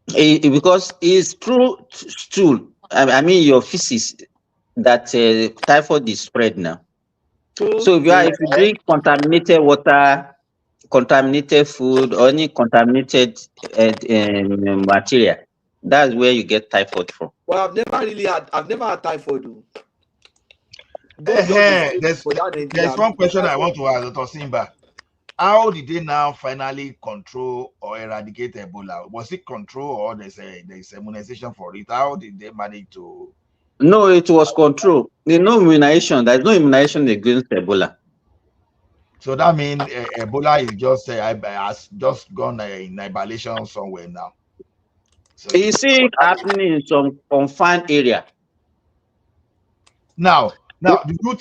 Because it's through stool. I mean your feces that typhoid is spread now. So if you drink contaminated water, contaminated food, or any contaminated material, that's where you get typhoid from. Well, I've never had typhoid though. There's one question I want to ask Dr. Simba. How did they now finally control or eradicate Ebola? Was it control or there's immunization for it? How did they manage to? No, it was control. There's no immunization. There's no immunization against Ebola. So that means Ebola is just has just gone in hibernation somewhere now. So you see it happening in some confined area. Now, do you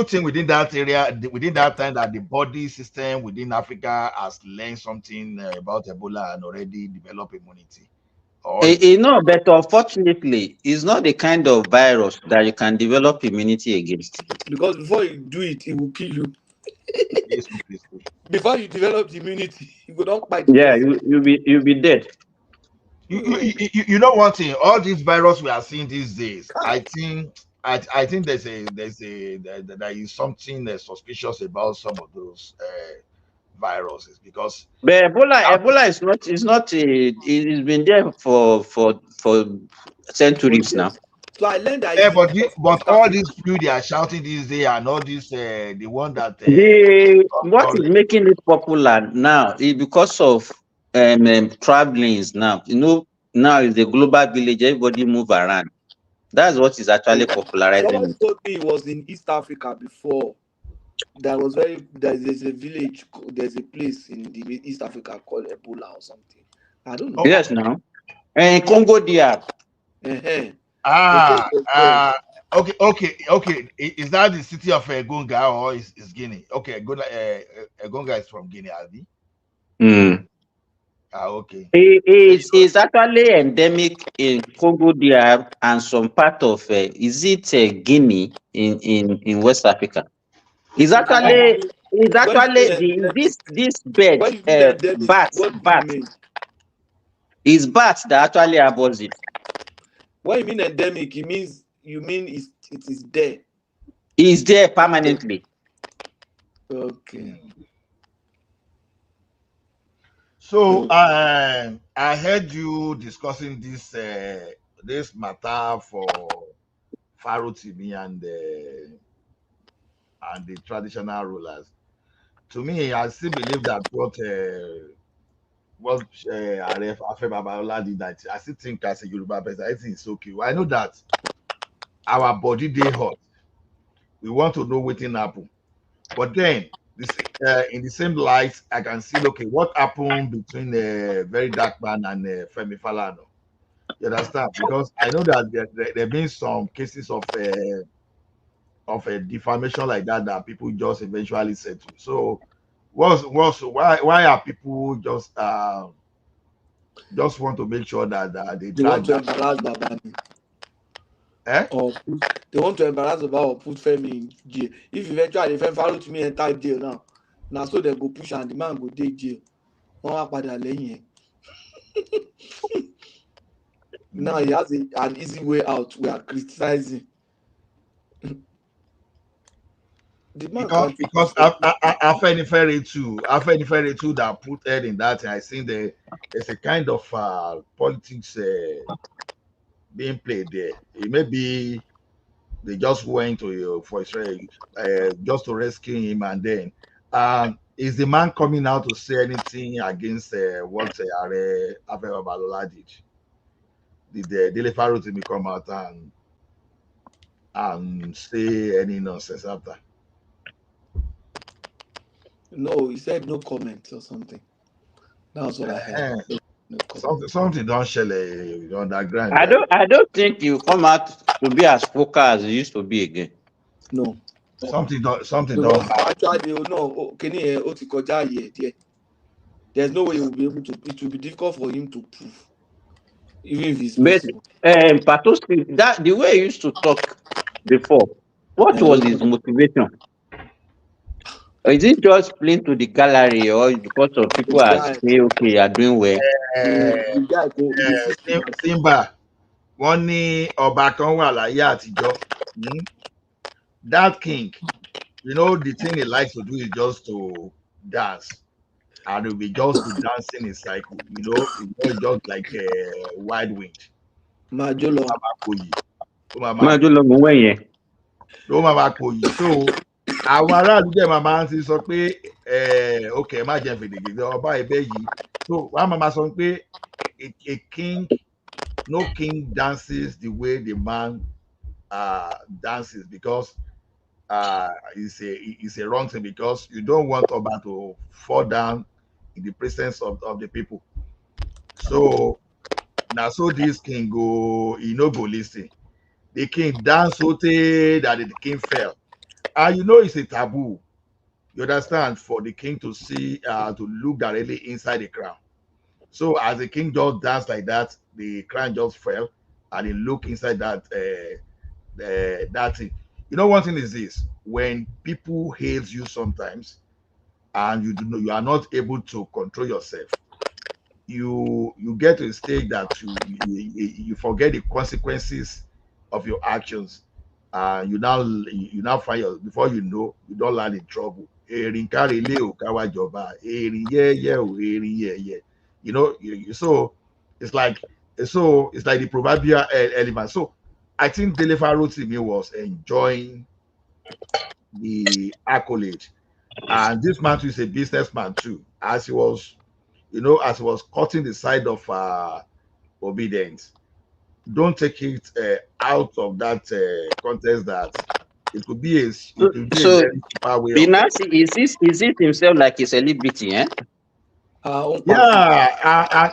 think within that area, within that time, that the body system within Africa has learned something about Ebola and already developed immunity? No, but unfortunately, it's not the kind of virus that you can develop immunity against. Because before you do it, it will kill you. Before you develop the immunity, you go don't fight. Yeah, you'll be dead. You know one thing, all these viruses we are seeing these days, I think there is something suspicious about some of those viruses, because but Ebola is not it's been there for centuries now. So I learned that. But all these flu they are shouting these days, and all this the one that what is making it popular now is because of travelings now. You know, now it's a global village. Everybody move around. That's what is actually popularizing Somebody it. told me it was in East Africa before. There's a village, there's a place in the East Africa called Ebola or something. I don't know. Yes, now. And Congo DR. Okay. Is that the city of Gonga or is Guinea? Okay, Gonga is from Guinea, Abi. Okay. It's actually endemic in Congo DR and some part of is it Guinea in West Africa. It's actually this bird bat is bat that actually abhors it. When you mean endemic, it means it is there. It's there permanently. Okay. So I heard you discussing this matter for Farotimi and the traditional rulers. To me, I still believe that what Afenifere Babalola did, that I still think as a Yoruba person, I think it's okay. I know that our body dey hot. We want to know what happen, but then in the same light, I can see what happened between the very dark man and Femi Falana. You understand? Because I know that there have been some cases of a defamation like that people just eventually settle. So, why are people just want to make sure that they want drag to that? embarrass Babani? Or they want to embarrass Baba or put Femi in jail. If eventually Femi Farotimi enter jail now so they go push and the man go dey jail. Wọ́n wá padà lẹ́yìn ẹ̀. Now he has an easy way out. We are criticizing. Because Afenifere too that put head in that, I think there's a kind of politics being played there. It may be they just went to for Israel just to rescue him, and then is the man coming out to say anything against what Afenifere Babalola did? Did Dele Farotimi come out and say any nonsense after? No, he said no comment or something. That's what I heard. Something don't shell underground. I don't think you come out to be as vocal as you used to be again. No. Something don't actually no. There's no way he will be able to. It will be difficult for him to prove, even if it's possible. Patoski, that the way he used to talk before, what was his motivation? Is it just playing to the gallery, or because of people are saying, okay, you are doing well? Simba, wọ́n ní ọba kan wà láyé àtijọ́. That king, the thing he likes to do is just to dance, and it'll be just be dancing in cycle. It's just like a wide wind. Majolo. So àwọn aráàlú jẹ́ màmá ti sọ pé okay, má jẹ́ fèdègèdè ọba ẹ̀bẹ̀ yìí. So wọ́n màmá sọ pé a king, no king dances the way the man dances, because it's a wrong thing, because you don't want Oba to fall down in the presence of the people. So now, so this king go, no go listen. The king dance so that the king fell. And it's a taboo. You understand? For the king to see, to look directly inside the crown. So as the king just danced like that, the crown just fell, and he looked inside that thing. One thing is this: when people hate you sometimes, and you are not able to control yourself, you get to a stage that you forget the consequences of your actions. You now find before you know, you don't land in trouble. So it's like the proverbial element. So I think Dele Farotimi was enjoying the accolade, and this man too is a businessman too, as he was cutting the side of obedience. Don't take it out of that context that it could be a So very cheaper way of. Binasi, is it himself like a celebrity, eh? Yeah,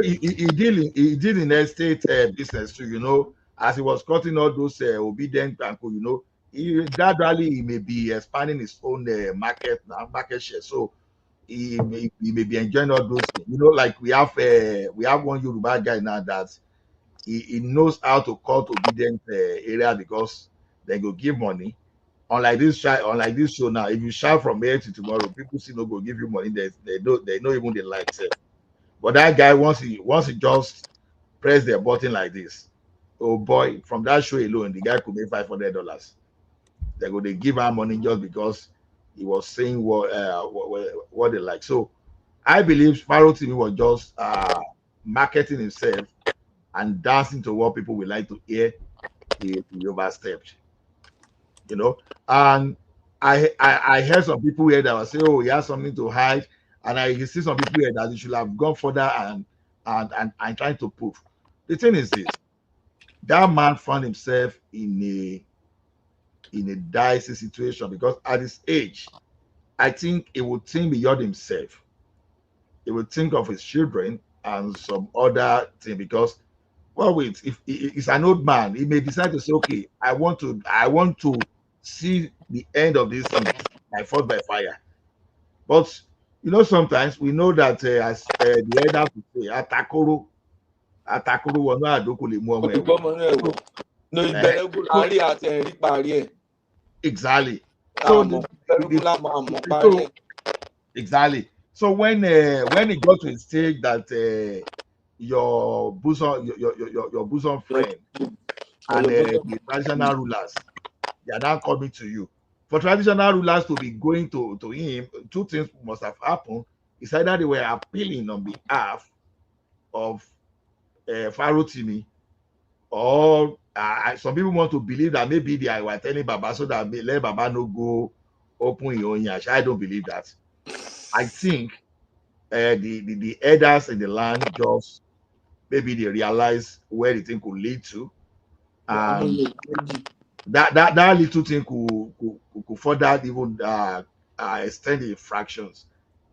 he did in estate business too. As he was cutting all those obedient people, he gradually he may be expanding his own market share. So he may be enjoying all those things. Like we have one Yoruba guy now that he knows how to cut obedient area because they go give money. Unlike this show now, if you shout from here to tomorrow, people still no go give you money. They know even the like self. But that guy once he just press the button like this, oh boy, from that show alone, the guy could make $500. They give him money just because he was saying what they like. So I believe Farotimi was just marketing himself and dancing to what people would like to hear. He overstepped, And I heard some people here that were saying, "Oh, he has something to hide," and I see some people here that he should have gone further and trying to prove. The thing is this: that man found himself in a dicey situation because at his age, I think he would think beyond himself. He would think of his children and some other thing because, well, wait, if he's an old man, he may decide to say, okay, I want to see the end of this thing by force by fire. But sometimes we know that as the elders would say, atakoro wọnú àdókò lè mú ọmọ ẹ̀wọ̀. Exactly. So exactly. So when it got to a stage that your bosom friend and the traditional rulers, they are now coming to you. For traditional rulers to be going to him, two things must have happened. It's either they were appealing on behalf of Farotimi, or some people want to believe that maybe they were telling Baba so that let Baba no go open your own yash. I don't believe that. I think the elders in the land just maybe they realize where the thing could lead to, and that little thing could further even extend the fractions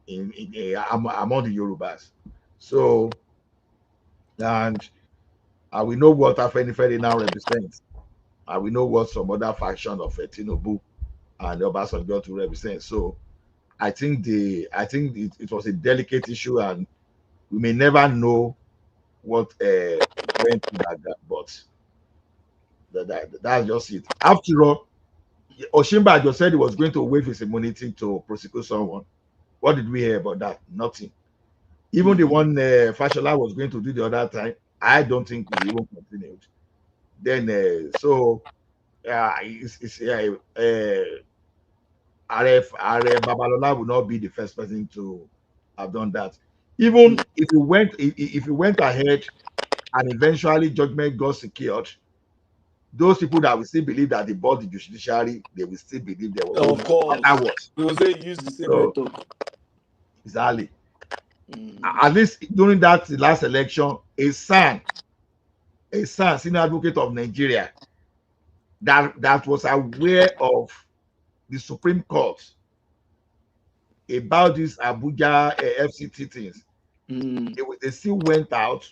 among the Yorubas. So, and we know what Afenifere now represents, and we know what some other faction of Tinubu and Obasanjo to represent. So, I think it was a delicate issue, and we may never know what went through that gap, but that's just it. After all, Oshimba just said he was going to waive his immunity to prosecute someone. What did we hear about that? Nothing. Even the one Fashola was going to do the other time, I don't think he even continued. Then, Are Babalola would not be the first person to have done that. Even if he went ahead and eventually judgment got secured, those people that will still believe that they bought the judiciary, they will still believe there was of course. They will say use the same method. Exactly. At least during that last election, a son, senior advocate of Nigeria, that was aware of the Supreme Court about this Abuja FCT things. They still went out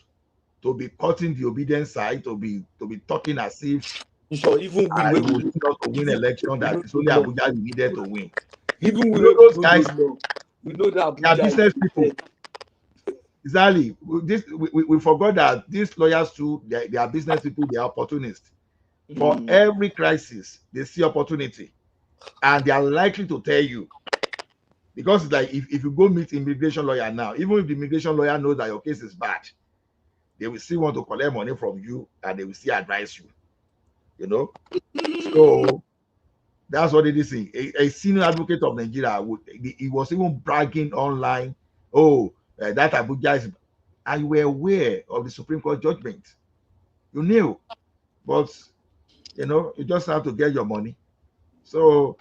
to be cutting the obedience side, to be talking as if even we would not to win election, that it's only Abuja we needed to win. Even those guys, we know that they are business people. Exactly. We forgot that these lawyers too, they are business people, they are opportunists. For every crisis, they see opportunity, and they are likely to tell you. Because it's like if you go meet immigration lawyer now, even if the immigration lawyer knows that your case is bad, they will still want to collect money from you, and they will still advise you. So that's what it is. A senior advocate of Nigeria he was even bragging online, that Abuja is, and you were aware of the Supreme Court judgment. You knew, but you just have to get your money. So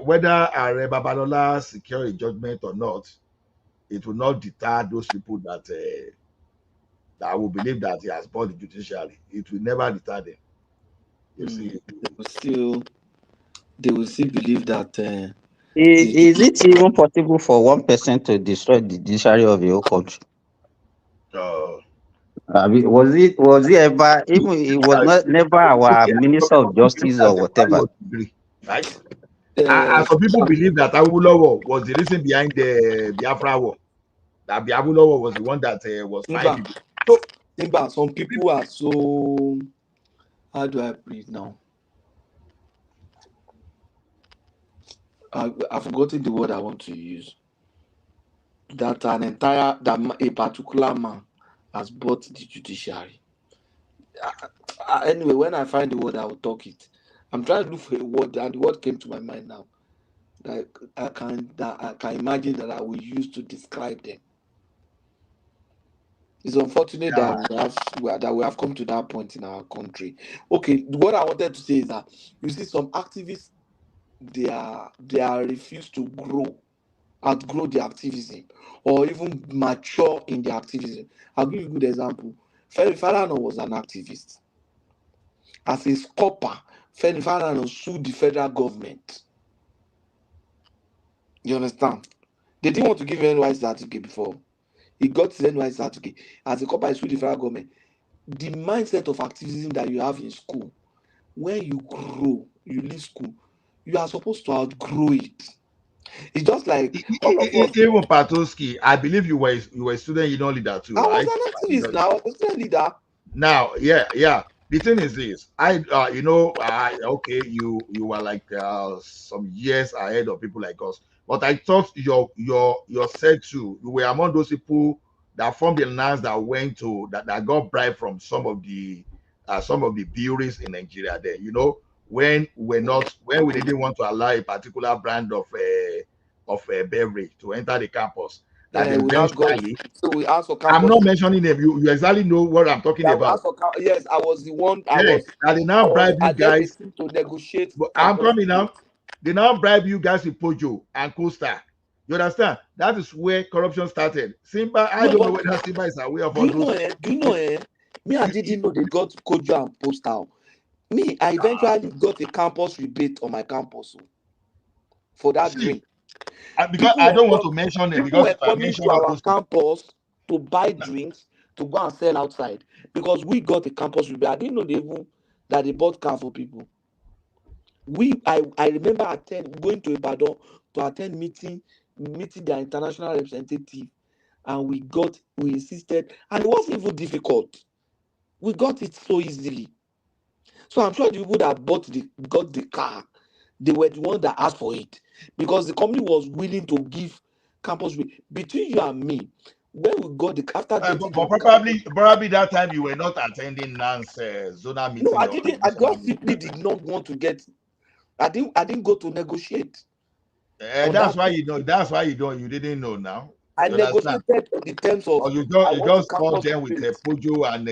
whether Are Babalola secure a judgment or not, it will not deter those people that that will believe that he has bought the judiciary. It will never deter them. You see, they will still believe that. Is it even possible for one person to destroy the judiciary of a whole country? Was it ever? Even it was not never our minister of justice or whatever. Right? And some people believe that Awolowo was the reason behind the Biafra war. That Awolowo was the one that was fighting people. So, some people are so. How do I put it now? I've forgotten the word I want to use. That a particular man has bought the judiciary. Anyway, when I find the word, I will talk it. I'm trying to look for a word, and the word came to my mind now. That I can imagine that I will use to describe them. It's unfortunate that we have come to that point in our country. Okay, what I wanted to say is that you see some activists, they are refused to outgrow their activism, or even mature in their activism. I'll give you a good example. Farotimi was an activist. As a scopper, Farotimi sued the federal government. You understand? They didn't want to give NYC certificate before. He got his NYC certificate. As a scopper, he sued the federal government. The mindset of activism that you have in school, when you grow, you leave school, you are supposed to outgrow it. It's just like all of us. Even Patoski, I believe you were a student union leader too, right? I was an activist now. I was a student leader. Now, yeah. The thing is this: okay, you were like some years ahead of people like us, but I thought your said too. You were among those people that formed the alliance that went to that got bribed from some of the breweries in Nigeria. There, when we didn't want to allow a particular brand of beverage to enter the campus, that eventually. So we asked for campus. I'm not mentioning them. You exactly know what I'm talking about. Yes, I was the one. They now bribe you guys to negotiate. But I'm coming now. They now bribe you guys with Pojo and Costa. You understand? That is where corruption started. Simba, I don't know whether Simba is aware of all those. Do you know? Me, I didn't know they got Kojo and Costa. Me, I eventually got a campus rebate on my campus for that drink. Because I don't want to mention it. People Because were coming to our campus to buy drinks to go and sell outside because we got a campus rebate. I didn't know that they bought car for people. I remember going to Ibadan to attend meeting their international representative, and we insisted, and it wasn't even difficult. We got it so easily. So I'm sure the people that got the car, they were the ones that asked for it because the company was willing to give campus between you and me. When we got the after but probably that time you were not attending Nan's zonal meeting. No, I didn't. I just simply did not want to get. I didn't go to negotiate. That's why you know. That's why you didn't know now. I negotiated the terms of. Or you just called them with Pojo and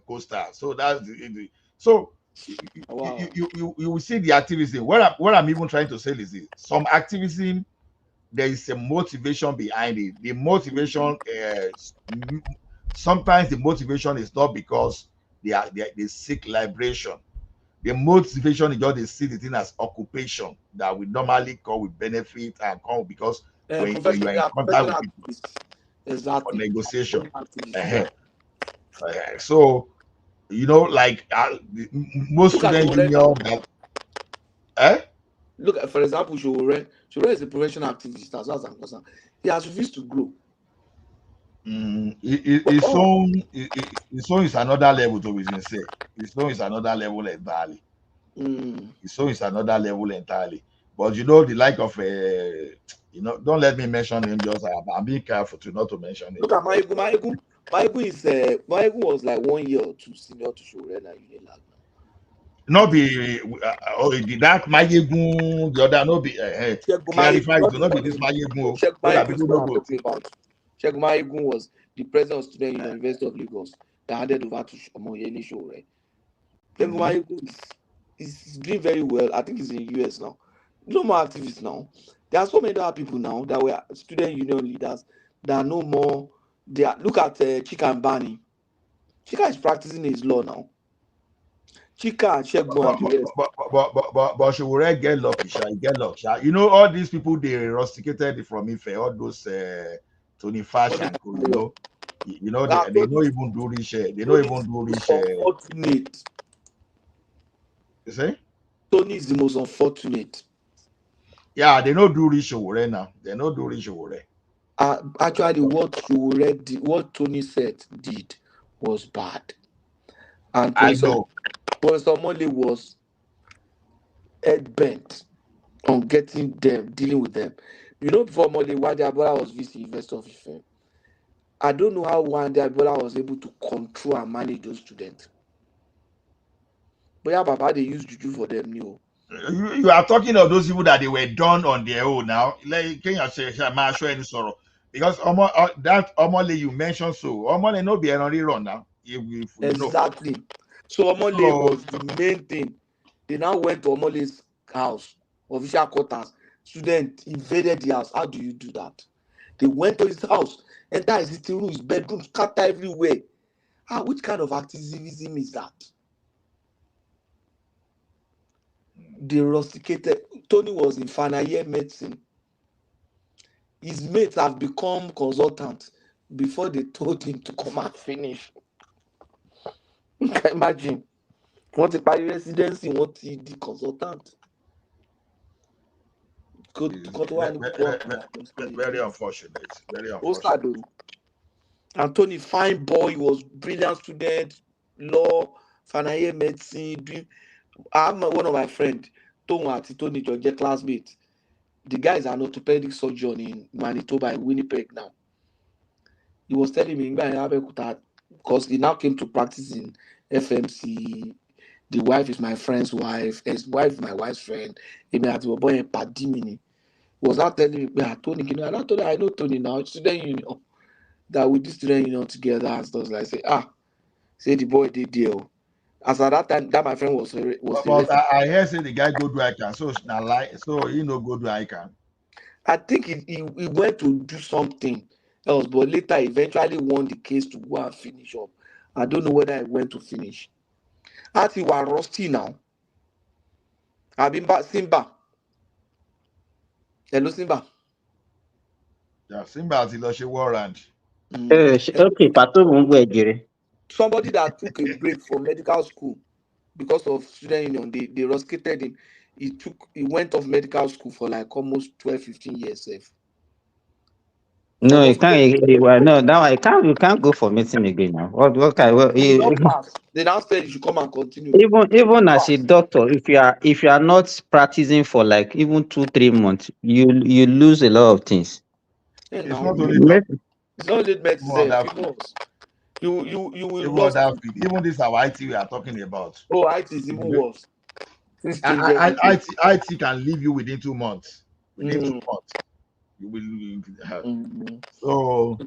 Costa. So that's the. So you will see the activism. What I'm even trying to say is this: some activism, there is a motivation behind it. The motivation, sometimes the motivation is not because they seek liberation. The motivation is just they see the thing as occupation that we normally call with benefit and come because when you are in contact with people. Exactly. For negotiation. So, like most student union Look at, for example, Showore is a professional activist as far as I'm concerned. He has refused to grow. His own is another level to be sincere. His own is another level entirely. His own is another level entirely. But the like of don't let me mention him. Just I'm being careful not to mention him. Look at Maigu was like 1 year or two senior to Showore na Unilag. Not be that Mayegun, the other no be clarify it, not be this Mayegun. Sheikh Mayegun was the president of student union University of Lagos that handed over to Omoyele Showore. Sheikh Mayegun is doing very well. I think he's in the US now. No more activists now. There are so many other people now that were student union leaders that are no more. Look at Chika and Bani. Chika is practicing his law now. Chika, Shegun, and the rest. But she will get lucky, sha. Get lucky, sha. You know, all these people they rusticated from Ife, all those Tony Fash and co, you know, they don't even do this share. They don't even do this share. Unfortunate. You see? Tony is the most unfortunate. Yeah, they don't do this right now. They don't do this right. Actually, what Tony said did was bad. And I know. Professor Mole was head bent on getting them, dealing with them. You know, before Mole, Wande Agboola was VC Investor of Ife. I don't know how Wande Agboola was able to control and manage those students. But yeah, Baba, they use juju for them new. You are talking of those people that they were done on their own now. Like, can you say, show any sorrow? Because that Omole you mentioned, so Omole no be only run now. If exactly. So Omole was the main thing. They now went to Omole's house, official quarters. Student invaded the house. How do you do that? They went to his house, enter his sitting room, his bedroom, scatter everywhere. Which kind of activism is that? They rusticated. Tony was in final year medicine. His mates have become consultants before they told him to come and finish. You can imagine. Wọ́n ti parí residency, wọ́n ti di consultant. Very unfortunate. Very unfortunate. And Tony, fine boy, was brilliant student, law, final year medicine. I have one of my friends, Tony George, classmate. The guy is an orthopedic surgeon in Manitoba, in Winnipeg now. He was telling me because he now came to practice in FMC. The wife is my friend's wife. His wife is my wife's friend. He was born in Padimini. He was not telling me, Tony, and I told him, I know Tony now, student union. That we do student union together and stuff like say the boy did deal. As at that time, that my friend was but I hear say the guy go do ICANN, so now like so he no go do ICANN. I think he went to do something else, but later eventually won the case to go and finish up. I don't know whether he went to finish. As he was rusty now. I've been back Simba. Hello, Simba. Yeah, Simba has lost a warrant. Okay, somebody that took a break from medical school because of student union, they rusticated him. He went off medical school for like almost 12-15 years safe. No, you can't. No, now I can't. You can't go for meeting again now. They now said you should come and continue. Even as a doctor, if you are not practicing for like even 2-3 months, you lose a lot of things. It's not only medicine. You will lose. Even this our IT we are talking about. Oh, IT is even worse. IT can leave you within 2 months. Within 2 months, you will. So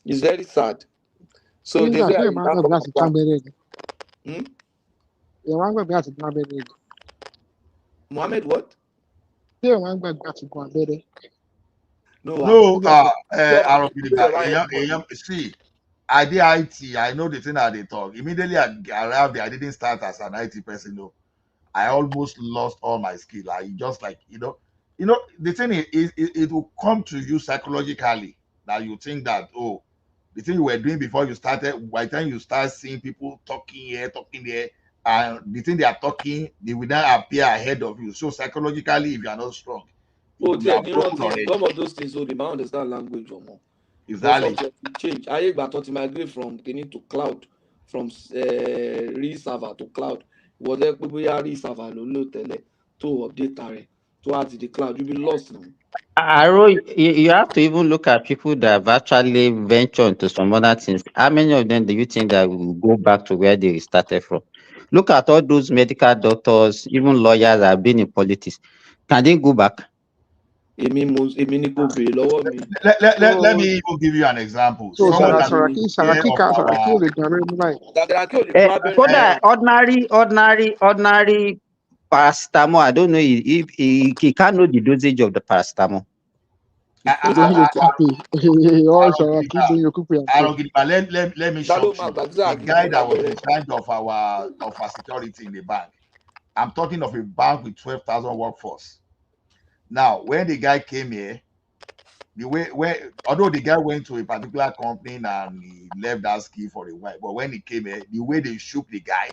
it's very sad. So Mohammed, what? No, see, I did IT. I know the thing that they talk. Immediately I arrived there, I didn't start as an IT person. No, I almost lost all my skill. I just like the thing is, it will come to you psychologically that you think that the thing you were doing before you started. By the time you start seeing people talking there, and the thing they are talking, they will now appear ahead of you. So psychologically, if you are not strong. Some of those things, so they might understand language or more. Exactly. Change. I to migrate from to cloud, from real server to cloud. Was there real server to update towards the cloud? You'll be lost now. You have to even look at people that have actually ventured into some other things. How many of them do you think that will go back to where they started from? Look at all those medical doctors, even lawyers that have been in politics. Can they go back? Let me even give you an example. So someone ordinary paracetamol. I don't know if he can't know the dosage of the paracetamol. Let me shock you. The guy that was in charge of our security in the bank. I'm talking of a bank with 12,000 workforce. Now, when the guy came here, although the guy went to a particular company and he left that ski for a while, but when he came here, the way they shook the guy,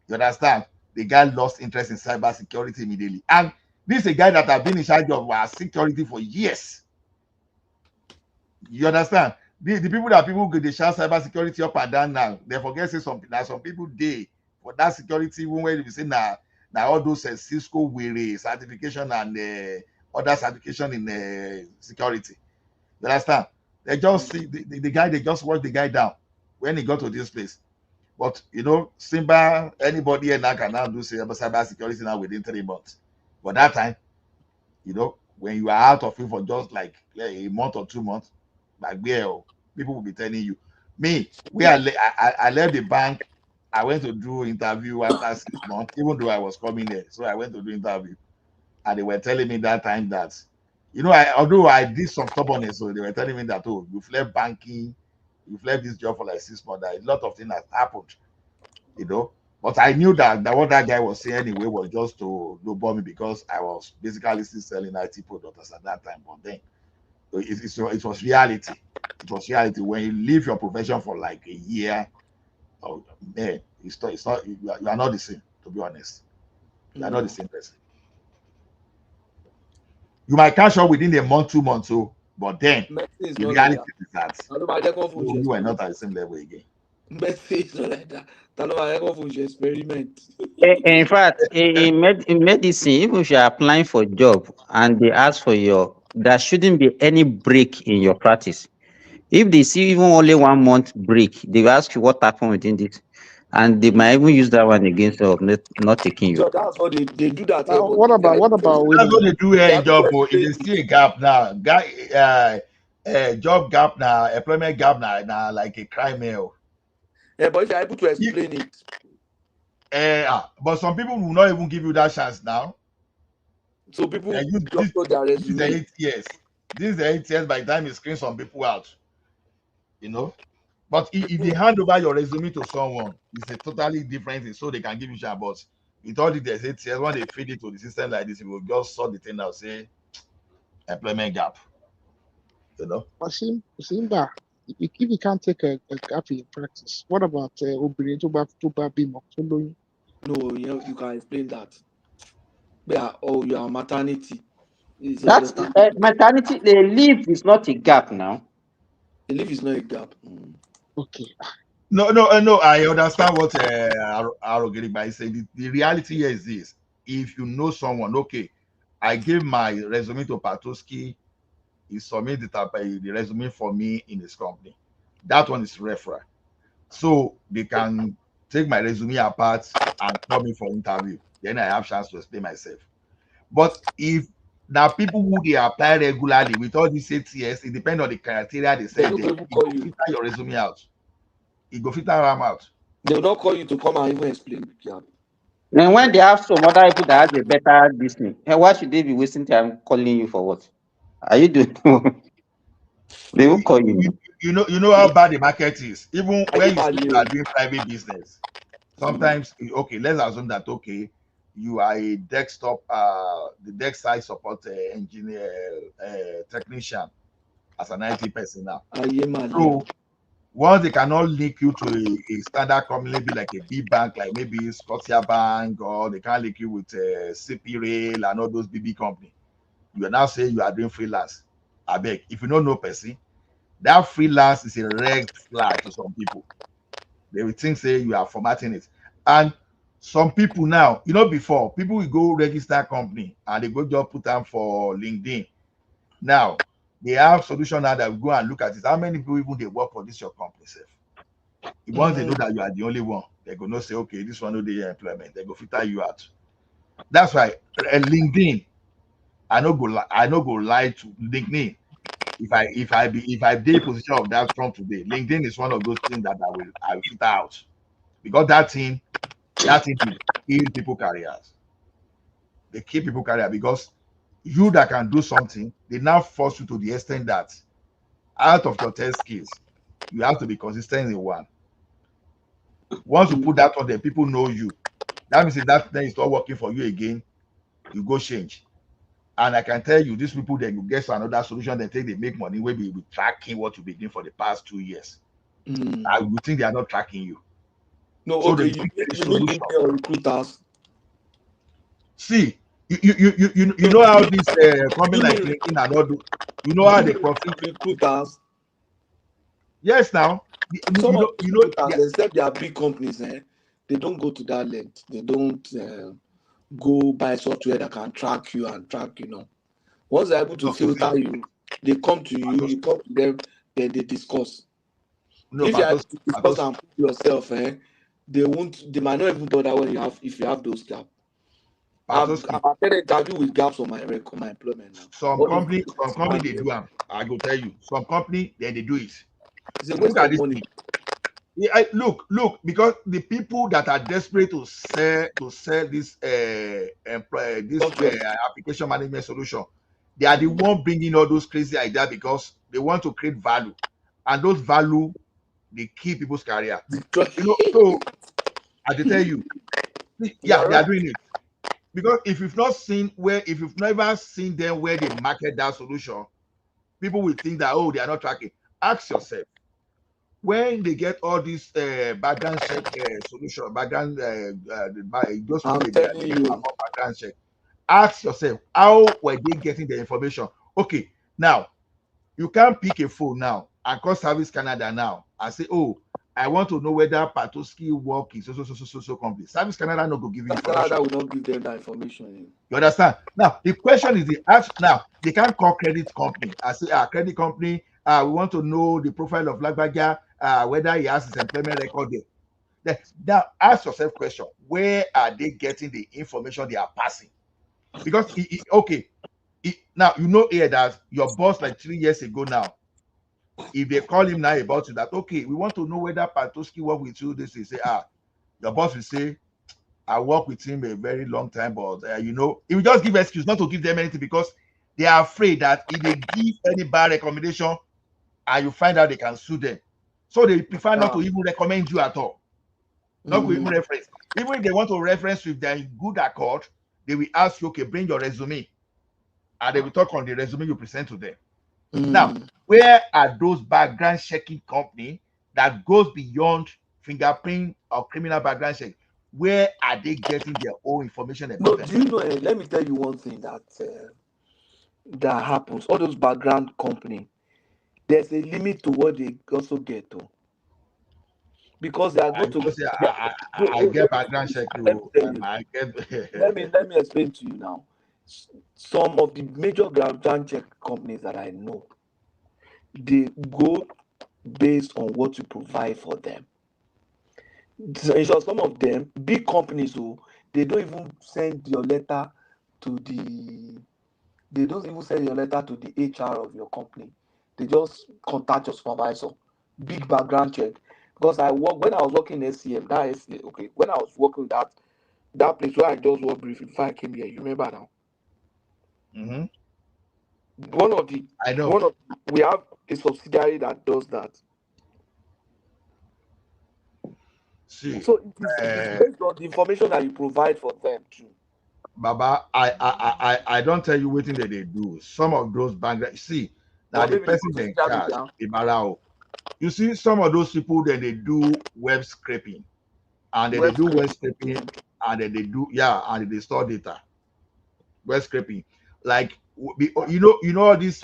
you understand? The guy lost interest in cyber security immediately. And this is a guy that has been in charge of our security for years. You understand? The people they shout cyber security up and down now, they forget say something. Now some people they for that security, even when you say now all those Cisco weary certification and other certification in security. You understand? They just see the guy, they just watch the guy down when he got to this place. But you know, Simba, anybody here now can now do cyber security now within 3 months. But that time, you know, when you are out of it for just like a month or 2 months, like people will be telling you. Me, I left the bank. I went to do interview after 6 months, even though I was coming there. So I went to do interview, and they were telling me that time that, you know, although I did some stubbornness, so they were telling me that, oh, you've left banking, you've left this job for like 6 months. That a lot of things have happened, you know. But I knew that what that guy was saying anyway was just to bomb me because I was basically still selling IT products at that time. But then it was reality. It was reality. When you leave your profession for like a year, oh man, it's not you are not the same, to be honest. You are not the same person. You might catch up within a month, 2 months, but then the reality is that you are not at the same level again. It's not like that. Experiment. In fact, in medicine, even if you are applying for a job and they ask for there shouldn't be any break in your practice. If they see even only 1 month break, they will ask you what happened within this, and they might even use that one against you of not taking you. So that's what they do that. What about that's what they do here in job? If they see a gap now, job gap now, employment gap now, like a crime mail. Yeah, but if you're able to explain it. But some people will not even give you that chance now. So people this is the 8 years. This is the 8 years by the time you screen some people out. You know? But if they hand over your resume to someone, it's a totally different thing, so they can give you chance. But with all there's 8 years, when they feed it to the system like this, it will just sort the thing out, say employment gap. You know? But Simba, if you can't take a gap in practice, what about No, you can explain that. Yeah, your maternity. That's maternity. The leave is not a gap now. The leave is not a gap. Okay. No. I understand what Arogeriba is saying. The reality here is this: if you know someone, okay, I gave my resume to Patoski, he submitted the resume for me in his company. That one is referral, so they can take my resume apart and call me for interview. Then I have chance to explain myself. But if now people who they apply regularly with all these 8 years, it depends on the criteria they said. They go filter your resume out. It go filter them out. They will not call you to come and even explain. Yeah. And when they have some other people that has a better listening, why should they be wasting time calling you for what? Are you doing? They will call you. You know how bad the market is. Even when you are doing private business, sometimes okay, let's assume that you are a desktop, the desk side support engineer, technician as an IT person now. So once they cannot link you to a standard company, maybe like a big bank, like maybe Scotia Bank, or they can't link you with CP Rail and all those BB company, you are now saying you are doing freelance. I beg, if you don't know person, that freelance is a red flag to some people. They will think say you are formatting it. And some people now, before people will go register company and they go just put them for LinkedIn. Now they have solution now that will go and look at it. How many people even they work for this your company self? Once they know that you are the only one, they're gonna say, okay, this one no dey employment. They go filter you out. That's why LinkedIn. I no go lie to LinkedIn. If I be position of that from today, LinkedIn is one of those things that I will filter out, because that thing will kill people careers. They kill people career because you that can do something, they now force you to the extent that out of your 10 skills, you have to be consistent in one. Once you put that on there, people know you. That means if that thing is not working for you again, you go change. And I can tell you, these people, then you get to another solution, they think they make money, will be tracking what you've been doing for the past 2 years. I would think they are not tracking you. No, So okay, they you the need solution. recruiters. See, you know how this company like Pleading and all do, you know how they profit. Recruiters. Yes, now Some of these recruiters, yeah. except they are big companies, they don't go to that length. They don't go buy software that can track you and track, Once they're able to filter you, they come to you, you come to them, then they discuss. No, If you are able to discuss and prove yourself, they might not even bother if you have those gaps. I've attended interview with gaps on my record, my employment now. Some company they do them. I go tell you, some company then they do it. It's a waste of money. Yeah, look, because the people that are desperate to sell this application management solution, they are the one bringing all those crazy ideas because they want to create value, and those value they keep people's career. So I tell you, yeah, they are doing it because if you've never seen them where they market that solution, people will think that they are not tracking. Ask yourself, when they get all these background check solution, background those people they background check, ask yourself, how were they getting the information? Okay, now you can't pick a phone now and call Service Canada now and say, I want to know whether Patoski work is so company. Service Canada not go give you information. Canada will not give them that information. You understand? Now the question is now they can't call credit company and say, credit company, we want to know the profile of Lagbaja, whether he has his employment record there. Now ask yourself question, where are they getting the information they are passing? Because now you know here that your boss like 3 years ago now, if they call him now about you that, we want to know whether Patoski work with you, this is say, your boss will say, I work with him a very long time, but he will just give excuse not to give them anything because they are afraid that if they give any bad recommendation and you find out they can sue them, so they prefer not to even recommend you at all, not to even reference. Even if they want to reference with their good accord, they will ask you, bring your resume, and they will talk on the resume you present to them. Now, where are those background checking company that goes beyond fingerprint or criminal background check? Where are they getting their own information about them? Do you know? Let me tell you one thing that happens. All those background company, there's a limit to what they also get to, because they are going to. I get background check. Let me explain to you now. Some of the major background check companies that I know, they go based on what you provide for them. So some of them, big companies, they don't even send your letter to the. They don't even send your letter to the HR of your company. They just contact your supervisor. Big background check. Because when I was working in SCM, when I was working that place where I just worked briefly before I came here, you remember now? We have a subsidiary that does that. See, so it is based on the information that you provide for them too. Baba, I don't tell you what thing that they do. Some of those background, see, now the person they charge, you see, some of those people that they do web scraping, and then they do web scraping, and then they do and they store data. Web scraping, like you know this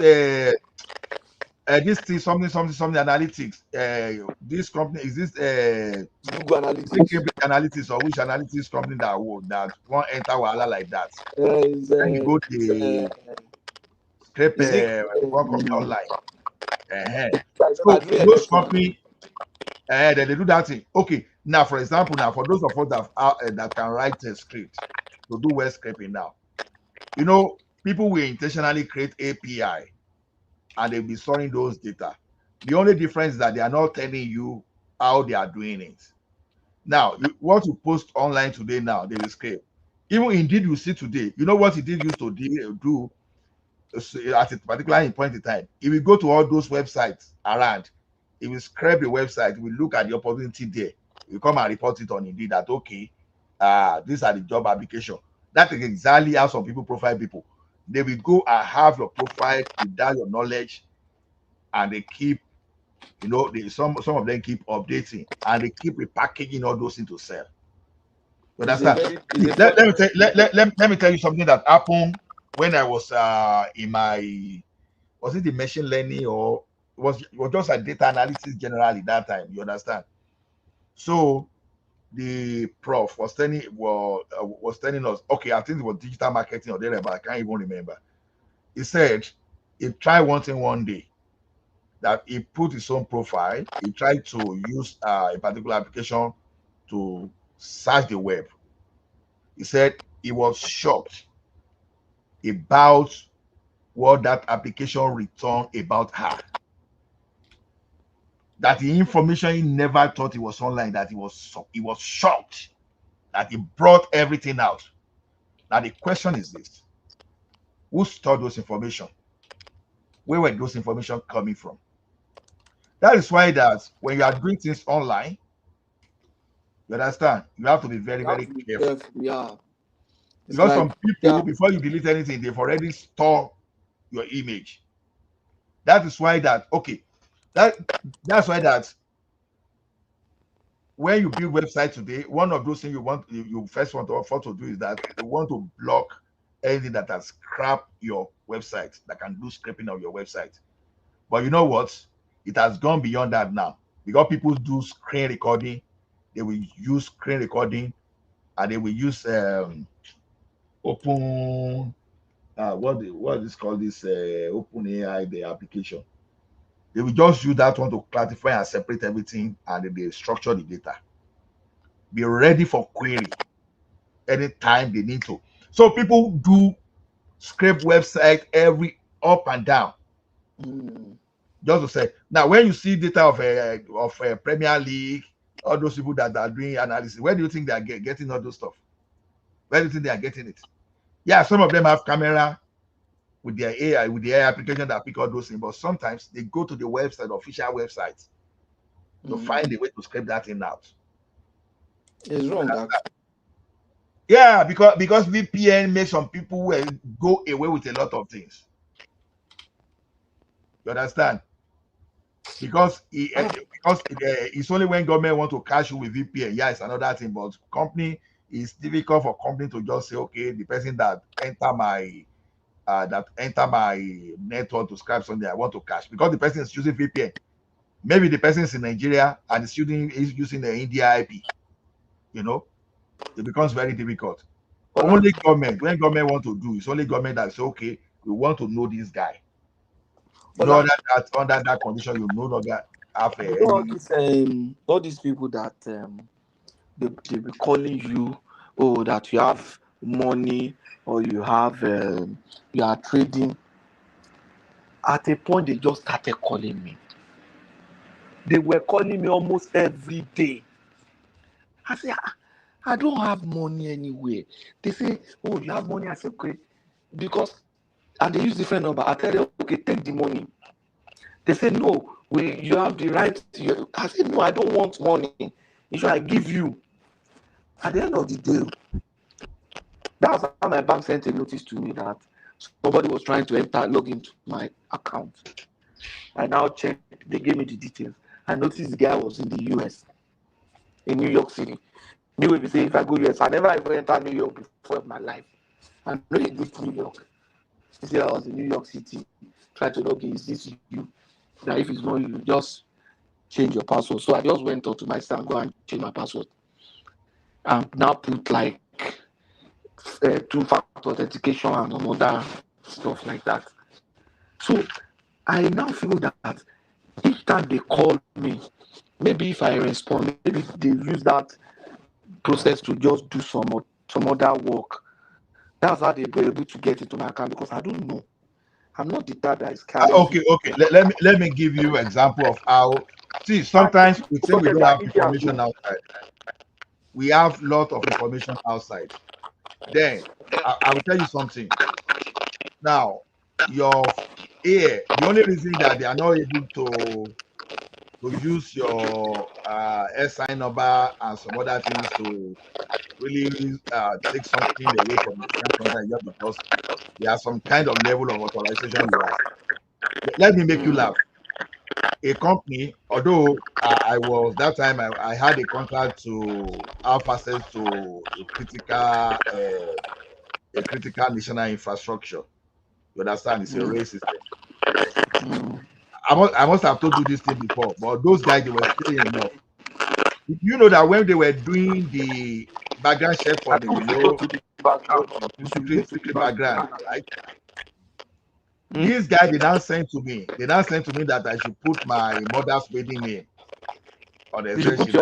this thing something analytics. This company is this Google Analytics. Analytics, or which analytics company that won't enter Wahala like that. Then you go to scrape one company online. So those company they do that thing. Okay, now for example, for those of us that can write a script to do web scraping now, people will intentionally create API and they'll be storing those data. The only difference is that they are not telling you how they are doing it. Now, what you post online today now, they will scrape. Even Indeed, you see today, you know what Indeed used to do? at a particular point in time, if we go to all those websites around, if we scrape the website, we look at the opportunity there, we come and report it on Indeed that okay, these are the job application. That is exactly how some people profile people. They will go and have your profile without your knowledge, and they keep, you know, some of them keep updating and they keep repackaging all those things to sell. You understand? Let me tell you something that happened when I was in my, was it the machine learning, or it was just a data analysis generally that time. You understand? So the prof was telling us, okay, I think it was digital marketing or whatever, but I can't even remember. He said he tried one thing one day, that he put his own profile. He tried to use a particular application to search the web. He said he was shocked about what that application returned about her. That the information he never thought it was online, that he was shocked that he brought everything out. Now the question is this: who stored those information? Where were those information coming from? That is why that when you are doing things online, you understand, you have to be very, very careful. Yeah. Because some people, before you delete anything, they've already stored your image. That is why that, okay, that's why that when you build website today, one of those things you first want to do is that you want to block anything that has scrapped your website, that can do scraping of your website. But you know what? It has gone beyond that now, because people do screen recording. They will use screen recording, and they will use open what is called this open AI, the application. They will just use that one to classify and separate everything, and they structure the data. Be ready for query anytime they need to. So people do scrape website every up and down. Just to say, now when you see data of a Premier League, all those people that are doing analysis, where do you think they are getting all those stuff? Where do you think they are getting it? Yeah, some of them have camera with their AI, with the AI application that pick all those things, but sometimes they go to the website, official websites, to find a way to scrape that thing out. It's wrong, actually. Yeah, because VPN makes some people go away with a lot of things. You understand? Because it's only when government want to catch you with VPN. Yeah, it's another thing. But company, it's difficult for company to just say, okay, the person that enter my network to scrap something, I want to catch, because the person is using VPN. Maybe the person is in Nigeria and is using the India IP. You know, it becomes very difficult. Only government, when government want to do, it's only government that say, okay, we want to know this guy. You know that under that condition, you no longer have all these people that they be calling you, oh, that you have money, or you have you are trading. At a point, they just started calling me. They were calling me almost every day. I say, I don't have money anywhere. They say, oh, you have money. I say, okay, because, and they use different number. I tell them, okay, take the money. They say, no, you have the right. I said, no, I don't want money. If I give you, at the end of the day, that's how my bank sent a notice to me that somebody was trying to log into my account. I now checked, they gave me the details. I noticed the guy was in the US, in New York City. Me will be saying, if I go US, I never even entered New York before in my life. I know they go to New York. He said I was in New York City, try to log in, is this you? That if it's not you, just change your password. So I just went on to my site and go and change my password. And now put like two-factor authentication and other stuff like that. So I now feel that each time they call me, maybe if I respond, maybe they use that process to just do some other work. That's how they were able to get into my account, because I don't know. I'm not the type that is careless. Okay. Let me give you an example of how. See, sometimes we say we don't have information outside. We have a lot of information outside. Then I will tell you something. Now, your ear. The only reason that they are not able to use your SI number and some other things to really take something away from the scan counter just because there are some kind of level of authorization you have. Let me make you laugh. A company, although I was that time I had a contract to have access to a critical national infrastructure. You understand? It's a rail system. I must have told you this thing before, but those guys, they were staying enough. You know that when they were doing the background check for the secret background, right? This guy, they now sent to me that I should put my mother's maiden name on the Excel sheet.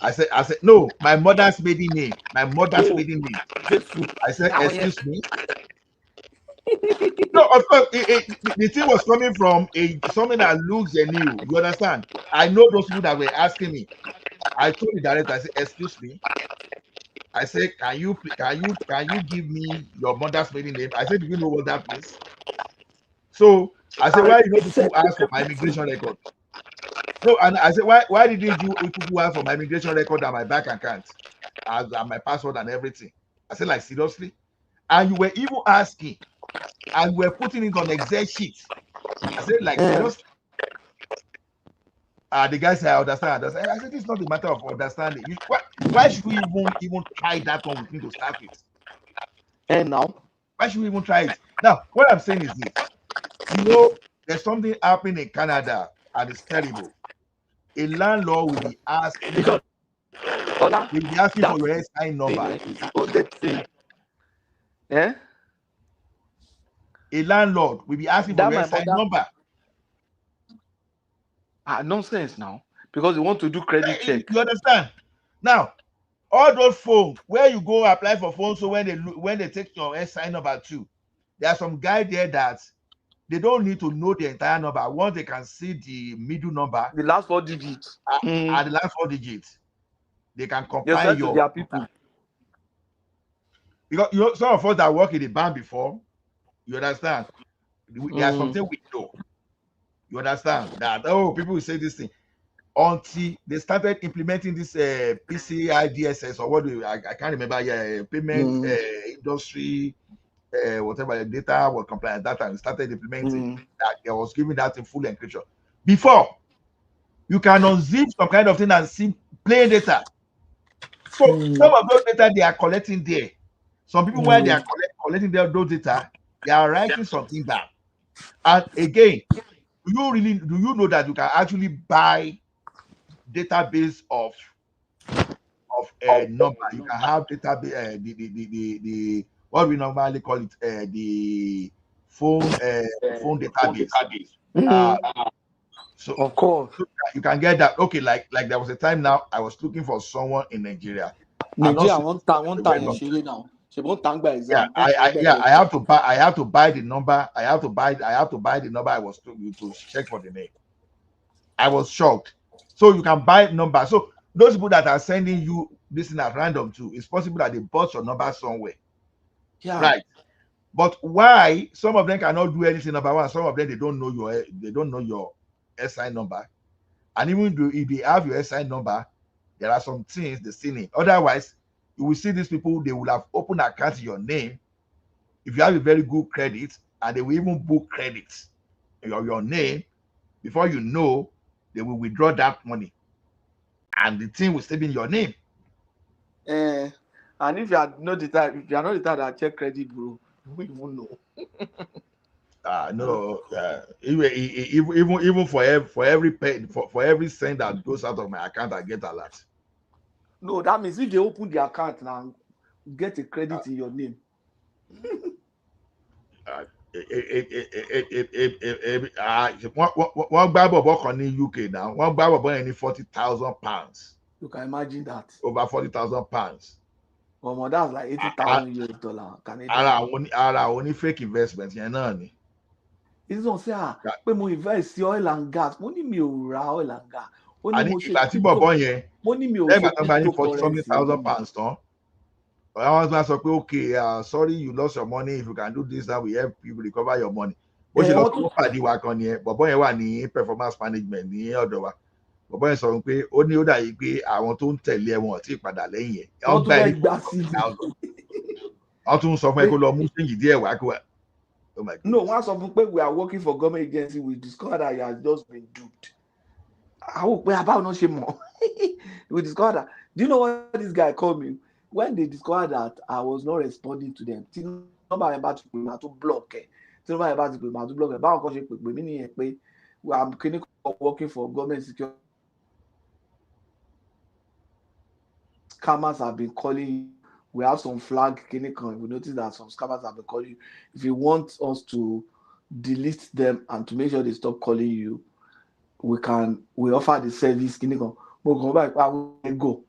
I said, no, my mother's maiden name. My mother's maiden name. I said, excuse me. No, of course, the thing was coming from something that looks new. You understand? I know those people that were asking me. I told the director, I said, excuse me. I said, can you give me your mother's maiden name? I said, do you know what that means? So I said, why did you ask for my immigration record? No, and I said, why didn't you ask for my immigration record and my bank account, and my password and everything? I said, like, seriously? And you were even asking, and we're putting it on Excel sheet. I said, like, seriously? The guy said, I understand. I said, it's not a matter of understanding. Why should we even try that one with me to start with? And now? Why should we even try it? Now, what I'm saying is this. You know, there's something happening in Canada, and it's terrible. A landlord will be asking, for your SI number. Eh? A landlord will be asking for your SI number. Nonsense now. Because you want to do credit check. You understand? Now, all those phones where you go apply for phones, so when they take your SI number too, there are some guy there that they don't need to know the entire number. Once they can see the middle number, the last 4 digits, and the last 4 digits, they can compile your their people. Because you know, some of us that work in the bank before, you understand, there's something we know. You understand that, oh, people will say this thing until they started implementing this PCI DSS or what I can't remember. Yeah, payment industry, whatever, data was compliant that time. Started implementing that. They was giving that in full encryption. Before, you can unzip some kind of thing and see plain data. So some of those data they are collecting there. Some people, while they are collecting those data, they are writing something down. And again, do you know that you can actually buy database of a number? You can have database, the what we normally call it, the phone database. So of course, you can get that. Okay, like there was a time now I was looking for someone in Nigeria. Nigeria one time now. Yeah, I have to buy the number. I have to buy the number I was to check for the name. I was shocked. So you can buy number. So those people that are sending you this thing at random too, it's possible that they bought your number somewhere. Yeah. Right. But why some of them cannot do anything? Number one, some of them they don't know your SI number. And even if they have your SI number, there are some things they still need. Otherwise, you will see these people, they will have opened account in your name if you have a very good credit, and they will even book credits in your name. Before you know, they will withdraw that money and the thing will still be in your name. And if you are not the type that check credit, bro, you won't even know. No, even for every cent that goes out of my account, I get a lot. No, that means if they open the account now, get a credit in your name. One Bible book on the UK now. One Bible book any £40,000. You can imagine that. Over £40,000. Well, that's like $80,000 Canadian. Ara only fake investments, you know. It's not say when we invest in oil and gas, money me oil and gas. Money me £40,000 £40,000. I was like, okay, sorry, you lost your money. If you can do this, now we help you recover your money. But she lost pàdé wa kan nìyẹn. Bọ̀bọ́ yẹn wà ní performance management ní ọ̀dọ̀ wa. Bọ̀bọ́ yẹn sọ pé ó ní ó dà yìí pé àwọn tó ń tẹ̀lé wọn tí padà lẹ́yìn ẹ̀. Wọ́n tún fẹ́ gbà sí i. Wọ́n tún sọ fún ẹ kó lọ mú change díẹ̀ wá kó wá. Oh my God. No, once of we are working for government agency, we discovered that he has just been duped. I hope we about no shame more. We discovered that. Do you know what this guy called me? When they discovered that I was not responding to them, nobody about to block it. Nobody about to block it. I'm working for government security. Scammers have been calling you. We have some flag. We notice that some scammers have been calling you. If you want us to delete them and to make sure they stop calling you, we offer the service. We'll go back. I will go.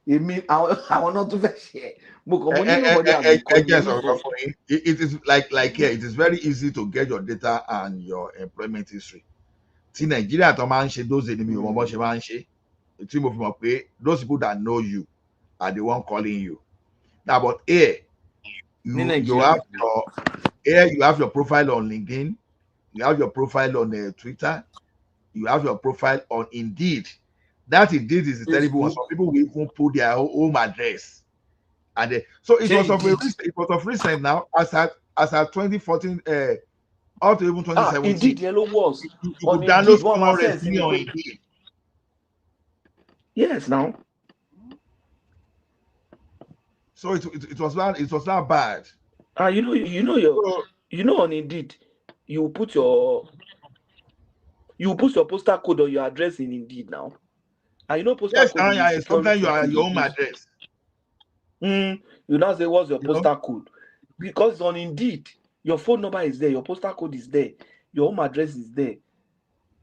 It means I will not do that shit. It is like here. It is very easy to get your data and your employment history. See, Nigeria, those enemies, those people that know you are the one calling you. Now, but here, you have your profile on LinkedIn, you have your profile on Twitter, you have your profile on Indeed. That Indeed is a terrible one. Some people will even put their home address, and so it was of recent now. As at 2014, up to even 2017. Indeed, yellow was. You could download someone resume on Indeed. Yes, now. So it was not bad. You know on Indeed, you put your postal code or your address in Indeed now. And postal code. Yes, sometimes your home address. You now say what's your postal code? Because on Indeed, your phone number is there, your postal code is there, your home address is there.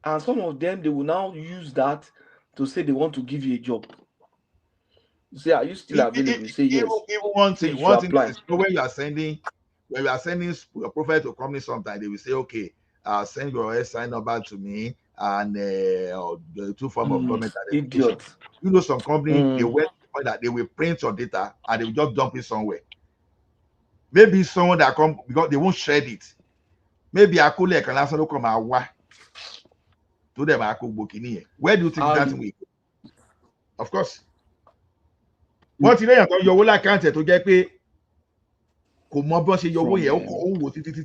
And some of them, they will now use that to say they want to give you a job. Say, are you still available? You say yes. Even one thing is when you are sending your profile to a company, sometimes they will say, okay, send your SI number to me and the two form of government idiot. Some company they went to the point that they will print your data and they will just dump it somewhere. Maybe someone that come because they won't shred it. Maybe I could like an answer come out to them. I could book in here. Where do you think that will go? Of course. What you know, your whole account to get pay.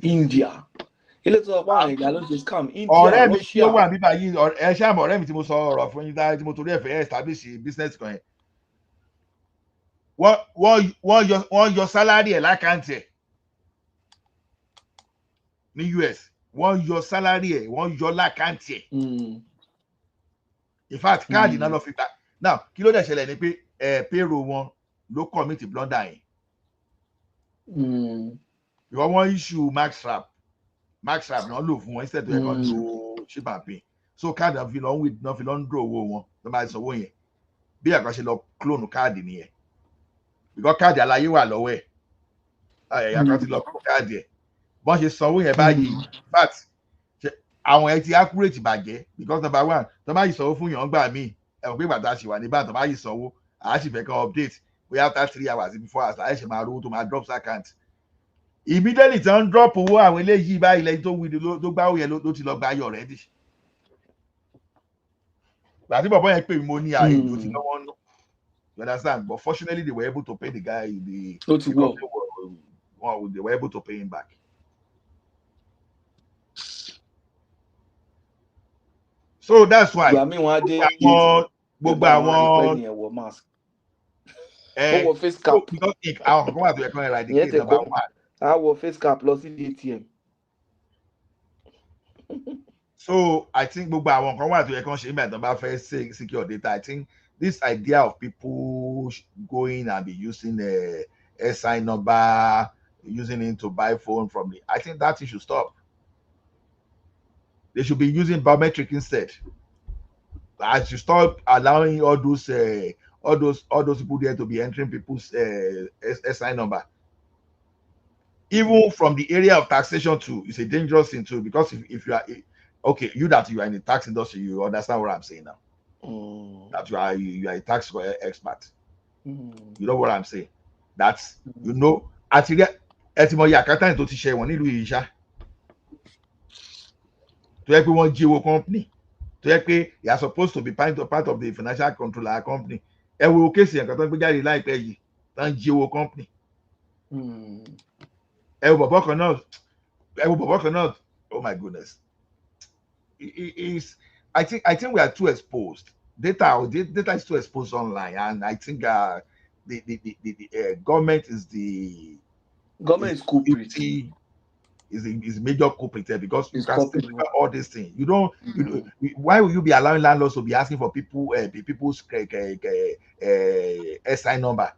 India. Ọ̀rẹ́ mi tí ó wà níbà yìí ẹ ṣáà mọ̀ ọ̀rẹ́ mi tí mo sọ ọ̀rọ̀ fún yín dáa tí mo torí ẹ̀ fẹ́ establish business kan yẹn. Wọ́n yọ sálárì ẹ̀ lákàntì ẹ̀ ní US. Wọ́n yọ sálárì ẹ̀ wọ́n yọ lákàntì ẹ̀. In fact káàdì náà lọ fi gbà. Now kí ló dẹ̀ ṣẹlẹ̀ ni pé payroll wọn ló commit blunder yẹn. Ìwọ wọn issue max rap náà lò fún wọn instead of ẹ̀kan lo ship and pay. So káàdì náà fi lọ ń dúró owó wọn tó máa sanwó yẹn. Bí àkànṣe lọ clone káàdì nìyẹn. Because káàdì aláyé wà lọ́wọ́ ẹ̀. Ẹ̀yà kan ti lọ clone káàdì ẹ̀. Bọ́n ṣe sanwó yẹn báyìí. But àwọn ẹ̀ ti accurate bàjẹ́ because number one tó máa yìí sanwó fún yàn gbà míì. Ẹ̀wọ̀n pé bàtà ṣì wà níbà tó máa yìí sanwó. Àá sì fẹ́ kan update bóyá after 3 hours before hours láì ṣe máa rówó tó máa drop account. Immediately tí wọ́n drop owó àwọn eléyìí báyìí lẹ́yìn tó wí ló gbá òye ló ti lọ gba ayọ̀ rẹ̀ dì. Gbàtí bọ̀bọ̀ yẹn pè mí mo ní ààyè tó ti lọ́wọ́ nù. You understand? But fortunately they were able to pay the guy they were able to pay him back. So that's why gbogbo àwọn face cap. Àwọn kan wà tó yẹ kán eradicate number one. Our face cap plus ATM. So I think gbogbo àwọn kan wà tó yẹ kán ṣe nígbà tó bá fẹ́ secure data. I think this idea of people going and be using the SI number, using it to buy phone from I think that should stop. They should be using biometric instead. I should stop allowing all those people there to be entering people's SI number. Even from the area of taxation too, it's a dangerous thing too, because if you are okay, you are in the tax industry, you understand what I'm saying now. That you are a tax expert. You know what I'm saying. That's, you know, actually, etimoya akata tó ti ṣe wọ́n nílùú yìí ṣá. To yẹ pé wọ́n jí owó company. To yẹ pé you are supposed to be part of the financial controller company. Ẹ wo kéèsì yẹn kan tó ń gbé jáde láìpẹ́ yìí, tó ń jí owó company. Ẹ wo bọ̀bọ̀ kan náà, oh my goodness. I think we are too exposed. Data is too exposed online, and I think the government is the culprit. Is major culprit there, because you can simplify all these things. You don't. Why will you be allowing landlords to be asking for people's SI number?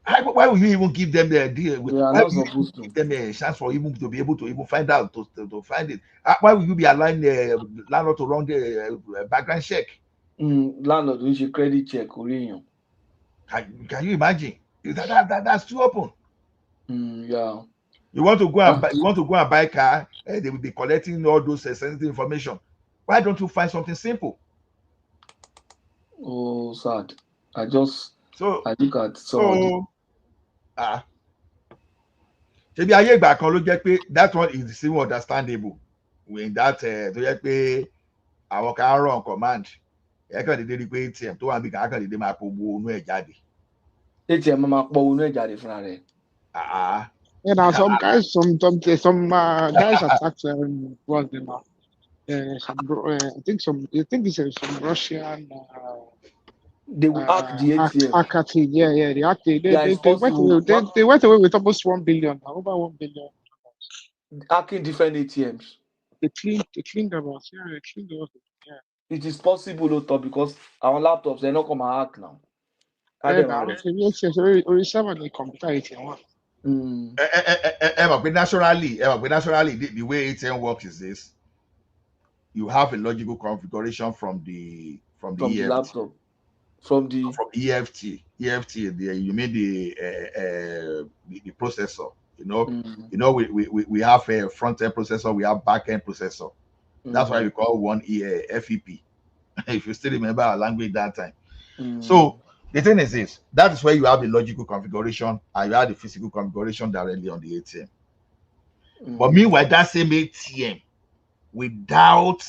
Why will you even give them the deal? Why will you give them a chance for even to be able to even find out to find it? Why will you be allowing the landlord to run the background check? Landlord we should credit check. Can you imagine? That's too open. Yeah. You want to go and buy a car, they will be collecting all those sensitive information. Why don't you find something simple? Oh, sad. I look at so maybe ayé ìgbà kan ló jẹ́ pé that one is still understandable when that tó jẹ́ pé àwọn kan run command ẹ kàn dédé rí pé ATM tó wà níbi kan kàn dédé máa po owó inú ẹ̀ jáde. ATM máa pọ̀ inú ẹ̀ jáde fúnra rẹ̀. Yeah, now some guys attacked what's the name? I think it's some Russian. They will hack the ATM. Yeah, they went away with almost 1 billion, over 1 billion. Hacking different ATMs. They cleaned them out. Yeah, they cleaned them out. Yeah. It is possible, Otto, because our laptops they're not come and hack now. Only 7 the computer ATM. Naturally, the way ATM works is this: you have a logical configuration from the laptop, from EFT. You mean the processor. We have a front end processor, we have back end processor. That's why we call one FEP. If you still remember our language that time. So the thing is this: that is where you have the logical configuration and you have the physical configuration directly on the ATM. But meanwhile, that same ATM without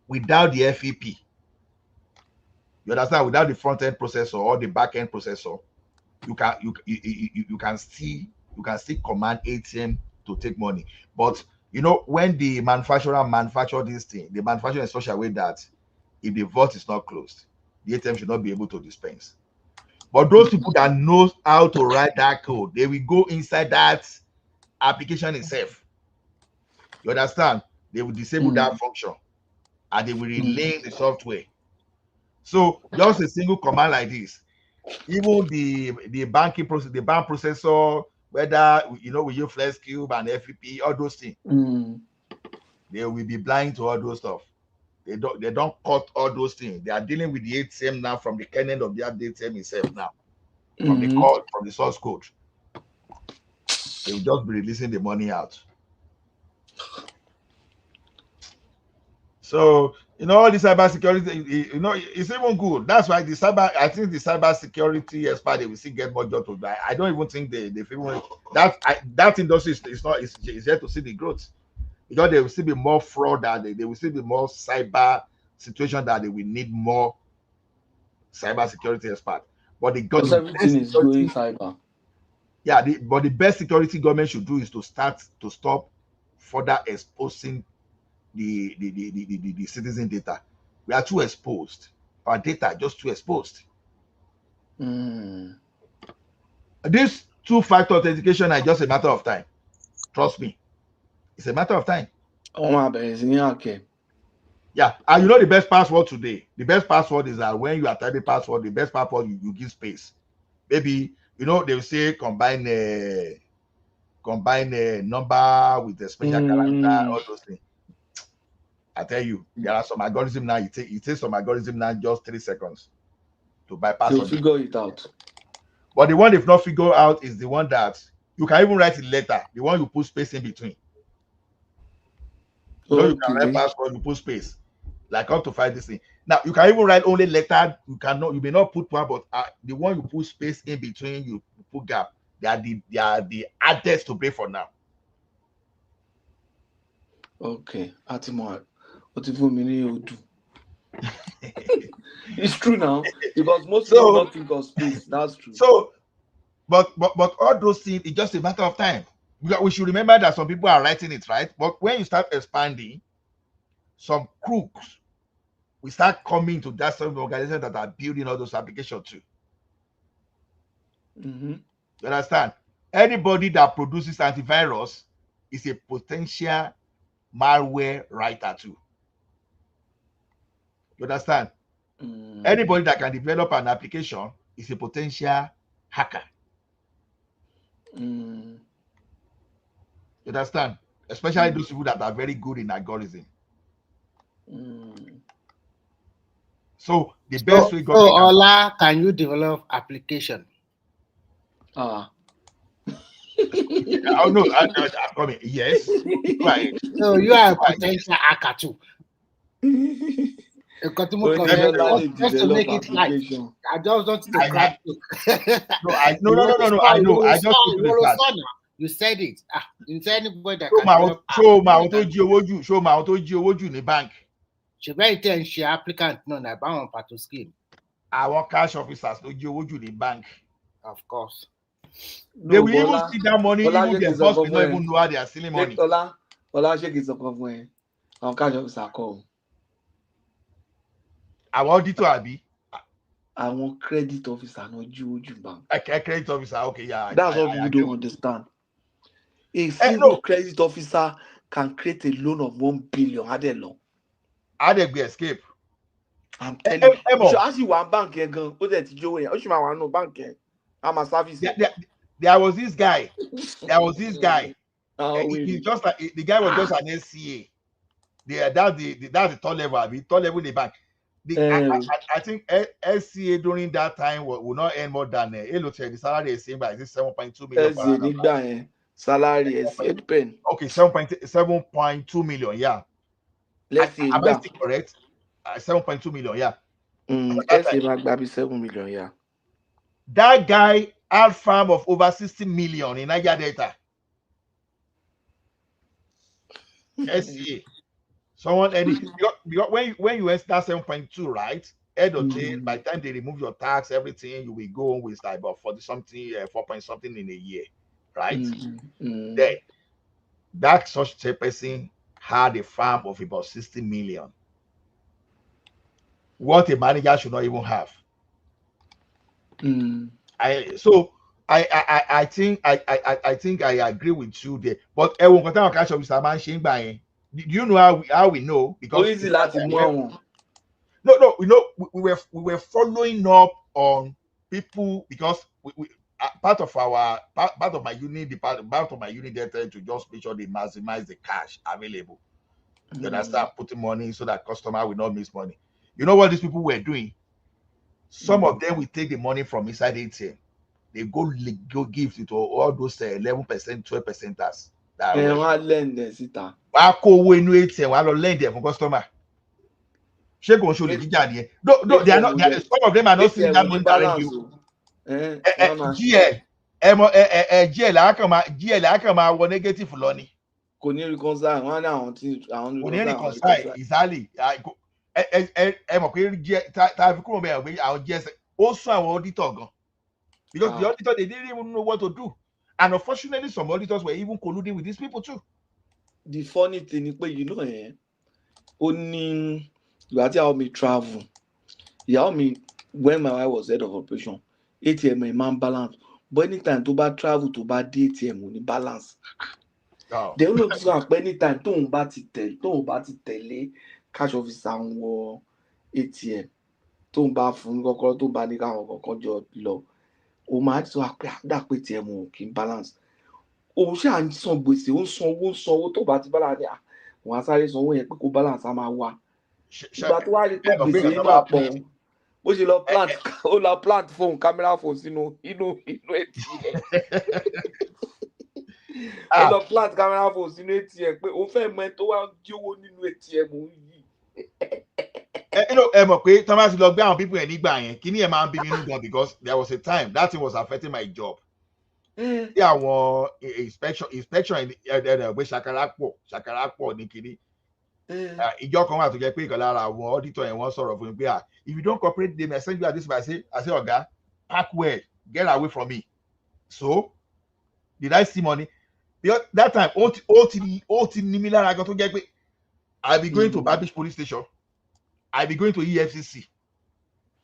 the FEP, you understand, without the front end processor or the back end processor, you can still command ATM to take money. But when the manufacturer manufacture this thing, they manufacture in such a way that if the vault is not closed, the ATM should not be able to dispense. But those people that know how to write that code, they will go inside that application itself. You understand? They will disable that function and they will relay the software. So just a single command like this, even the banking process, the bank processor, whether we use Flex Cube and FEP, all those things, they will be blind to all those stuff. They don't cut all those things. They are dealing with the ATM now from the kernel of the ATM itself now, from the code, from the source code. They will just be releasing the money out. So all the cyber security, it's even good. That's why I think the cyber security expert, they will still get more job to buy. I don't even think they feel that industry is yet to see the growth. Because there will still be more fraud, that there will still be more cyber situation that they will need more cyber security expert. But everything is going cyber. Yeah, but the best security government should do is to stop further exposing the citizen data. We are too exposed. Our data are just too exposed. This two-factor authentication is just a matter of time. Trust me. It's a matter of time. Okay. Yeah, and the best password today. The best password is that when you are typing password, the best password you give space. Maybe they will say combine a number with a special character, all those things. I tell you, there are some algorithm now. It takes some algorithm now just 3 seconds to bypass. They'll figure it out. But the one they've not figured out is the one that you can even write it later. The one you put space in between. You can write password, you put space. like how to fight this thing. Now you can even write only letter. You may not put one, but the one you put space in between, you put gap. They are the hardest to break for now. Okay, Atimar, what if we it's true now because most people don't think of space. That's true. So, but all those things, it's just a matter of time. We should remember that some people are writing it, right? But when you start expanding, some crooks we start coming to that sort of organization that are building all those applications too. You understand? Anybody that produces antivirus is a potential malware writer too. You understand? Anybody that can develop an application is a potential hacker. You understand? Especially those people that are very good in algorithm. So the best way government Ola, can you develop application? Oh no, I'm coming. Yes. Right. So you are a potential hacker too. Just to make it light. I just want to crack joke. No. I know. I just you said it. You said anybody that show my auto GOWOJU in the bank. She very tell she applicant no na ba on pato scheme. Our cash officers no GOWOJU in the bank. Of course. They will even see that money, even their boss will not even know how they are stealing money. Ola shake is of our cash officer call. Our auditor Abi. Our credit officer no GOWOJU bank. Okay, credit officer, okay, yeah. That's what people don't understand. A single credit officer can create a loan of 1 billion. How they long? How they be escape? I'm telling you. You should ask you one bank here, go there to Joe. You should want no bank here. I'm a service. There was this guy. He's just like the guy was just an SCA. That's the top level. Top level in the bank. I think SCA during that time will not earn more than the salary is same by 7.2 million. Salary is 8 pen. Okay, 7.2 million. Yeah. Let's see. Am I still correct? 7.2 million. Yeah. Let's say maybe 7 million. Yeah. That guy had farm of over 60 million in Niger Delta. SCA. Someone because when you enter 7.2, right? End of day, by the time they remove your tax, everything, you will go on with like about 4 point something in a year, right? Then that such a person had a farm of about 60 million. What a manager should not even have. I think I agree with you there. But do you know how we know? Because no, we were following up on people because we part of my unit there to just make sure they maximize the cash available. You understand? Putting money so that customer will not miss money. You know what these people were doing? Some of them will take the money from inside the ATM. They go give it to all those 11%, 12%ers. Lend them from customer. No, they are not. Some of them are not seeing that money directly. GL, negative money. Reconcile exactly. Also our auditor gone. Because the auditor, they didn't even know what to do. And unfortunately, some auditors were even colluding with these people too. The funny thing is, only you had to help me travel. You helped me when my wife was head of operation. ATM, man balance. But anytime to buy travel, to buy ATM, only balance. They don't know to anytime to buy tele, cash officer or ATM. To buy phone, to buy the car, low. O máa ti wá pé àdá pé tiẹ̀ mọ̀ kí n balance o ṣáà ń san gbèsè ó ń sanwó tó bá ti balance wọn á sáré sanwó yẹn pé kó balance á máa wá ìgbà tó wá rí pé gbèsè yìí máa pọ̀ bó ṣe lọ plant phone camera phone sínú inú ATM ó lọ plant camera phone sínú ATM pé ó fẹ́ mọ ẹ tó wá jí owó nínú ATM yìí You know, Thomas log down people and can you man be because there was a time that thing was affecting my job. Yeah, well, inspection in where Shakarapo Nikini. Ìjọ kan wà tó jẹ́ pé ìkan lára àwọn auditor yẹn wọ́n sọ̀rọ̀ fún mi pé if you don't cooperate they may send you at this I say ọ̀gá pack well get away from me. So did I see money? Because that time ó ti ní mi lára gan tó jẹ́ pé I be going to Babish police station, I be going to EFCC.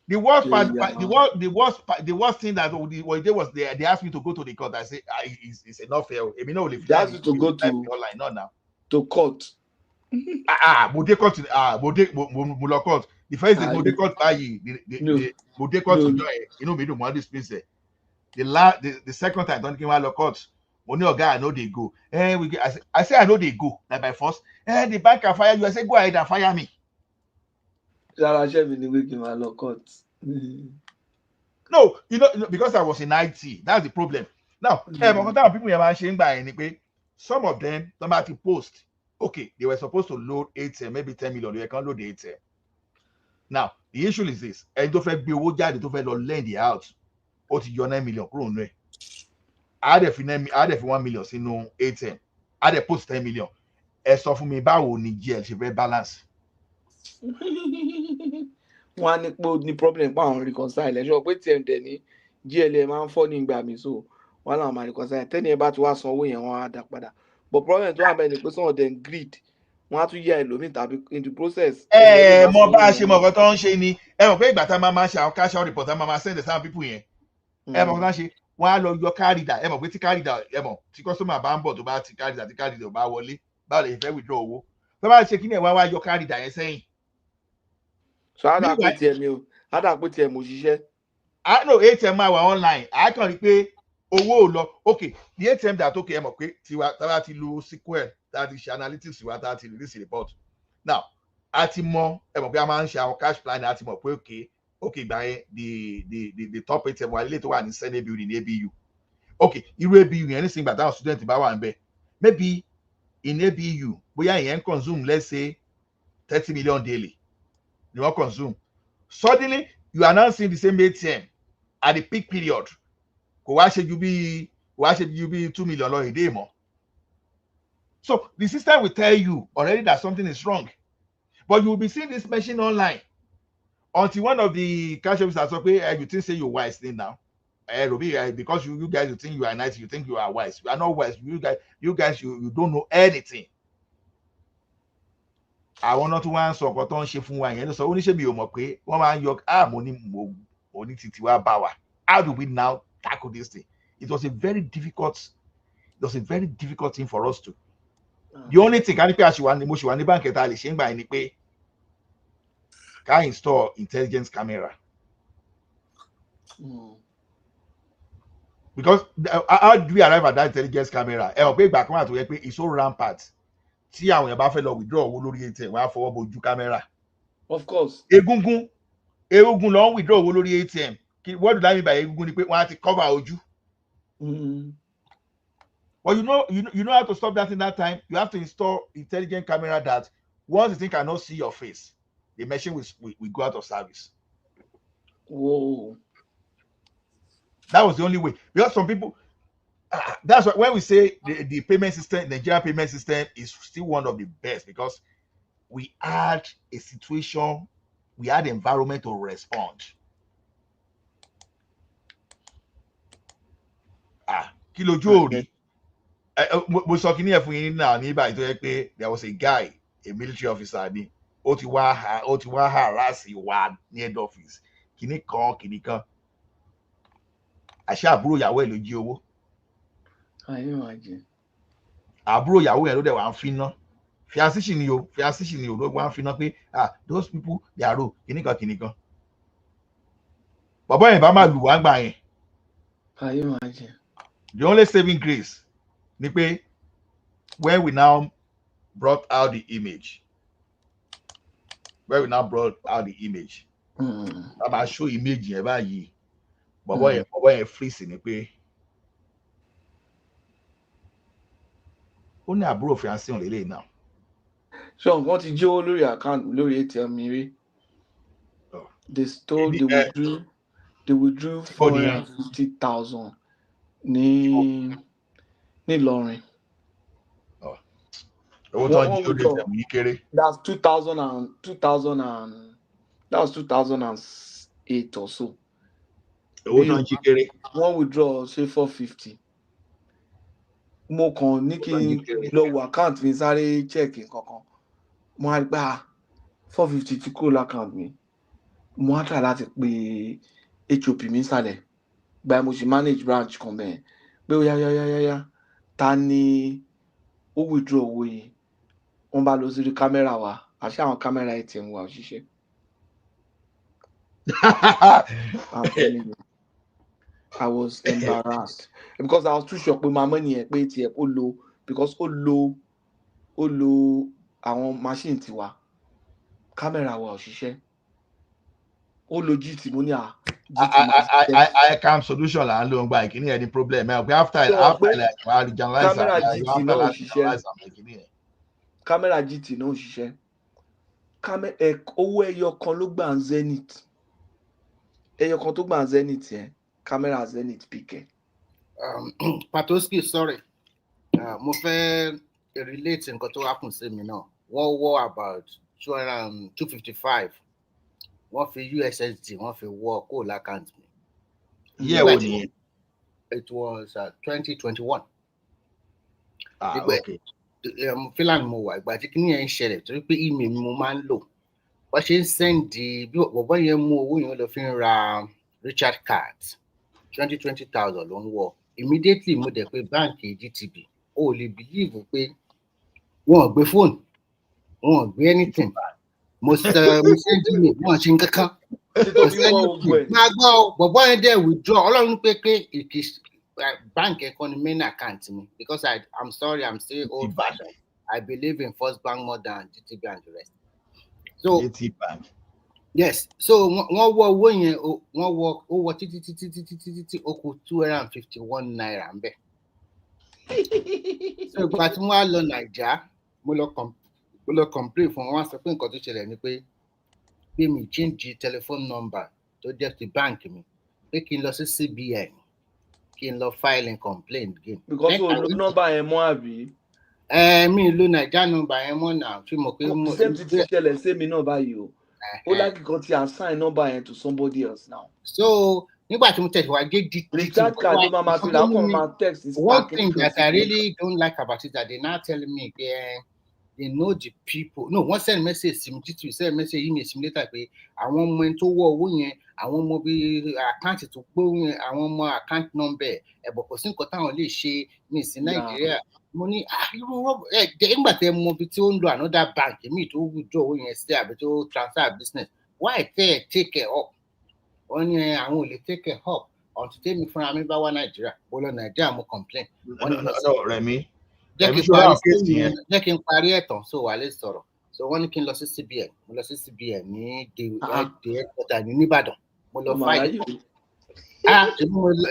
The worst part, the worst thing that what they was they asked me to go to the court. I say it's enough fair. They asked you to go to online, not now. To court. Mode court. Mode court. The first day mode court by the mode court to join. You know me do one this place. The second time don't give me court. Money or guy I know they go. I say I know they go. Like by force. The bank can fire you. I say go ahead and fire me. No, you know, because I was in IT, that's the problem. Now, people some of them somebody post. Okay, they were supposed to load 8 maybe 10 million. They can't load the 8. Now, the issue is this: and don't be lend the house. Or to your 9 million kroner. I have 1 million in no 8. I have post 10 million. And so for me, bao ni GL she very balance. One ní problem pa àwọn reconcile ẹ ṣọ pé tí ẹ ní GLA máa ń fọ́ ní ìgbà mi so wọn làwọn máa reconcile tẹ́ni ẹ bá ti wá san owó yẹn wọn á dá padà but problem tó wà bẹ́ẹ̀ ni pé some of them greed wọn á tún yá ẹlòmíì tàbí in the process. Mo bá a ṣe mọ̀ ọ̀gọ́ tó ń ṣe ni mọ̀ pé ìgbà tá a máa ṣe àwọn cash out report tá a máa send some people yẹn mọ̀ kó ṣe wọ́n á lọ yọ kárìdà mọ̀ pé tí kárìdà mọ̀ tí customer bá ń bọ̀ tó bá ti kárìdà ò bá wọlé báwo lè fẹ́ withdraw owó tó bá ṣe kí ni ẹ̀ wá yọ kárìdà yẹn sẹ́yìn. So how that put mo ṣiṣẹ́. I know ATM were online. I can repay owó lọ. Okay, the ATM that okay mọ̀ pé tiwa ti lo SQL that is analytics wa that is release report. Now, àti mọ̀ mọ̀ pé a máa ń ṣe àwọn cash plan àti mọ̀ pé okay by the top ATM wa ilé tó wà ní Senate building ní ABU. Okay, irú ABU yẹn nísìnyí gbà táwọn student bá wà ńbẹ̀. Maybe in ABU bóyá ìyẹn consume let's say 30 million daily. You won't consume. Suddenly, you are now seeing the same ATM at the peak period. Why should you be 2 million a day more? So the system will tell you already that something is wrong. But you will be seeing this machine online until one of the cash officers say, you think say you're wise now. Because you guys you think you are nice, you think you are wise. You are not wise. You guys you don't know anything. Àwọn náà tún wá ń sọ ọkọ tó ń ṣe fún wa yẹn ló sọ oníṣẹ́ mi ò mọ̀ pé wọ́n máa ń yọ mo ní títí wá bá wa. How do we now tackle this thing? It was a very difficult thing for us to. The only thing ká ní pé mo ṣì wà ní báńkì tá a lè ṣe ń gbà yẹn ni pé ká install intelligence camera. Because how do we arrive at that intelligence camera? Ẹ mọ̀ pé ìgbà kan wà tó yẹ pé it's so rampant. Tí àwọn èèyàn bá fẹ́ lọ withdraw owó lórí ATM wọ́n á fọwọ́ bojú kámẹ́rà. Of course. Egungun ló ń withdraw owó lórí ATM. What do I mean by egungun ni pé wọ́n á ti cover ojú. Well, you know how to stop that in that time. You have to install intelligent camera that once the thing cannot see your face, the machine will go out of service. Whoa. That was the only way. Because some people. That's why when we say the payment system, Nigerian payment system is still one of the best because we had a situation, we had the environment to respond. Kilo Jody. Mo sọ kíní ẹ̀ fún yín náà ní ìbàdí tó yẹ pé there was a guy, a military officer ni, ó ti wá harass wa ní head office. Kíní kan. Àṣà àbúrò ìyàwó ẹ̀ ló jí owó. Àbúrò ìyàwó yẹn ló dẹ̀ wá ń finá fiancé ni o ló wá ń finá pé those people they are rogue kìnìkan bàbá yẹn bá máa lù wá gbà yẹn. The only saving grace ni pé when we now brought out the image a máa show image yẹn báyìí bàbá yẹn freeze ni pé ó ní àbúrò fiancé òun lélẹ́yìn náà. Sean, what did you lose your account? Lórí ATM mi rí. They stole, they withdrew 450,000 ní Ìlọrin. That's 2008 or so. One withdraw say 450. Mo kàn ní kí n lọ wo account mi sáré check nǹkankan. Mo á gbà 450 tí kúrò l'account mi. Mo á try láti pe HOP mi sálẹ̀. Gba mo ṣe manage branch kan bẹ́ẹ̀. Pé ó yá. Ta ni ó withdraw owó yìí? Wọ́n bá lọ sí kámẹ́rà wa. Àṣé àwọn kámẹ́rà ATM wa ò ṣiṣẹ́. I'm telling you. I was embarrassed because I was too sure pé my money ẹ̀ pé ATM ó lo because ó lo àwọn machine tiwa. Kámẹ́rà wa ò ṣiṣẹ́. Ó lo GT mo ní à. I can solution là ń lò ń gba ìkíní ẹni problem ẹ after like kámẹ́rà GT náà ò ṣiṣẹ́. Kámẹ́rà GT náà ò ṣiṣẹ́. Owó ẹyọ kan ló gbà ń Zenith. Ẹyọ kan tó gbà ń Zenith yẹn. Kámẹ́rà Zenith pick. Patoski, sorry. Mo fẹ́ relate nǹkan tó happen sí mi náà. Wọ́n wọ́ about 255. Wọ́n fi USSD, wọ́n fi wọ́ kó l'account mi. Yeah, when it was 2021. Okay. Finland mo wà ìgbà tí kíní yẹn ń ṣẹlẹ̀ torí pé email mi mo máa ń lò. Wọ́n ṣe ń send bí bọ̀bọ́ yẹn mú owó yẹn lọ fi ń ra Richard cards 20,000 ló ń wọ̀. Immediately mo dẹ̀ pé báǹkì GTB ó lè believe pé wọ́n ò gbé fóònù, wọ́n ò gbé anything. Mo send email wọ́n ṣe ń kankan. Máa gbọ́ bọ̀bọ́ yẹn dẹ̀ withdraw Ọlọ́run pé bank ẹ̀kọ́ ni main account mi because I'm sorry I'm still old fashioned. I believe in First Bank more than GTB and the rest. So Bank. Yes, so wọ́n wọ owó yẹn wọ́n wọ títí ó kù 251 naira ń bẹ̀. So ìgbà tí wọ́n á lọ Naija mo lọ complain fún wọn sọ pé nǹkan tó ṣẹlẹ̀ ni pé mi change telephone number tó jẹ́ ti bank mi pé kí n lọ sí CBN kí n lọ filing complaint again. Because o lo number yẹn mọ́ àbí? Mi lo Naija number yẹn mọ́ náà tí mo pé mo. Same ti ṣẹlẹ̀ sí mi náà báyìí o. Ó láti kan ti assign number yẹn to somebody else now. So nígbà tí mo tẹ̀sí wá gé recharge card ló máa fi lápò máa text is one thing that I really don't like about it that they now telling me they know the people. No, one send message sim títí send message email sim later pé àwọn ọmọ ẹni tó wọ owó yẹn àwọn ọmọ bí account tó gbó yẹn àwọn ọmọ account number ẹ̀bọ̀ kò sí nǹkan táwọn lè ṣe ní ìsìn Nàìjíríà. Mo ní nígbà tẹ́ mọ bí tí ó ń lo another bank mi tó withdraw owó yẹn sí àbí tó transfer business why take it up? Wọ́n ní àwọn ò lè take it up until tèmi fúnra mi bá wá Nàìjíríà mo lọ Nàìjíríà mo complain. Rẹ̀mí jẹ́ kí n parí ẹ̀tàn so wà lè sọ̀rọ̀ so wọ́n ní kí n lọ sí CBN mo lọ sí CBN ní headquarter ní Nìbàdàn mo lọ fight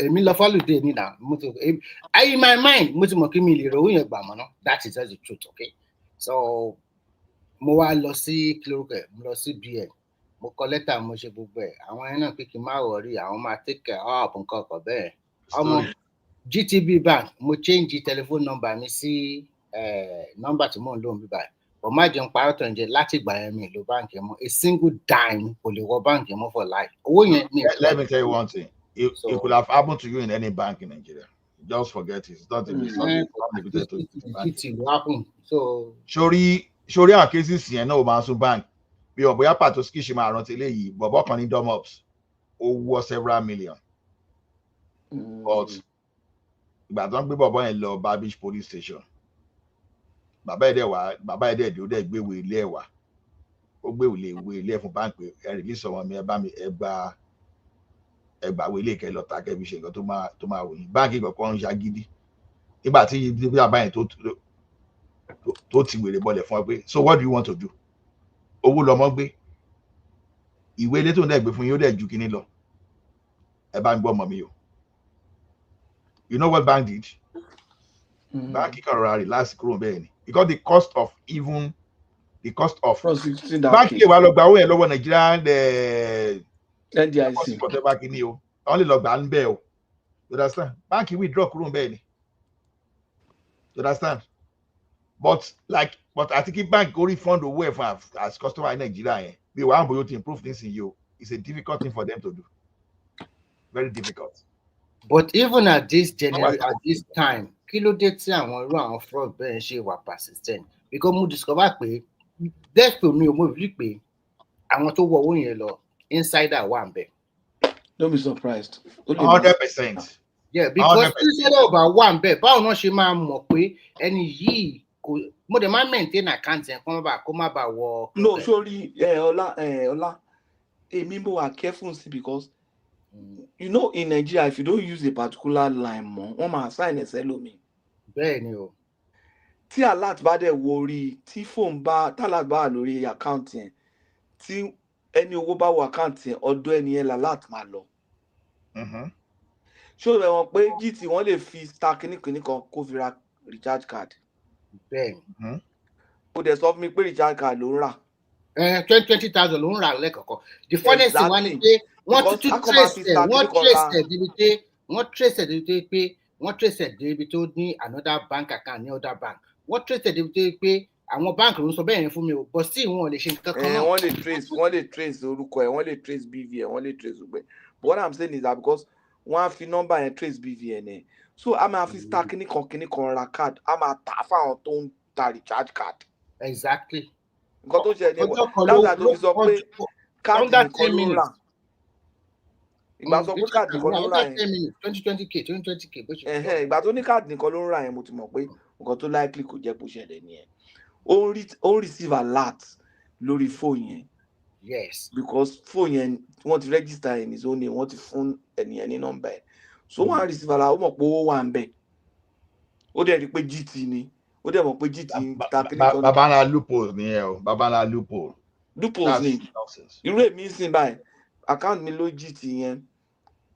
èmi lọ fọ́lùdé ní nà mo ti in my mind mo ti mọ̀ kí mi lè rówó yẹn gbà mọ́ ná that is just the truth okay so mo wá lọ sí kílórúkẹ mo lọ sí CBN mo kọ lẹ́tà mo ṣe gbogbo ẹ̀ àwọn ẹni náà pé kí n má wọrí àwọn máa take care up nǹkan ọkọ̀ bẹ́ẹ̀ ọmọ GTB bank mo change telephone number mi sí number tí mò ń lò ń bíbá but má jẹun parọ́ tó ń jẹ láti ìgbà yẹn mi lo báǹkì mọ́ a single dime kò lè wọ báǹkì mọ́ for life owó yẹn ni. Let me tell you one thing it could have happened to you in any bank in Nigeria just forget it it's not limited to bank. So sórí àwọn cases yẹn náà ó máa ń sún bank bí ọ̀bọ̀yá Patoski ṣe máa rántí eléyìí bọ̀bọ̀ kan ní domops ó wọ several million but ìgbà tó ń gbé bọ̀bọ̀ yẹn lọ Babish police station bàbá ẹ̀dẹ̀ dé ó dẹ̀ gbé ìwé ilé ẹ̀ wá ó gbé ìwé ilé ẹ̀ fún báńkì ẹ̀ release ọmọ mi ẹ bá mi ẹ gba ìwé ilé ìkẹ́ lọ ta kẹ́bi ṣe nǹkan tó máa wò yín báńkì kọ̀ọ̀kan ń ṣagídí nígbà tí bàbá yẹn tó ti wèrè bọlẹ̀ fún ọ pé so what do you want to do owó lọmọ gbé ìwé ilé tó ń dẹ̀ gbé fún yín ó dẹ̀ ju kíní lọ ẹ bá ń gbọ́ ọmọ mi o. You know what bank did? Bank kan rọra relax kúrò bẹ́ẹ̀ ni because the cost of even the cost of prosecuting that bank case. lè wá lọ gba owó yẹn lọ́wọ́ Nigerian NDIC whatever kìíní o wọ́n lè lọ gbà ń bẹ̀ o you understand bank withdraw kúrò ń bẹ́ẹ̀ ni you understand but àti kí bank go refund owó ẹ̀ fún as customer in Nigeria yẹn bí wàá bóyá to improve things in you it's a difficult thing for them to do very difficult. But even at this time kí ló dé tí àwọn irú àwọn fraud bẹ́ẹ̀ ṣe wà persistent because mo discover pé death to me mo rí pé àwọn tó wọ owó yẹn lọ insider wà ń bẹ̀. Don't be surprised. 100%. Yeah, because insider ọba wà ń bẹ̀ báwo náà ṣe máa mọ̀ pé ẹni yìí kò mo dẹ̀ máa maintain account yẹn kó má bàa wọ. No, sorry, Ọlá èmi mo wà careful sí because you know in Nigeria if you don't use a particular line mọ́ wọ́n máa assign ẹsẹ̀ lómi. Bẹ́ẹ̀ni o. Tí alert bá dẹ̀ wọrí tí phone bá alert bá wà lórí account yẹn tí ẹni owó bá wọ account yẹn ọ̀dọ̀ ẹni yẹn alert máa lọ. Ṣé o rẹ̀ wọ́n pé GT wọ́n lè fi star kìnnìkìnnì kan kó fi ra recharge card. Bẹ́ẹ̀ni. Ó dẹ̀ sọ fún mi pé recharge card ló ń rà. 20,000 ló ń rà lẹ́kọ̀ọ̀kan. The funniest thing wá ni pé wọ́n ti trace ẹ̀ débi tó ní another bank account ní other bank. Wọ́n trace ẹ̀ débi tó pé àwọn báńkì ló ń sọ bẹ́ẹ̀ yẹn fún mi o but still wọn ò lè ṣe nǹkan kan náà. Wọ́n lè trace orúkọ ẹ̀ wọ́n lè trace BVN wọ́n lè trace gbogbo ẹ̀ but what I'm saying is that because wọ́n á fi nọ́mbà yẹn trace BVN ẹ̀ so a máa fi star kíní kan ra card a máa tà fáwọn tó ń ta recharge card. Exactly. Nǹkan tó ṣe ẹni dáadáa tó fi sọ pé káàdì nìkan ló ń rà. Ìgbà sọ pé káàdì nìkan ló ń rà yẹn 2020k bó ṣe. Ìgbà tó ní káàdì nìkan ló ń rà yẹn mo ti mọ̀ pé nǹkan tó likely kò jẹ́ bó ṣẹlẹ̀ nìyẹn. Ó ń receive alert lórí fóònù yẹn. Yes. Because fóònù yẹn wọ́n ti register in his own name wọ́n ti fún ẹnìyẹn ní nọ́mbà ẹ̀. So wọ́n á receive alert ó mọ̀ pé owó wà ń bẹ̀. Ó dẹ̀ rí pé GT ni. Ó dẹ̀ mọ̀ pé GT ń ta kiri kan. Babala loophole nìyẹn o babala loophole. Loopholes ni irú èmi ń sìn báyìí account mi ló GT yẹn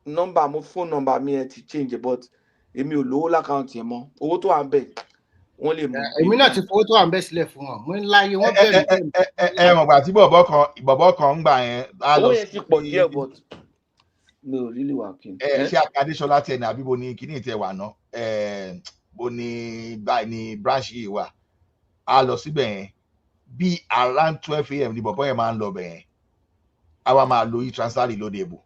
nọ́mbà mo phone number mi ẹ ti change but èmi ò lówó lákàntì yẹn mọ́ owó tó wà ń bẹ̀ wọ́n lè mú. Èmi náà ti fowó tó wà ń bẹ̀ sílẹ̀ fún wọn mo ń láyé wọ́n bẹ̀rẹ̀. Ẹ mọ̀ gbà tí bọ̀bọ̀ kan ń gbà yẹn. Owó yẹn ti pọ̀ díẹ̀ but no really working. Ṣé Adéṣọlá tiẹ̀ ní àbíbo ní kíní ìtẹ̀ wà náà bó ní báyìí ní branch yìí wà á lọ síbẹ̀ yẹn bí around 12 a.m. ni bọ̀bọ̀ yẹn máa ń lọ bẹ̀ yẹn á wá máa lo e-transfer lóde ìbò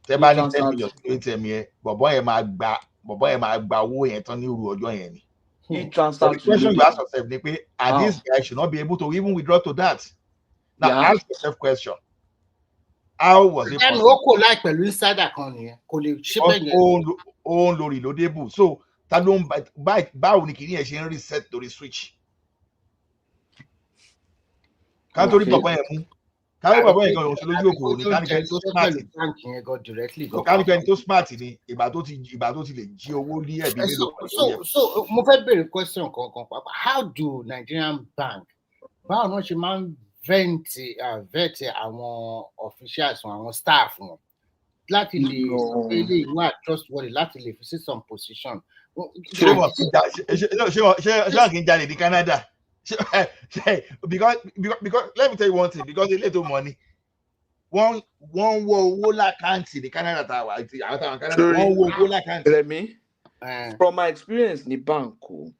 tẹ́ bá ní 10 million sí ATM yẹn bọ̀bọ̀ yẹn máa gba owó yẹn tán ní irú ọjọ́ yẹn ni. E-transfer the question you ask yourself ni pé and this guy should not be able to even withdraw to that. Now ask yourself question. How was it possible? Ó kò láì pẹ̀lú insider kan nìyẹn kò lè ṣe bẹ́ẹ̀ yẹn. Ó ń lórí lódébù so ta ló ń báwo ni kìíní ẹ̀ ṣe ń reset lórí switch. Ká torí bàbá yẹn mú kárí bàbá yẹn gan lòun ṣe lójú òkòrò ní káníkẹ́ni tó smart káníkẹ́ni tó smart ni ìgbà tó ti lè jí owó ní ẹ̀bí mélòó. So mo fẹ́ béèrè question kankan pàápàá how do Nigerian bank báwo náà ṣe máa ń vet àwọn officials àwọn staff wọn láti lè sọ pé ilé ìwà trustworthy láti lè fi sí some position. Ṣé wọ́n kì í jalè ní Canada? Because let me tell you one thing because ilé tó mọ̀ ni wọ́n wọ owó lákàntì ní Canada tá a wà àti àwọn táwọn Canada wọ́n wọ owó lákàntì. Rẹ̀mí from my experience ní bank o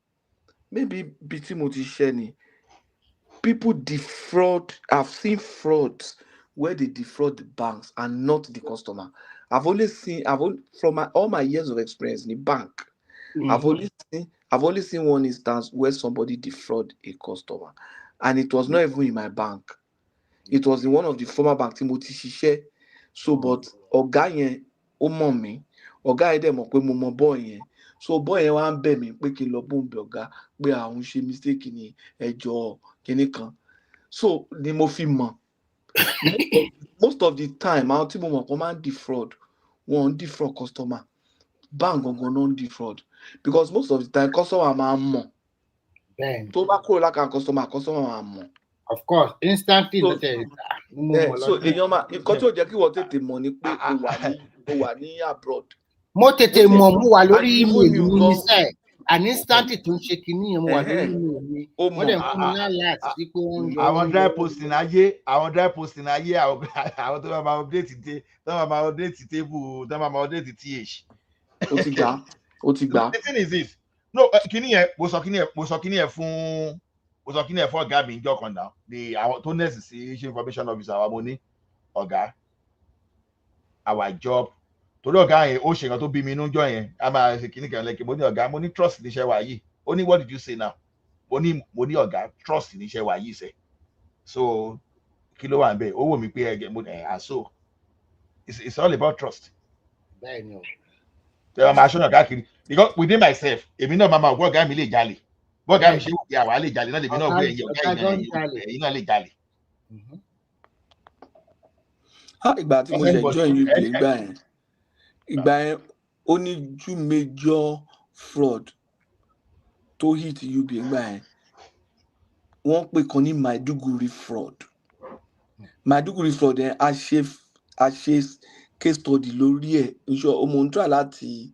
maybe bí tí mo ti ṣe ni people defraud. I've seen frauds where they defraud the banks and not the customer. From all my years of experience in the bank, I've only seen one instance where somebody defraud a customer, and it was not even in my bank. It was in one of the former banks, Timothy Shishe. So, but ọ̀gá yẹn ó mọ̀ mí, ọ̀gá yẹn dẹ̀ mọ̀ pé mo mọ̀ boy yẹn. So boy yẹn wá ń bẹ̀ mí pé kí n lọ bóun bẹ̀ ọ̀gá pé àwọn ṣe mistake ní ẹjọ́ kíní kan. So ni mo fi mọ̀. Most of the time àwọn tí mo mọ̀ kó máa ń defraud wọ́n ń defraud customer bank gangan náà ń defraud because most of the time customer máa ń mọ̀ tó bá kúrò lákàá customer máa mọ̀. Of course instantly so èèyàn máa nǹkan tí ò jẹ́ kí wọ́n tètè mọ̀ ni pé o wà ní abroad. Mo tètè mọ̀ mo wà lórí email mi sẹ́ an instant tó ń ṣe kinní yẹn mo wà lórí mi wọ́n dẹ̀ fún mi láti sí pé wọ́n yọ àwọn dry posting ayé àwọn tó máa update table tó máa update th. ó ti gbà. The thing is this, no kinní yẹn mo sọ kinní yẹn fún ọ̀gá mi ìjọ kan náà the àwọn tó nurse sí information officer àwọn mo ní ọ̀gá our job torí ọ̀gá yẹn ó ṣe nǹkan tó bí mi inú jọ yẹn a máa ṣe kinní kan lẹ́kìn mo ní ọ̀gá mo ní trust níṣẹ́ wa yìí ó ní what did you say now mo ní ọ̀gá trust níṣẹ́ wa yìí sẹ́ so kí ló wà ń bẹ̀ ó wò mí pé ẹgẹ mo àṣọ it's all about trust. bẹ́ẹ̀ ni o. tẹ ọmọ aṣọ náà káàkiri because within myself èmi náà máa gbọ́ ọ̀gá mi lè jalè bọ́ọ̀gá mi ṣe wò pé àwa lè jalè náà lèmi náà gbé ẹ̀yìn náà lè jalè. ìgbà tí mo ṣe join UBA ìgbà yẹn ó ní ju major fraud tó hit UBA ìgbà yẹn wọ́n pè kan ní Maiduguri fraud yẹn a ṣe case study lórí ẹ̀ iṣẹ́ ọmọ n try láti.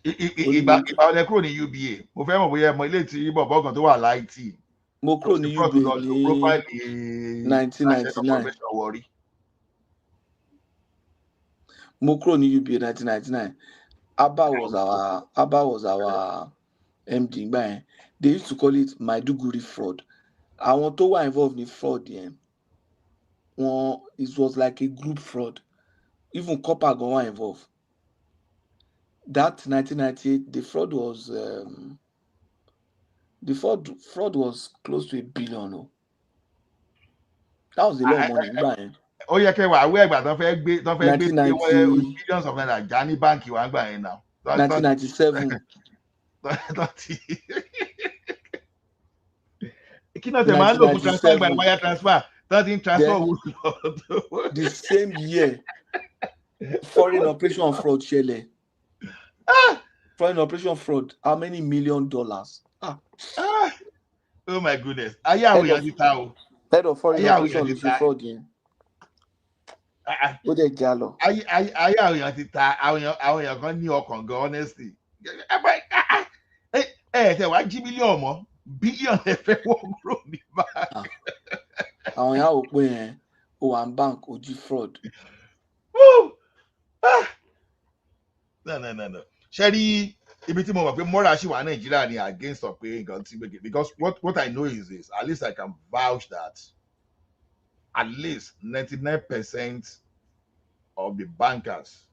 ìgbà ọ̀lẹ́ kúrò ní UBA mo fẹ́ mọ̀ bóyá ẹmọ ilé tí bọ̀bọ̀ kan tó wà láìtì. mo kúrò ní UBA ní 1999. mo kúrò ní UBA 1999. Abba was our MD gbà yẹn. They used to call it Maiduguri fraud. Àwọn tó wà involved ní fraud yẹn it was like a group fraud. Even copper gan were involved. That 1998, the fraud was close to $1 billion. That was a lot of money. Ó yẹ kẹ́ wà awẹ́ ìgbà tán fẹ́ gbé billions of naira já ní báǹkì wa gbà yẹn náà. 1997. Kí náà tẹ̀ máa ń lò fún transfer by wire transfer transfer owó lọ. The same year foreign operation fraud ṣẹlẹ̀. Foreign operation fraud how many $1 million? Oh my goodness ayé àwọn èèyàn ti ta o. Head of foreign operation ló ṣe fraud yẹn. Ó dẹ̀ já lọ. Ayé àwọn èèyàn ti ta àwọn èèyàn kan ní ọkàn gan honestly. Tẹ wá jí mílíọ̀nù mọ́ bílíọ̀nù ẹ fẹ́ wọ́n kúrò ní báńkì. Àwọn èèyàn ò pé yẹn ó wà ní bank ó jí fraud. No. Ṣé rí ibi tí mo mọ̀ pé moral ṣì wà Nàìjíríà ni against of pé nǹkan tí gbègbè because what I know is this, at least I can vouch that at least 99% of the bankers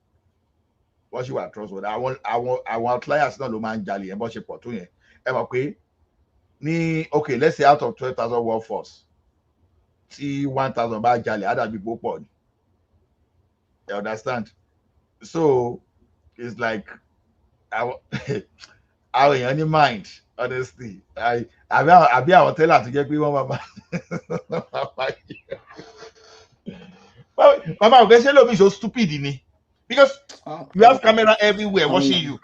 wọ́n ṣì wà trustworthy àwọn outliers náà ló máa ń jalè ẹ̀ bọ́ ṣe pọ̀ tó yẹn ẹ mọ̀ pé ní okay let's say out of 12,000 workforce tí 1,000 bá jalè àdàbí gbó pọ̀ ni you understand so it's like àwọn èèyàn ní mind honestly àbí àwọn tẹ́lẹ̀ àti jẹ́ pé wọ́n bàbá òkè ṣé lómi so stupid ni because you have camera everywhere watching you.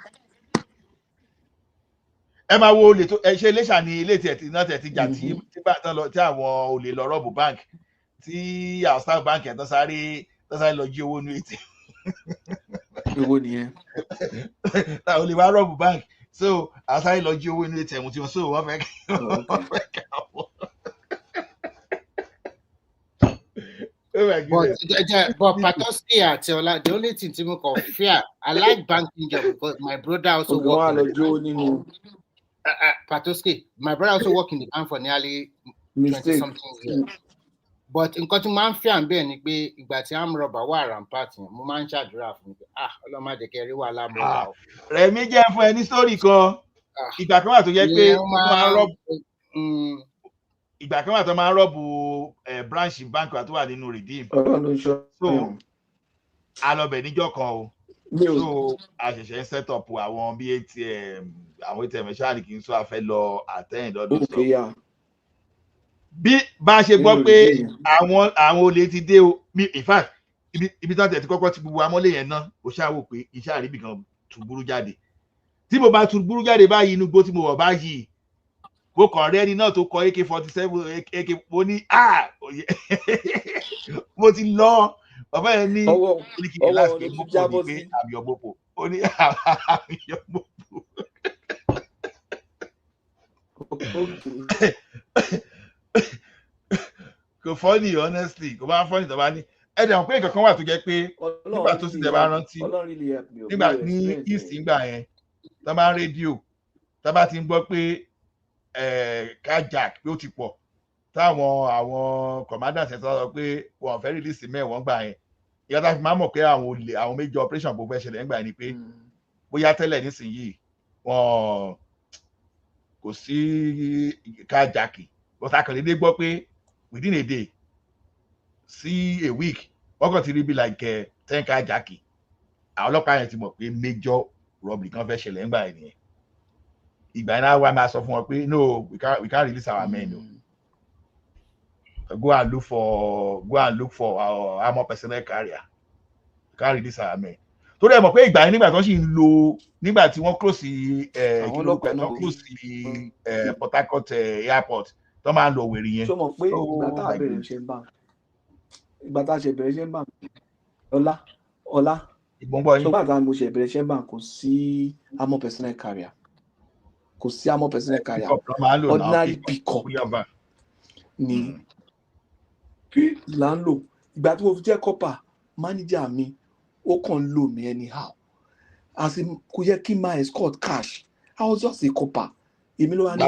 Ẹ máa wo olè tó ẹ ṣe iléṣà ní ilé tí náà tẹ̀ ti jà tí àwọn olè lọ rọ́ọ̀bù bank tí àwọn staff bank ẹ̀ tó sáré lọ jí owó ní ètè. Owó nìyẹn. Táwọn olè wá rọ́ọ̀bù bank so àwọn sáré lọ jí owó ní ètè ẹ̀mú tí wọ́n so wọ́n fẹ́ kà wọ́n. But Patoski àti Ọlá, the only thing tí mo kàn fear, I like banking job because my brother also work in Patoski. My brother also work in the bank for nearly 20 something years. But nǹkan tí mo máa ń fear bẹ́ẹ̀ ni pé ìgbà tí arm robber wà rampant yẹn, mo máa ń ṣàdúrà fún mi pé Ọlọ́run jẹ́ kí ẹ rí wàhálà mọ́ wa o. Rẹ̀mí jẹ́ fún ẹ ní story kan. Ìgbà kan wà tó jẹ́ pé ìgbà kan wà tó máa ń rọ́ọ̀bù branch bank tó wà nínú Redeem. So a lọ bẹ̀ níjọ́ kan o. So a ṣẹ̀ṣẹ̀ ń set up àwọn bí ATM àwọn ATM ṣáà ní kí n sọ afẹ́ lọ attend ọdún sọ. Bí bá a ṣe gbọ́ pé àwọn olè ti dé o in fact ibi tí wọ́n ti kọ́kọ́ ti gbogbo amọ́lé yẹn náà ó ṣàwò pé iṣẹ́ àríbì kan tùbúrú jáde. Tí mo bá tùbúrú jáde báyìí inú igbó tí mo wọ̀ báyìí mo kàn rẹ́ni náà tó kọ AK-47 mo ní mo ti lọ bàbá yẹn ní kíkì láti pé mo kò ní pé àmì ọgbọ́pọ̀ ó ní àmì ọgbọ́pọ̀ Kò funny honestly, kò bá funny tó bá ní. Ẹ dẹ̀ mọ̀ pé nǹkan kan wà tó jẹ́ pé nígbà tó sì tẹ̀ bá rántí nígbà ní East ìgbà yẹn tó bá ń rédíò tó bá ti ń gbọ́ pé carjack pé ó ti pọ̀ táwọn àwọn commanders ẹ̀ sọ pé wọ́n fẹ́ release mẹ́wọ̀n gbà yẹn ìyá tá a fi máa mọ̀ pé àwọn olè àwọn major operation gbogbo ẹ̀ ṣẹlẹ̀ ńgbà yẹn ni pé bóyá tẹ́lẹ̀ nísìnyìí wọn kò sí carjack but akọ̀lédé gbọ́ pé within a day sí a week wọ́n kàn ti rí bí like 10 carjack àwọn ọlọ́pàá yẹn ti mọ̀ pé major robbery kan fẹ́ ṣẹlẹ̀ ńgbà yẹn nìyẹn ìgbà yẹn náà wá máa sọ fún wọn pé no we can't release our men no. Go and look for our armor personnel carrier. We can't release our men. So they mọ̀ pé ìgbà yẹn nígbà tó ṣì ń lo nígbà tí wọ́n close Port Harcourt airport tó máa ń lo wèrè yẹn. Ṣé o mọ̀ pé ìgbà tá a bẹ̀rẹ̀ ṣe ń bá ìgbà tá a ṣe bẹ̀rẹ̀ ṣe ń bá ọlá ṣùgbọ́n àtàwọn mo ṣe bẹ̀rẹ̀ ṣe ń bá kò sí armor personnel carrier ordinary pick-up ni là ń lò ìgbà tí mo fi jẹ́ kọ́pà manager mi ó kàn ń lò mí anyhow as in kò yẹ kí n máa escort cash I was just a copper èmi ló wá ní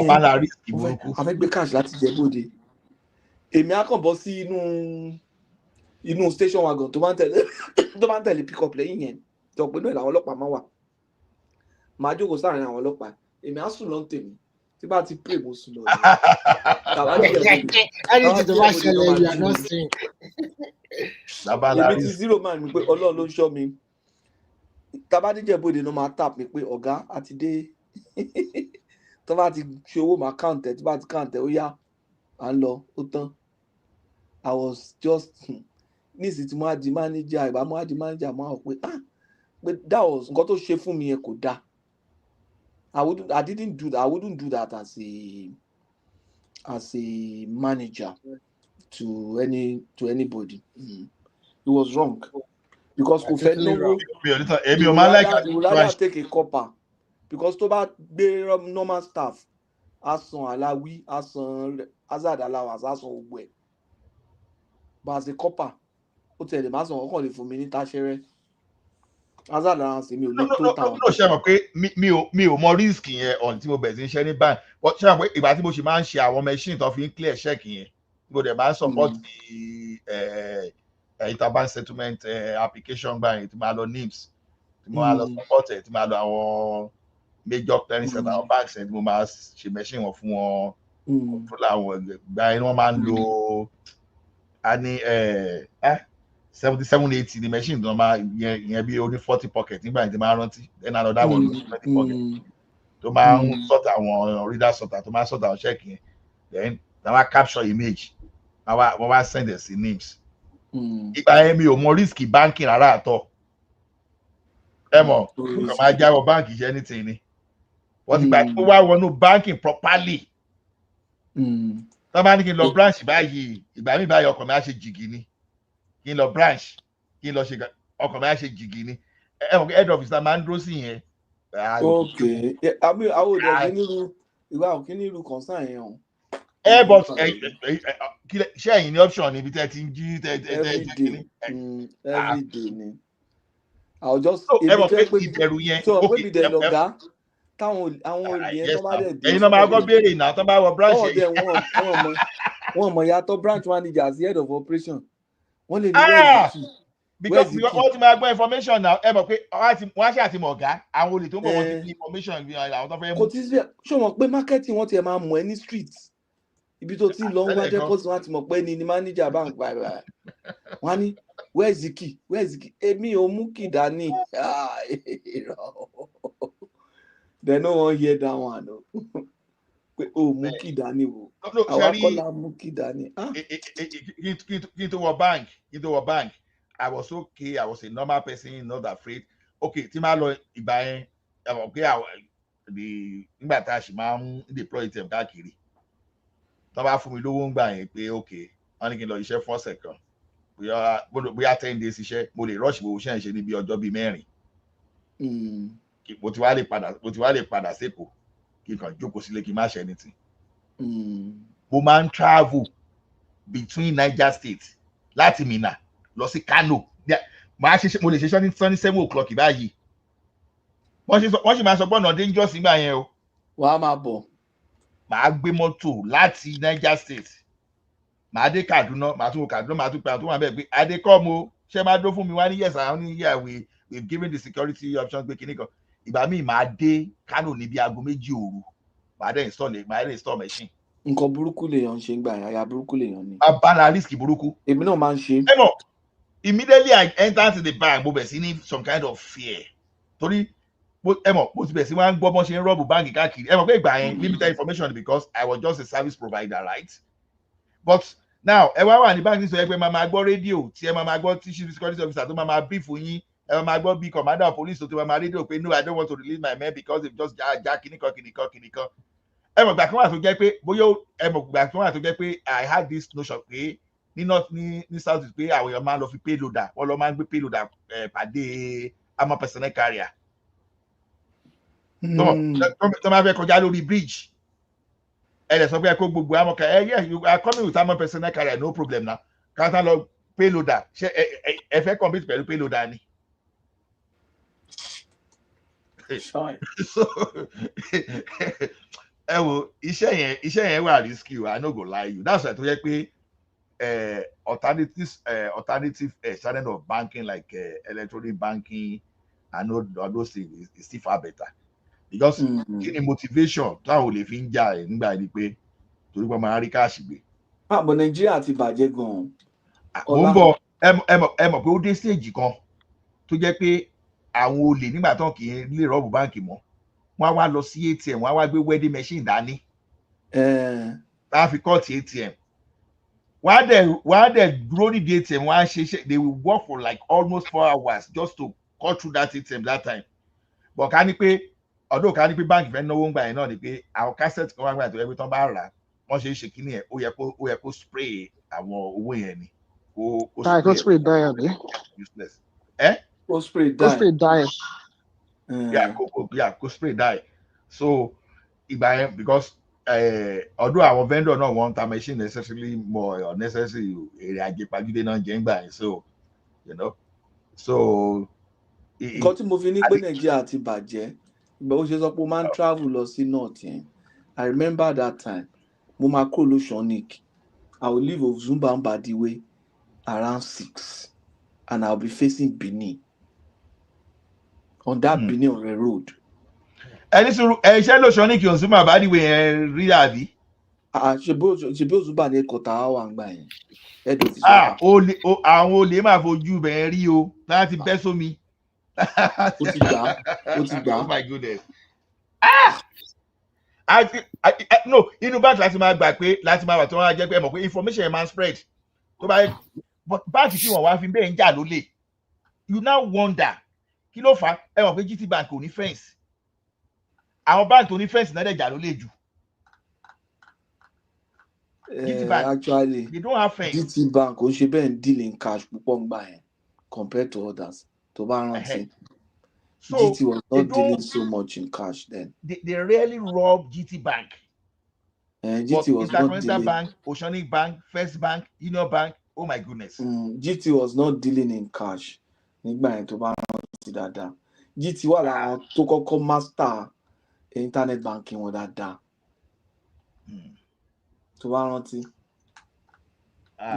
àfẹ́gbé cash láti jẹ́ bóde èmi á kàn bọ́ sí inú station wagon tó bá ń tẹ̀lé pick up lẹ́yìn yẹn tó pé náà làwọn ọlọ́pàá máa wà màá jókòó sáàrin àwọn ọlọ́pàá èmi á sùn lọ tèmi tí bá ti pray mo sùn lọ. èmi ti zero man mi pé ọlọ́run ló ń ṣọ́ mi tabadíjẹ́ bóde ló máa tap mi pé ọ̀gá àti dé tó bá ti ṣe owó máa count ẹ̀ tó bá ti count ẹ̀ ó yá à ń lọ ó tán I was just nísìsiyìí tí mo á di manager ìbá mo á di manager mo á wò pé pé that was nǹkan tó ṣe fún mi yẹn kò dáa. I wouldn't do that as a manager to anybody. It was wrong because kò fẹ́ lówó. You rather take a copper because tó bá gbé normal staff á san aláwí á san hazard allowance á san gbogbo ẹ̀ but as a copper ó tẹ̀lé má san ọkàn lè fún mi ní táṣẹ́rẹ́. Hazard allowance mi ò lè tó tàn. No ṣe mọ̀ pé mi ò mọ risk yẹn ọ̀n tí mo bẹ̀rẹ̀ sí ń ṣe ní bank but ṣe mọ̀ pé ìgbà tí mo ṣe máa ń ṣe àwọn machine tó fi ń clear check yẹn mo dẹ̀ máa ń support interbank settlement application gbà yẹn tí máa lọ NIMS tí mo máa lọ support ẹ̀ tí máa lọ àwọn major clearing center àwọn banks yẹn tí mo máa ṣe machine wọn fún wọn control àwọn gbà yẹn wọ́n máa ń lo a ní 7780 the machine tó máa yẹn bí ó ní 40 pocket nígbà yẹn tí máa rántí then another one ní 20 pocket tó máa ń sort àwọn reader sorter tó máa sort àwọn check yẹn then tó máa capture image wọ́n wá send ẹ̀ sí NIMS ìgbà yẹn mi ò mọ risk banking rárá àtọ̀ ẹ mọ̀ kò máa jáwọ́ báǹkì jẹ́ anything ni wọ́n ti gbà tí wọ́n wá wọnú banking properly tó bá ní kí n lọ branch báyìí ìgbà mi báyìí ọkàn mi á ṣe jìgì ni kí n lọ branch kí n lọ ṣe ọkàn mi á ṣe jìgì ni ẹ mọ̀ pé head office máa ń dúró sí yẹn. ok àmì àwọn òde nínú ìwà òkè nínú concern yẹn o. Airbus ṣé ẹ̀yin ní option níbi tẹ́ ti ń jí everyday ni àwọn just ebi tẹ́ pé ìbẹ̀rù yẹn tí wọ́n pé bí dẹ̀ lọ́gá táwọn olè yẹn tó bá dẹ̀ dé. ẹ̀yin náà máa gbọ́ béèrè náà tó bá wọ branch yẹn. wọ́n mọ̀ yàtọ̀ branch manager as head of operation wọ́n lè ní wẹ́ẹ̀sì because wọ́n ti máa gbọ́ information náà ẹ mọ̀ pé wọ́n á ṣe àti mọ̀ ọ̀gá àwọn olè tó ń bọ̀ wọ́n ti ní information àwọn tó fẹ́ mú. kò tí ṣé wọn pé marketing wọn ti máa mọ̀ ẹ́ ní street ibi tó ti lọ ń wá deposit wọn ti mọ̀ pé ni manager bank báyìí wọn á ní where is the key èmi ò mú key dání they no wan hear that one o pé o mú key dání o àwa kọ́ la mú key dání. kí n tó wọ bank I was okay, I was a normal person, not afraid. Okay, tí máa lọ ìgbà yẹn nígbà tá a ṣì máa ń deploy item káàkiri tó bá fún mi lówó ń gbà yẹn pé okay wọ́n ní kí n lọ iṣẹ́ fún ọ̀sẹ̀ kan bóyá 10 days iṣẹ́ mo lè rush gbogbo iṣẹ́ ìṣe níbi ọjọ́ bíi 4 mo ti wá lè padà sékòó kí n kàn jókòó sílé kí n má ṣe anything mo máa ń travel between Niger State láti Minna lọ sí Kano mo lè ṣe ní 7 o'clock báyìí wọ́n sì máa sọ pé ọ̀nà dangerous nígbà yẹn o. wàá máa bọ̀. màá gbé mọ́tò láti Niger State màá dé Kaduna màá tún wo Kaduna màá tún pe àwọn tó wà bẹ́ẹ̀ pé adékọ́ mo ṣe máa dó fún mi wá ní yes àwọn ní yà we given the security options pé kíní kan ìgbà míì màá dé Kano níbi aago 2 òru màá dé install machine. nǹkan burúkú lèèyàn ṣe ń gbà yẹn àyà burúkú lèèyàn ni. abala risk burúkú. èmi náà máa ń ṣe. ẹ mọ̀ immediately I enter to the bank mo bẹ̀ sí ní some kind of fear torí ẹ mọ̀ mo ti bẹ̀ sí wá ń gbọ́ bọ́n ṣe ń rọ́ọ̀bù báńkì káàkiri ẹ mọ̀ pé ìgbà yẹn limited information because I was just a service provider, right? But now ẹ wá wà ní báńkì sọ pé máa gbọ́ rédíò tí ẹ máa gbọ́ tí chief security officer tó máa brief yín ẹ máa gbọ́ bí commander of police tó máa rédíò pé no I don't want to release my men because they just já kìnìkan ẹ mọ̀ gbà kan wà tó jẹ́ pé bóyá ẹ mọ̀ gbà kan wà tó jẹ́ pé I had this notion pé ní south east pé àwọn èèyàn máa lọ fi payloader wọ́n lọ máa ń gbé payloader pàdé armor personnel carrier tó máa fẹ́ kọjá lórí bridge ẹ lè sọ pé ẹ kó gbogbo armor carrier yeah you are coming with armor personnel carrier no problem na káńtà lọ payloader ṣe ẹ fẹ́ compete pẹ̀lú payloader ni. ẹ wo iṣẹ́ yẹn wà risky o I no go lie you that's why tó yẹ pé alternative channel of banking like electronic banking and all those things is still far better because kí ni motivation táwọn ò lè fi ń jà ẹ nígbà yìí pé torí pé máa rí káàṣì gbé. àbọ̀ Nàìjíríà ti bàjẹ́ gan-an. mo ń bọ̀ ẹ mọ̀ pé ó dé stage kan tó jẹ́ pé àwọn olè nígbà tán kì í lè rọ́ọ̀bù báǹkì mọ́ wọ́n á wá lọ sí ATM wọ́n á wá gbé wedding machine dání tá a fi kọ́ọ̀tì ATM wọ́n á dẹ̀ dúró nídìí ATM wọ́n á ṣe they will work for like almost 4 hours just to cut through that ATM that time but ká ní pé báńkì fẹ́ náwó ń gbà yẹn náà ni pé àwọn cassette kan wá gbà tó yẹ pé tán bá rà wọ́n ṣe kíní yẹn ó yẹ kó spray àwọn owó yẹn ni kó spray dye ni useless kó spray dye kó spray dye so ìgbà yẹn because ọdún àwọn vendor náà wọ́n ta machine necessarily more unnecessary èrè àjẹpàjúdé náà jẹ́ ń gbà yẹn so you know so. nǹkan tí mo fi ní pé Nàìjíríà ti bàjẹ́ ìgbà ó ṣe sọ pé ó máa ń travel lọ sí north yẹn I remember that time mo máa kúrò lóṣọ́nic I will leave Ozumba Mbadiwe around 6 and I will be facing Benin on that Benin on the road. ẹni sùúrù iṣẹ́ lóṣọ́nic Ozumba Mbadiwe yẹn rí àbí. ṣe bí Ozumba ní kọta wà ń gbà yẹn. àwọn olè máa fojú bẹ̀rẹ̀ rí o láti bẹ́ sómi. ó ti gbà. Oh my goodness. No inú báńkì láti máa gbà pé láti máa wà tí wọ́n á jẹ́ pé ẹ mọ̀ pé information yẹn máa ń spread tó bá yẹ báńkì tí wọ́n wá fi bẹ́ẹ̀ ń jà lólè you now wonder kí ló fà á ẹ mọ̀ pé GT Bank ò ní fẹ́ǹsì àwọn báńkì tó ní fẹ́ǹsì náà dẹ̀ jà lólè jù. GT Bank actually they don't have fence. GT Bank ó ṣe bẹ́ẹ̀ ń deal in cash púpọ̀ ń gbà yẹn compared to others. To balance so GT was not dealing so much in cash then. They rarely rob GT Bank. GT was not dealing. Bank, Oceanic Bank, First Bank, Union Bank. Oh my goodness. GT was not dealing in cash. Nígbà yẹn tó bá rántí dáadáa. GT wà láwọn tó kọ́kọ́ master internet banking wọn dáadáa. Tó bá rántí.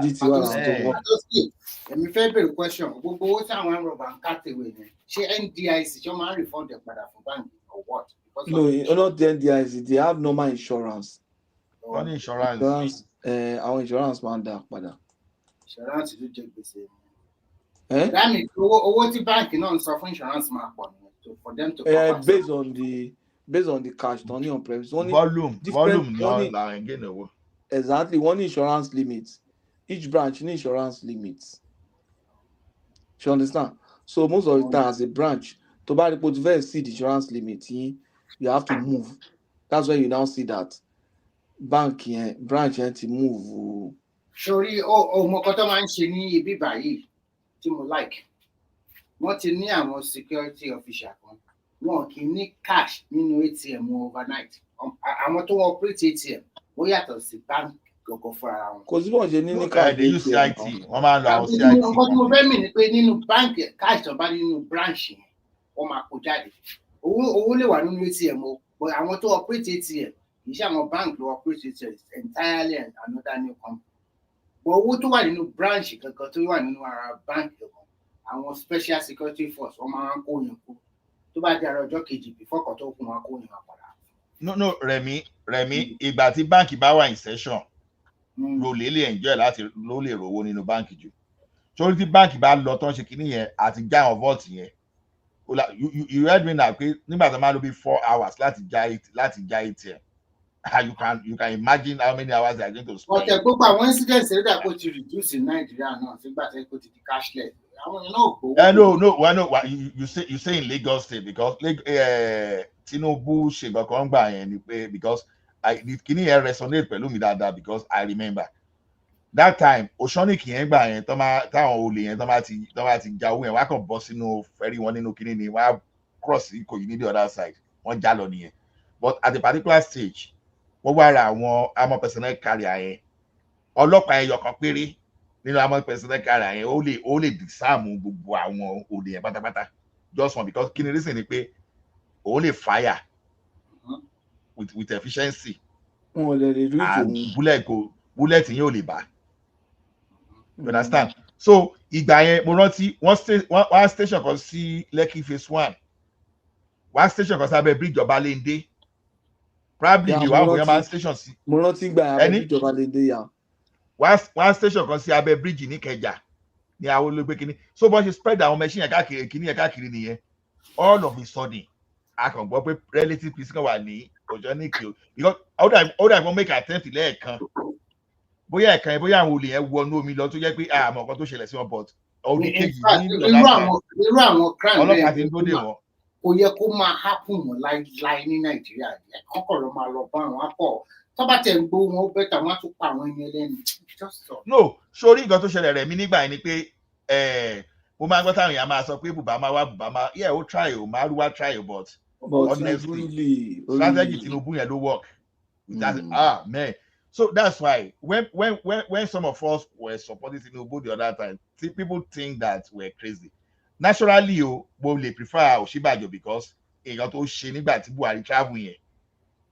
GT wà láwọn tó kọ́kọ́. Èmi fẹ́ bèrè question gbogbo owó tí àwọn ẹ̀rọ bá ń kàtẹ́wé ni ṣé NDIC ṣé wọ́n máa ń refund ẹ̀ padà fún báńkì or what? No, not the NDIC, they have normal insurance. Wọ́n ní insurance. Àwọn insurance máa ń dá padà. Insurance ló jẹ gbèsè. That means owó tí báńkì náà ń sọ fún insurance máa pọ̀ nìyẹn for them to cover. Based on the cash tó ní on premise. Volume náà là ń gé náwó. Exactly, one insurance limit. Each branch need insurance limits. You understand? So most of the time as a branch, to buy the portfolio see the insurance limit, you have to move. That's why you now see that bank branch to move. Sorry, mo kọ́ tó máa ń ṣe ní ibi báyìí tí mo like. Wọ́n ti ní àwọn security official kan. Wọ́n kì í ní cash nínú ATM overnight. Àwọn tó wọ́n operate ATM, ó yàtọ̀ sí bank gọ̀gọ̀ fúnra wọn. kò sí bọ́n ṣe ní ní they use CIT wọ́n máa ń lo àwọn CIT. nǹkan tí mo fẹ́ mì ni pé nínú báńkì káàṣì tó bá nínú branch yẹn wọ́n máa kó jáde owó lè wà nínú ATM o but àwọn tó operate ATM kì í ṣe àwọn bank ló operate ATM entirely another new company but owó tó wà nínú branch kankan tó wà nínú ara bank kankan àwọn special security force wọ́n máa ń kó yẹn kó tó bá di ara ọjọ́ kejì before kan tó kún wọn kó yẹn padà. no Rẹ̀mí ìgbà tí báńkì bá wà in session ló lè enjoy láti ló lè rówó nínú báńkì jù torí tí báńkì bá lọ tán ṣe kínní yẹn àti já àwọn vault yẹn you heard me now pé nígbà tó máa lò bí 4 hours láti já ATM you can imagine how many hours they are going to spend. ọ̀tẹ̀ gbogbo àwọn incidents ẹ̀rọ dàpọ̀ ti reduce in Nigeria náà sígbà tẹ́ kó ti di cashless àwọn yẹn náà gbowó. no you say in Lagos State because Tinubu ṣe kankan gbà yẹn ni pé because kìíní yẹn resonate pẹ̀lú mi dáadáa because I remember that time Oceanic yẹn gbà yẹn táwọn olè yẹn tó bá ti já owó yẹn wọ́n á kàn bọ́ sínú ferry wọn nínú kìíní ni wọ́n á cross Ìkòyí ní the other side wọ́n já lọ nìyẹn but at a particular stage wọ́n wá ra àwọn armor personnel carrier yẹn ọlọ́pàá ẹyọ kan péré nínú armor personnel carrier yẹn ó lè disarm gbogbo àwọn olè yẹn pátápátá just one because kí ni reason ni pé ó lè fire with efficiency and bullet yẹn ò lè bá you understand so ìgbà yẹn mo rántí wọ́n station kan sí Lekki phase 1 wọ́n station kan sábẹ́ bridge Ọbalẹ́ndé probably the one wey man station sí mo rántí gbà abẹ́ bridge Ọbalẹ́ndé yà wọ́n station kan sí abẹ́ bridge ní Ìkẹjà ní àwọn olóògbé kìíní so bọ́n ṣe spread àwọn machine yẹn káàkiri kìíní yẹn káàkiri nìyẹn all of a sudden a kàn gbọ́ pé relative peace kan wà ní Oceanic o because all that make attempt lẹ́ẹ̀kan bóyá ẹ̀kan yẹn bóyá àwọn olè yẹn wọnú omi lọ tó jẹ́ pé àmọ́ nǹkan tó ṣẹlẹ̀ sí wọn but ọdún kejì irú àwọn crime ọlọ́pàá ti ń dóde wọn. kò yẹ kó máa happen mọ́ láíláí ní Nàìjíríà kọ́kọ́ lọ máa lọ bá àwọn akọ tó bá tẹ̀ ń gbó wọn ó bẹ́tà wọn á tún pa àwọn ẹni ẹlẹ́ni. no sórí nǹkan tó ṣẹlẹ̀ rẹ̀ mí nígbà yẹn ni pé mo máa ń gbọ́ táwọn èèyàn máa sọ pé bùbá máa yeah ó try o Márúwá try o but honestly strategy Tinubu yẹn ló work man so that's why when some of us were supporting Tinubu the other time people think that we're crazy naturally o mo lè prefer Ọ̀ṣínbàjò because èèyàn tó ṣe nígbà tí Buhari travel yẹn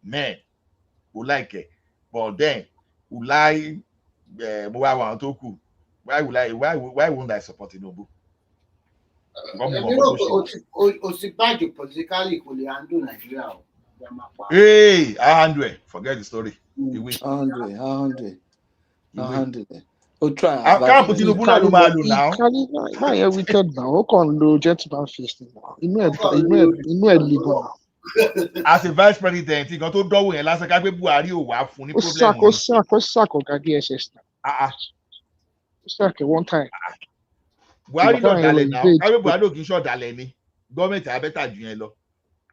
man o like it but then ulai mo wá àwọn tó kù why won't I support Tinubu. Ọ̀ṣínbàjò politically kò lè handle Nigeria o. Hey, I handle it. Forget the story. I handle it. O try. I can't put Tinubu na lumalu now. Má yẹ wicked now. Ó kàn lo gentleman face now. Inú ẹ̀ le gan. As a vice president, nǹkan tó dánwò yẹn lásán ká pé Buhari ò wá fún ní problem. Ó sack ọ̀gá DSS now. Ó sack one time. Buhari lọ dalẹ̀ náà. Ká pé Buhari ò kì í ṣọ̀dàlẹ̀ ni. Gọ́ọ̀mẹ̀ntì abẹ́tà jù yẹn lọ.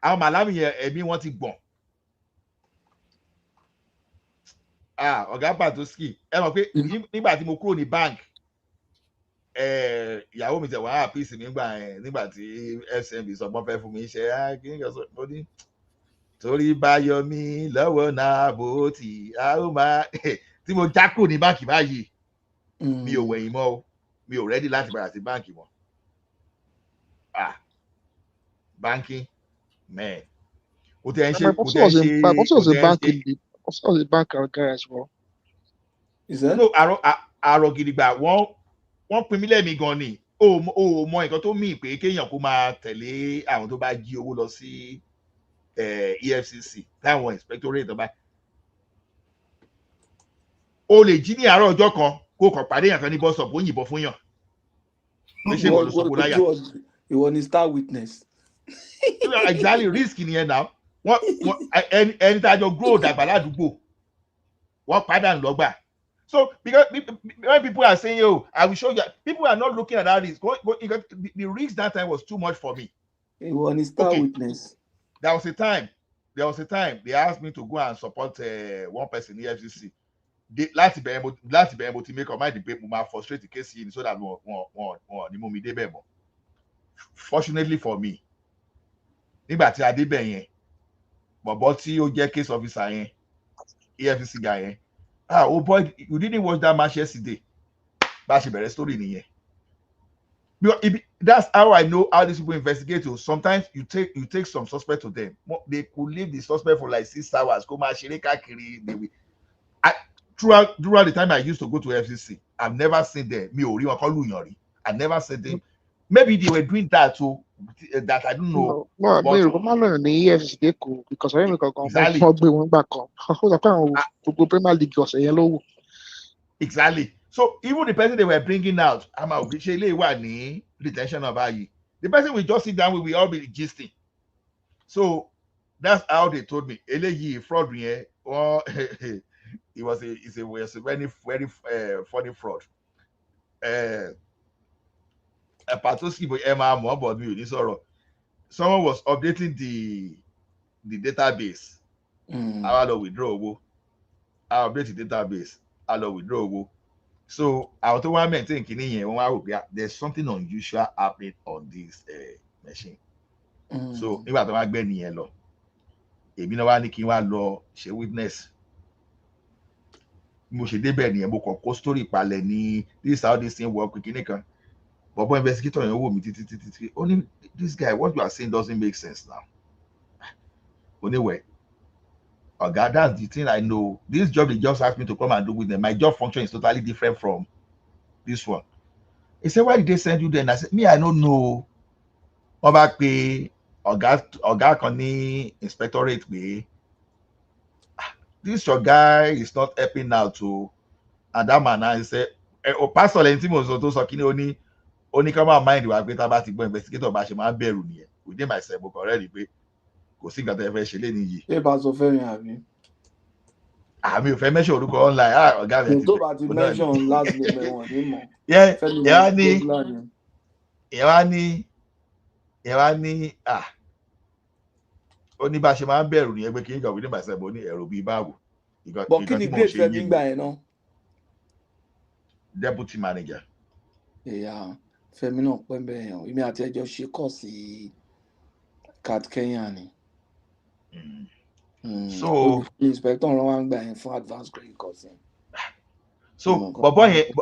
Àwọn màlámì yẹn ẹ̀mí wọn ti gbọ̀n. Ọ̀gá Patoski ẹ mọ̀ pé nígbà tí mo kúrò ní bank ìyàwó mi tẹ̀ wá àpíìsì nígbà tí FCMB sọ pé wọ́n fẹ́ fún mi iṣẹ́ kíní kan sọ ní torí bá yọ mí lọ́wọ́ náà bó ti a ó máa tí mo já kúrò ní báǹkì báyìí mi ò wẹ̀yìn mọ́ o mi ò rẹ́dí láti padà sí báǹkì mọ́ banking man o tẹ ń ṣe also was a banker guy as well. Is that no àrò gidigba wọ́n pin mí lẹ́mìí gan ni o mọ nǹkan tó mí pé kéèyàn kó máa tẹ̀lé àwọn tó bá jí owó lọ sí EFCC táwọn inspectorate tó bá o lè jí ní àárọ̀ ọjọ́ kan kó kàn pàdé yàn kan ní bus stop ó yìnbọn fún yàn ṣe wọ́n lọ sọ́kò láyà ìwọ ni star witness. Exactly risk nìyẹn náà ẹni tá a jọ grow dàgbà ládùúgbò wọ́n padà ń lọ́gbà so because when people are saying oh I will show you people are not looking at that risk the risk that time was too much for me. Ìwọ ni star witness. There was a time they asked me to go and support one person in the FCC láti bẹ̀rẹ̀ mo ti make up mind pé mo máa frustrate the case yìí so that wọn ni mo mi débẹ̀ mọ́ fortunately for me nígbà tí a débẹ̀ yẹn bọ̀bọ̀ tí ó jẹ́ case officer yẹn EFCC guy. Oh boy, you didn't watch that match yesterday. That's a story in here. That's how I know how these people investigate you. Sometimes you take some suspect to them. They could leave the suspect for like 6 hours. Throughout the time I used to go to FCC, I've never seen them. I've never seen them. Maybe they were doing that too. That I don't know. Well, because I Premier League exactly. So even the person they were bringing out, detention of the person will just sit down, we will all be gisting. So that's how they told me. Fraud, or it's a very funny fraud. Someone was updating the database. I will withdraw. I update the database. I will withdraw. So I was maintain there's something unusual happening on this machine. So if I don't get any law, if you know what law, she witness. Mo ṣe débẹ̀ nìyẹn mo kàn kó story palẹ̀ ní this how this thing work kìíní kan bọ̀bọ̀ investigator yẹn wò mí títí only this guy what you are saying doesn't make sense now. Anyway, oga, that's the thing I know. This job they just asked me to come and do with them. My job function is totally different from this one. He said, why did they send you there? And I said, me, I don't know. Wọ́n bá pe ọ̀gá kan ní inspectorate pé this your guy is not helping now to, and that man now said, pastor lẹ́yìn tí mo sọ tó sọ kí ni ó ní ká máa mind wa pé tá a bá ti gbọ́ investigator bá ṣe máa ń bẹ̀rù nìyẹn within myself mo kàn rẹ́rìí pé kò sí nǹkan tó fẹ́ ṣe léni yìí. ṣé bá sọ fẹ́ yàn àbí. àmì ò fẹ́ mention orúkọ online ọ̀gá mi ti tó bá ti mention last name ẹ̀wọ̀n ní mọ̀. ìyẹn wá ní ó ní bá ṣe máa ń bẹ̀rù nìyẹn pé kí n kàn within myself ó ní ẹ̀rù bíi báwo. bọ̀ kí ni great fẹ́ gbígbà yẹn náà. Deputy manager. Yeah. Fẹ́mi náà pẹ́ bẹ́ẹ̀ yàn èmi àti ẹjọ́ ṣe kọ̀ sí cat Kenya ni. So inspector ọ̀rọ̀ wa ń gbà yẹn fún advance credit course yẹn. So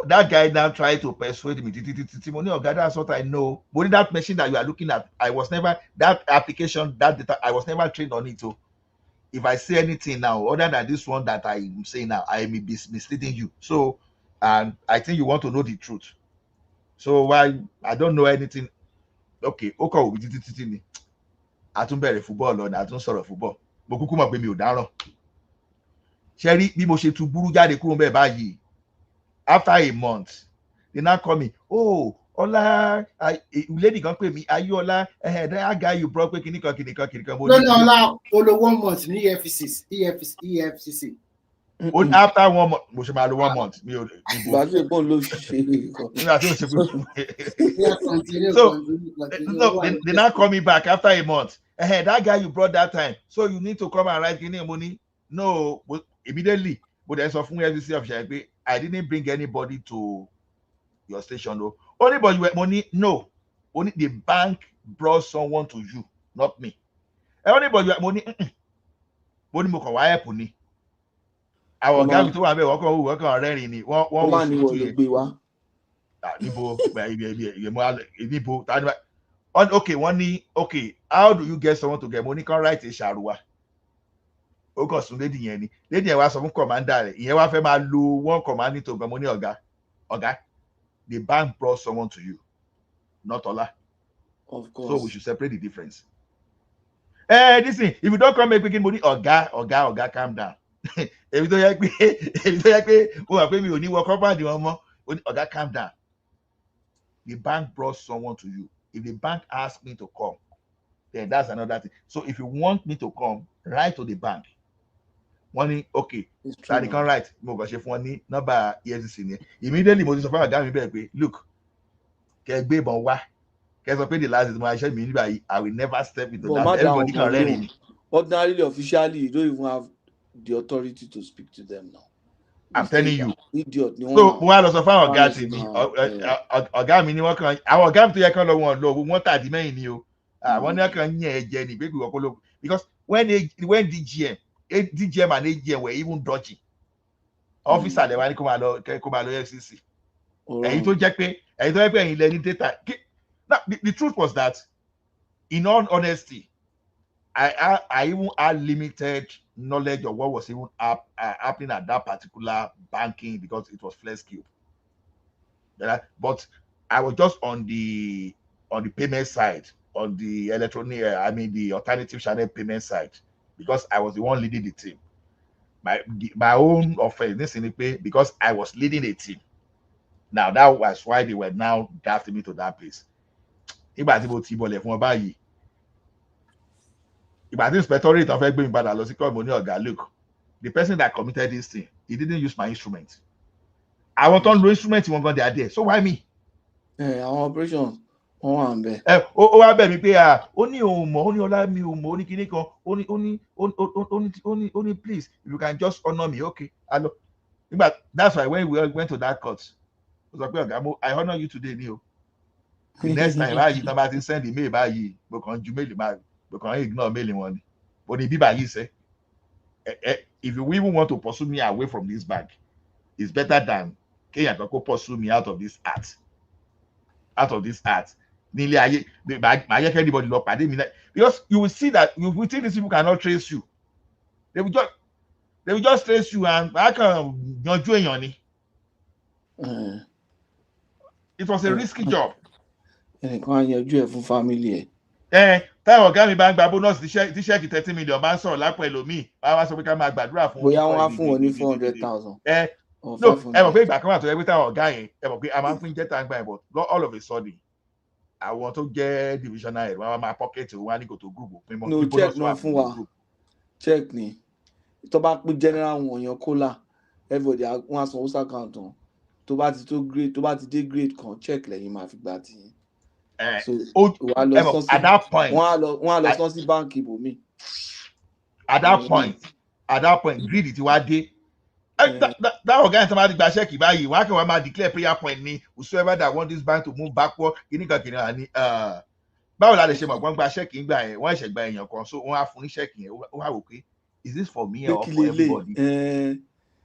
that guy now tried to persuade me títí mo ní ọ̀gá, that's what I know. But that machine that you are looking at, I was never, that application, that data, I was never trained on it. So if I say anything now other than this one that I am saying now, I may be misleading you. So and I think you want to know the truth. So why I don't know anything. Okay, ó títí ni a tún bẹ̀rẹ̀ football lọ ní a tún sọ̀rọ̀ football mo kúkú mọ̀ pé mi ò dáràn. Ṣé rí bí mo ṣe tu burú jáde kúrò bẹ́ẹ̀ báyìí after a month they now call me, oh Ọlá lady kan pè mí Ayọ̀ọ́lá that guy you brought pé kìnìkan. No, Ọlá olo 1 month ní EFCC. After 1 month, mo ṣe máa lo 1 month. Mi ò gbàgbé bọ́ọ̀lù ló ṣe. So they now call me back after a month. That guy you brought that time, so you need to come and write any money. No, immediately. But then so from FCC official, I didn't bring anybody to your station. No, only but you had money. No, only the bank brought someone to you, not me. Only but you had money. Money mo kàn wá help ni. Àwọn ọ̀gá mi tó wà bẹ́ẹ̀ wọ́n kàn rẹ́rìn ni wọ́n wọ́n ní wọ́n ló gbé wá. Níbo okay wọ́n ní okay how do you get someone to get money kan write a ṣàrùwà ó kàn sún lady yẹn wá sọ fún commander rẹ̀ ìyẹn wá fẹ́ máa lo one command to gbẹ mo ní ọ̀gá the bank brought someone to you not Ola. Of course. So we should separate the difference. This thing if you don't come make money ọ̀gá calm down. Èmi tó yẹ pé ó wà pé mi ò ní wọ compound wọn mọ́ ọ̀gá calm down. The bank brought someone to you. If the bank asked me to come, then that's another thing. So if you want me to come, write to the bank. Money, okay. So I can write. Mo kàn ṣe fún ọ ní nọ́mbà EFCC ni. Immediately mo ti sọ fún ọ̀gá mi bẹ́ẹ̀ pé look, kẹ́ gbé ìbọn wá. Kẹ́ sọ pé the last is my ṣẹ́ mi nígbà yìí, I will never step into that. Everybody can read me. Ordinarily, officially, you don't even have the authority to speak to them now. I'm telling you. Idiot. So wọ́n á lọ sọ fún àwọn ọ̀gá mi ọ̀gá mi ni wọ́n kàn àwọn ọ̀gá mi tó yẹ kán lọ wọ́n tàdí mẹ́yìn ni o àwọn ní kàn yẹn ẹ̀jẹ̀ ní pé kò lọ because when DGM DGM and AGM were even dodgy. Officer they want to come along FCC. And tó jẹ́ pé ẹ̀yin lẹ́ni data. Now the truth was that, in all honesty, I even had limited knowledge of what was even happening at that particular banking because it was Flex Cube. But I was just on the payment side, on the electronic, the alternative channel payment side, because I was the one leading the team. My own offense, this in the pay, because I was leading a team. Now that was why they were now drafting me to that place. If I did T-ball if buy if I did inspectorate of going bad look, the person that committed this thing, he didn't use my instrument. I want on the instrument you want there. So why me? Our operations. Only please, if you can just honor me, okay. But that's why when we went to that court, I honor you today, Neil. The next time you come send the mail by you, because ignore mailing one. But the people you say, if you even want to pursue me away from this bank, it's better than Kenya to pursue me out of this art. Nearly anybody look at me because you will see that you will think these people cannot trace you. They will just trace you and I can not join your It was a risky job. Family. Táwọn ọ̀gá mi bá ń gba bonus tíṣẹ́ẹ̀kì 30 million bá ń sọ̀rọ̀ lápò ẹlòmíì wá sọ pé ká máa gbàdúrà fún bóyá wọ́n á fún wọn ní 400,000. No, ẹ mọ̀ pé ìgbà kan wà tó yẹ pé táwọn ọ̀gá yẹn ẹ mọ̀ pé a máa ń pín jẹ́ta ń gbà ẹ̀ but all of a sudden àwọn tó jẹ́ divisional head wọ́n máa pocket wọn á ní kò tó group òpin mọ́. No, check náà fún wa check ni tó bá pín general wọn yan kólà everybody wọn á sanwó sàkáǹtì wọn tó bá ti dé grade kan check lẹ́yìn máa fi gbà tí. So at that point wọ́n á lọ sọ sí báńkì ibòmí. At that point greed ti wá dé. That ọ̀gá yẹn tó máa di gba ṣẹ́ẹ̀kì báyìí wọ́n á kàn wá máa declare prayer point ni whosoever that want this bank to move backward kìnnìkan ni báwo la lè ṣe mọ̀ wọ́n gba ṣẹ́ẹ̀kì ń gbà yẹn wọ́n ẹ̀ṣẹ̀ gba èèyàn kan so wọ́n á fún ní ṣẹ́ẹ̀kì yẹn wọ́n á wò pé is this for me or for everybody?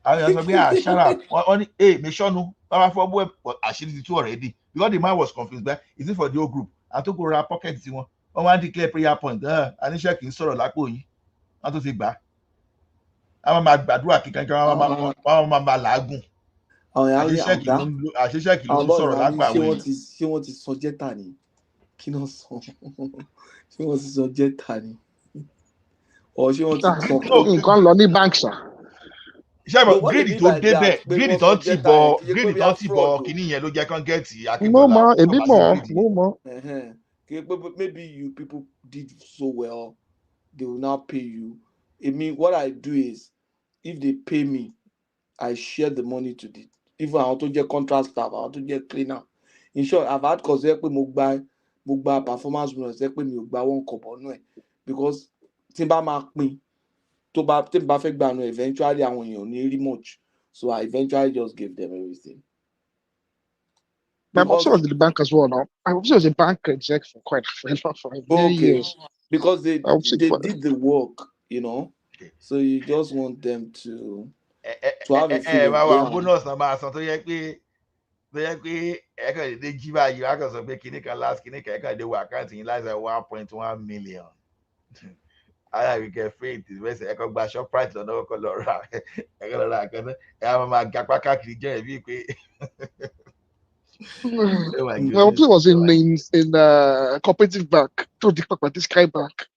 Àwọn èèyàn sọ pé ṣára wọ́n ní mẹ́sọ́nù wọ́n máa fọ́ bó àṣírí ti tú already because the man was confused but is it for the whole group and tó kó ra pocket tiwọn wọ́n wá declare prayer point àníṣẹ́ẹ̀kì ń sọ̀rọ̀ lápò yìí wọ́n tó ti gbà á àwọn máa gbàdúrà kíkan wọ́n máa làágùn àṣeṣẹ́kì ló tún sọ̀rọ̀ lágbà wẹ̀. Ṣé wọ́n ti sọ jẹ́tà ni kí náà sọ ṣé wọ́n ti sọ jẹ́tà ni ọ̀ ṣé wọ́n ti sọ nǹkan lọ ní báńkì iṣẹ́ ìbọn gírèdì tó débẹ̀ gírèdì tó ti bọ̀ kínní yẹn ló jẹ́ kán gẹ́ẹ̀tì akínbọ̀lá. mo mọ̀. Maybe you people did so well they will now pay you. I mean what I do is if they pay me I share the money to the even àwọn tó jẹ́ contract staff àwọn tó jẹ́ cleaner in short I've had cause ẹ pé mo gba performance bonus ẹ pé mi ò gba one kọ̀bọ̀ nù ẹ̀ because tí n bá máa pín tí n bá fẹ́ gbà nù eventually àwọn èèyàn ní rí much so I eventually just gave them everything. My mom was in the bank as well now. I was a bank exec for many years. Because they did the work, you know. So you just want them to have a feeling. Bonus na máa san tó yẹ pé ẹ̀kan lè jí báyìí wá kàn sọ pé kíní kan last kíní kan ẹ̀kan lè wọ àkáǹtì yín láti 1.1 million. Ara ìkẹ́ faith ìfẹsẹ̀ ẹ̀kan gba Shoprite lọ́dọ̀ kọ́kọ́ lọ rà ẹ̀kan lọ rà kan náà ẹ̀ máa gapá káàkiri jẹ́ ẹ̀bí pé. Well, it was in cooperative bank, to the this guy bank.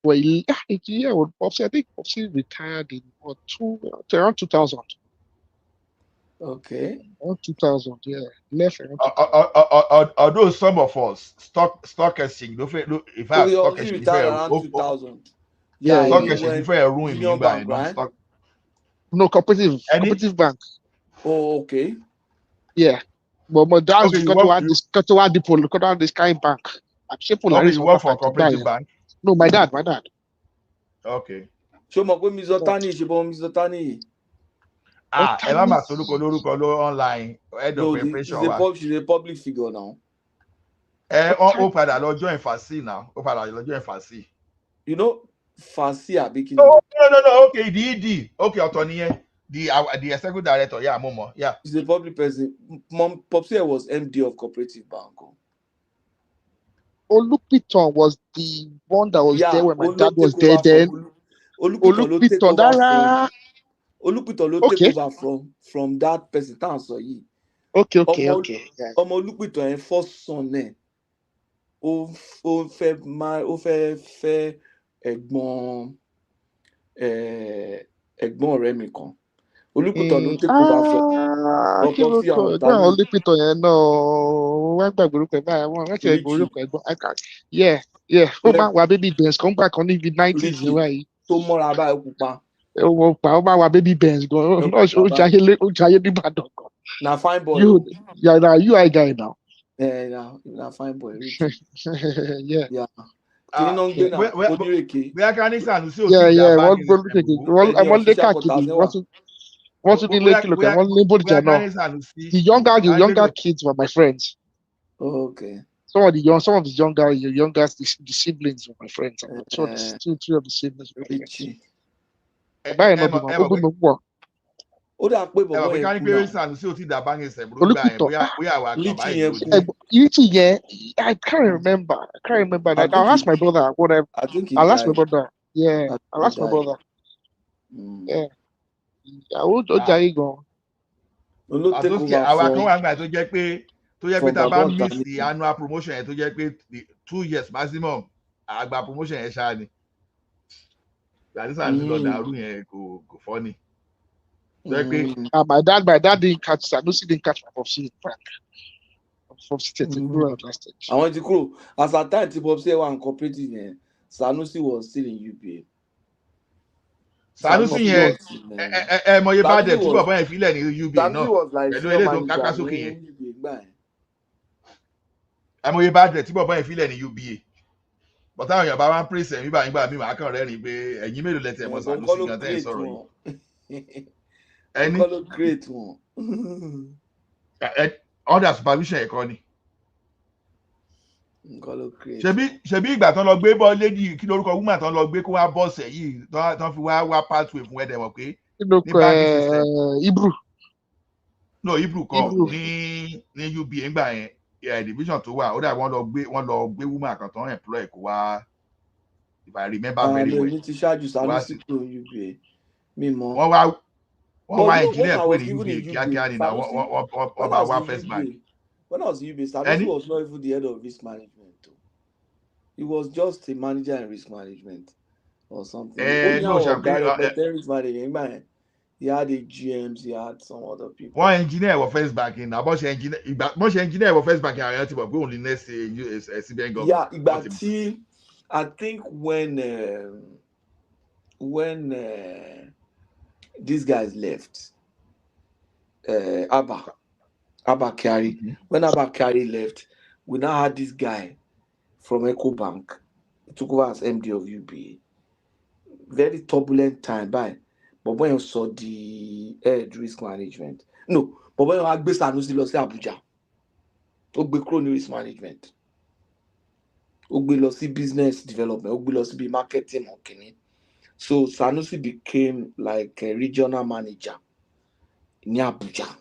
Where I think Popsy retired in around 2000. Okay. Around 2000, yeah. Left around 2000. Although some of us stock exchange, if I stock exchange around 2000. Yeah, stock exchange before a room in bank, right? No, cooperative bank. Oh, okay. Yeah. But my dad got to add this kind bank. You work for a cooperative bank? No, my dad. Okay. Show me where Mizotani. Emma Soluko online. Head of preparation. She's a public figure now. Join Fasi now. Join Fasi. You know, Fancy Abikini. No. Okay, the ED. Okay, Otoniye. The executive director. Yeah, Momo. Yeah. He's a public person. Mom Popsi was MD of Cooperative Bank. Olupiton was the one that was there when my dad was there then. Olupiton will take over from Olupiton will okay. take over from that person. Okay. Yeah. Olupiton and first son there. Ó fẹ́ fẹ́ ẹ̀gbọ́n ọ̀rẹ́ mi kan. Olúpìtàn ló take over from Dr. C and Tani. Olúpìtàn yẹn náà wọ́n gbàgbé orúkọ ẹ̀ báyìí wọ́n ti ẹ̀gbọ́n orúkọ ẹ̀gbọ́n yeah ó máa wà baby Benz kan gbà kan níbi 90s yẹn báyìí. Tó mọ́ra báyìí pupa. Ó máa wà baby Benz gan ó jayé nìbàdàn gan. Na fine boy. Na UI guy now. Na fine boy. Yeah. Kí ló ń gbé náà? Onírèké. Bóyá ká ní Sanusi ò sí ìjà báńkì ìṣẹ̀bù. Wọ́n lé káàkiri wọ́n tún nílé kìlọ̀ kan wọ́n lé Bódìjà náà. The younger kids were my friends. Oh, okay. Some of the younger the siblings were my friends. So two of the siblings were my friends. Báyìí náà bí wọ́n gbé mi pọ̀. Ó dà pé bọ̀bọ̀ yẹn kú náà. Sanusi ò tí dà báńkì ìṣẹ̀bù ló gbà yẹn bóyá àwa kan báyìí ló dé. I can't remember. That. I'll ask my brother. Whatever. I'll ask my brother. Yeah, I'll ask my brother. Yeah. Ó jayé gan. Àtúnṣe àwa kan wà nígbà tó jẹ́ pé tá a bá miss the annual promotion yẹn tó jẹ́ pé 2 years maximum àgbà promotion yẹn ṣáà ni. Àdìsá ní lọ dàrú yẹn kò fọ́ ni. My dad didn't catch Sanusi didn't catch my Popsi back. Popsi tètè kúrò at last stage. Àwọn ti kúrò as at time tí Popsi wà ní cooperative yẹn Sanusi was still in UBA. Sanusi yẹn mọ iye bá dẹ̀ tí bọ̀bọ̀ yẹn filẹ̀ ní UBA náà pẹ̀lú ilé tó káká sókè yẹn. Mọ iye bá dẹ̀ tí bọ̀bọ̀ yẹn filẹ̀ ní UBA. But táwọn èèyàn bá wá ń pèsè nígbà míì máa kàn rẹ́rìn pé ẹ̀yin mélòó lẹ́tẹ̀ mọ́ Sanusi gan tẹ́ ẹ̀ sọ̀rọ̀ yìí. Ẹni under supervision ẹ̀kọ́ ni. Ṣebí ìgbà tán lọ gbé bọ́ lady kí lórúkọ woman tán lọ gbé kó wá bọ́ọ̀sẹ̀ yìí tán fi wá pathway fún ẹ̀dẹ̀ mọ̀ pé ní banking system. Hebrew kọ́ ní UBA ńgbà yẹn division tó wà ó dà wọ́n lọ gbé woman kan tán employ kó wá if I remember very well. Àlọ́ ti ṣáájú Sanusi tó UBA mímọ́. Wọ́n wá engineer pé ní UBA kíákíá ni na wọ́n bá wá first bank. When I was in UBA, Sanusi was not even the head of risk management. He was just a manager in risk management or something. Risk management. He had a GMs, he had some other people. One engineer was first bank in. Most engineer was first bank in. I think we only next CBN government. Yeah, but I think when these guys left, Abba Kyari. When Abba Kyari left, we now had this guy from EcoBank. He took over as MD of UBA. Very turbulent time, but when you saw the risk management. No, but when you had Sanusi lọ sí Abuja, ó gbé kúrò ní risk management. Ó gbé lọ sí business development, ó gbé lọ sí marketing or kìíní. So Sanusi became like a regional manager in Abuja.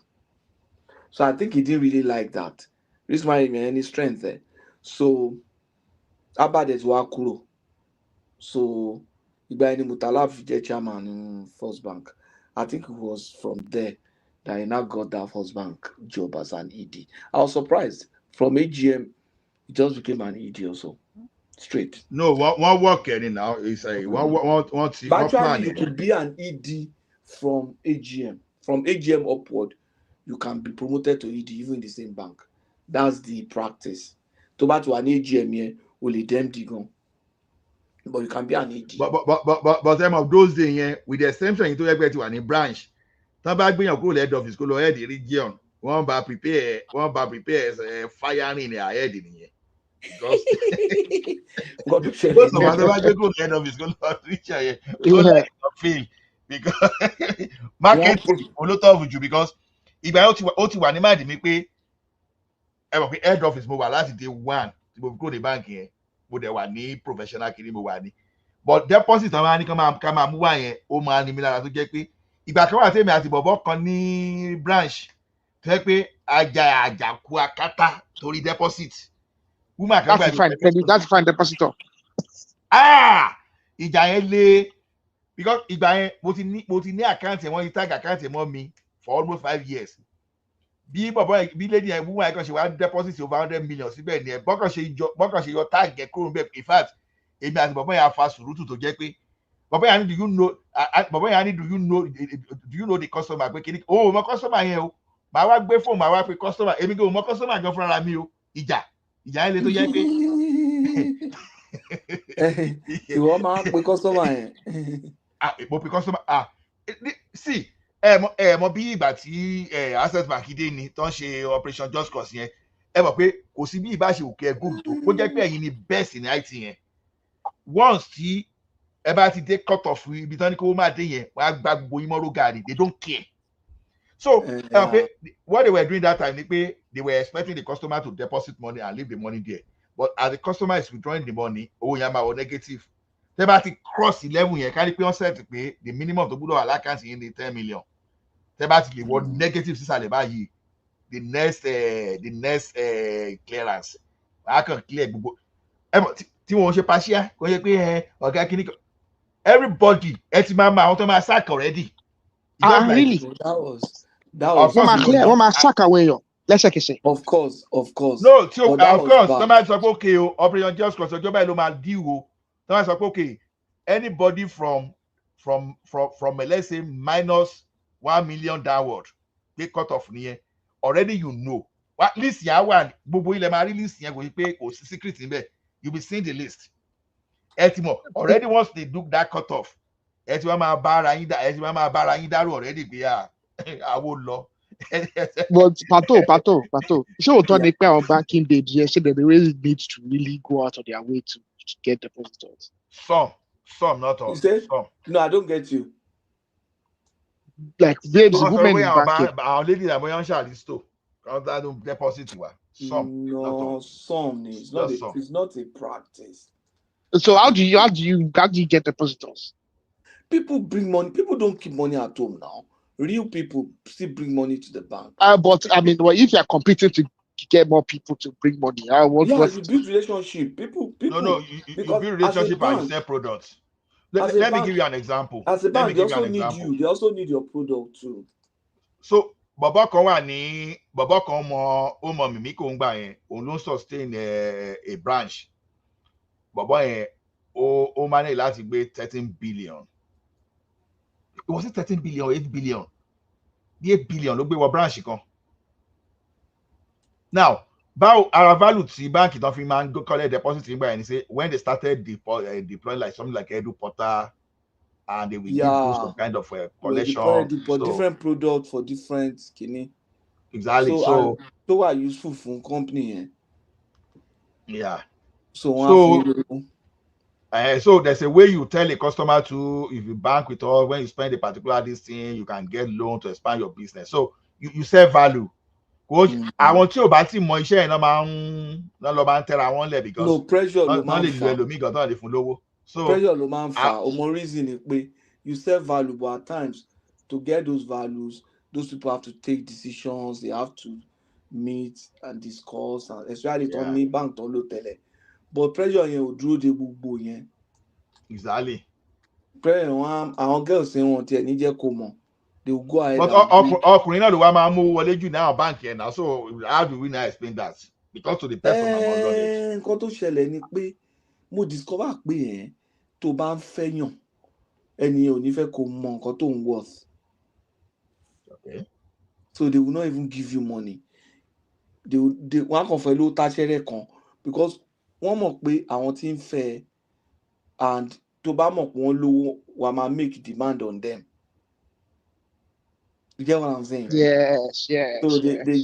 So I think he didn't really like that. Risk management, any strength there. So Abba is Wakuro. So Ibrahim Mutalaf, the chairman in First Bank. I think it was from there that he now got that First Bank job as an ED. I was surprised. From AGM, he just became an ED also. Straight. No, one work now is a one actually, you could be an ED from AGM. From AGM upward, you can be promoted to ED even in the same bank. That's the practice. To back to an AGM here, only them digon. But you can be an ED. But some of those days here, with the exemption you to to any branch, some back being a good head office, go ahead the region. One by prepare firing their head in here. Because most of us never go to head office, go to reach here. Because marketing a lot of you because if I oti wa ni ma di mi pé ẹ mọ̀ pé head office mo wà láti day one tí mo go the bank yẹn mo dẹ̀ wà ní professional kiri mo wà ní but deposit àwọn á ní ká máa mú wá yẹn ó máa ní mi lára tó jẹ́ pé ìgbà kan wà tèmi àti bọ̀bọ̀ kan ní branch tó jẹ́ pé àjàkú akátá torí deposit woman kan gbà that's fine depositor. ìjà yẹn le because ìgbà yẹn mo ti ní àkáǹtì wọ́n ti tag àkáǹtì mọ́ mi for almost 5 years bí bọ̀bọ̀ bí lady yẹn woman yẹn kan ṣe wá deposit over 100 million síbẹ̀ ni ẹ̀ bọ́kàn ṣe yọ tag yẹn kúrò níbẹ̀ in fact èmi àti bọ̀bọ̀ yẹn afa sùúrùtù tó jẹ́ pé bọ̀bọ̀ yẹn do you know the customer pé kíní o mọ customer yẹn o màá wá gbé fóònù màá wá pe customer èmi kò mọ customer gan fúnra mi o ìjà yẹn le tó jẹ́ pé ìwọ máa ń pe customer yẹn. mo pe customer see ẹ mọ bí ìgbà tí access bank dé ni tó ń ṣe operation just cause yẹn ẹ mọ̀ pé kò sí bí ìbá ṣe òkè good tó kó jẹ́ pé ẹ̀yin ni best ní IT yẹn once tí ẹ bá ti dé cut off ibi tán ní kó máa dé yẹn wàá gba gbogbo yín mọ́rọ́ gàrí they don't care so ẹ mọ̀ pé what they were doing that time ni pé they were expecting the customer to deposit money and leave the money there but as the customer is withdrawing the money owó yẹn máa wọ negative tẹ́ bá ti cross 11 yẹn kárí pé wọ́n set pé the minimum tó gbọ́dọ̀ wà lákàntì yẹn ní 10 million tẹ́ bá ti lè wọ negative sísàlẹ̀ báyìí the next clearance wàá kàn clear gbogbo ẹ mọ̀ tí wọ́n ṣe partial kò yẹ pé ọ̀gá kìíní kan everybody ẹ ti máa àwọn tó máa sack already. Really? That was wọ́n máa sack àwọn èèyàn lẹ́sẹ̀kẹsẹ̀. Of course. No, tí of course tó máa sọ pé okay o operation just cause ọjọ́ báyìí ló máa deal o tó máa sọ pé okay anybody from let's say minus 1 million downward dey cut off nìyẹn already you know list yẹn wà gbogbo ilẹ̀ máa rí list yẹn kò sí pé kò sí secret níbẹ̀ you be seeing the list ẹ ti mọ̀ already once they do that cut off ẹ ti wá máa bá ara yín dárò already pé àwo lọ. But Pato ṣé òótọ́ ni pé àwọn banking day díẹ̀ ṣé they really need to really go out of their way to get depositors? Some not all. Some. No, I don't get you. Like babes, women in banking. Our lady that boyan shalisto that don't deposit wa. Some. No, some. It's not a practice. So how do you get depositors? People bring money. People don't keep money at home now. Real people still bring money to the bank. But I mean, if you are competing to get more people to bring money, you build relationship. People. No, you build relationship and you sell products. Let me give you an example. As a bank, they also need you. They also need your product too. So, bàbá kan mọ mímí kò ń gbà yẹn, òun ló ń sustain a branch. Bàbá yẹn, ó manage láti gbé 13 billion. Was it 13 billion or 8 billion? The 8 billion ló gbé wọ branch kan. Now, báwo ara value tí báńkì tán fi máa ń collect deposit nígbà yẹn ni say when they started deploying like something like Edu Portal and they will give you some kind of collection. Different product for different skinny. Exactly. So are useful for company. Yeah. So there's a way you tell a customer to, if you bank with us, when you spend a particular this thing, you can get loan to expand your business. So you sell value. Àwọn tí ò bá ti mọ iṣẹ́ yẹn náà lọ máa ń tẹ́ra wọn lẹ̀ because no pressure ló máa ń fa ẹlòmíì gan tó lè fún lówó. So pressure ló máa ń fa ọmọ reason ni pé you sell value but at times to get those values those people have to take decisions, they have to meet and discuss and especially tó ní bank tó ló tẹ́lẹ̀ but pressure yẹn ò dúró de gbogbo yẹn. Exactly. Pressure wọn àwọn girls yẹn wọn tiẹ̀ ní jẹ́ kó mọ̀. They will go ahead. But ọkùnrin náà ló wá máa mú wọlé jù náà báńkì ẹ̀ náà so how do we now explain that? Because to the person I'm not knowledge. Nǹkan tó ṣẹlẹ̀ ni pé mo discover pé tó bá ń fẹ́yàn ẹni ò ní fẹ́ kó mọ nǹkan tó ń worth. Okay. So they will not even give you money. Wọ́n á kàn fẹ́ ló táṣẹ́rẹ́ kan because wọ́n mọ̀ pé àwọn tí ń fẹ́ and tó bá mọ̀ pé wọ́n lówó wà máa make demand on them. You get what I'm saying? Yes. So they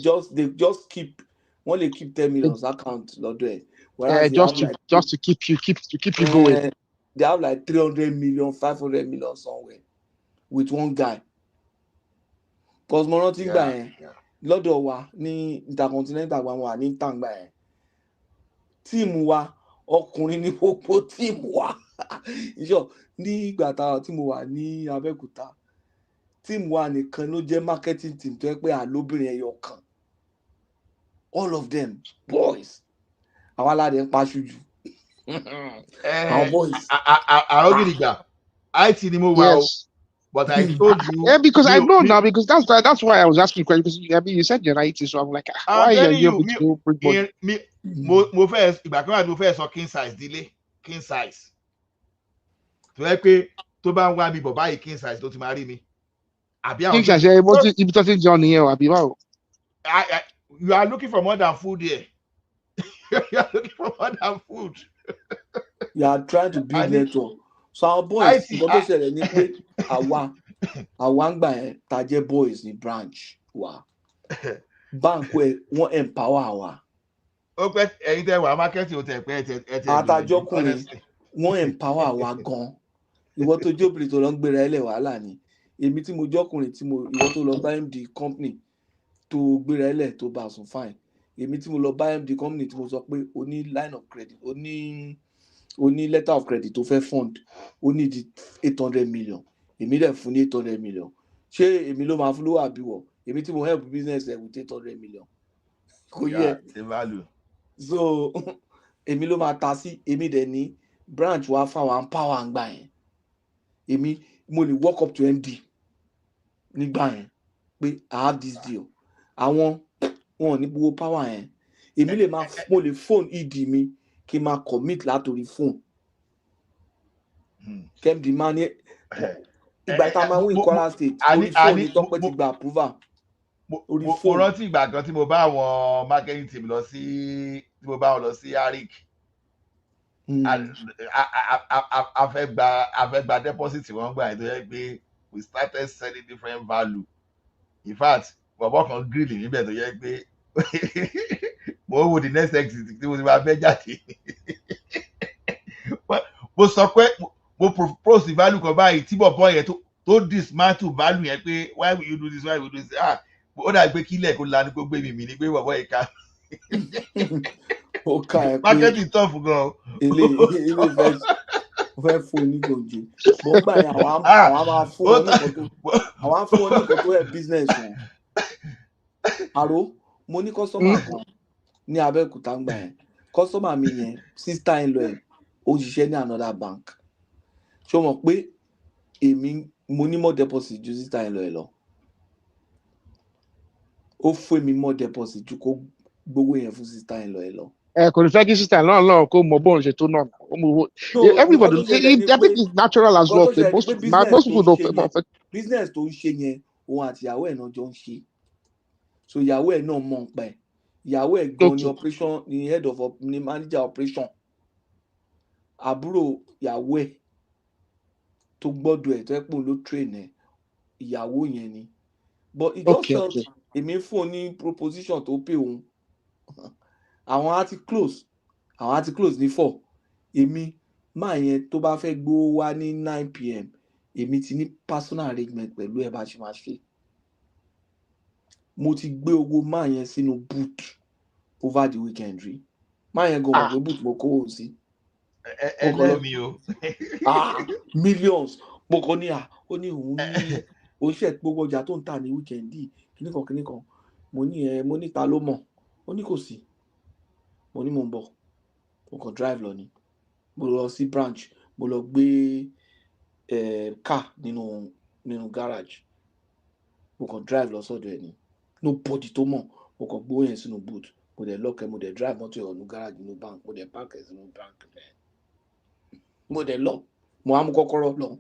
just keep when they keep 10 million account lọ́dọ̀ ẹ̀. Just to keep you going. They have like 300 million, 500 million somewhere with one guy. Because mo rántí gbà yẹn lọ́dọ̀ wa ní Intercontinental wa ní tàǹgbà yẹn. Tíìmù wa ọkùnrin ní gbogbo tíìmù wa. ìṣọ ní ìgbà tí mo wà ní Abẹ́òkúta team wa nìkan ló jẹ́ marketing team tó yẹ pé àlóbìnrin ẹyọ kan all of them boys àwa aládé ń pa ṣojú our boys. Àrògìdìgbà IT ni mo wà o, but I told you. Yeah, because I know now, because that's why I was asking questions. Because I mean, you said you're IT, so I'm like, why are you able to bring money? Mo fẹ́ ìgbà kan wà mo fẹ́ sọ king size dílé king size tó yẹ pé tó bá ń wá mi bọ̀ báyìí king size tó ti máa rí mi. King size ṣe mo ti ibi tó ti jọ nìyẹn o àbí báwo. You are looking for more than food here. You are looking for more than food. You are trying to build network. So our boys nǹkan tó ṣẹlẹ̀ ni pé àwa ń gbà yẹn tá jẹ́ boys ní branch wa bank wọ́n empower wa. Ó pẹ́ ẹ̀yin tẹ́ wà market ó tẹ̀ pé ẹ tẹ̀ àtàjọkùnrin wọ́n empower wa gan. Ìwọ tó jóbìnrin tó lọ ń gbéra ẹlẹ́ wàhálà ni èmi tí mo jọkùnrin ìwọ tó lọ bá MD company tó gbéra ẹlẹ́ tó bá sùn fine èmi tí mo lọ bá MD company tí mo sọ pé o ní line of credit o ní letter of credit tó fẹ́ fund ó ní di 800 million èmi dẹ̀ fún ní 800 million ṣé èmi ló máa fún lówó àbíwọ̀ èmi tí mo help business ẹ̀ with 800 million kò yẹ so èmi ló máa ta sí èmi dẹ̀ ní branch wa fáwọn power ń gbà yẹn èmi mo lè walk up to MD nígbà yẹn pé I have this deal àwọn wọn ò ní gbowó power yẹn èmi mo lè phone ED mi kí n máa commit látòrí phone kẹ́mdì máa ní ìgbà tá a máa win Kwara State orí phone ní tọ́pẹ́ ti gba approval orí phone. Mo rántí ìgbà kan tí mo bá àwọn marketing team lọ sí Arik a fẹ́ gba deposit wọ́n gbà tó yẹ pé we started selling different value in fact bọ̀bọ̀ kan grill níbẹ̀ tó yẹ pé mo wo the next exit tí mo ti máa fẹ́ jáde mo sọ pé mo propose value kan báyìí tí bọ̀bọ̀ yẹn tó dismantle value yẹn pé why will you do this ó dàbí pé kílẹ̀ kó lanu kó gbé mi ní pé bọ̀bọ̀ yẹn ká ó ká ẹ pé marketing tough gan. ilé fẹ́ fún onígbòǹjẹ mo gbà yẹn àwọn máa fún ọ ní nǹkan tó ẹ̀ business wọn àrò mo ní customer kan ní Abẹ́òkúta ń gbà yẹn customer mi yẹn sister in law ẹ̀ ó ṣiṣẹ́ ní another bank ṣé o mọ̀ pé èmi mo ní more deposit ju sister in law ẹ̀ lọ ó fún èmi more deposit ju kó gbowó yẹn fún sister in law ẹ̀ lọ. Kò ní fẹ́ kí sister náà kó mọ bóun ṣe tó náà. Everybody, I think it's natural as well. Most people don't pay. Business tó ń ṣe yẹn òun àti ìyàwó ẹ̀ náà jọ ń ṣe so ìyàwó ẹ̀ náà mọ̀ ń pa ẹ̀ ìyàwó ẹ̀ gan ni operation ni head of ni manager operation àbúrò ìyàwó ẹ̀ tó gbọ́dọ̀ ẹ̀ tó ẹ̀ pò ló train ẹ̀ ìyàwó yẹn ni but it just felt èmi fún un ní proposition tó pè òun àwọn á ti close ní 4 èmi máa yẹn tó bá fẹ́ gbó wá ní 9 PM èmi ti ní personal arrangement pẹ̀lú ẹ̀ bá ṣe máa ṣe mo ti gbé owó máa yẹn sínú boot over the weekend rí máa yẹn gan mọ̀ pé boot mo kówó sí ẹlẹ́mi o millions mo kàn ní ó ní òun ní oṣù gbogbo ọjà tó ń tà ní weekend yìí kíníkan mo ní ta ló mọ̀ ó ní kò sí mo ní mo ń bọ̀ mo kàn drive lọ ni mo lọ sí branch mo lọ gbé car nínú garage mo kàn drive lọ sọ́dọ̀ ẹ̀ ni nobody tó mọ̀ mo kàn gbó yẹn sínú boot mo dẹ̀ lock ẹ̀ mo dẹ̀ drive mọ́tò ẹ̀ ọ̀nù garage nínú bank mo dẹ̀ park ẹ̀ sínú bank mo dẹ̀ lọ mo á mú kọ́kọ́rọ́ lọ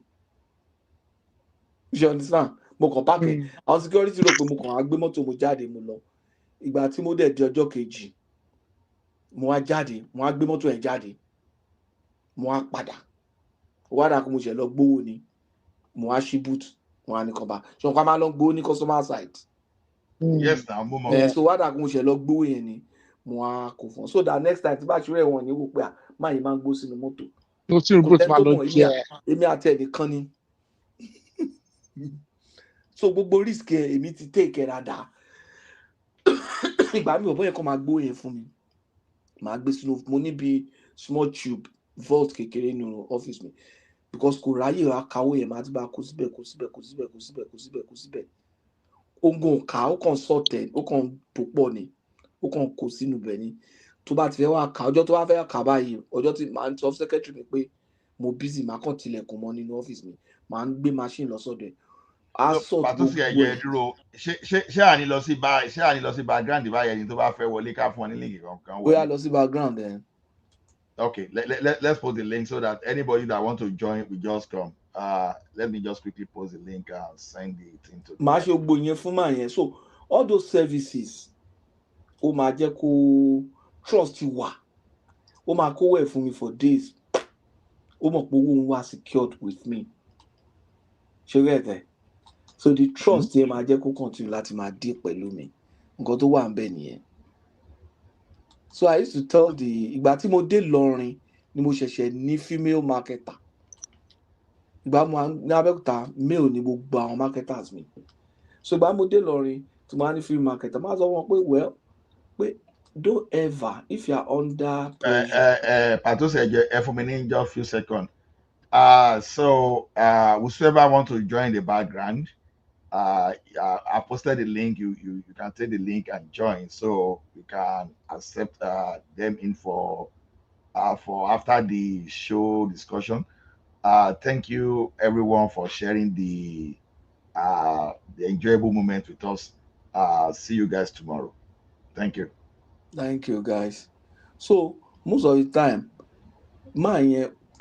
you understand mo kàn park ẹ̀ àwọn security rò pé mo kàn á gbé mọ́tò mo jáde mo lọ ìgbà tí mo dẹ̀ di ọjọ́ kejì mo wá jáde mo wá gbé mọ́tò ẹ̀ jáde mo wá padà wá dà kó mo ṣe lọ gbówó ni mo wá ṣí boot mo wá ní kan bá ṣùgbọ́n ká máa lọ gbówó ní customer side. Yes na mo mọ̀. So wá dà kó mo ṣe lọ gbówó yẹn ni mo wá kó fún so that next time tí bá ṣe rẹ̀ wọ̀n ní wò pé máa yìí máa ń gbó sínú mọ́tò. Mo ti rò pé máa lọ jẹ. Èmi àti ẹnìkan ni so gbogbo risk yẹn èmi ti take dáadáa ìgbà mi ò bọ́ yẹ kó máa gbó yẹn fún mi màá gbé sínú mo níbi small tube vault kékeré nínú ọ́fíìsì mi because kò ráyè wá kàwé yẹn máa ti bá kó síbẹ̀ ogun ká ó kàn sọ̀tẹ̀ ó kàn tó pọ̀ ni ó kàn kó sínú bẹ̀ ni tó bá ti fẹ́ wá kà ọjọ́ tó bá fẹ́ kà báyìí ọjọ́ tí màá ń sọ secretary mi pé mo busy màá kàn tilẹ̀kùn mọ́ nínú ọ́fíìsì mi màá ń gbé machine lọ sọ́dọ̀ ẹ̀ á sort pàtó sí gbogbo ẹ̀jẹ̀ dúró ṣé àní lọ sí background báyẹn ni tó bá fẹ́ wọlé ká fún ọ ní link kankan bóyá lọ sí background ẹ̀. Okay, let's post the link so that anybody that want to join will just come. Let me just quickly post the link and send the thing to. Màá ṣe gbogbo yẹn fún màá yẹn so all those services ó máa jẹ́ kó trust wà ó máa kówó ẹ̀ fún mi for days ó mọ̀ pé owó ń wá secured with me ṣé rẹ̀ tẹ̀ so the trust yẹn máa jẹ́ kó continue láti máa dé pẹ̀lú mi nǹkan tó wà ń bẹ̀ nìyẹn. So I used to tell ìgbà tí mo dé lọrin ni mo ṣẹ̀ṣẹ̀ ní female marketer ìgbà mo ní Abẹ́òkúta male ni gbogbo àwọn marketers mi so ìgbà mo dé lọrin tí mo ní female marketer máa sọ wọn pé well pé don't ever if you are under pressure. Pàtó ṣẹ̀jẹ̀ for me in just few seconds. So whoever want to join the background, I posted the link. You can take the link and join, so we can accept them in for after the show discussion. Thank you everyone for sharing the enjoyable moment with us. See you guys tomorrow. Thank you. Thank you guys. So most of the time, man,